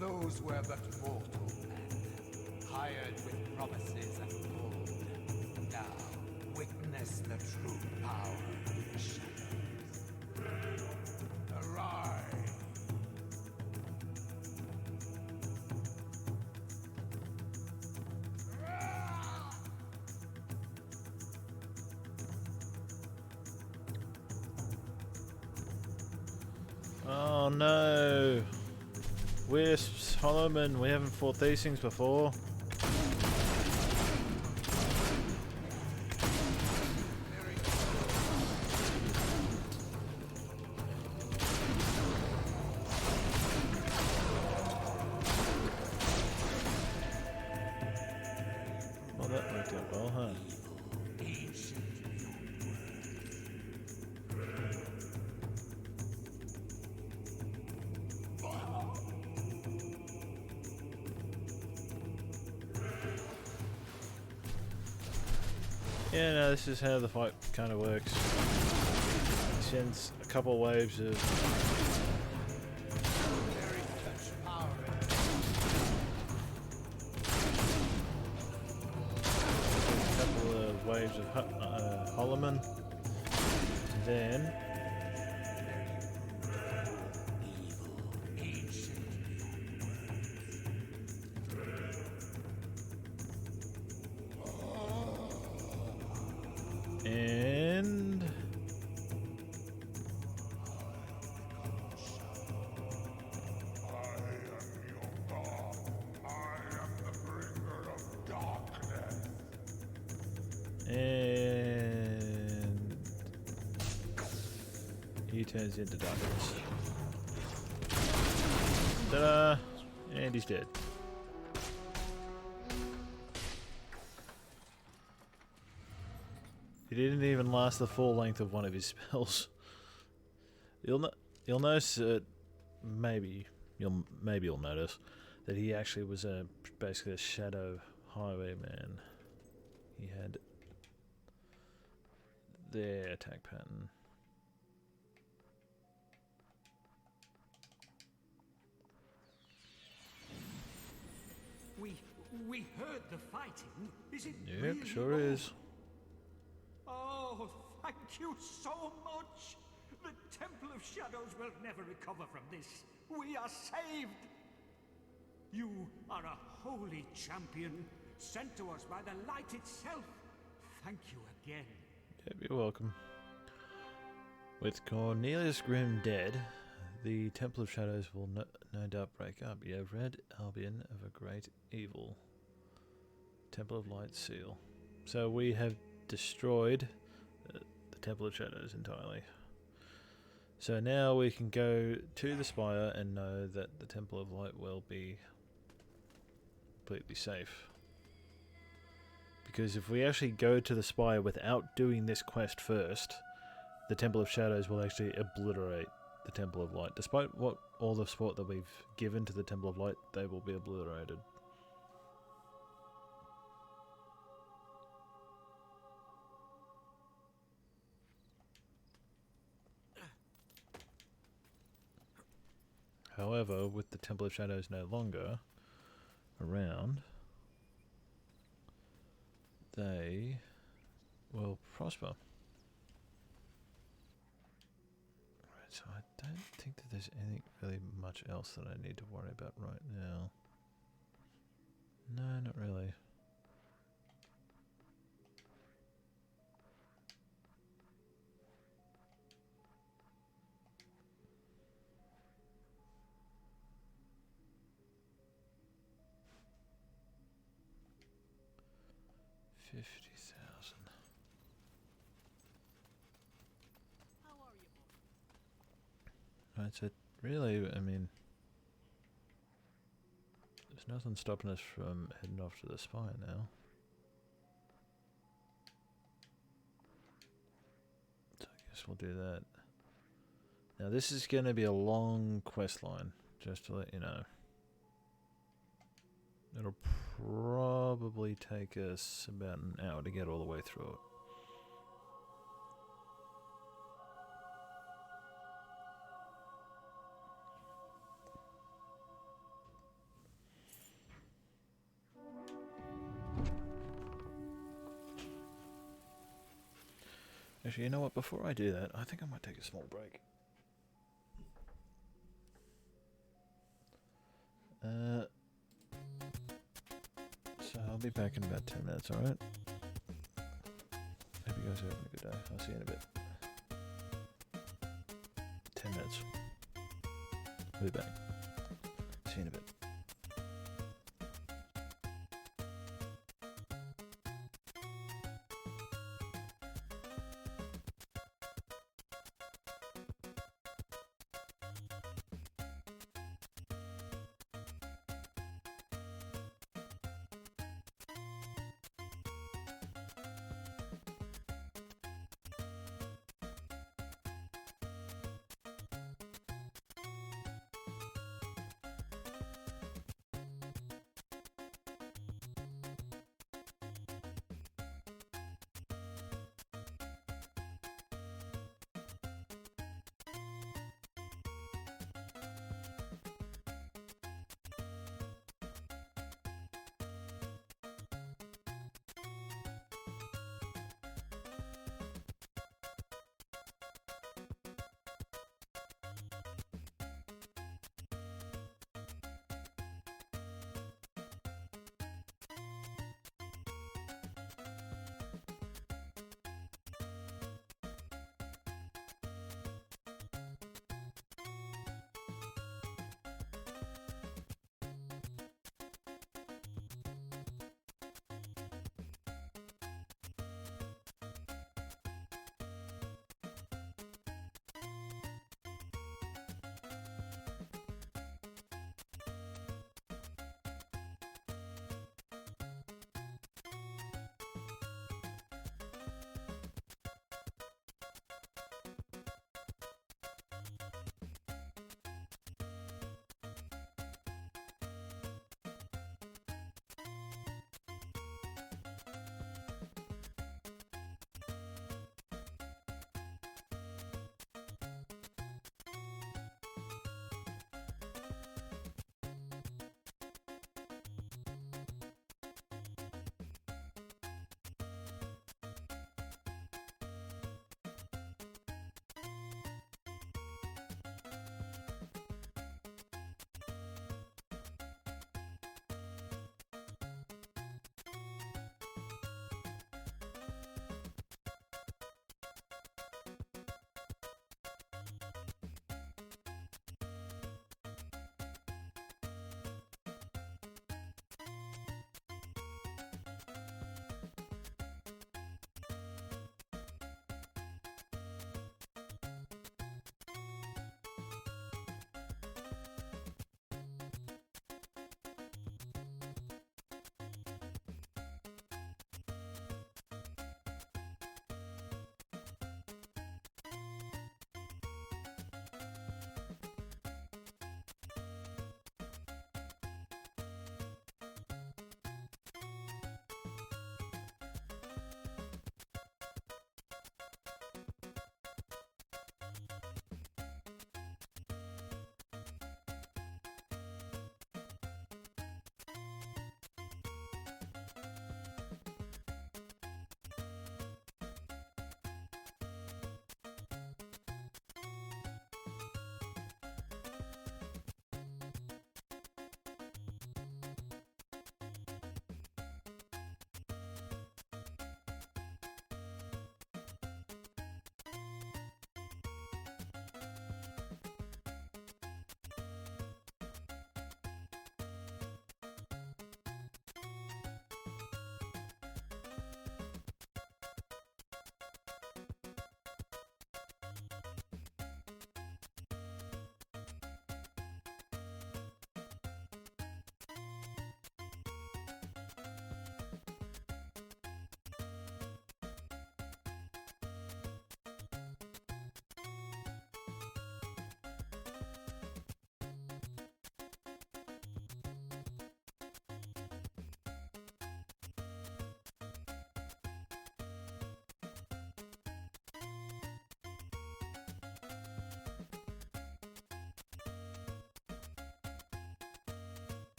Those were but mortal men, hired with promises and gold. Now, witness the true power of the shadows. Arise! Oh no! Wisps, Hollowmen, we haven't fought these things before. Well, that worked out well, huh? Yeah, no, this is how the fight kind of works. It sends a couple waves of waves of Holloman. Then and he turns into darkness. Ta-da! And he's dead. He didn't even last the full length of one of his spells. You'll notice that maybe you'll notice that he actually was basically a shadow highwayman. He had their attack pattern. We heard the fighting. Is it Yep, really sure over? is. Oh, thank you so much. The Temple of Shadows will never recover from this. We are saved. You are a holy champion, sent to us by the light itself. Thank you again. Yep, you're welcome. With Cornelius Grimm dead, the Temple of Shadows will no doubt break up. You have read Albion of a great evil. Temple of Light seal. So we have destroyed the Temple of Shadows entirely. So now we can go to the spire and know that the Temple of Light will be completely safe. Because if we actually go to the spire without doing this quest first, the Temple of Shadows will actually obliterate the Temple of Light. Despite all the support that we've given to the Temple of Light, they will be obliterated. However, with the Temple of Shadows no longer around, they will prosper. Right, so I don't think that there's anything really much else that I need to worry about right now. No, not really. $50,000. Right, so really, I mean, there's nothing stopping us from heading off to the spire now. So I guess we'll do that. Now this is going to be a long quest line, just to let you know. It'll probably take us about an hour to get all the way through it. Actually, you know what? Before I do that, I think I might take a small break. So I'll be back in about 10 minutes, alright? Hope you guys are having a good day. I'll see you in a bit. 10 minutes. I'll be back. See you in a bit.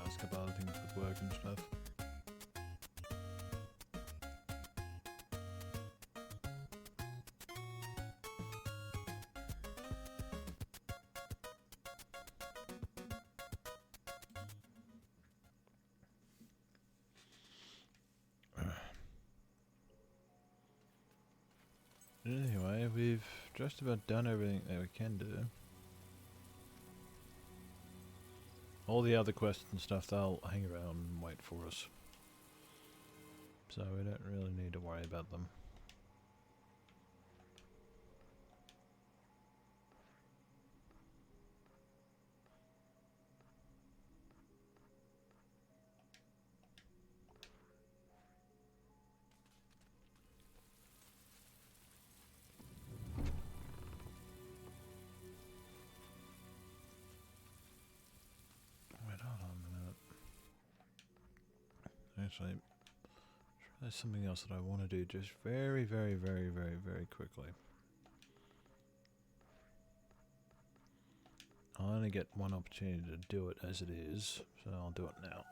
organise a couple other things with work and stuff. Anyway, we've just about done everything that we can do. All the other quests and stuff, they'll hang around and wait for us. So we don't really need to worry about them. Actually, there's something else that I want to do just very quickly. I only get one opportunity to do it as it is, so I'll do it now.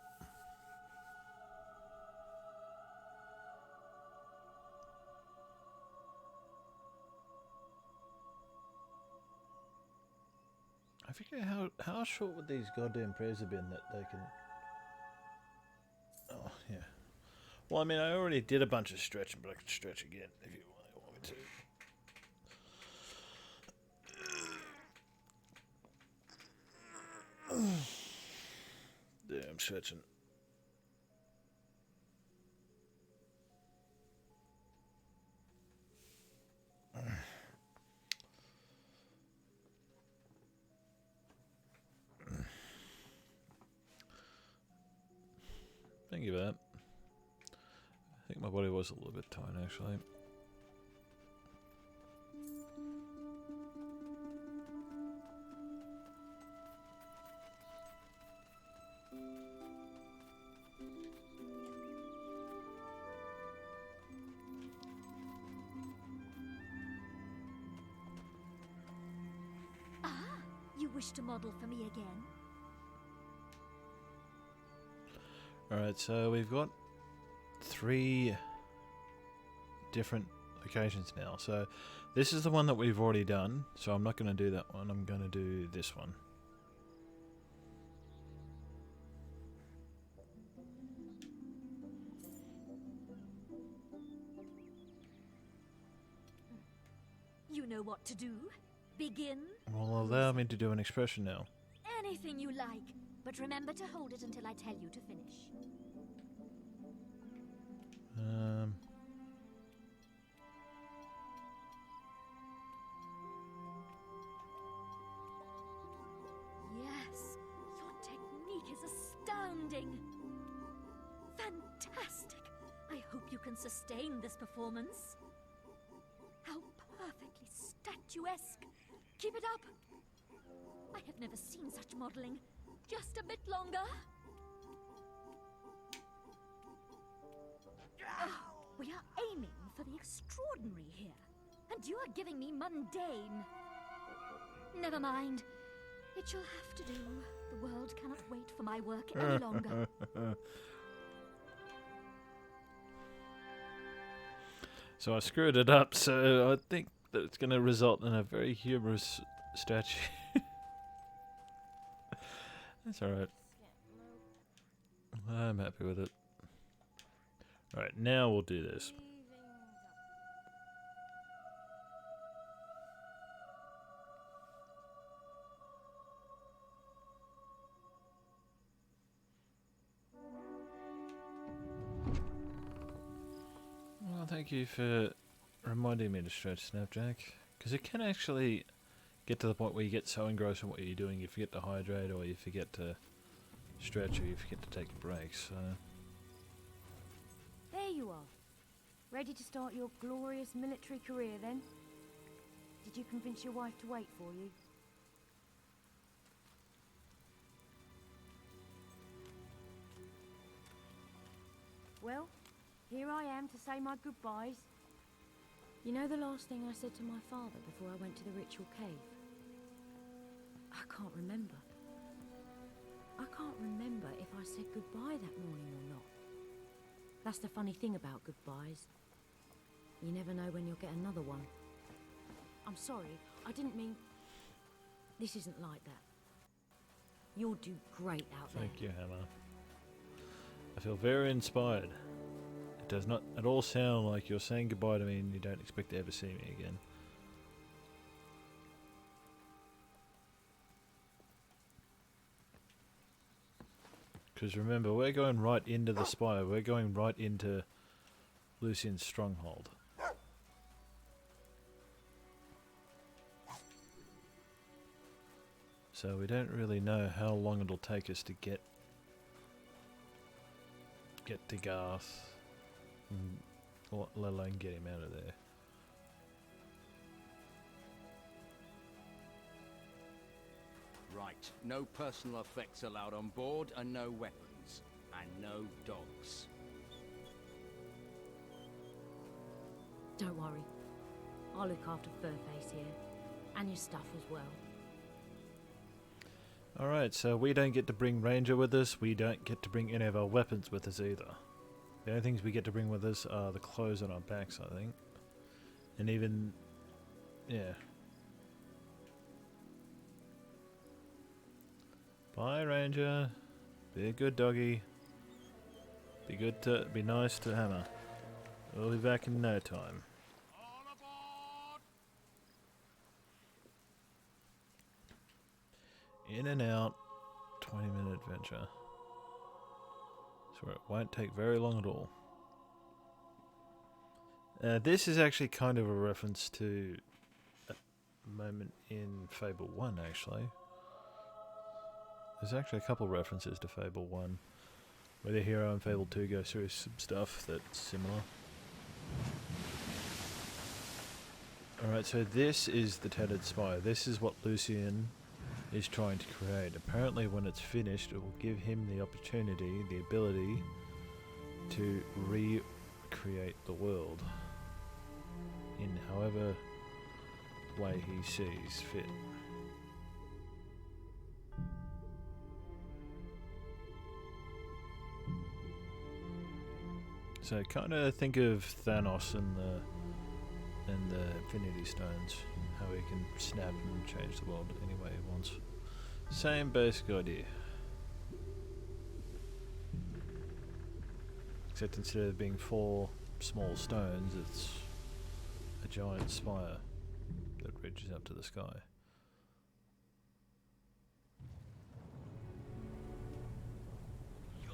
I forget how short would these goddamn prayers have been that they can... Oh, yeah. Well, I mean, I already did a bunch of stretching, but I can stretch again if you want me to. Yeah, I'm stretching. Thank you for that. I think my body was a little bit tight, actually. Ah, you wish to model for me again? Alright, so we've got 3 different locations now. So this is the one that we've already done, so I'm not going to do that one. I'm going to do this one. You know what to do. Begin. Well, allow me to do an expression now. Anything you like, but remember to hold it until I tell you to finish. Yes, your technique is astounding. Fantastic. I hope you can sustain this performance. How perfectly statuesque. Keep it up. I have never seen such modeling. Just a bit longer. We are aiming for the extraordinary here, and you are giving me mundane. Never mind. It shall have to do. The world cannot wait for my work any longer. So I screwed it up, so I think that it's going to result in a very humorous statue. That's alright. I'm happy with it. Alright, now we'll do this. Well, thank you for reminding me to stretch, Snapjack. Because it can actually get to the point where you get so engrossed in what you're doing, you forget to hydrate, or you forget to stretch, or you forget to take a break, so... There you are. Ready to start your glorious military career, then? Did you convince your wife to wait for you? Well, here I am to say my goodbyes. You know the last thing I said to my father before I went to the ritual cave? I can't remember. I can't remember if I goodbye that morning or not. That's the funny thing about goodbyes. You never know when you'll get another one. I'm sorry, I didn't mean... This isn't like that. You'll do great out there. Thank you, Hammer. I feel very inspired. It does not at all sound like you're saying goodbye to me and you don't expect to ever see me again. Because remember, we're going right into the spire. We're going right into Lucian's stronghold. So we don't really know how long it'll take us to get to Garth, let alone get him out of there. Right, no personal effects allowed on board, and no weapons, and no dogs. Don't worry. I'll look after Furface here. And your stuff as well. Alright, so we don't get to bring Ranger with us. We don't get to bring any of our weapons with us either. The only things we get to bring with us are the clothes on our backs, I think. And even... yeah. Bye, Ranger. Be a good doggy. Be nice to Hammer. We'll be back in no time. In and out, 20-minute adventure. So it won't take very long at all. This is actually kind of a reference to a moment in Fable 1, actually. There's actually a couple references to Fable 1, where the hero in Fable 2 goes through some stuff that's similar. Alright, so this is the Tattered Spire. This is what Lucian is trying to create. Apparently when it's finished, it will give him the opportunity, the ability to recreate the world in however way he sees fit. So kind of think of Thanos and the Infinity Stones, how he can snap and change the world any way he wants. Same basic idea. Except instead of being 4 small stones, it's a giant spire that reaches up to the sky.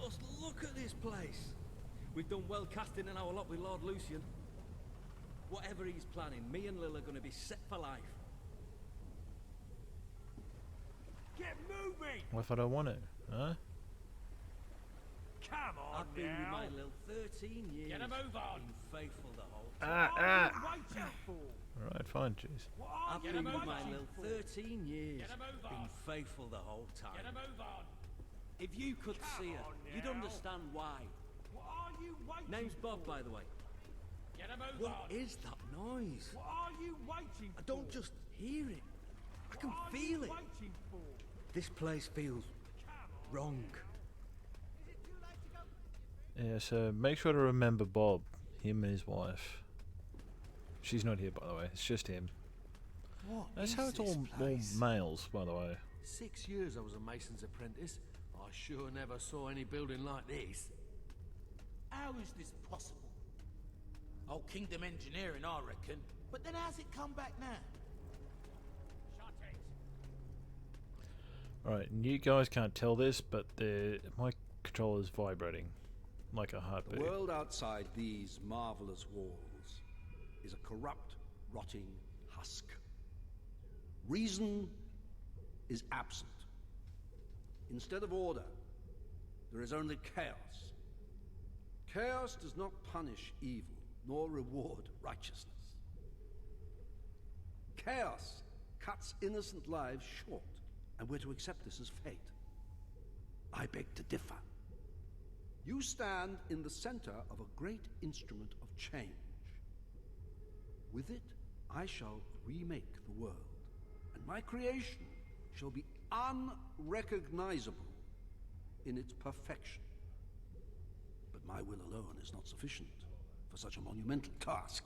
Just look at this place. We've done well casting in our lot with Lord Lucian. Whatever he's planning, me and Lil are going to be set for life. Get moving! What if I don't want it? Huh? Come on I've been with now. my Lil 13 years. Get a move on. Been faithful the whole Ah, time. ah. What are you waiting for? Alright, fine, jeez. What are I've you been with my waiting Lil for? 13 years. Get a move Been on. faithful the whole time. Get a move on. If you could see her, on you'd now. understand why. What are you waiting Name's for? Bob, by the way. Get a move What on. is that noise? What are you waiting for? I don't just hear it. I can What are feel you it. waiting for? This place feels wrong. Yeah, so make sure to remember Bob, him and his wife. She's not here, by the way. It's just him. What That's is how it's this all place? males, by the way. 6 years I was a mason's apprentice. I sure never saw any building like this. How is this possible? Old Kingdom engineering, I reckon. But then how's it come back now? Shut it. Alright, and you guys can't tell this, but my controller's vibrating like a heartbeat. The world outside these marvelous walls is a corrupt, rotting husk. Reason is absent. Instead of order, there is only chaos. Chaos does not punish evil, nor reward righteousness. Chaos cuts innocent lives short, and we're to accept this as fate. I beg to differ. You stand in the center of a great instrument of change. With it, I shall remake the world, and my creation shall be unrecognizable in its perfection. But my will alone is not sufficient for such a monumental task.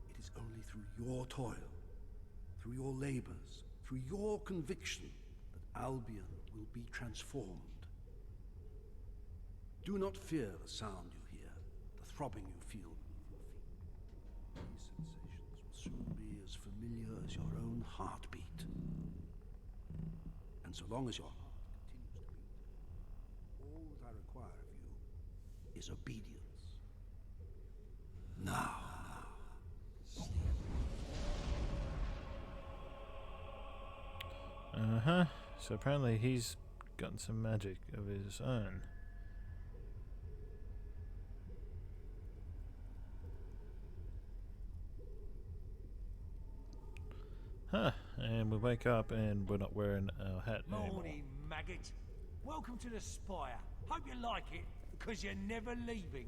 It is only through your toil, through your labors, through your conviction, that Albion will be transformed. Do not fear the sound you hear, the throbbing you feel beneath your feet. These sensations will soon be as familiar as your own heartbeat. And so long as your heart continues to beat, all that I require of you is obedience. Now. Uh-huh. So apparently he's got some magic of his own. Huh. And we wake up and we're not wearing our hat anymore. Morning, maggot. Welcome to the Spire. Hope you like it, because you're never leaving.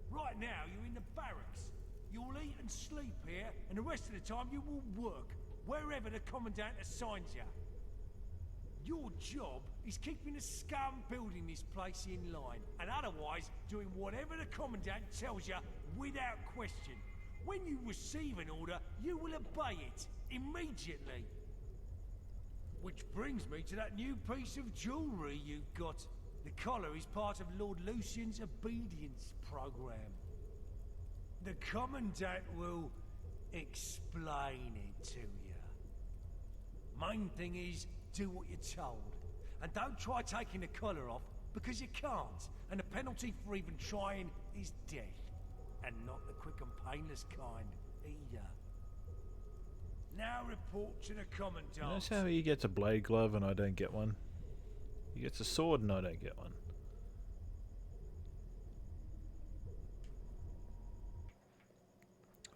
Right now, you're in the barracks. You'll eat and sleep here, and the rest of the time you will work, wherever the Commandant assigns you. Your job is keeping the scum building this place in line, and otherwise doing whatever the Commandant tells you without question. When you receive an order, you will obey it immediately. Which brings me to that new piece of jewellery you've got. The collar is part of Lord Lucian's obedience program. The Commandant will explain it to you. Main thing is, do what you're told. And don't try taking the collar off, because you can't. And the penalty for even trying is death. And not the quick and painless kind, either. Now report to the Commandant. Notice how he gets a blade glove and I don't get one? He gets a sword and I don't get one.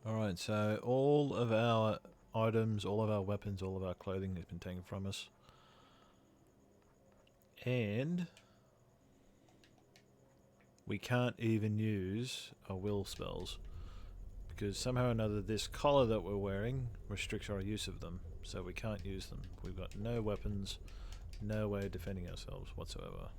Alright, so all of our items, all of our weapons, all of our clothing has been taken from us. And we can't even use our will spells, because somehow or another this collar that we're wearing restricts our use of them, so we can't use them. We've got no weapons, no way of defending ourselves whatsoever.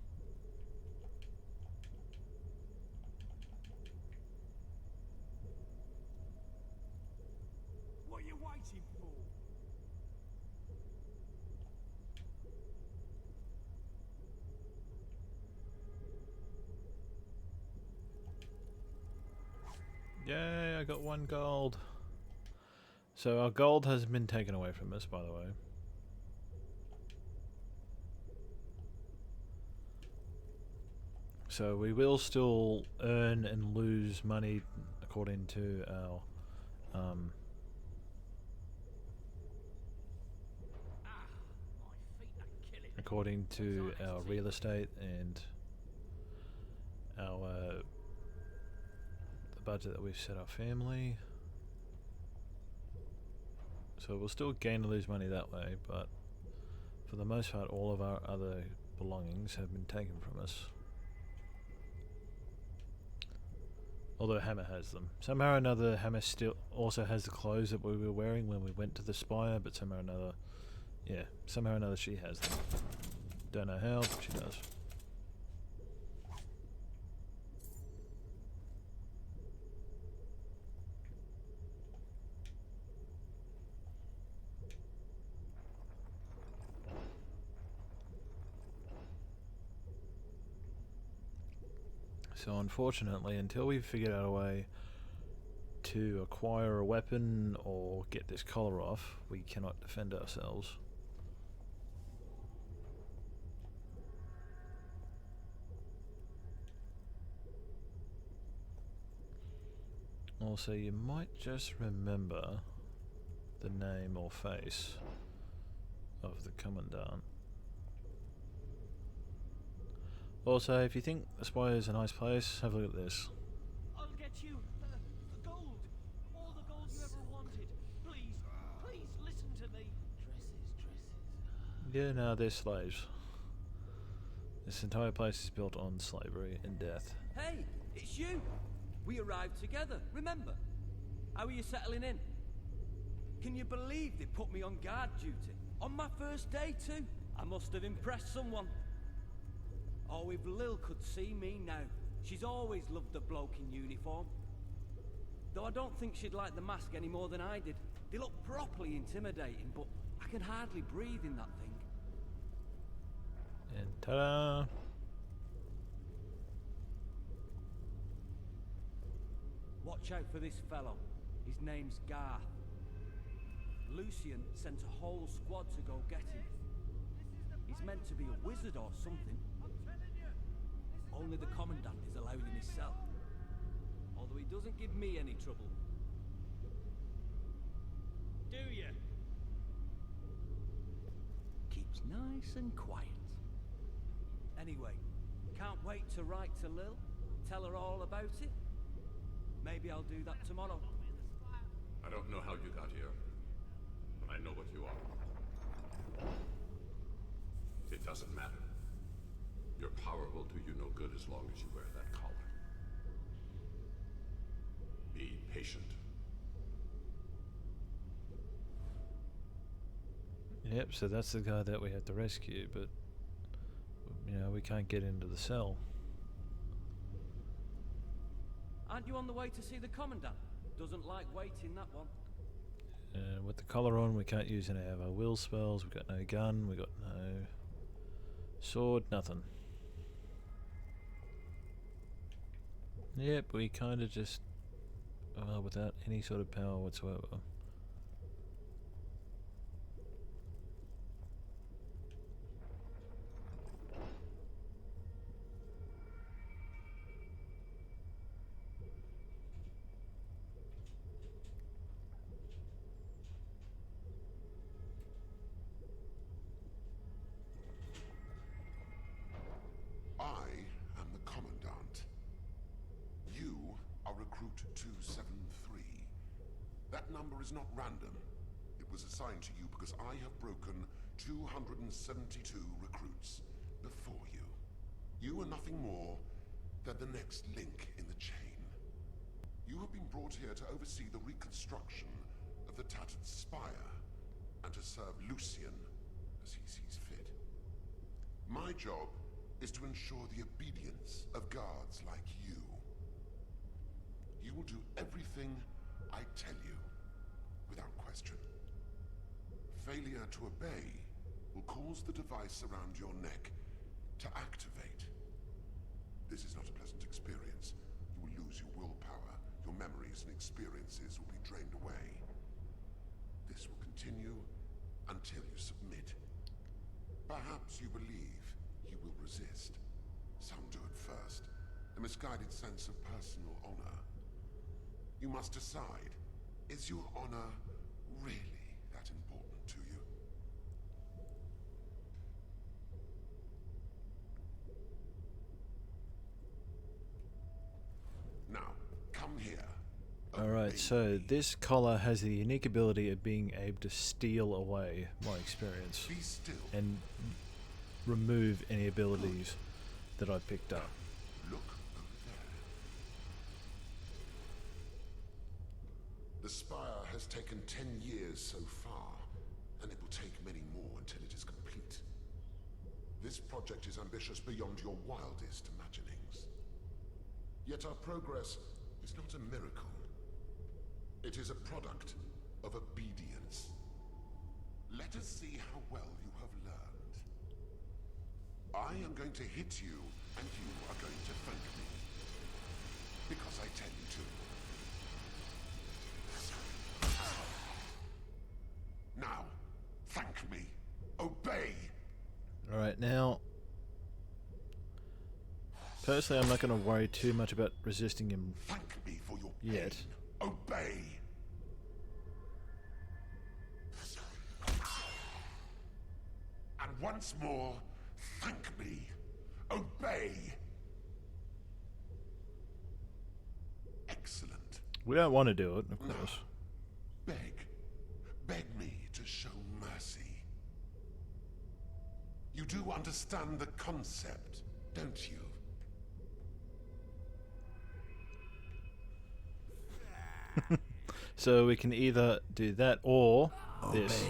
What are you waiting for? Yay, I got 1 gold. So our gold has been taken away from us, by the way. So we will still earn and lose money according to our real estate and our the budget that we've set our family. So we'll still gain or lose money that way, but for the most part all of our other belongings have been taken from us. Although Hammer has them. Somehow or another Hammer still also has the clothes that we were wearing when we went to the Spire, but somehow or another, yeah, somehow or another she has them. Don't know how, but she does. So unfortunately, until we've figured out a way to acquire a weapon or get this collar off, we cannot defend ourselves. Also, you might just remember the name or face of the Commandant. Also, if you think the Spire is a nice place, have a look at this. I'll get you the gold. All the gold you ever wanted. Please, please listen to me. Yeah, no, they're slaves. This entire place is built on slavery and death. Hey, it's you. We arrived together, remember? How are you settling in? Can you believe they put me on guard duty? On my first day, too? I must have impressed someone. Oh, if Lil could see me now. She's always loved the bloke in uniform. Though I don't think she'd like the mask any more than I did. They look properly intimidating, but I can hardly breathe in that thing. And ta-da! Watch out for this fellow. His name's Garth. Lucian sent a whole squad to go get him. He's meant to be a wizard or something. Only the Commandant is allowed in his cell. Although he doesn't give me any trouble. Do you? Keeps nice and quiet. Anyway, can't wait to write to Lil, tell her all about it. Maybe I'll do that tomorrow. I don't know how you got here, but I know what you are. It doesn't matter. Your power will do you no good as long as you wear that collar. Be patient. Yep, so that's the guy that we had to rescue, but you know, we can't get into the cell. Aren't you on the way to see the Commandant? Doesn't like waiting, that one. With the collar on, we can't use any of our will spells. We've got no gun, we've got no sword, nothing. Yep, we kind of just without any sort of power whatsoever. I am the Commandant. You are Recruit 273. That number is not random. It was assigned to you because I have broken 272 recruits before you. You are nothing more than the next link in the chain. You have been brought here to oversee the reconstruction of the Tattered Spire and to serve Lucian as he sees fit. My job is to ensure the obedience of guards like you. You will do everything I tell you, without question. Failure to obey will cause the device around your neck to activate. This is not a pleasant experience. You will lose your willpower, your memories and experiences will be drained away. This will continue until you submit. Perhaps you believe you will resist. Some do at first, a misguided sense of personal honor. You must decide, is your honor really that important to you? Now, come here. Alright, so this collar has the unique ability of being able to steal away my experience and remove any abilities that I picked up. Look over there. The spire has taken 10 years so far, and it will take many more until it is complete. This project is ambitious beyond your wildest imaginings. Yet our progress is not a miracle. It is a product of obedience. Let us see how well you have learned. I am going to hit you, and you are going to thank me. Because I tell you to. Now, thank me. Obey. Alright, now personally I'm not going to worry too much about resisting him yet. Obey. And once more, thank me. Obey. Excellent. We don't want to do it, of course. Beg me to show mercy. You do understand the concept, don't you? So we can either do that or this.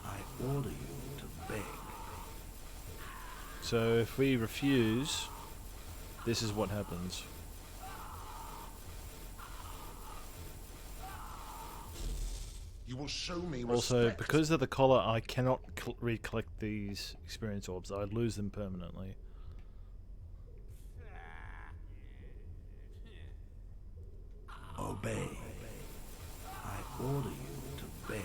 I order you to beg. So if we refuse, this is what happens. You will show me Also, respect. because of the collar, I cannot recollect these experience orbs. I lose them permanently. Obey. I order you to beg.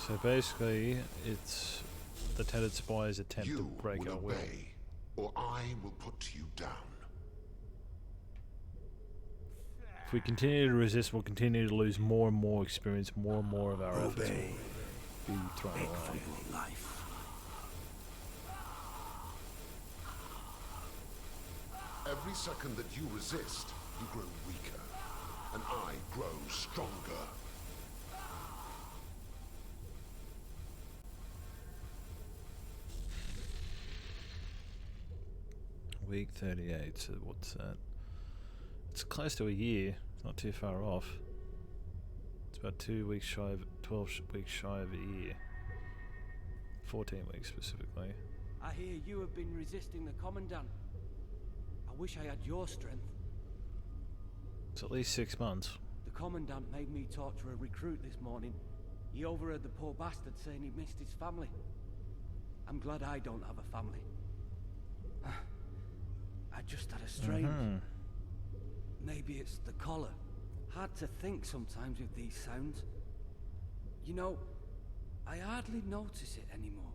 So basically, it's the Tattered Spies attempt to You break will our will. obey, or I will put you down. If we continue to resist, we'll continue to lose more and more experience, more and more of our efforts will be thrown away. For your life. Every second that you resist, you grow weaker, and I grow stronger. Week 38, so what's that? It's close to a year, it's not too far off. It's about 2 weeks shy of, 12 weeks shy of a year. 14 weeks specifically. I hear you have been resisting the Commandant. I wish I had your strength. It's at least 6 months. The Commandant made me talk to a recruit this morning. He overheard the poor bastard saying he missed his family. I'm glad I don't have a family. I just had a strange... Maybe it's the collar. Hard to think sometimes with these sounds. You know, I hardly notice it anymore.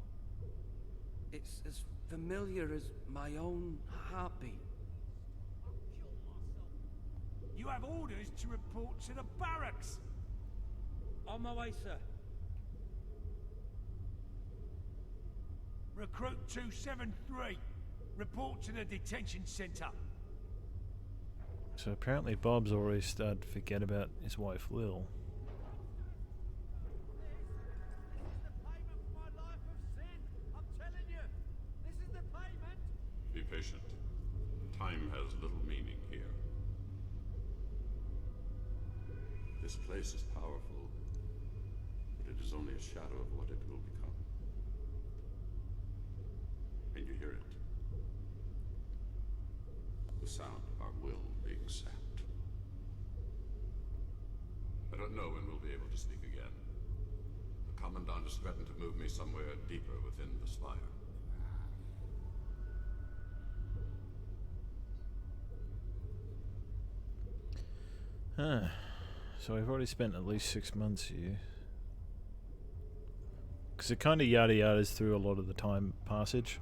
It's as familiar as my own heartbeat. You have orders to report to the barracks. On my way, sir. Recruit 273. Report to the detention center. So apparently Bob's already started to forget about his wife Lil. Be patient. Time has little meaning here. This place is powerful, but it is only a shadow of what it will become. And you hear it. The sound of our will being sapped. I don't know when we'll be able to speak again. The Commandant has threatened to move me somewhere deeper within the Spire. So we've already spent at least 6 months here. Because it kind of yada yadas through a lot of the time passage.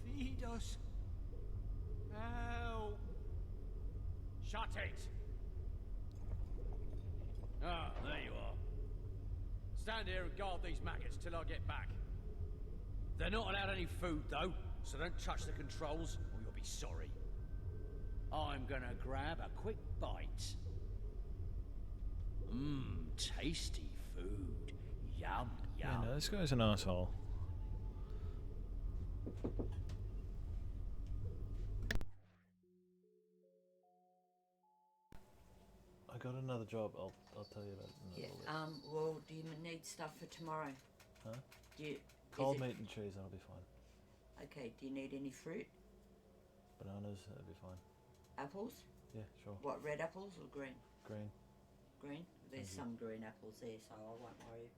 Feed us. Help. Shut it! Ah, there you are. Stand here and guard these maggots till I get back. They're not allowed any food, though, so don't touch the controls or you'll be sorry. I'm gonna grab a quick bite. Mmm, tasty food. Yum, Yeah, yum. no, this guy's an asshole. I got another job. I'll tell you about it in a little bit. Well, do you need stuff for tomorrow? Huh? Do you... Cold meat and cheese, that'll be fine. Okay, do you need any fruit? Bananas, that'll be fine. Apples? Yeah, sure. What, red apples or green? Green. Green? There's Thank you. some green apples there, so I won't worry.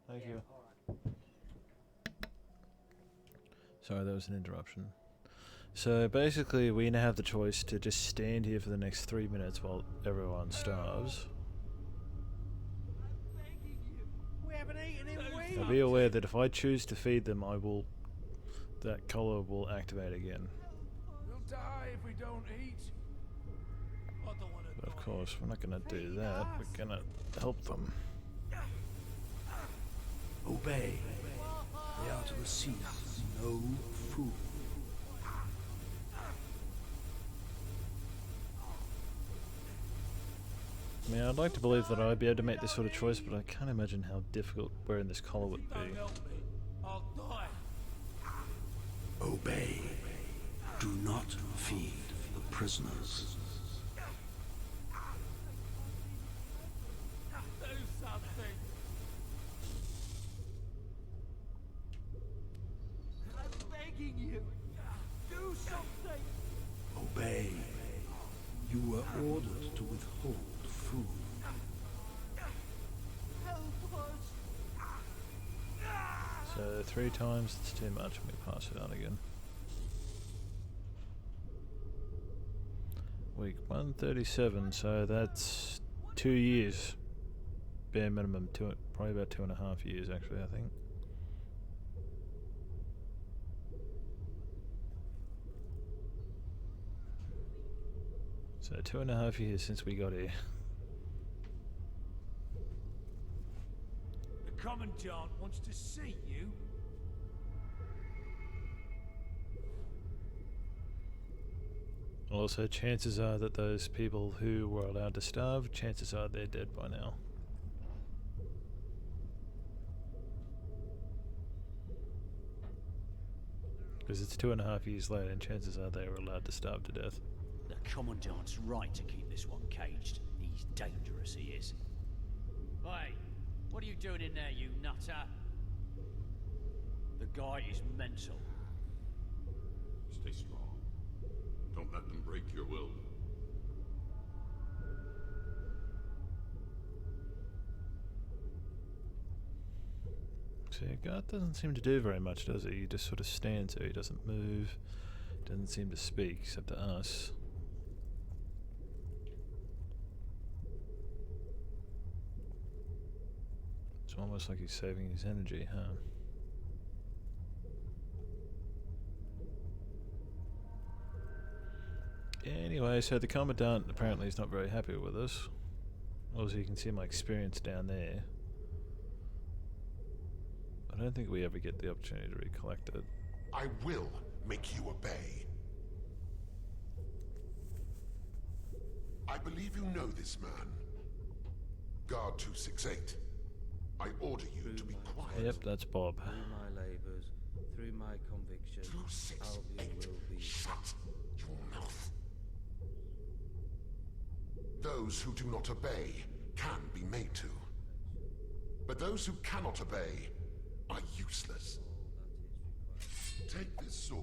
Thank yeah, you. Alright. Sorry, that was an interruption. So basically, we now have the choice to just stand here for the next 3 minutes while everyone starves. We haven't eaten in weeks. Now be aware that if I choose to feed them, that collar will activate again. We'll die if we don't eat. I don't want to. But of course, we're not going to do that. We're going to help them. Obey. They are to receive no food. I mean, I'd like to believe that I'd be able to make this sort of choice, but I can't imagine how difficult wearing this collar would be. I'll die. Obey. Do not feed the prisoners. You were ordered to withhold food. So 3 times, it's too much. Let me pass it on again. Week 137, so that's 2 years. Bare minimum, probably about 2.5 years actually, I think. So 2.5 years since we got here. The Commandant wants to see you. Also, chances are that those people who were allowed to starve, chances are they're dead by now. Because it's 2.5 years later, and chances are they were allowed to starve to death. The Commandant's right to keep this one caged. He's dangerous, he is. Hey, what are you doing in there, you nutter? The guy is mental. Stay strong. Don't let them break your will. See, Garth doesn't seem to do very much, does he? He just sort of stands there, he doesn't move, doesn't seem to speak, except to us. It's almost like he's saving his energy, huh? Anyway, so the Commandant apparently is not very happy with us. Also, you can see my experience down there. I don't think we ever get the opportunity to recollect it. I will make you obey. I believe you know this man. Guard 268. I order you to be quiet. Yep, that's Bob. Through my labours, through my conviction, Albion will be... Shut your mouth. Those who do not obey can be made to. But those who cannot obey are useless. Take this sword.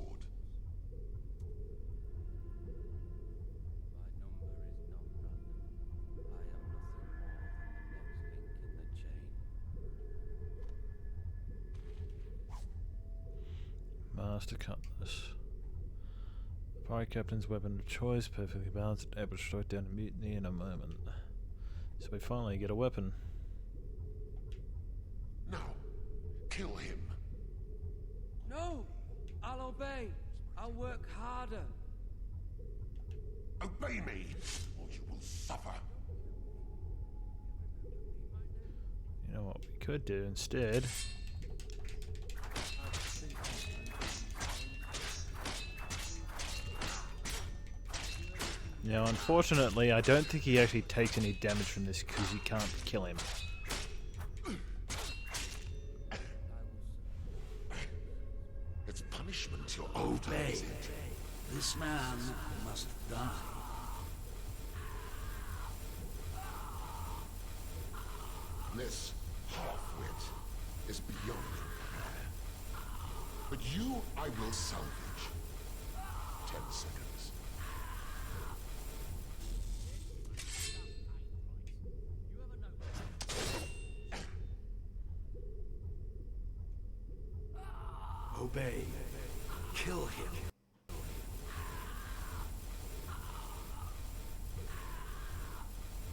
Master Cutlass. The pirate captain's weapon of choice, perfectly balanced, able to strike down a mutiny in a moment. So we finally get a weapon. Now, kill him. No! I'll obey. I'll work harder. Obey me, or you will suffer. You know what we could do instead? Now, unfortunately, I don't think he actually takes any damage from this because you can't kill him. It's punishment you're obey. This man must die. This half-wit is beyond repair. But you I will salvage. 10 seconds. Obey. Kill him.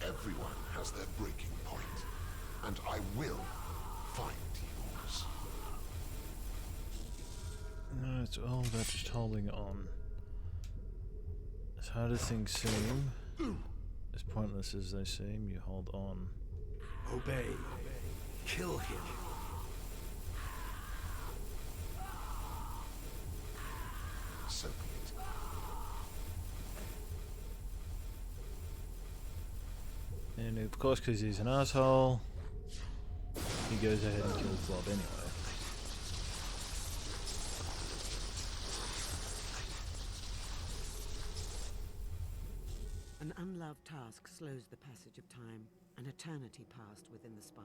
Everyone has their breaking point, and I will find yours. No, it's all about just holding on. As hard as things seem, as pointless as they seem, you hold on. Obey. Kill him. So be it. And of course, because he's an asshole, he goes ahead and kills Bob anyway. An unloved task slows the passage of time. An eternity passed within the spire.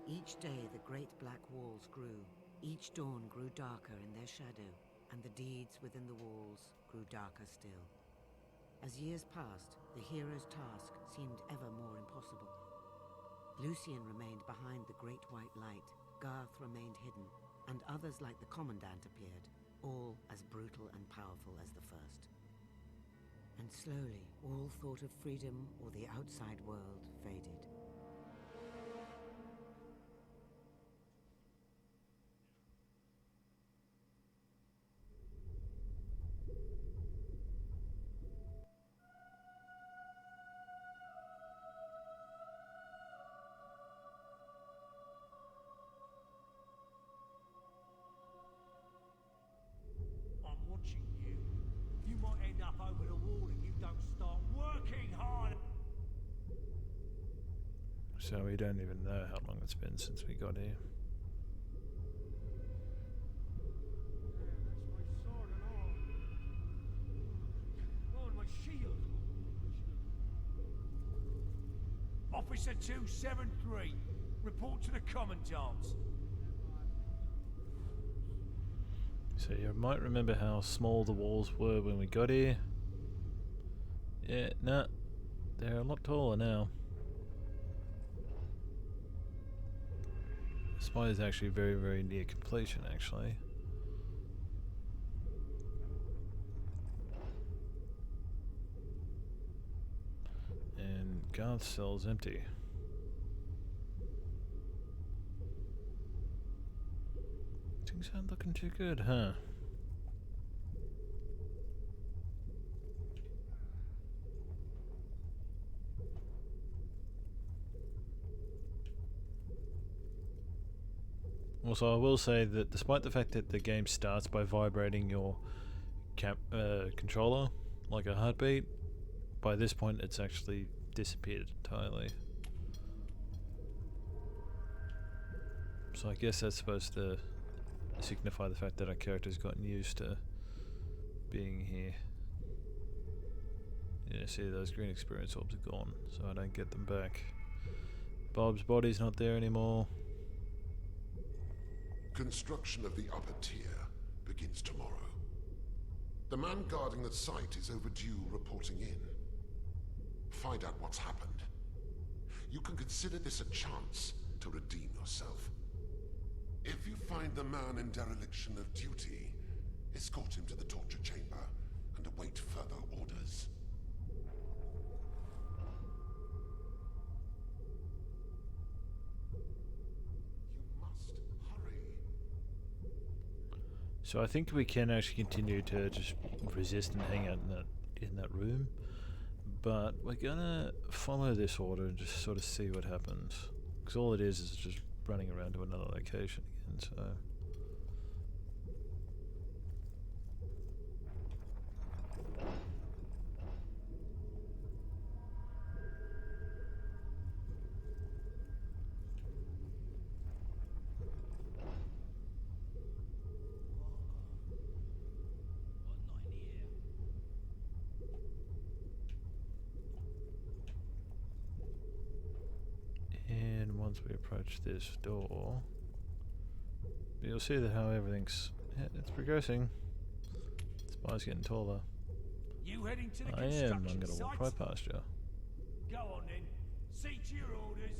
Each day the great black walls grew. Each dawn grew darker in their shadow, and the deeds within the walls grew darker still. As years passed, the hero's task seemed ever more impossible. Lucian remained behind the great white light, Garth remained hidden, and others like the Commandant appeared, all as brutal and powerful as the first. And slowly, all thought of freedom or the outside world faded. I'm watching you. You might end up over the wall if you don't start working hard. So we don't even know how long it's been since we got here. That's my sword and all. Oh, and my shield. Officer 273, report to the Commandant. So you might remember how small the walls were when we got here. Yeah, nah, they're a lot taller now. The spy is actually very, very near completion, actually. And Garth's cell's empty. Things aren't looking too good, huh? Also, I will say that despite the fact that the game starts by vibrating your controller like a heartbeat, by this point it's actually disappeared entirely. So I guess that's supposed to signify the fact that our character's gotten used to being here. Yeah, see, those green experience orbs are gone, so I don't get them back. Bob's body's not there anymore. Construction of the upper tier begins tomorrow. The man guarding the site is overdue reporting in. Find out what's happened. You can consider this a chance to redeem yourself. If you find the man in dereliction of duty, escort him to the torture chamber and await further orders. So I think we can actually continue to just resist and hang out in that room, but we're gonna follow this order and just sort of see what happens, because all it is just running around to another location again. So. And once we approach this door, you'll see that how everything's it's progressing. The spy's getting taller. You heading to the I am. I'm construction going to walk site? right past you. Go on then. See to your orders.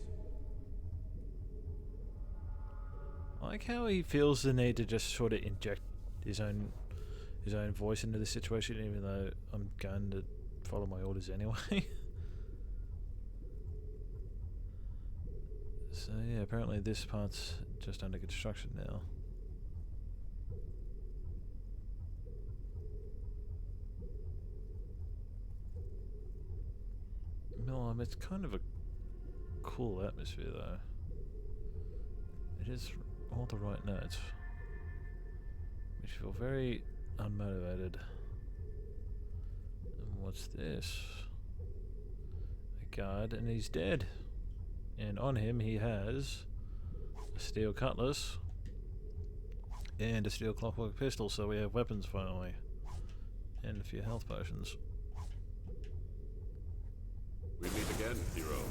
I like how he feels the need to just sort of inject his own voice into the situation, even though I'm going to follow my orders anyway. So yeah, apparently this part's just under construction now. No, it's kind of a cool atmosphere though. It is all the right notes. Makes you feel very unmotivated. And what's this? A guard, and he's dead. And on him he has a steel cutlass and a steel clockwork pistol, so we have weapons finally. And a few health potions. We meet again, hero.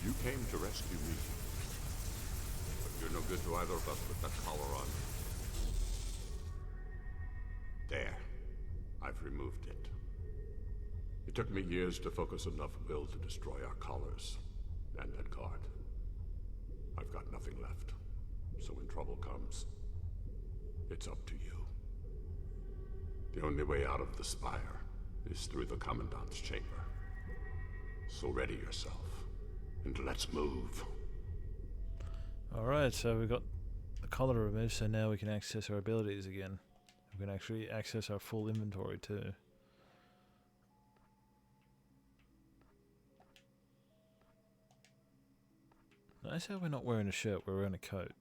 You came to rescue me. But you're no good to either of us with that collar on. There. I've removed it. It took me years to focus enough will to destroy our collars and that guard. I've got nothing left. So when trouble comes, it's up to you. The only way out of the spire is through the Commandant's chamber. So ready yourself, and let's move. Alright, so we've got the collar removed, so now we can access our abilities again. We can actually access our full inventory too. Notice how we're not wearing a shirt, we're wearing a coat.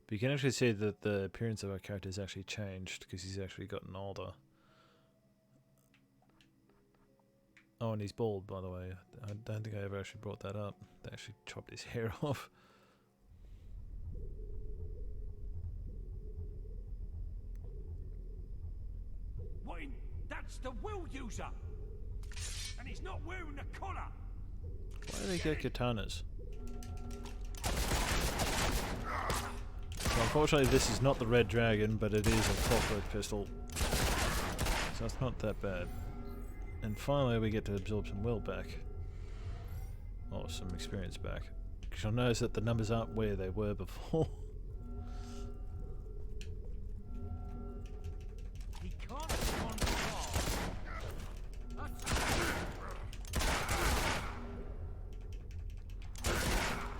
But you can actually see that the appearance of our character has actually changed because he's actually gotten older. Oh, and he's bald, by the way. I don't think I ever actually brought that up. They actually chopped his hair off. Wayne, that's the will user! And he's not wearing a collar! Why do they get katanas? So unfortunately this is not the red dragon, but it is a clockwork pistol. So it's not that bad. And finally we get to absorb some will back. Or some experience back. Because you'll notice that the numbers aren't where they were before. He can't respond far.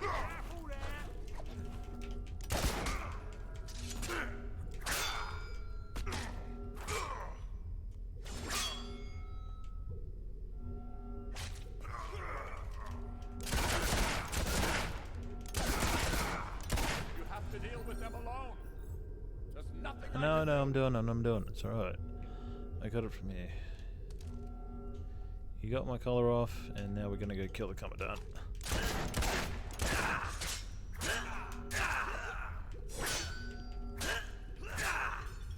Careful there! You have to deal with them alone. There's nothing No, I'm doing it. It's alright. I got it from here. You got my collar off, and now we're gonna go kill the Commandant.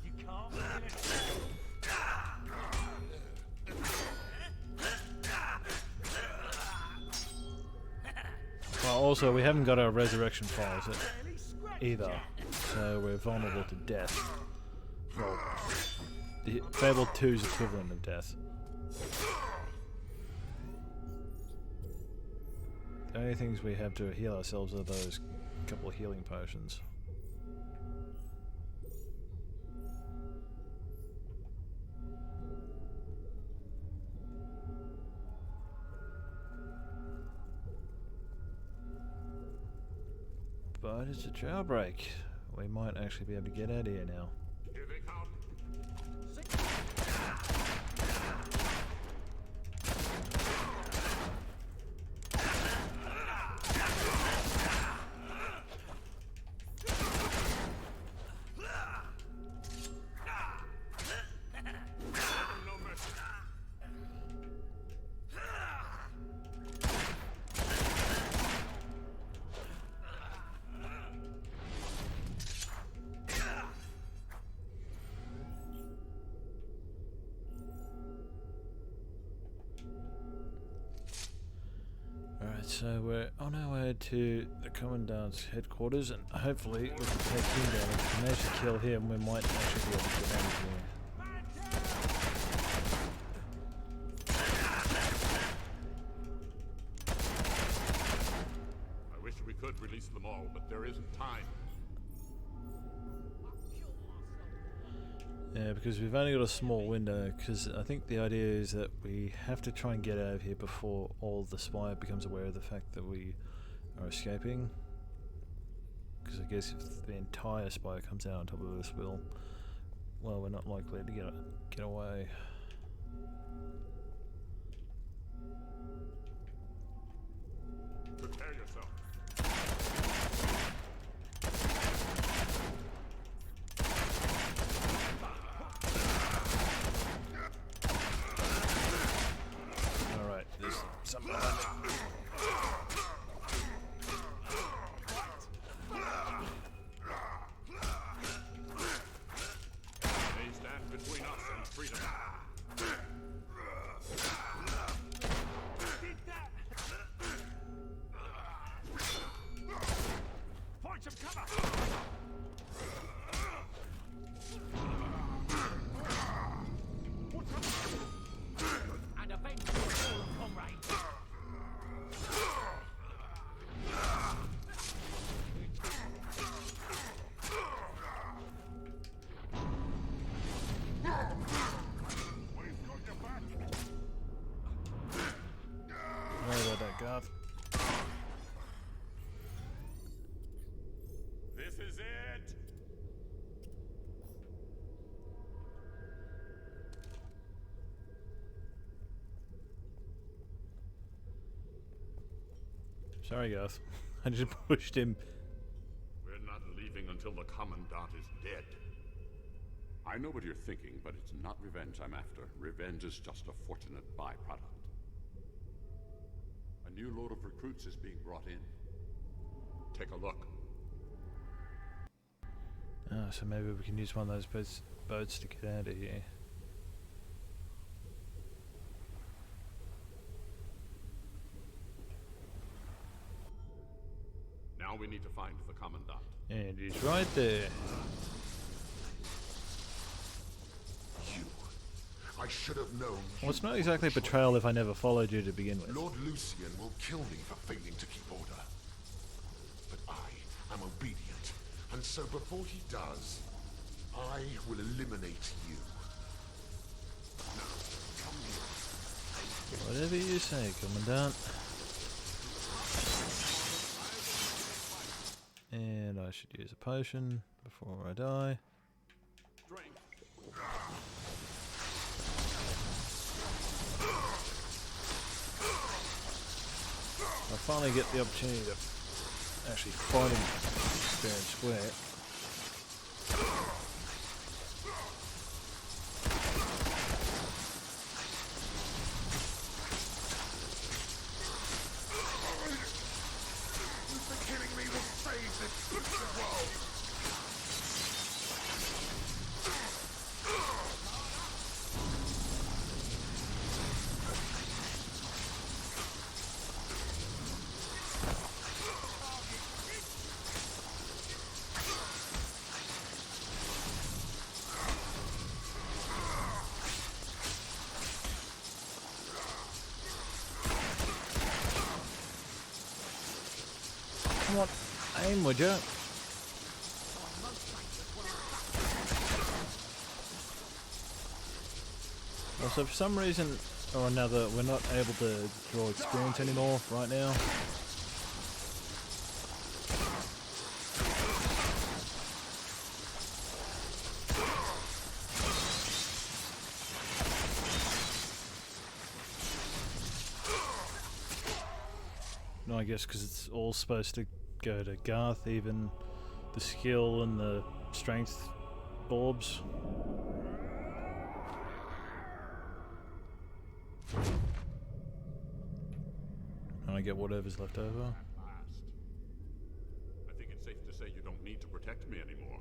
You can't feel it. Well, also, we haven't got our resurrection files either, so we're vulnerable to death. Well, the Fable 2's equivalent of death. The only things we have to heal ourselves are those couple of healing potions. But it's a jailbreak. We might actually be able to get out of here now. Here they come. Alright, so we're on our way to the Commandant's headquarters, and hopefully we can take him down. If we manage to kill him, we might actually be able to get out of here. I wish we could release them all, but there isn't time. Yeah, because we've only got a small window, because I think the idea is that we have to try and get out of here before all the spire becomes aware of the fact that we are escaping. Because I guess if the entire spire comes out on top of this, well, we're not likely to get away. Prepare yourself. Alright, there's something behind it. They stand between us and freedom. Find some cover! Sorry, Garth. I just pushed him. We're not leaving until the Commandant is dead. I know what you're thinking, but it's not revenge I'm after. Revenge is just a fortunate byproduct. A new load of recruits is being brought in. Take a look. Oh, so maybe we can use one of those boats to get out of here. Now we need to find the Commandant. And he's right there. I should have known. Well, it's not exactly betrayal if I never followed you to begin with. Lord Lucian will kill me for failing to keep order. But I am obedient, and so before he does, I will eliminate you. Now, come here. Whatever you say, Commandant. And I should use a potion before I die. I finally get the opportunity to actually fight him fair and square. You've been killing me will save this future world. Come on, aim, would ya? Also, for some reason or another, we're not able to draw experience anymore right now. No, I guess because it's all supposed to go to Garth, even the skill and the strength orbs. And I get whatever's left over. At last. I think it's safe to say you don't need to protect me anymore.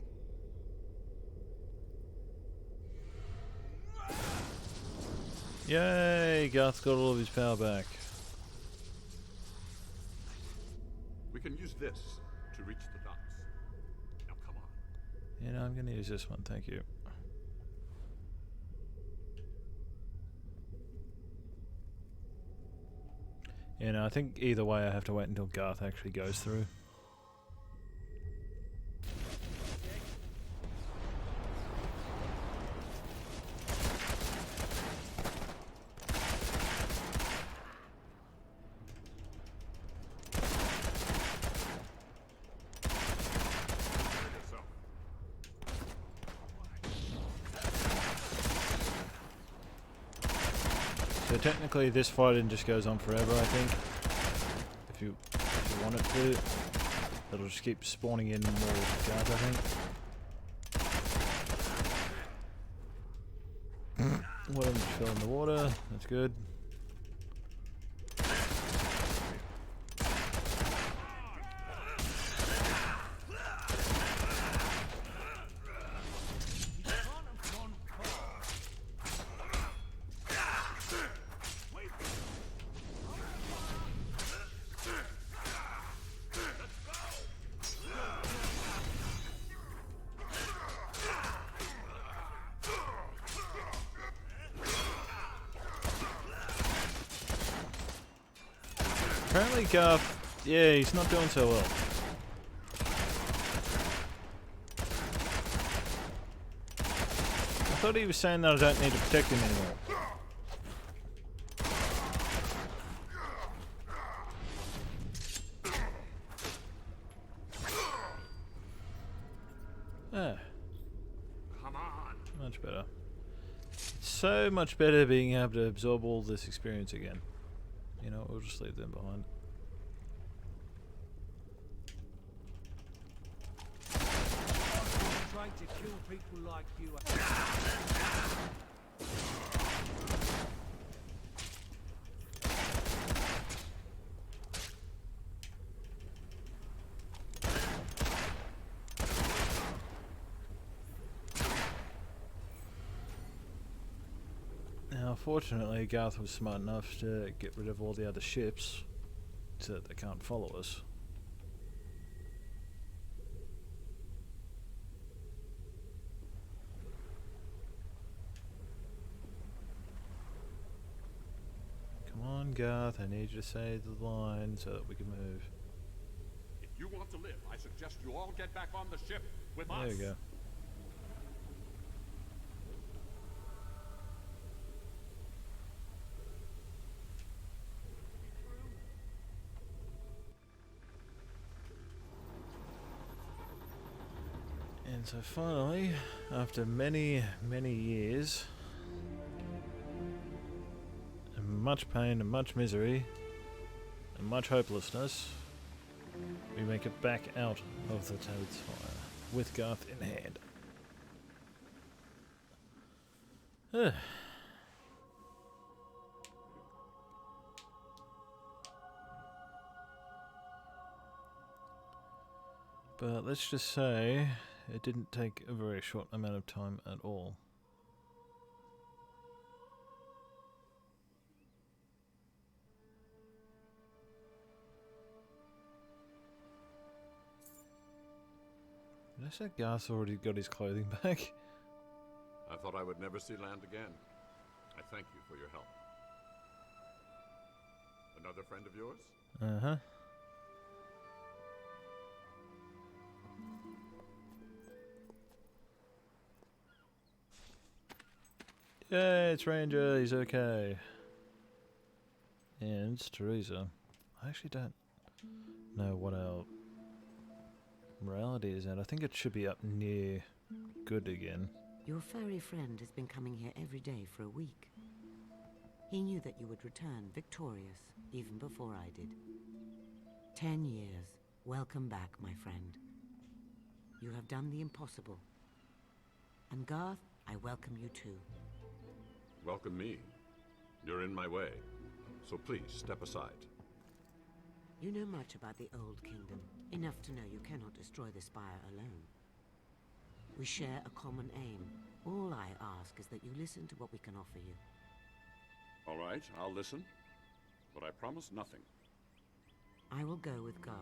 Yay! Garth's got all of his power back. We can use this to reach the docks. Now come on. You know, I'm gonna use this one, thank you. You know, I think either way I have to wait until Garth actually goes through. So technically this fighting just goes on forever, I think. If you want it to. It'll just keep spawning in more guards, I think. One of them fell in the water, that's good. Apparently Garth, yeah, he's not doing so well. I thought he was saying that I don't need to protect him anymore. Ah. Come on. Much better. So much better being able to absorb all this experience again. You know, we'll just leave them behind. kill people like you. Now, fortunately, Garth was smart enough to get rid of all the other ships so that they can't follow us. Come on, Garth, I need you to say the line so that we can move. If you want to live, I suggest you all get back on the ship with us. There you go. And so finally, after many, many years, and much pain and much misery, and much hopelessness, we make it back out of the Toad's Fire, with Garth in hand. But let's just say, it didn't take a very short amount of time at all. Did I say Garth's already got his clothing back? I thought I would never see land again. I thank you for your help. Another friend of yours? Uh-huh. Yay, it's Ranger, he's okay. And it's Teresa. I actually don't know what our morality is at. I think it should be up near good again. Your furry friend has been coming here every day for a week. He knew that you would return victorious, even before I did. 10 years. Welcome back, my friend. You have done the impossible. And Garth, I welcome you too. Welcome me. You're in my way, so please step aside. You know much about the Old Kingdom, enough to know you cannot destroy the Spire alone. We share a common aim. All I ask is that you listen to what we can offer you. All right, I'll listen, but I promise nothing. I will go with Garth.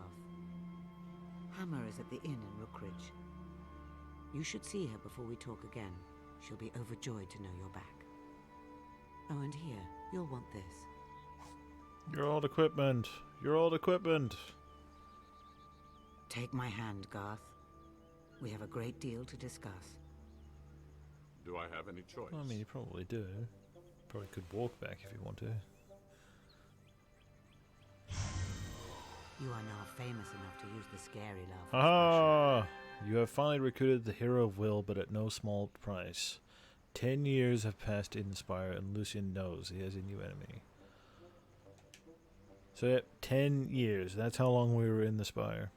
Hammer is at the inn in Rookridge. You should see her before we talk again. She'll be overjoyed to know you're back. Oh, and here, you'll want this. Your old equipment! Your old equipment! Take my hand, Garth. We have a great deal to discuss. Do I have any choice? Well, I mean, you probably do. Probably could walk back if you want to. You are now famous enough to use the scary laugh. Ah! You have finally recruited the hero of Will, but at no small price. 10 years have passed in the Spire, and Lucian knows he has a new enemy. So, yep, 10 years. That's how long we were in the Spire.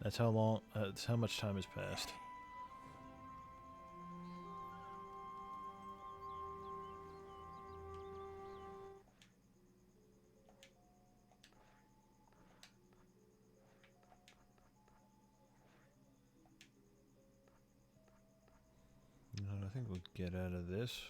That's how long. That's how much time has passed. And I think we'll get out of this.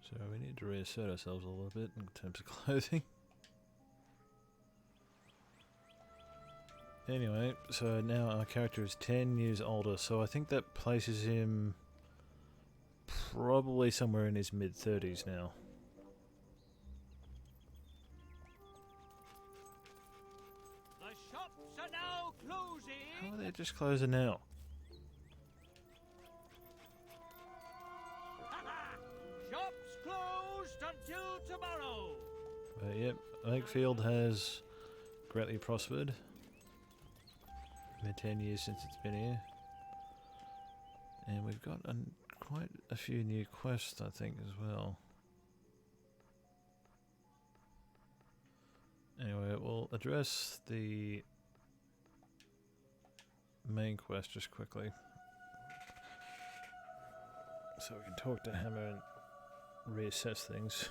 So we need to reassert ourselves a little bit in terms of clothing. Anyway, so now our character is 10 years older, so I think that places him probably somewhere in his mid-30s now. The shops are now closing. How are they just closing now? Shops closed until tomorrow. But yep, Lakefield has greatly prospered in the 10 years since it's been here. And we've got quite a few new quests, I think, as well. Anyway, we'll address the main quest just quickly. So we can talk to Hammer and reassess things.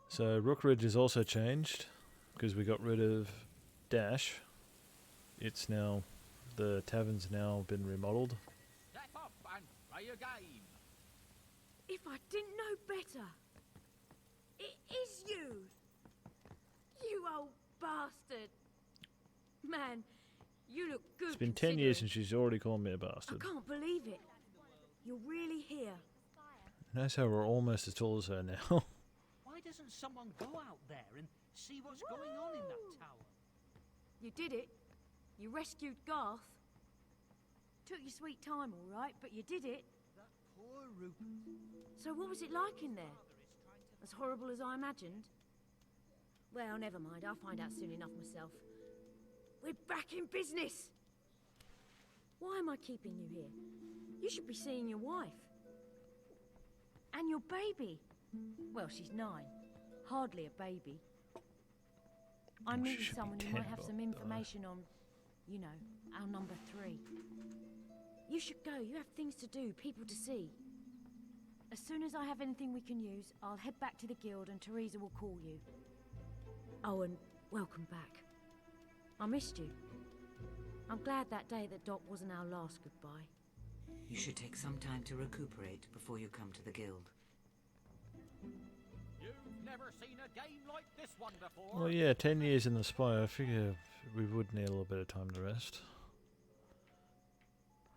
So Rookridge is also changed because we got rid of Dash. It's now, the tavern's now been remodeled. Step up and play a game. If I didn't know better, it is you! You old bastard! Man, you look good. It's been 10 years and she's already called me a bastard. I can't believe it. You're really here. Notice how we're almost as tall as her now. Why doesn't someone go out there and see what's going on in that tower? You did it. You rescued Garth. Took your sweet time, all right, but you did it. That poor Rupert. So what was it like in there? As horrible as I imagined? Well, never mind. I'll find out soon enough myself. We're back in business! Why am I keeping you here? You should be seeing your wife. And your baby. Well, she's 9. Hardly a baby. I'm meeting someone who might have some information on, you know, our number 3. You should go. You have things to do, people to see. As soon as I have anything we can use, I'll head back to the guild and Teresa will call you. Oh, and welcome back. I missed you. I'm glad that day at the dock wasn't our last goodbye. You should take some time to recuperate before you come to the guild. You've never seen a game like this one before. Well, yeah, 10 years in the Spire. I figure we would need a little bit of time to rest.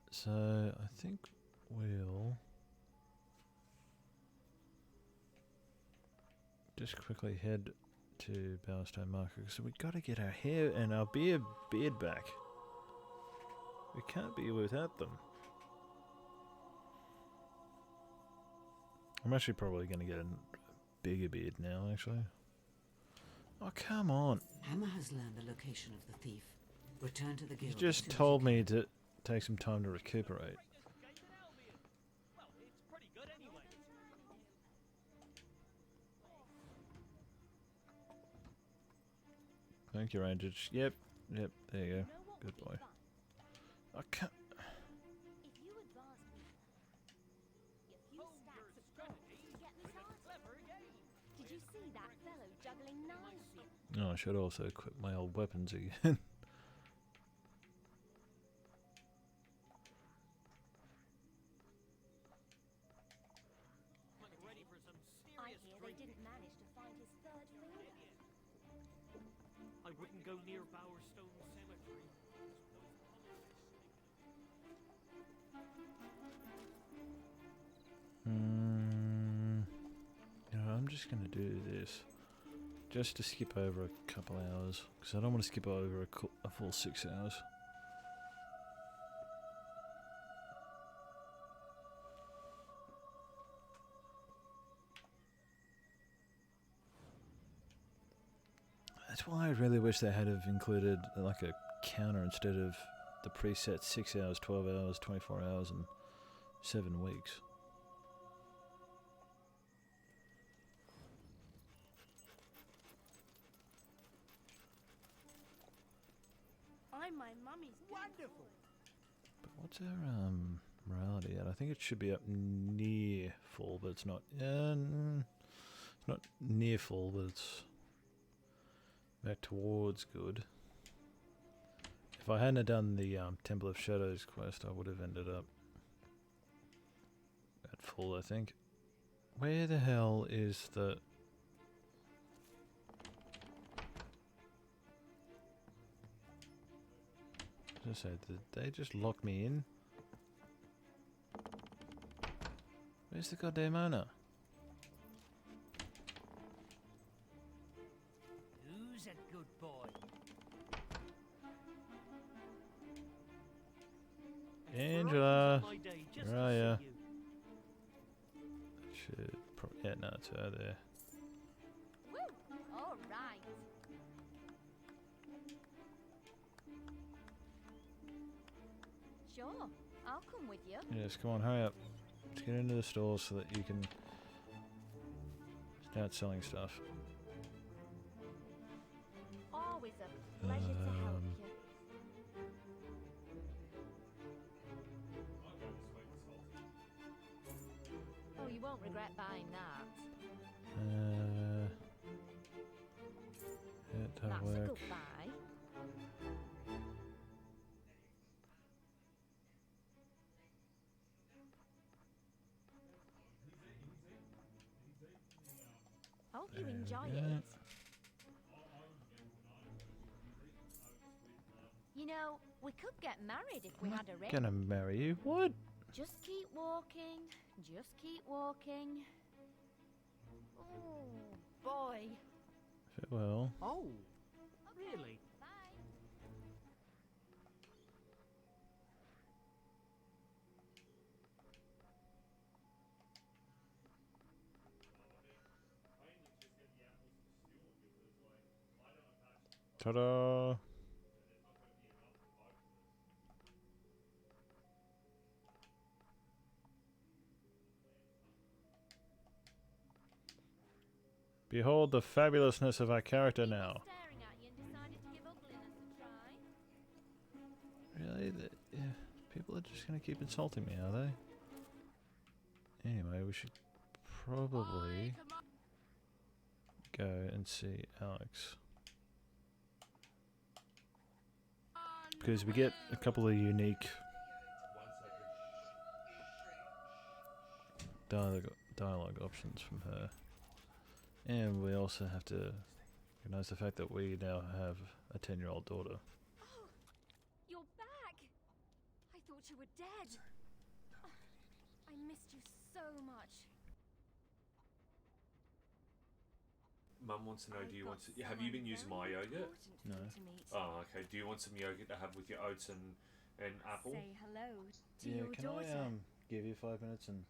So, I think we'll just quickly head to Bowerstone Market. So we got to get our hair and our beard back. We can't be without them. I'm actually probably going to get a bigger beard now, actually. Oh, come on. Hammer has learned the location of the thief. Return to the guild. You just told me to take some time to recuperate. Thank you, Ranger. Yep, there you go. Good boy. I can't. If you advance me, a few stacks of gold to get me started. Did you see that fellow juggling knives? Oh, I should also equip my old weapons again. I hear they didn't manage to find his third finger. I wouldn't go near Bowerstone Cemetery. I'm just going to do this. Just to skip over a couple hours. Because I don't want to skip over a full 6 hours. That's why I really wish they had have included like a counter instead of the preset 6 hours, 12 hours, 24 hours and 7 weeks. I'm my mummy's wonderful. But what's our morality at? I think it should be up near full, but it's not. It's not near full, but it's back towards good. If I hadn't have done the Temple of Shadows quest, I would have ended up at full, I think. Where the hell is the... As I said, did they just lock me in? Where's the goddamn owner? Who's a good boy? Angela! My day just Where to are see ya? you. Should probably... Yeah, no, it's her there. Woo! All right. Sure, I'll come with you. Yes, come on, hurry up. Let's get into the store so that you can start selling stuff. Always a pleasure to help you. Oh, you won't regret buying that. That'll That's a work. good buy. Hope you enjoy it. You know, we could get married if we had a ring. Gonna marry you? What? Just keep walking. Just keep walking. Oh, boy. Farewell. Oh, really? Ta-da! Behold the fabulousness of our character now. Staring at you and decided to give ugliness a try. Really? Yeah, people are just gonna keep insulting me, are they? Anyway, we should probably go and see Alex. Because we get a couple of unique dialogue options from her. And we also have to recognize the fact that we now have a 10-year-old daughter. Oh, you're back. I thought you were dead. Oh, I missed you so much. Mum wants to know, do you want to... Have you been using my yogurt? No. Oh, okay. Do you want some yogurt to have with your oats and apple? Say hello to Yeah, your can daughter. I give you 5 minutes and...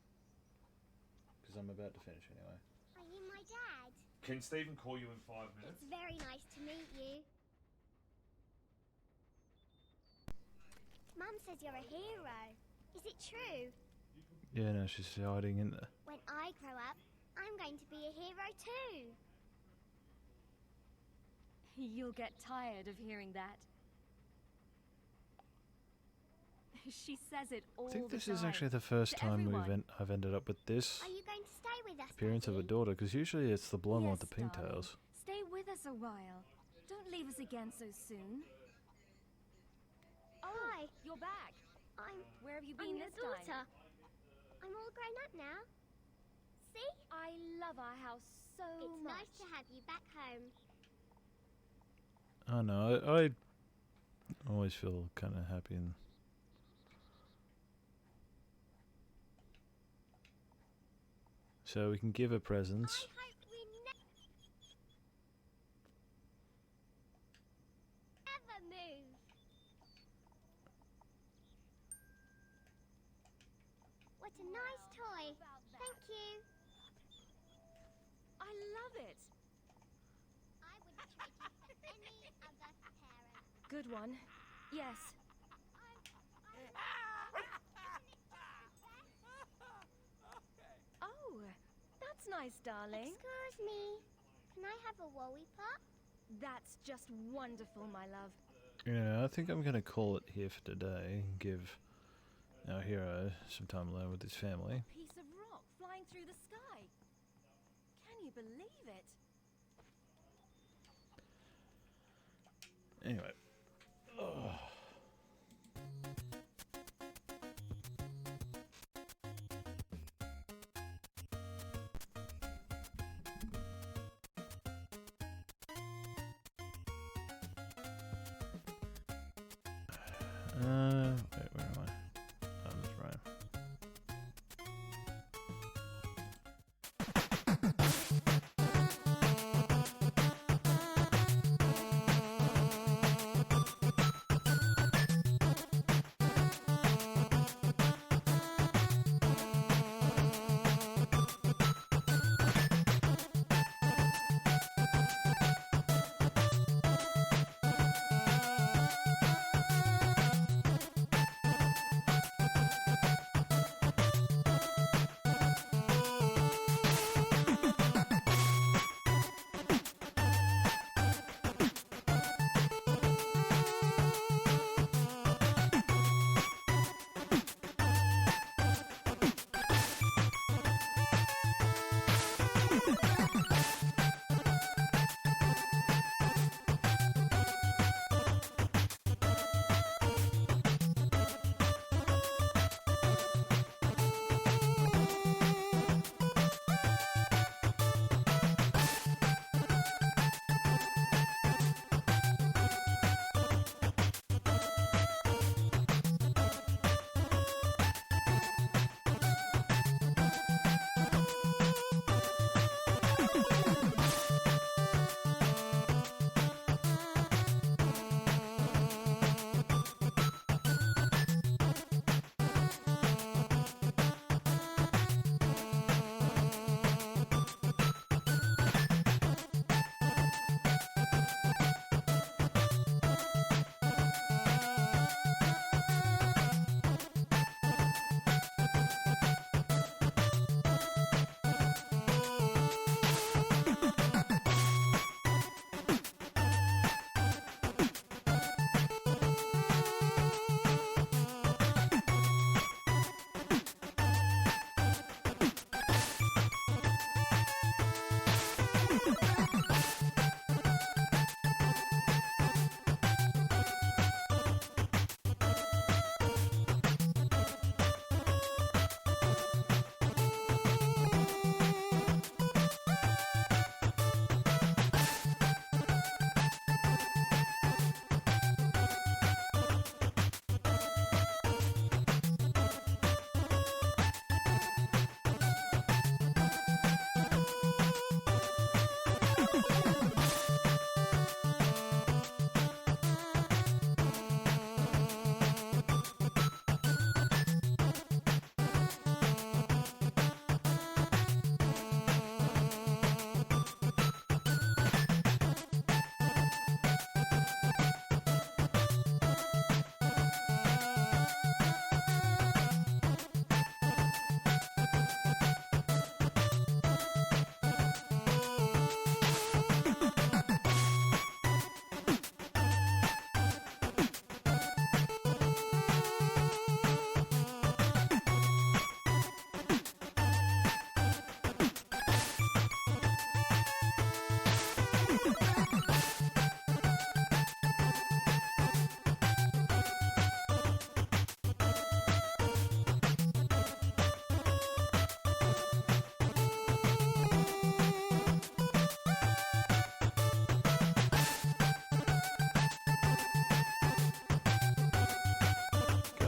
Because I'm about to finish anyway. Are you my dad? Can Stephen call you in 5 minutes? It's very nice to meet you. Mum says you're a hero. Is it true? Yeah, no, she's hiding in there. When I grow up, I'm going to be a hero too. You'll get tired of hearing that. She says it all I think the this time. is actually the first to time everyone. I've ended up with this Are you going to stay with us, appearance of a Daddy? daughter, because usually it's the blonde one with the Yes, darling. pigtails. Stay with us a while. Don't leave us again so soon. Oh, Hi. you're back. Where have you I'm been your this daughter. time? I'm all grown up now. See? I love our house so It's much. nice to have you back home. I know, I always feel kind of happy and... So we can give her presents. I hope we never move. What a nice toy. Thank you. I love it. I wouldn't trade you for any other parent. Good one. Yes. Oh, that's nice, darling. Excuse me. Can I have a wowie pop? That's just wonderful, my love. Yeah, I think I'm going to call it here for today. Give our hero some time alone with his family. Piece of rock flying through the sky. Can you believe it? Anyway. Ugh.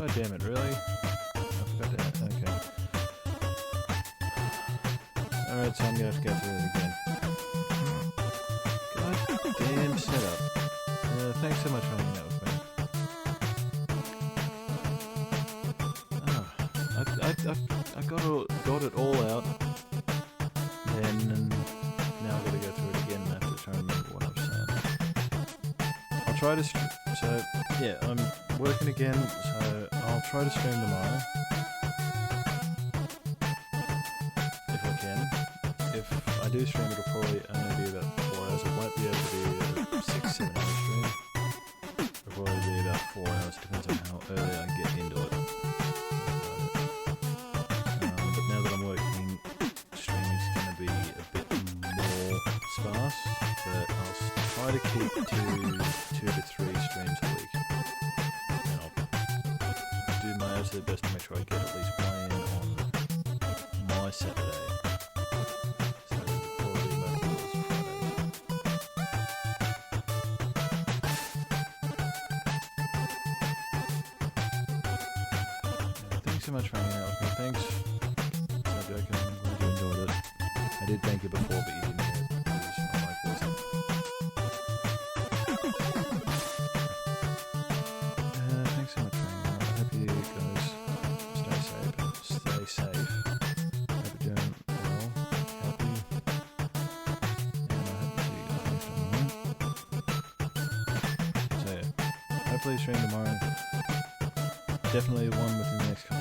God damn it, really? I forgot that. Okay. Alright, so I'm gonna have to go through it again. God damn setup. Thanks so much for hanging out with me. I got it all out. And now I've got to go through it again and I have to try and remember what I was saying. I'll try to so yeah, I'm working again, so I'll try to stream tomorrow. If I can. If I do stream, it'll probably only be about 4 hours. It won't be able to be a 6-7 hour stream. It'll probably be about 4 hours, depends on how early I get into it. But now that I'm working, streaming's going to be a bit more sparse, but I'll try to keep to 2 to 3 streams a week. And I'll do my absolute best to make sure I get at least one in on my Saturday. So probably about those Fridays. Yeah, thanks so much for hanging out with me. Thanks. No joking, I'm glad you enjoyed it. I did thank you before, but you didn't hear it because my mic wasn't. Thanks so much for hanging out. I hope you guys stay safe. Hope you're doing well, healthy. And I hope to see you guys next time. So yeah, hopefully stream tomorrow. Definitely one within the next couple